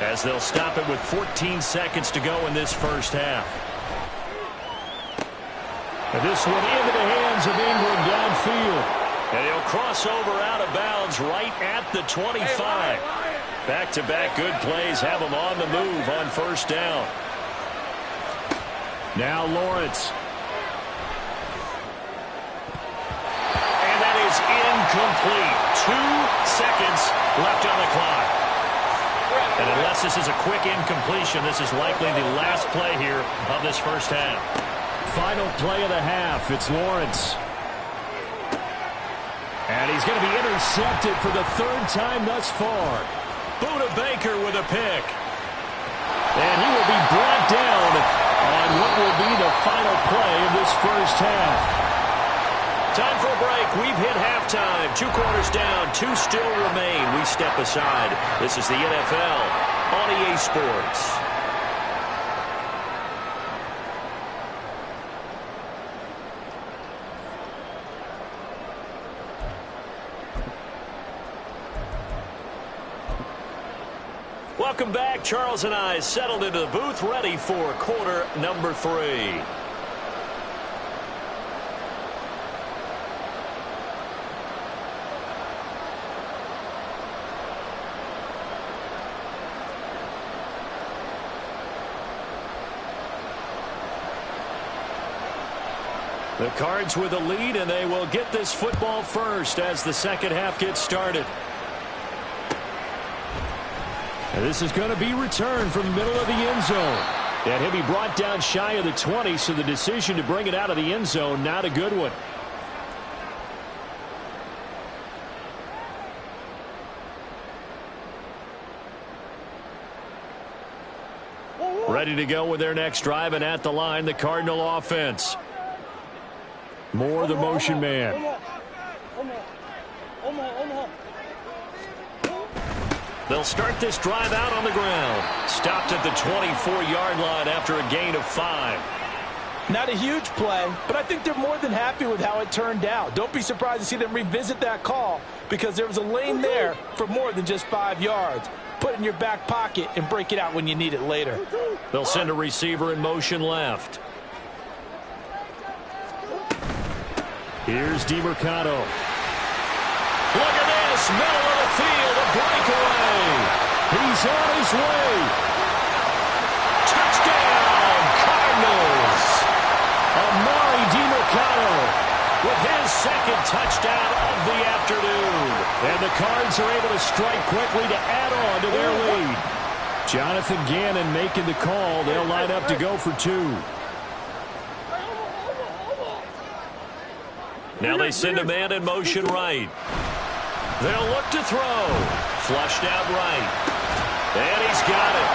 as they'll stop it with 14 seconds to go in this first half. And this one into the hands of Ingram downfield. And he'll cross over out of bounds right at the 25. Back-to-back good plays have him on the move on first down. Now Lawrence. And that is is incomplete. 2 seconds left on the clock. And unless this is a quick incompletion, this is likely the last play here of this first half. Final play of the half. It's Lawrence. And he's going to be intercepted for the 3rd time thus far. Buda Baker with a pick. And he will be brought down on what will be the final play of this first half. Time for a break. We've hit halftime. 2 quarters down. 2 still remain. We step aside. This is the NFL on EA Sports. Welcome back. Charles and I settled into the booth, ready for quarter number 3. The Cards with the lead, and they will get this football first as the second half gets started. And this is going to be returned from the middle of the end zone. And he'll be brought down shy of the 20, so the decision to bring it out of the end zone, not a good one. Ready to go with their next drive, and at the line, the Cardinal offense. Moore, the motion man. They'll start this drive out on the ground. Stopped at the 24-yard line after a gain of 5. Not a huge play, but I think they're more than happy with how it turned out. Don't be surprised to see them revisit that call because there was a lane there for more than just 5 yards. Put it in your back pocket and break it out when you need it later. They'll send a receiver in motion left. Here's DeMercado. Look at this, middle of the field, a breakaway. He's on his way. Touchdown, Cardinals. Amari DeMercado with his second touchdown of the afternoon. And the Cards are able to strike quickly to add on to their lead. Jonathan Gannon making the call. They'll line up to go for 2. Now they send a man in motion right. They'll look to throw. Flushed out right. And he's got it.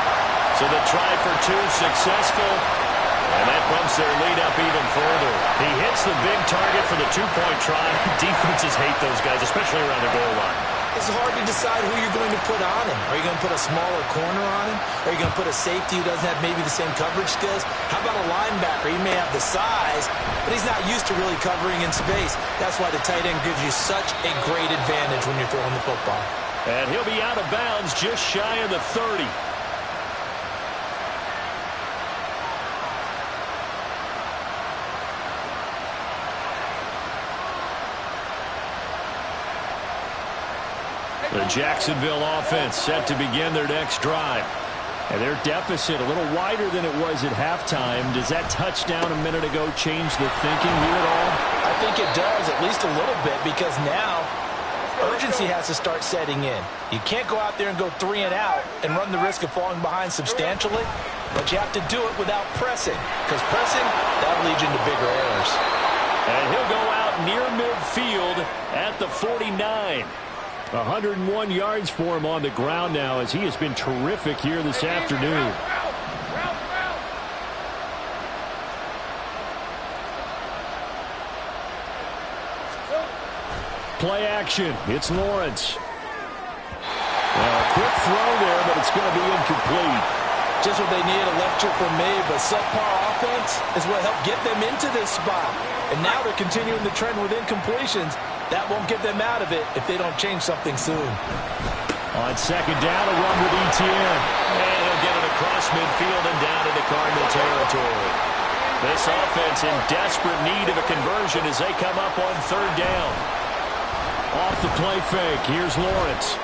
So the try for 2 successful. And that bumps their lead up even further. He hits the big target for the 2-point try. Defenses hate those guys, especially around the goal line. It's hard to decide who you're going to put on him. Are you going to put a smaller corner on him? Are you going to put a safety who doesn't have maybe the same coverage skills? How about a linebacker? He may have the size, but he's not used to really covering in space. That's why the tight end gives you such a great advantage when you're throwing the football. And he'll be out of bounds just shy of the 30. The Jacksonville offense set to begin their next drive. And their deficit a little wider than it was at halftime. Does that touchdown a minute ago change the thinking here at all? I think it does, at least a little bit, because now urgency has to start setting in. You can't go out there and go 3 and out and run the risk of falling behind substantially, but you have to do it without pressing, because pressing, that'll lead you into bigger errors. And he'll go out near midfield at the 49. 101 yards for him on the ground now, as he has been terrific here this afternoon. Play action. It's Lawrence. Well, a quick throw there, but it's going to be incomplete. Just what they need, a lecture from me, but subpar offense is what helped get them into this spot. And now they're continuing the trend with incompletions. That won't get them out of it if they don't change something soon. On second down, a run with ETN. And he'll get it across midfield and down into Cardinal territory. This offense in desperate need of a conversion as they come up on third down. Off the play fake, here's Lawrence.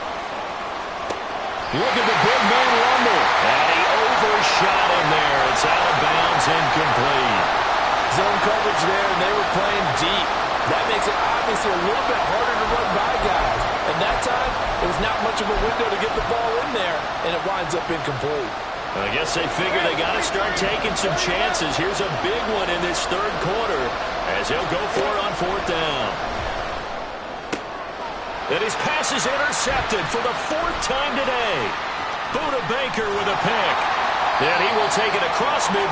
Look at the big man rumble. And he overshot him there. It's out of bounds, incomplete. Zone coverage there, and they were playing deep. That makes it obvious makes it a little bit harder to run by guys. And that time, it was not much of a window to get the ball in there, and it winds up incomplete. I guess they figure they got to start taking some chances. Here's a big one in this third quarter as he'll go for it on fourth down. And his pass is intercepted for the fourth time today. Buda Baker with a pick. And he will take it across mid.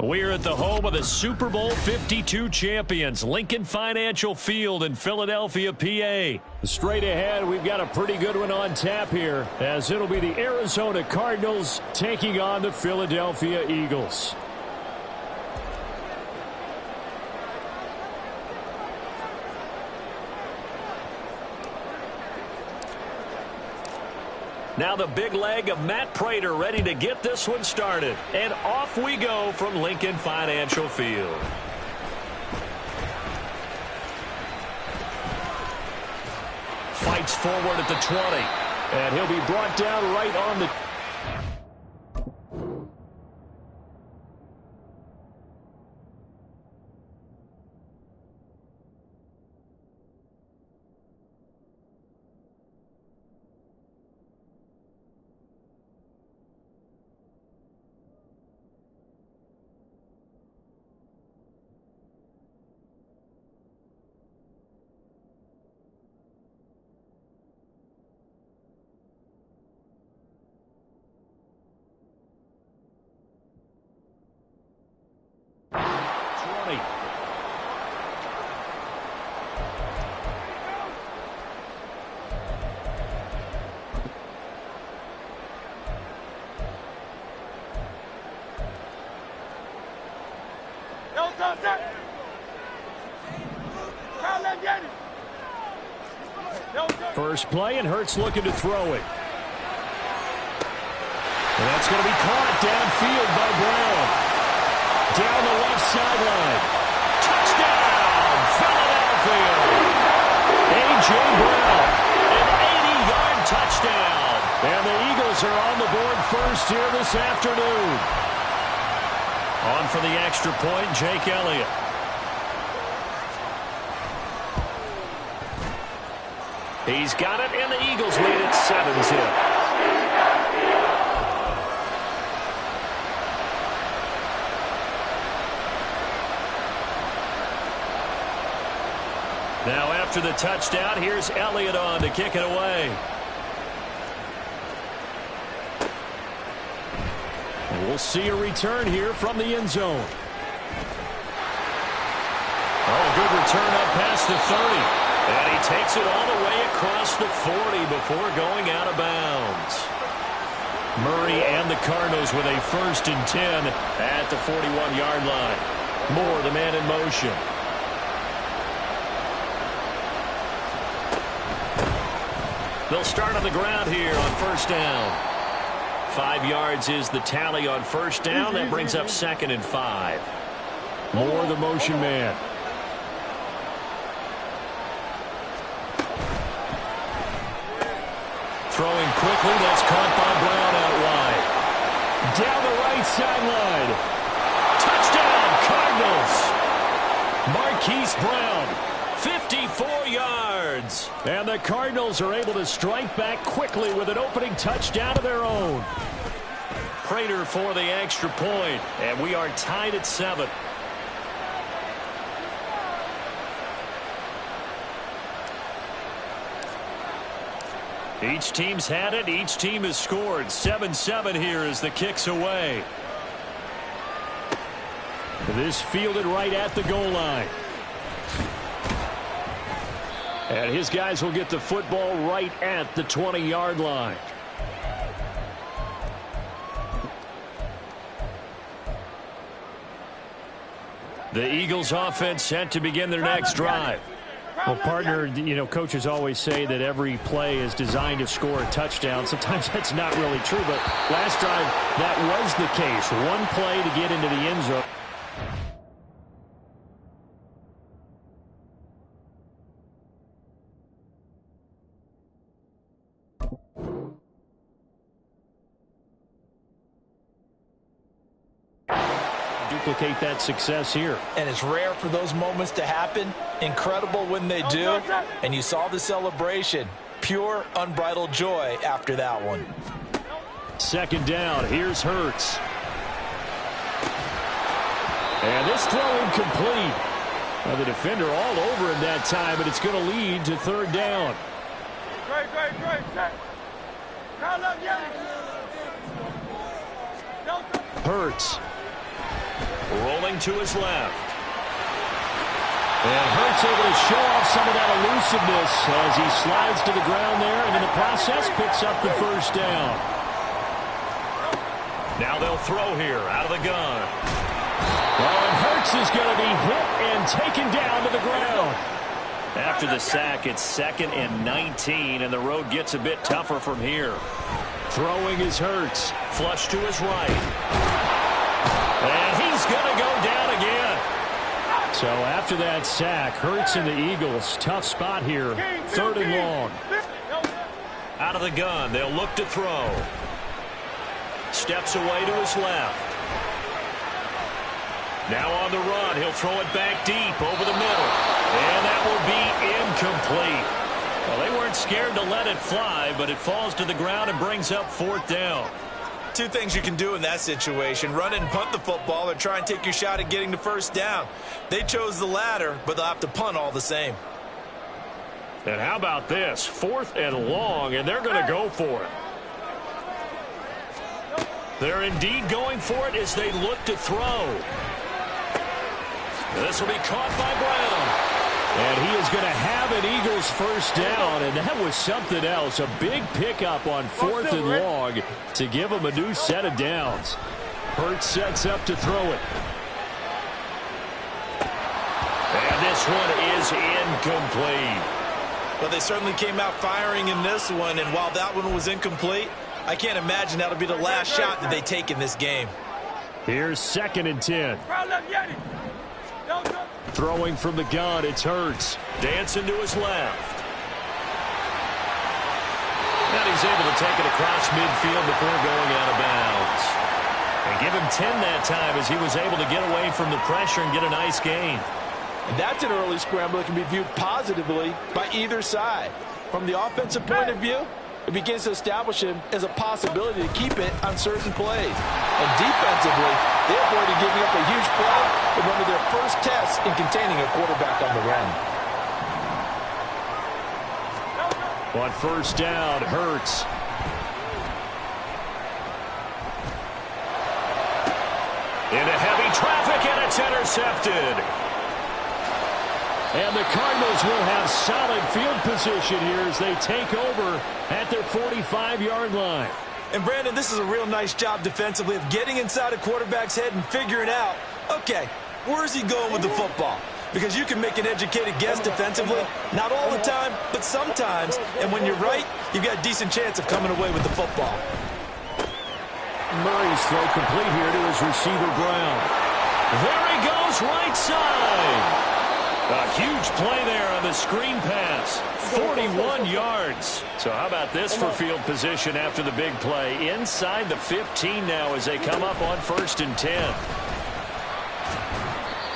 We're at the home of the Super Bowl 52 champions, Lincoln Financial Field in Philadelphia, PA. Straight ahead, we've got a pretty good one on tap here, as it'll be the Arizona Cardinals taking on the Philadelphia Eagles. Now the big leg of Matt Prater ready to get this one started. And off we go from Lincoln Financial Field. Fights forward at the 20. And he'll be brought down right on the... First play, and Hurts looking to throw it. And that's going to be caught downfield by Brown. Down the left sideline. Touchdown, Philadelphia. A.J. Brown, an 80-yard touchdown. And the Eagles are on the board first here this afternoon. On for the extra point, Jake Elliott. He's got it, and the Eagles lead at 7-zip. Now after the touchdown, here's Elliott on to kick it away. And we'll see a return here from the end zone. Oh, good return up past the 30. And he takes it all the way across the 40 before going out of bounds. Murray and the Cardinals with a 1st and 10 at the 41-yard line. Moore, the man in motion. They'll start on the ground here on first down. 5 yards is the tally on first down. That brings up 2nd and 5. Moore, the motion man. Throwing quickly, that's caught by Brown out wide. Down the right sideline. Touchdown, Cardinals. Marquise Brown, 54 yards. And the Cardinals are able to strike back quickly with an opening touchdown of their own. Prater for the extra point, and we are tied at 7. Each team's had it. Each team has scored. 7-7 here as the kick's away. This fielded right at the goal line. And his guys will get the football right at the 20-yard line. The Eagles offense set to begin their next drive. Well, partner, you know, coaches always say that every play is designed to score a touchdown. Sometimes that's not really true, but last drive, that was the case. One play to get into the end zone. Duplicate that success here. And it's rare for those moments to happen. Incredible when they do. And you saw the celebration. Pure, unbridled joy after that one. Second down. Here's Hurts. And this throw incomplete. Now the defender all over him that time, but it's going to lead to third down. Great. Hurts. Rolling to his left. And Hurts able to show off some of that elusiveness as he slides to the ground there, and in the process picks up the first down. Now they'll throw here out of the gun. Well, and Hurts is going to be hit and taken down to the ground. After the sack, it's 2nd and 19, and the road gets a bit tougher from here. Throwing is Hurts. Flush to his right. And he's going to go down again. So after that sack, Hurts and the Eagles, tough spot here. 3rd and long. Out of the gun, they'll look to throw. Steps away to his left. Now on the run, he'll throw it back deep over the middle. And that will be incomplete. Well, they weren't scared to let it fly, but it falls to the ground and brings up 4th down. Two things you can do in that situation: run and punt the football, or try and take your shot at getting the first down. They chose the latter, but they'll have to punt all the same. And how about this? 4th and long, and they're going to go for it. They're indeed going for it as they look to throw. This will be caught by Brown. And he is going to have an Eagles first down, and that was something else. A big pickup on 4th and long to give him a new set of downs. Hurts sets up to throw it. And this one is incomplete. But they certainly came out firing in this one, and while that one was incomplete, I can't imagine that'll be the last shot that they take in this game. Here's 2nd and 10. Throwing from the gun, it's Hurts. Dancing to his left. And he's able to take it across midfield before going out of bounds. And give him 10 that time as he was able to get away from the pressure and get a nice gain. And that's an early scramble that can be viewed positively by either side. From the offensive point of view, it begins to establish him as a possibility to keep it on certain plays. And defensively, they avoided giving up a huge play in one of their first tests in containing a quarterback on the run. On first down, Hurts. Into heavy traffic, and it's intercepted. And the Cardinals will have solid field position here as they take over at their 45-yard line. And, Brandon, this is a real nice job defensively of getting inside a quarterback's head and figuring out, okay, where's he going with the football? Because you can make an educated guess defensively, not all the time, but sometimes. And when you're right, you've got a decent chance of coming away with the football. Murray's throw complete here to his receiver, Brown. There he goes, right side. A huge play there on the screen pass. 41 yards. So how about this for field position after the big play? Inside the 15 now as they come up on 1st and 10.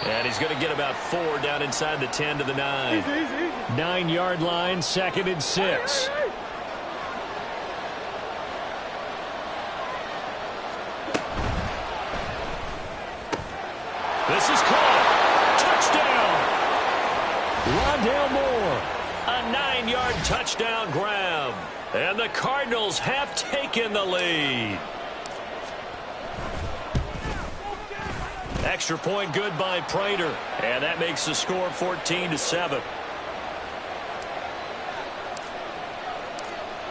And he's going to get about 4 down inside the 10 to the 9. 9-yard line, 2nd and 6. This is caught. Touchdown. Rondale Moore. A 9-yard touchdown grab. And the Cardinals have taken the lead. Extra point good by Prater. And that makes the score 14-7.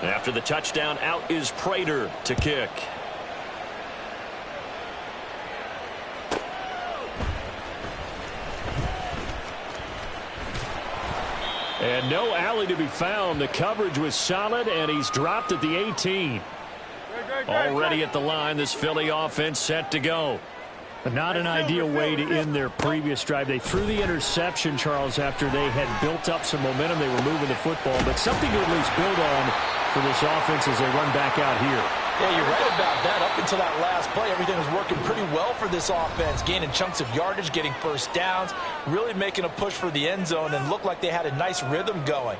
After the touchdown, out is Prater to kick. And no alley to be found. The coverage was solid, and he's dropped at the 18. Already at the line, this Philly offense set to go. But not an ideal way to end their previous drive. They threw the interception, Charles, after they had built up some momentum. They were moving the football, but something to at least build on for this offense as they run back out here. Yeah, you're right about that. Up until that last play, everything was working pretty well for this offense, gaining chunks of yardage, getting first downs, really making a push for the end zone, and looked like they had a nice rhythm going.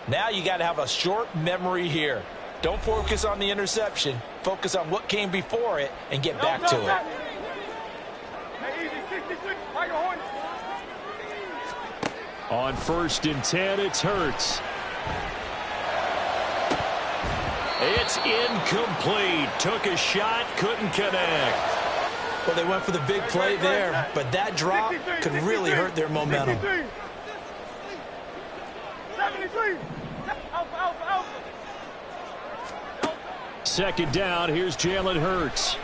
Now you got to have a short memory here. Don't focus on the interception. Focus on what came before it and get back to it. On 1st and 10, it's Hurts. It's incomplete. Took a shot, couldn't connect. Well, they went for the big play there, but that drop could really hurt their momentum. 73. Second down, here's Jalen Hurts.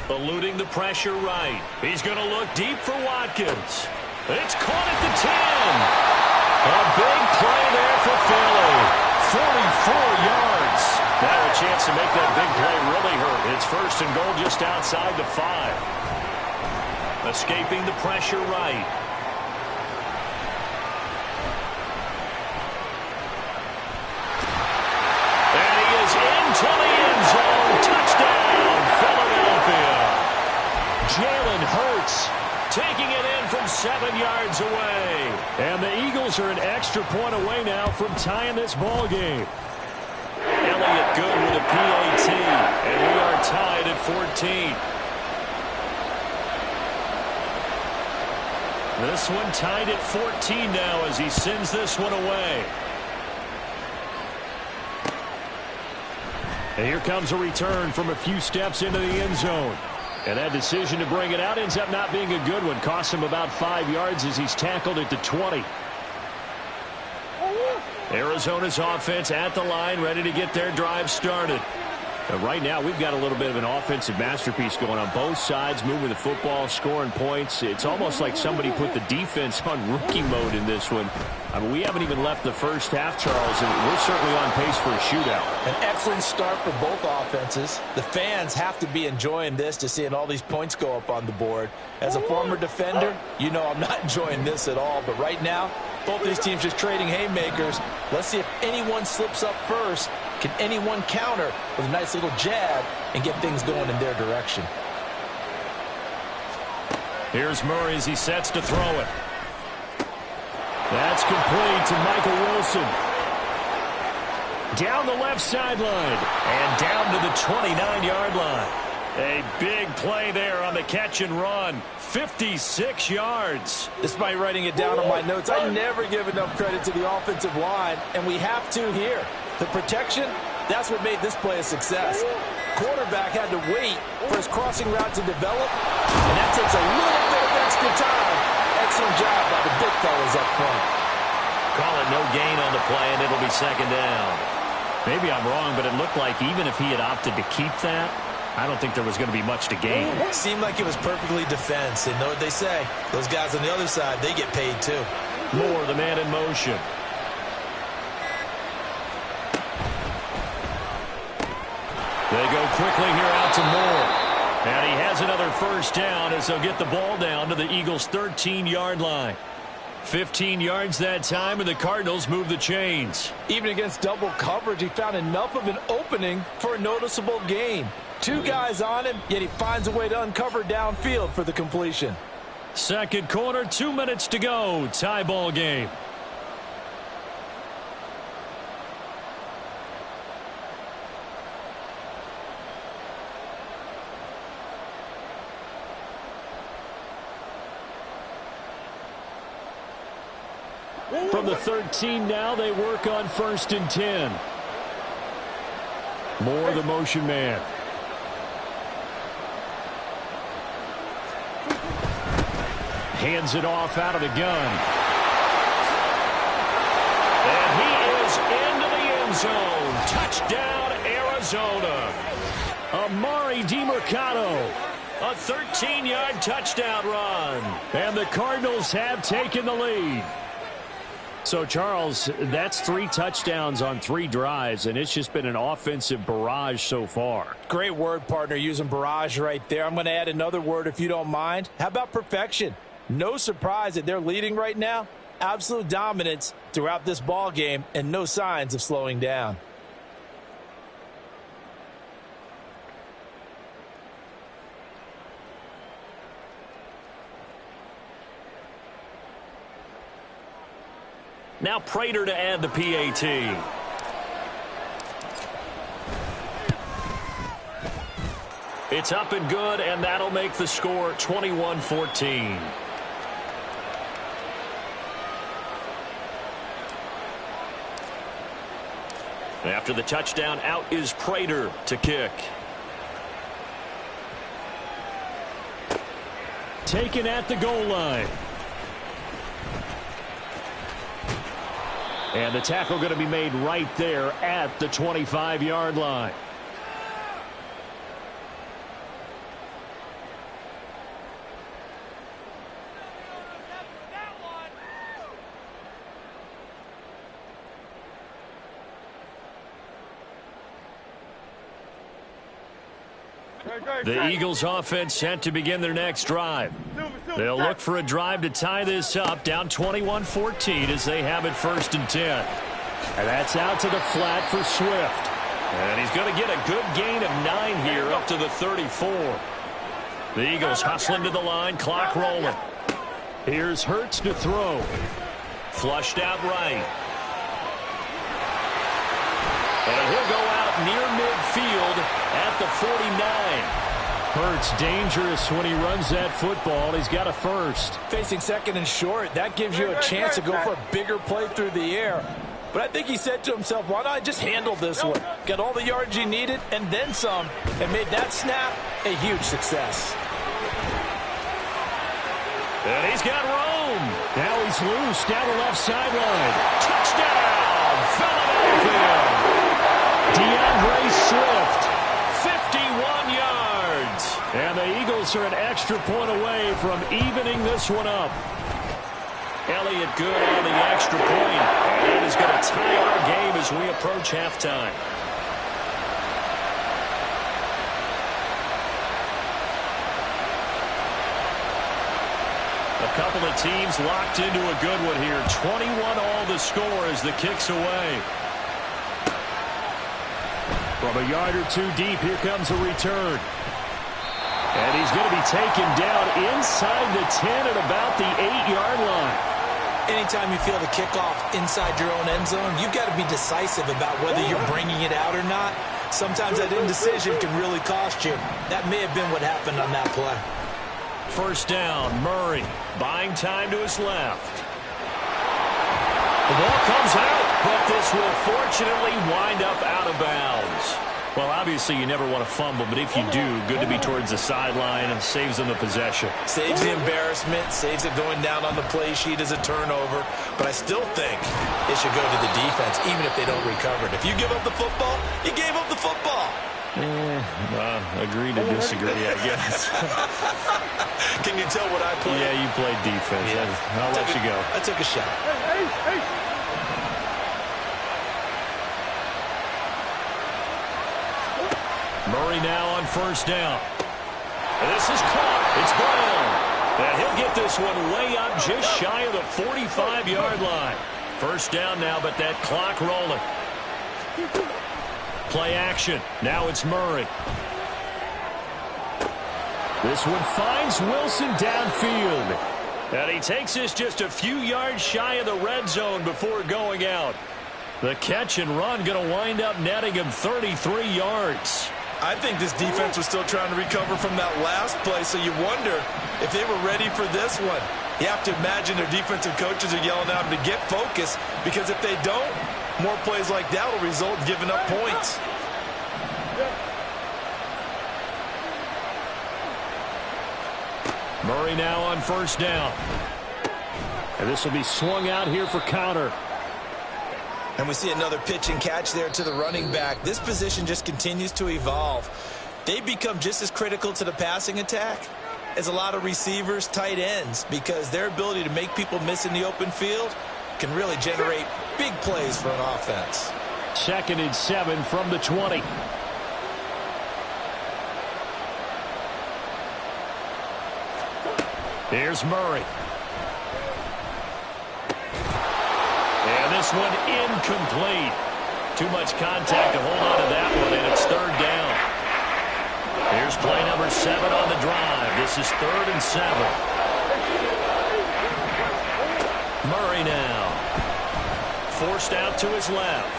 Eluding the pressure right. He's going to look deep for Watkins. It's caught at the 10. A big play there for Philly. 44 yards. Now a chance to make that big play really hurt. It's 1st and goal just outside the 5. Escaping the pressure right. And he is into the end zone. Touchdown, Philadelphia. Jalen Hurts taking it in from 7 yards away. And the Eagles are an extra point away now from tying this ball game. Elliott good with a PAT. And we are tied at 14. This one tied at 14 now as he sends this one away. And here comes a return from a few steps into the end zone. And that decision to bring it out ends up not being a good one. Costs him about 5 yards as he's tackled at the 20. Arizona's offense at the line, ready to get their drive started. And right now, we've got a little bit of an offensive masterpiece going on both sides, moving the football, scoring points. It's almost like somebody put the defense on rookie mode in this one. I mean, we haven't even left the first half, Charles, and we're certainly on pace for a shootout. An excellent start for both offenses. The fans have to be enjoying this, to seeing all these points go up on the board. As a former defender, you know I'm not enjoying this at all. But right now, both these teams just trading haymakers. Let's see if anyone slips up first. Can anyone counter with a nice little jab and get things going in their direction? Here's Murray as he sets to throw it. That's complete to Michael Wilson. Down the left sideline and down to the 29-yard line. A big play there on the catch and run. 56 yards. Despite writing it down on my notes, I never give enough credit to the offensive line, and we have to here. The protection, that's what made this play a success. Quarterback had to wait for his crossing route to develop, and that takes a little bit of extra time. Excellent job by the big fellas up front. Call it no gain on the play, and it'll be 2nd down. Maybe I'm wrong, but it looked like even if he had opted to keep that, I don't think there was going to be much to gain. It seemed like it was perfectly defense. And know what they say? Those guys on the other side, they get paid too. Moore, the man in motion. They go quickly here out to Moore. And he has another 1st down as they'll get the ball down to the Eagles' 13-yard line. 15 yards that time, and the Cardinals move the chains. Even against double coverage, he found enough of an opening for a noticeable gain. 2 guys on him, yet he finds a way to uncover downfield for the completion. Second quarter, 2 minutes to go. Tie ball game. From the 13 now, they work on 1st and 10. Moore, the motion man. Hands it off out of the gun. And he is into the end zone. Touchdown, Arizona. Amari DiMercato. A 13-yard touchdown run. And the Cardinals have taken the lead. So, Charles, that's 3 touchdowns on 3 drives, and it's just been an offensive barrage so far. Great word, partner, using barrage right there. I'm going to add another word if you don't mind. How about perfection? No surprise that they're leading right now. Absolute dominance throughout this ball game and no signs of slowing down. Now Prater to add the PAT. It's up and good, and that'll make the score 21-14. After the touchdown, out is Prater to kick. Taken at the goal line. And the tackle going to be made right there at the 25-yard line. The Eagles offense set to begin their next drive. They'll look for a drive to tie this up, down 21-14 as they have it 1st and 10. And that's out to the flat for Swift. And he's going to get a good gain of 9 here up to the 34. The Eagles hustling to the line, clock rolling. Here's Hurts to throw. Flushed out right. And he'll go out near midfield at the 49. Hurts dangerous when he runs that football. He's got a first. Facing 2nd and short, that gives you a chance to go for a bigger play through the air. But I think he said to himself, why not just handle this one? Got all the yards he needed and then some, and made that snap a huge success. And he's got room. Now he's loose down the left sideline. Touchdown, Philadelphia. DeAndre Swift, 51 yards. And the Eagles are an extra point away from evening this one up. Elliott good on the extra point. And it is going to tie our game as we approach halftime. A couple of teams locked into a good one here. 21-all the score as the kick's away. From a yard or 2 deep, here comes a return. And he's going to be taken down inside the 10 at about the 8-yard line. Anytime you feel the kickoff inside your own end zone, you've got to be decisive about whether you're bringing it out or not. Sometimes that indecision can really cost you. That may have been what happened on that play. 1st down, Murray buying time to his left. The ball comes out, but this will fortunately wind up out of bounds. Well, obviously you never want to fumble, but if you do, good to be towards the sideline and saves them the possession. Saves the embarrassment, saves it going down on the play sheet as a turnover. But I still think it should go to the defense, even if they don't recover it. If you give up the football, you gave up the football. Agree to disagree, I guess. Can you tell what I played? Yeah, you played defense. Yeah. I'll let you go. I took a shot. Hey. Murray now on 1st down. This is caught. It's Brown. And he'll get this one way up just shy of the 45-yard line. 1st down now, but that clock rolling. Play action. Now it's Murray. This one finds Wilson downfield. And he takes this just a few yards shy of the red zone before going out. The catch and run going to wind up netting him 33 yards. I think this defense was still trying to recover from that last play, so you wonder if they were ready for this one. You have to imagine their defensive coaches are yelling at them to get focused, because if they don't, more plays like that will result in giving up points. Murray now on first down. And this will be swung out here for counter. And we see another pitch and catch there to the running back. This position just continues to evolve. They become just as critical to the passing attack as a lot of receivers, tight ends, because their ability to make people miss in the open field can really generate big plays for an offense. 2nd and 7 from the 20. Here's Murray. And this one incomplete. Too much contact to hold on to that one, and it's 3rd down. Here's play number 7 on the drive. This is 3rd and 7. Murray now. Forced out to his left.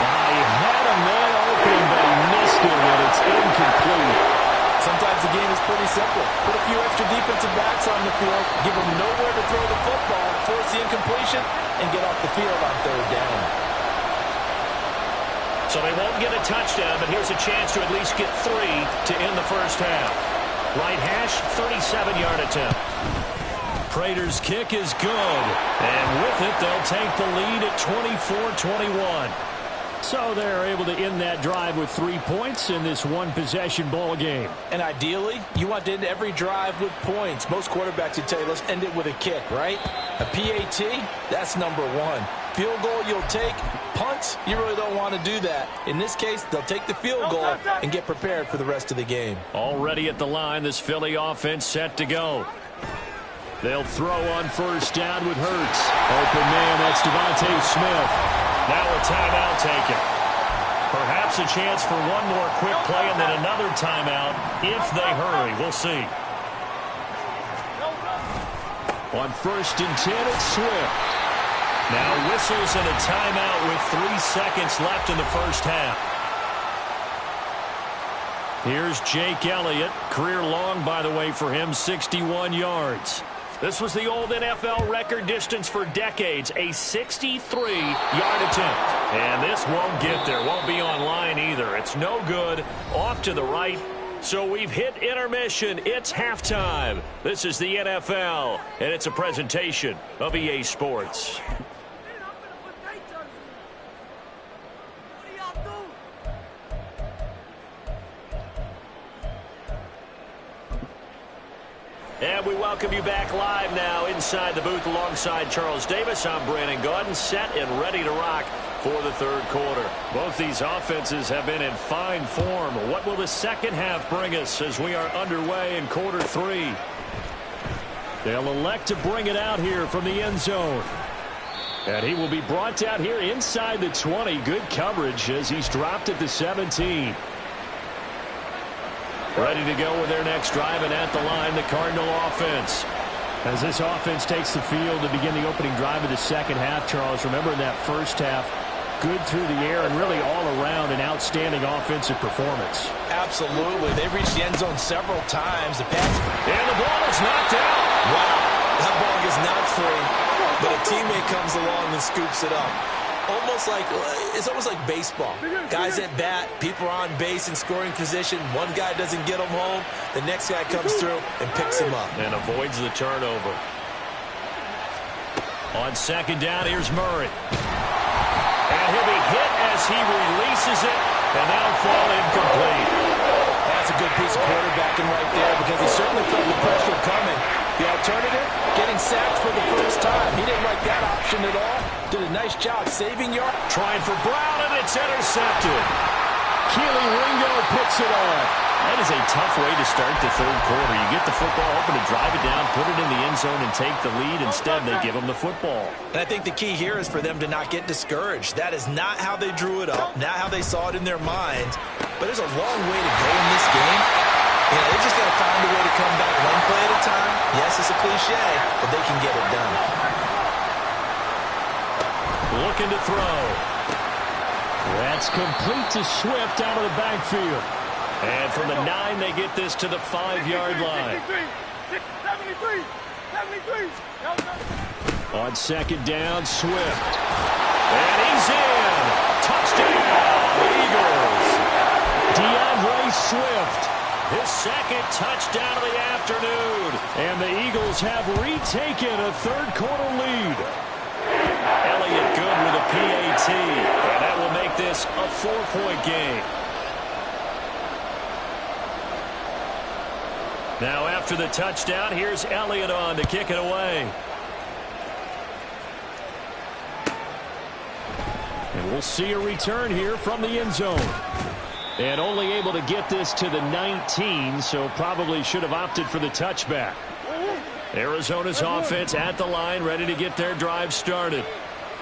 He had a man open, but he missed him, and it's incomplete. Sometimes the game is pretty simple. Put a few extra defensive backs on the field, give them nowhere to throw the football, force the incompletion, and get off the field on 3rd down. So they won't get a touchdown, but here's a chance to at least get 3 to end the first half. Right hash, 37-yard attempt. Prater's kick is good. And with it, they'll take the lead at 24-21. So they're able to end that drive with 3 points in this one-possession ball game. And ideally, you want to end every drive with points. Most quarterbacks would tell you, let's end it with a kick, right? A PAT, that's number 1. Field goal you'll take. Punts, you really don't want to do that. In this case, they'll take the field goal and get prepared for the rest of the game. Already at the line, this Philly offense set to go. They'll throw on first down with Hurts. Open man, that's Devontae Smith. Now a timeout taken. Perhaps a chance for one more quick play and then another timeout if they hurry. We'll see. On 1st and 10, it's Swift. Now whistles and a timeout with 3 seconds left in the first half. Here's Jake Elliott. Career long, by the way, for him, 61 yards. This was the old NFL record distance for decades, a 63-yard attempt. And this won't get there, won't be online either. It's no good, off to the right. So we've hit intermission. It's halftime. This is the NFL, and it's a presentation of EA Sports. And we welcome you back live now inside the booth alongside Charles Davis. I'm Brandon Gaudin, set and ready to rock for the 3rd quarter. Both these offenses have been in fine form. What will the second half bring us as we are underway in quarter 3? They'll elect to bring it out here from the end zone. And he will be brought out here inside the 20. Good coverage as he's dropped at the 17. Ready to go with their next drive, and at the line, the Cardinal offense. As this offense takes the field to begin the opening drive of the second half, Charles, remember in that first half, good through the air and really all around an outstanding offensive performance. Absolutely. They reached the end zone several times. The pass. And the ball is knocked out. Wow. That ball gets knocked free, but a teammate comes along and scoops it up. It's almost like baseball. Guys at bat, people are on base in scoring position. One guy doesn't get them home. The next guy comes through and picks him up. And avoids the turnover. On 2nd down, here's Murray. And he'll be hit as he releases it, and that'll fall incomplete. That's a good piece of quarterbacking right there, because he certainly felt the pressure coming. The alternative, getting sacked for the first time. He didn't like that option at all. Did a nice job saving yard. Trying for Brown, and it's intercepted. Keely Ringo picks it off. That is a tough way to start the 3rd quarter. You get the football open to drive it down, put it in the end zone, and take the lead. Instead, they give them the football. And I think the key here is for them to not get discouraged. That is not how they drew it up, not how they saw it in their minds. But there's a long way to go in this game. They just got to find a way to come back one play at a time. Yes, it's a cliche, but they can get it done. Looking to throw. That's complete to Swift out of the backfield. And from the 9, they get this to the 5-yard line. On second down, Swift. And he's in. Touchdown, Eagles. DeAndre Swift, his second touchdown of the afternoon. And the Eagles have retaken a third-quarter lead. Elliott good with a PAT. And that will make this a 4-point game. Now after the touchdown, here's Elliott on to kick it away. And we'll see a return here from the end zone. And only able to get this to the 19, so probably should have opted for the touchback. Arizona's offense at the line, ready to get their drive started.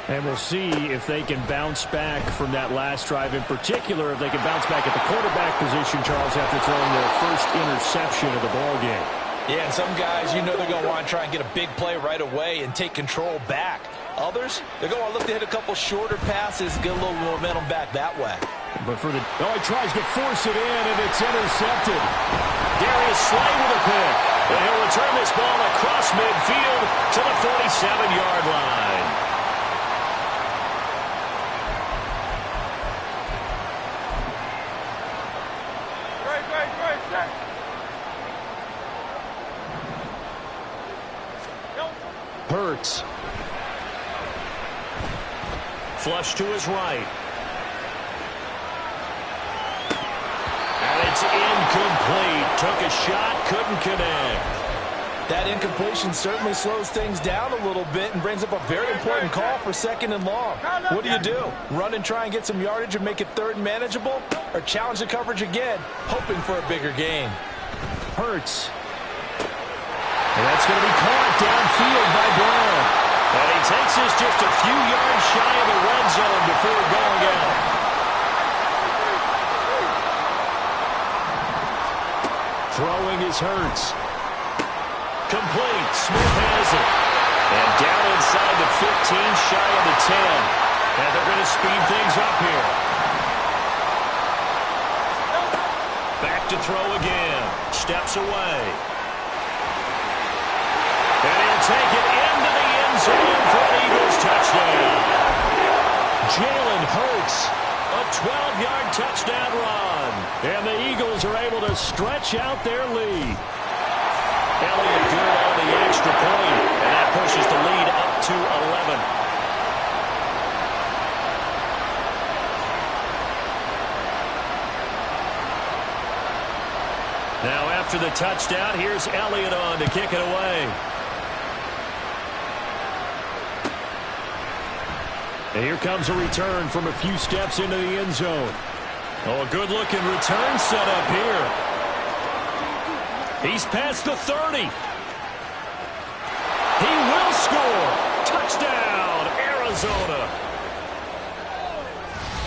And we'll see if they can bounce back from that last drive, in particular if they can bounce back at the quarterback position, Charles, after throwing their first interception of the ballgame. Yeah, and some guys, you know they're going to want to try and get a big play right away and take control back. Others, they're going to look to hit a couple shorter passes, get a little momentum back that way. But for the... Oh, he tries to force it in, and it's intercepted. Darius Slay with a pick. And he'll return this ball across midfield to the 47-yard line. Hurts. Flush to his right. And it's incomplete. Took a shot, couldn't connect. That incompletion certainly slows things down a little bit and brings up a very important call for second and long. What do? Run and try and get some yardage and make it third and manageable? Or challenge the coverage again, hoping for a bigger gain? Hurts. And that's going to be caught downfield by Brown. And he takes this just a few yards shy of the red zone before going out. Throwing is Hurts. Complete. Smith has it. And down inside the 15, shy of the 10. And they're going to speed things up here. Back to throw again. Steps away. And he'll take it into the end zone for an Eagles touchdown. Jalen Hurts, a 12-yard touchdown run. And the Eagles are able to stretch out their lead. Elliott good on the extra point, and that pushes the lead up to 11. Now after the touchdown, here's Elliott on to kick it away. And here comes a return from a few steps into the end zone. Oh, a good-looking return set up here. He's past the 30. He will score. Touchdown, Arizona.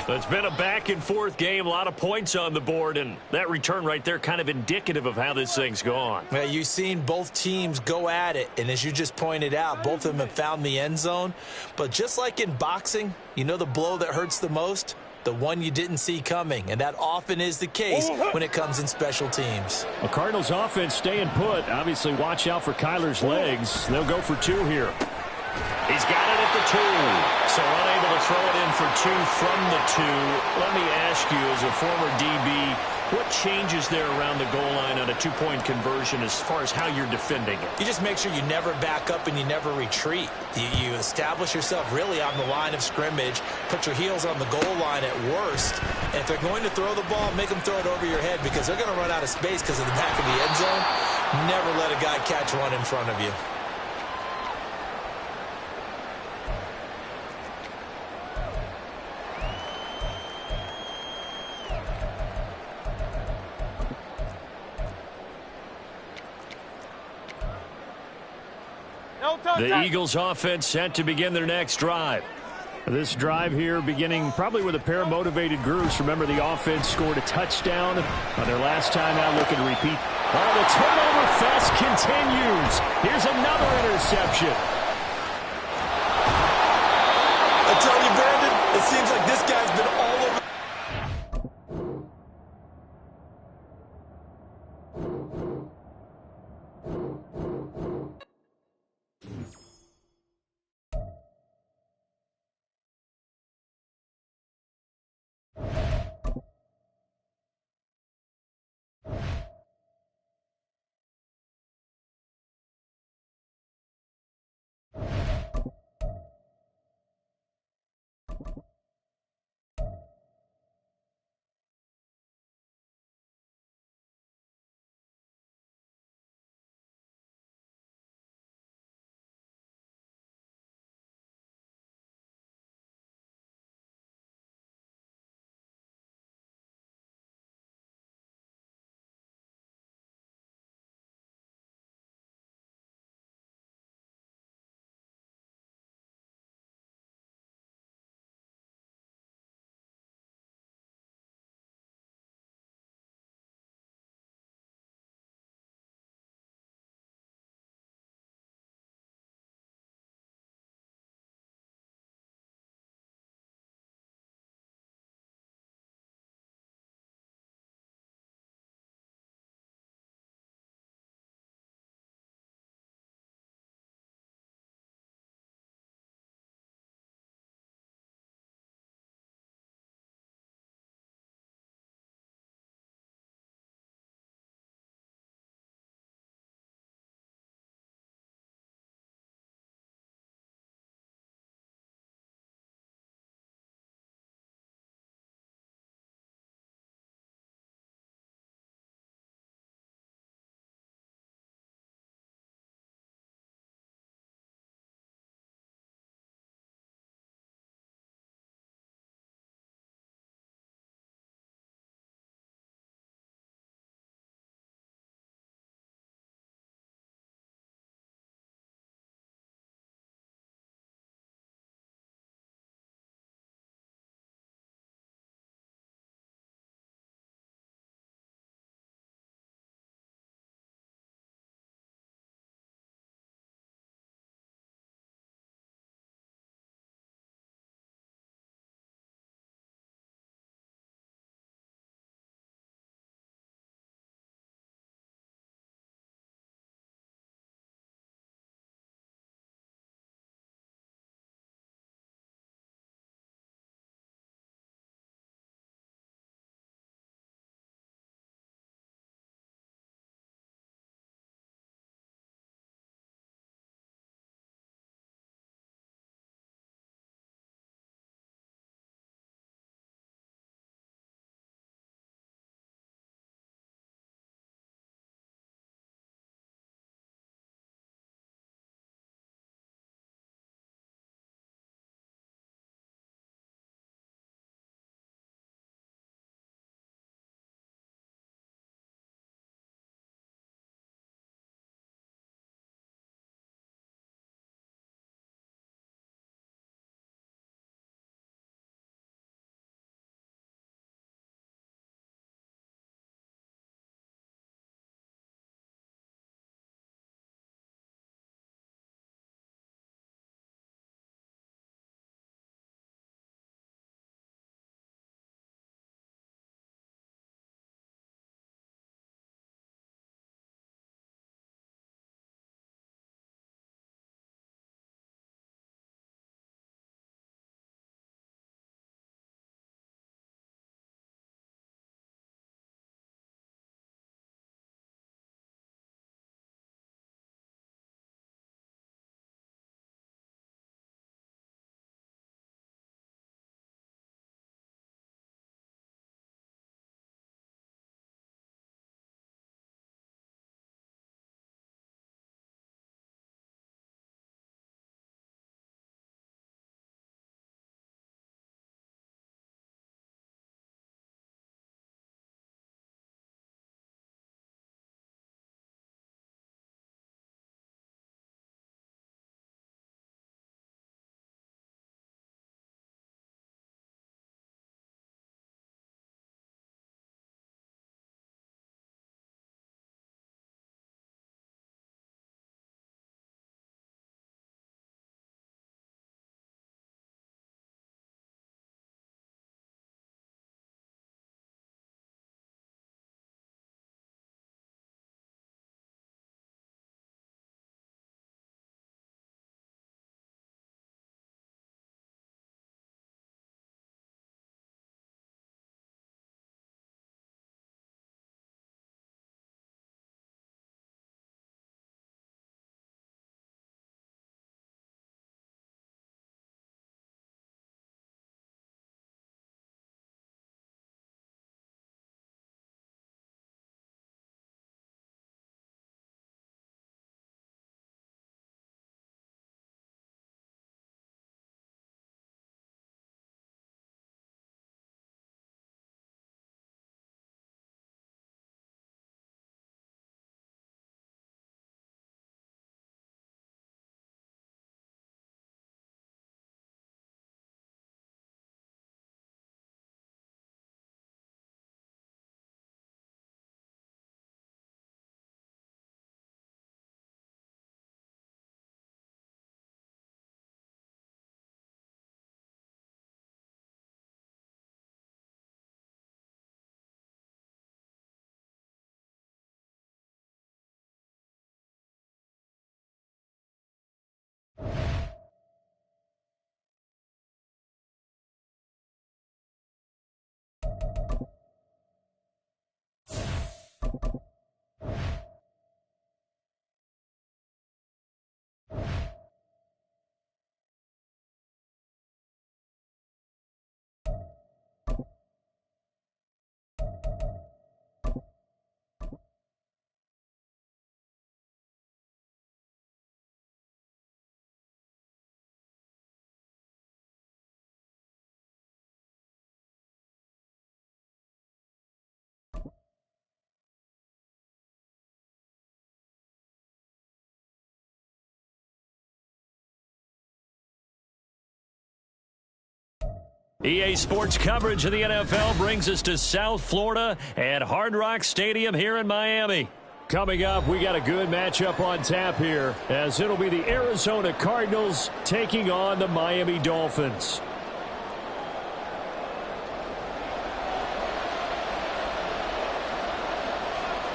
It's been a back-and-forth game, a lot of points on the board, and that return right there kind of indicative of how this thing's gone. Yeah, you've seen both teams go at it, and as you just pointed out, both of them have found the end zone. But just like in boxing, you know the blow that hurts the most? The one you didn't see coming, and that often is the case when it comes in special teams. The Cardinals offense staying put. Obviously, watch out for Kyler's legs. They'll go for two here. He's got it at the 2, so unable to throw it in for 2 from the 2. Let me ask you, as a former DB, what changes there around the goal line on a 2-point conversion as far as how you're defending it? You just make sure you never back up and you never retreat. You establish yourself really on the line of scrimmage, put your heels on the goal line at worst, and if they're going to throw the ball, make them throw it over your head because they're going to run out of space because of the back of the end zone. Never let a guy catch one in front of you. The Eagles offense set to begin their next drive. This drive here beginning probably with a pair of motivated groups. Remember, the offense scored a touchdown on their last time out, looking to repeat. Oh, the turnover fest continues. Here's another interception. I tell you, Brandon, it seems like this guy's been all over. EA Sports coverage of the NFL brings us to South Florida at Hard Rock Stadium here in Miami. Coming up, we got a good matchup on tap here, as it'll be the Arizona Cardinals taking on the Miami Dolphins.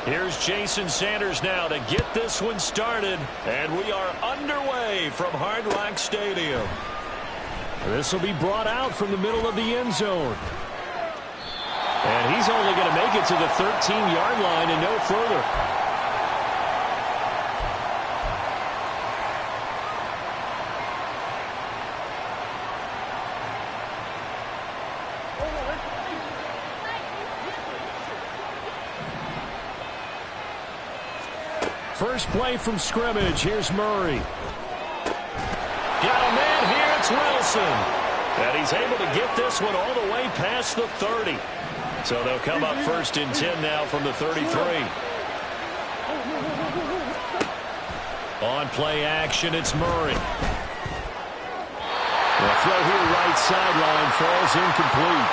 Here's Jason Sanders now to get this one started, and we are underway from Hard Rock Stadium. This will be brought out from the middle of the end zone. And he's only going to make it to the 13-yard line and no further. First play from scrimmage. Here's Murray. Got a man here. It's Wilson. And he's able to get this one all the way past the 30. So they'll come up 1st and 10 now from the 33. On play action, it's Murray. The throw here right sideline falls incomplete.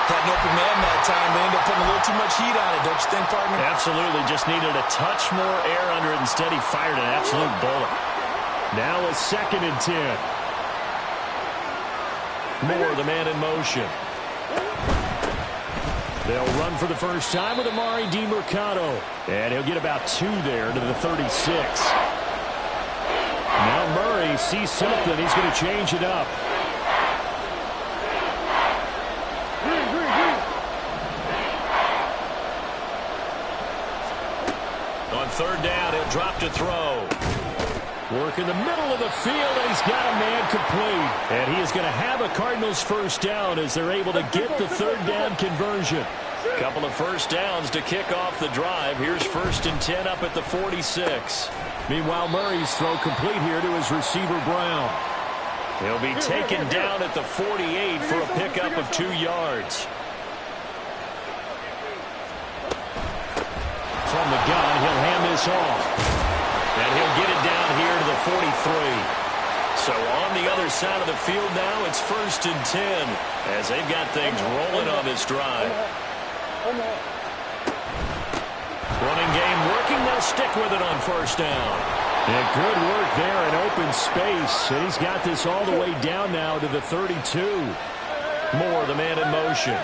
Had an open man that time. They ended up putting a little too much heat on it, don't you think, partner? Absolutely. Just needed a touch more air under it. Instead, he fired an absolute bullet. Now a 2nd and 10. Moore, the man in motion. They'll run for the first time with Amari DiMercato. And he'll get about 2 there to the 36. Now Murray sees something. He's going to change it up. On 3rd down, he'll drop to throw. Work in the middle of the field, and he's got a man complete. And he is going to have a Cardinals first down as they're able to get the 3rd down conversion. Couple of first downs to kick off the drive. Here's 1st and 10 up at the 46. Meanwhile, Murray's throw complete here to his receiver, Brown. He'll be taken down at the 48 for a pickup of 2 yards. From the gun, he'll hand this off. And he'll get it down here to the 43. So on the other side of the field now, it's 1st and 10 as they've got things rolling on this drive. Running game working. They'll stick with it on 1st down. And good work there in open space. And he's got this all the way down now to the 32. Moore, the man in motion.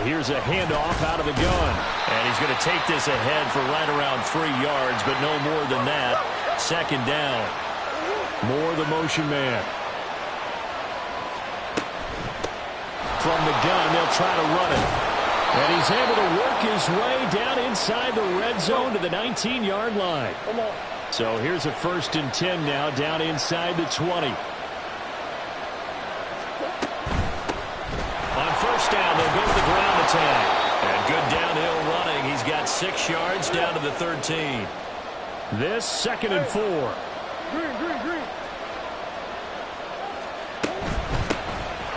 Here's a handoff out of the gun. And he's going to take this ahead for right around 3 yards, but no more than that. 2nd down. Moore, the motion man. From the gun, they'll try to run it. And he's able to work his way down inside the red zone to the 19-yard line. So here's a 1st and 10 now down inside the 20. On 1st down, they'll go with the ground attack. And good downhill running. He's got 6 yards down to the 13. This 2nd and 4.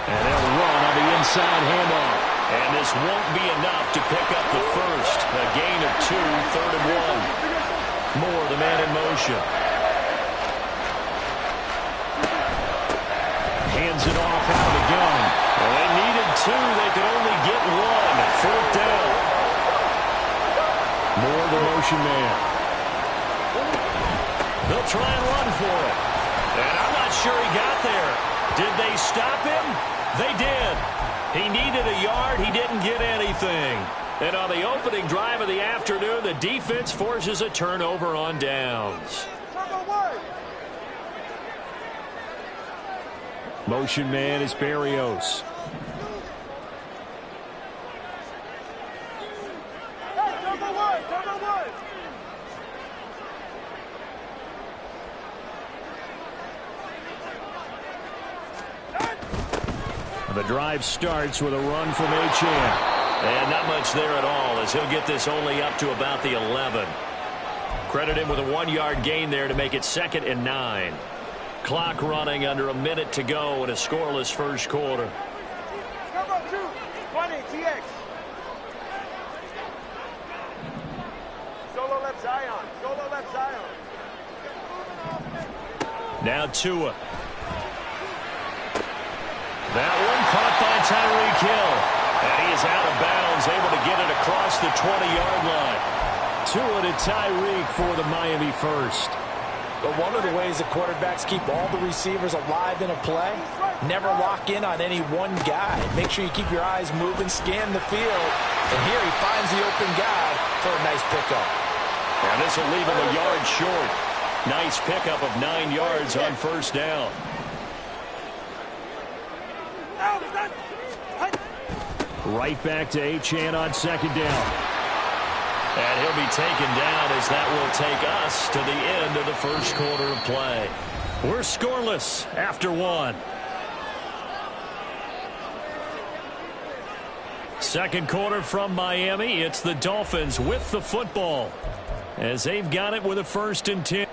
And they'll run on the inside handoff. And this won't be enough to pick up the first. A gain of 2, 3rd and 1. Moore, the man in motion. Hands it off out of the gun. Well, they needed 2. They could only get 1. 4th down. Moore, the motion man. They'll try and run for it. And I'm not sure he got there. Did they stop him? They did. He needed a yard. He didn't get anything. And on the opening drive of the afternoon, the defense forces a turnover on downs. Motion man is Berrios. The drive starts with a run from Achane. And not much there at all, as he'll get this only up to about the 11. Credit him with a 1-yard gain there to make it 2nd and 9. Clock running under a minute to go in a scoreless first quarter. Number 2, 20, TX. Solo left Zion. Solo left Zion. Now Tua. That one caught by Tyreek Hill. And he is out of bounds, able to get it across the 20-yard line. Tua to Tyreek for the Miami first. But one of the ways that quarterbacks keep all the receivers alive in a play, never lock in on any one guy. Make sure you keep your eyes moving, scan the field. And here he finds the open guy for a nice pickup. And this will leave him a yard short. Nice pickup of 9 yards on first down. Right back to Achane on second down. And he'll be taken down as that will take us to the end of the first quarter of play. We're scoreless after 1. Second quarter from Miami. It's the Dolphins with the football as they've got it with a 1st and 10.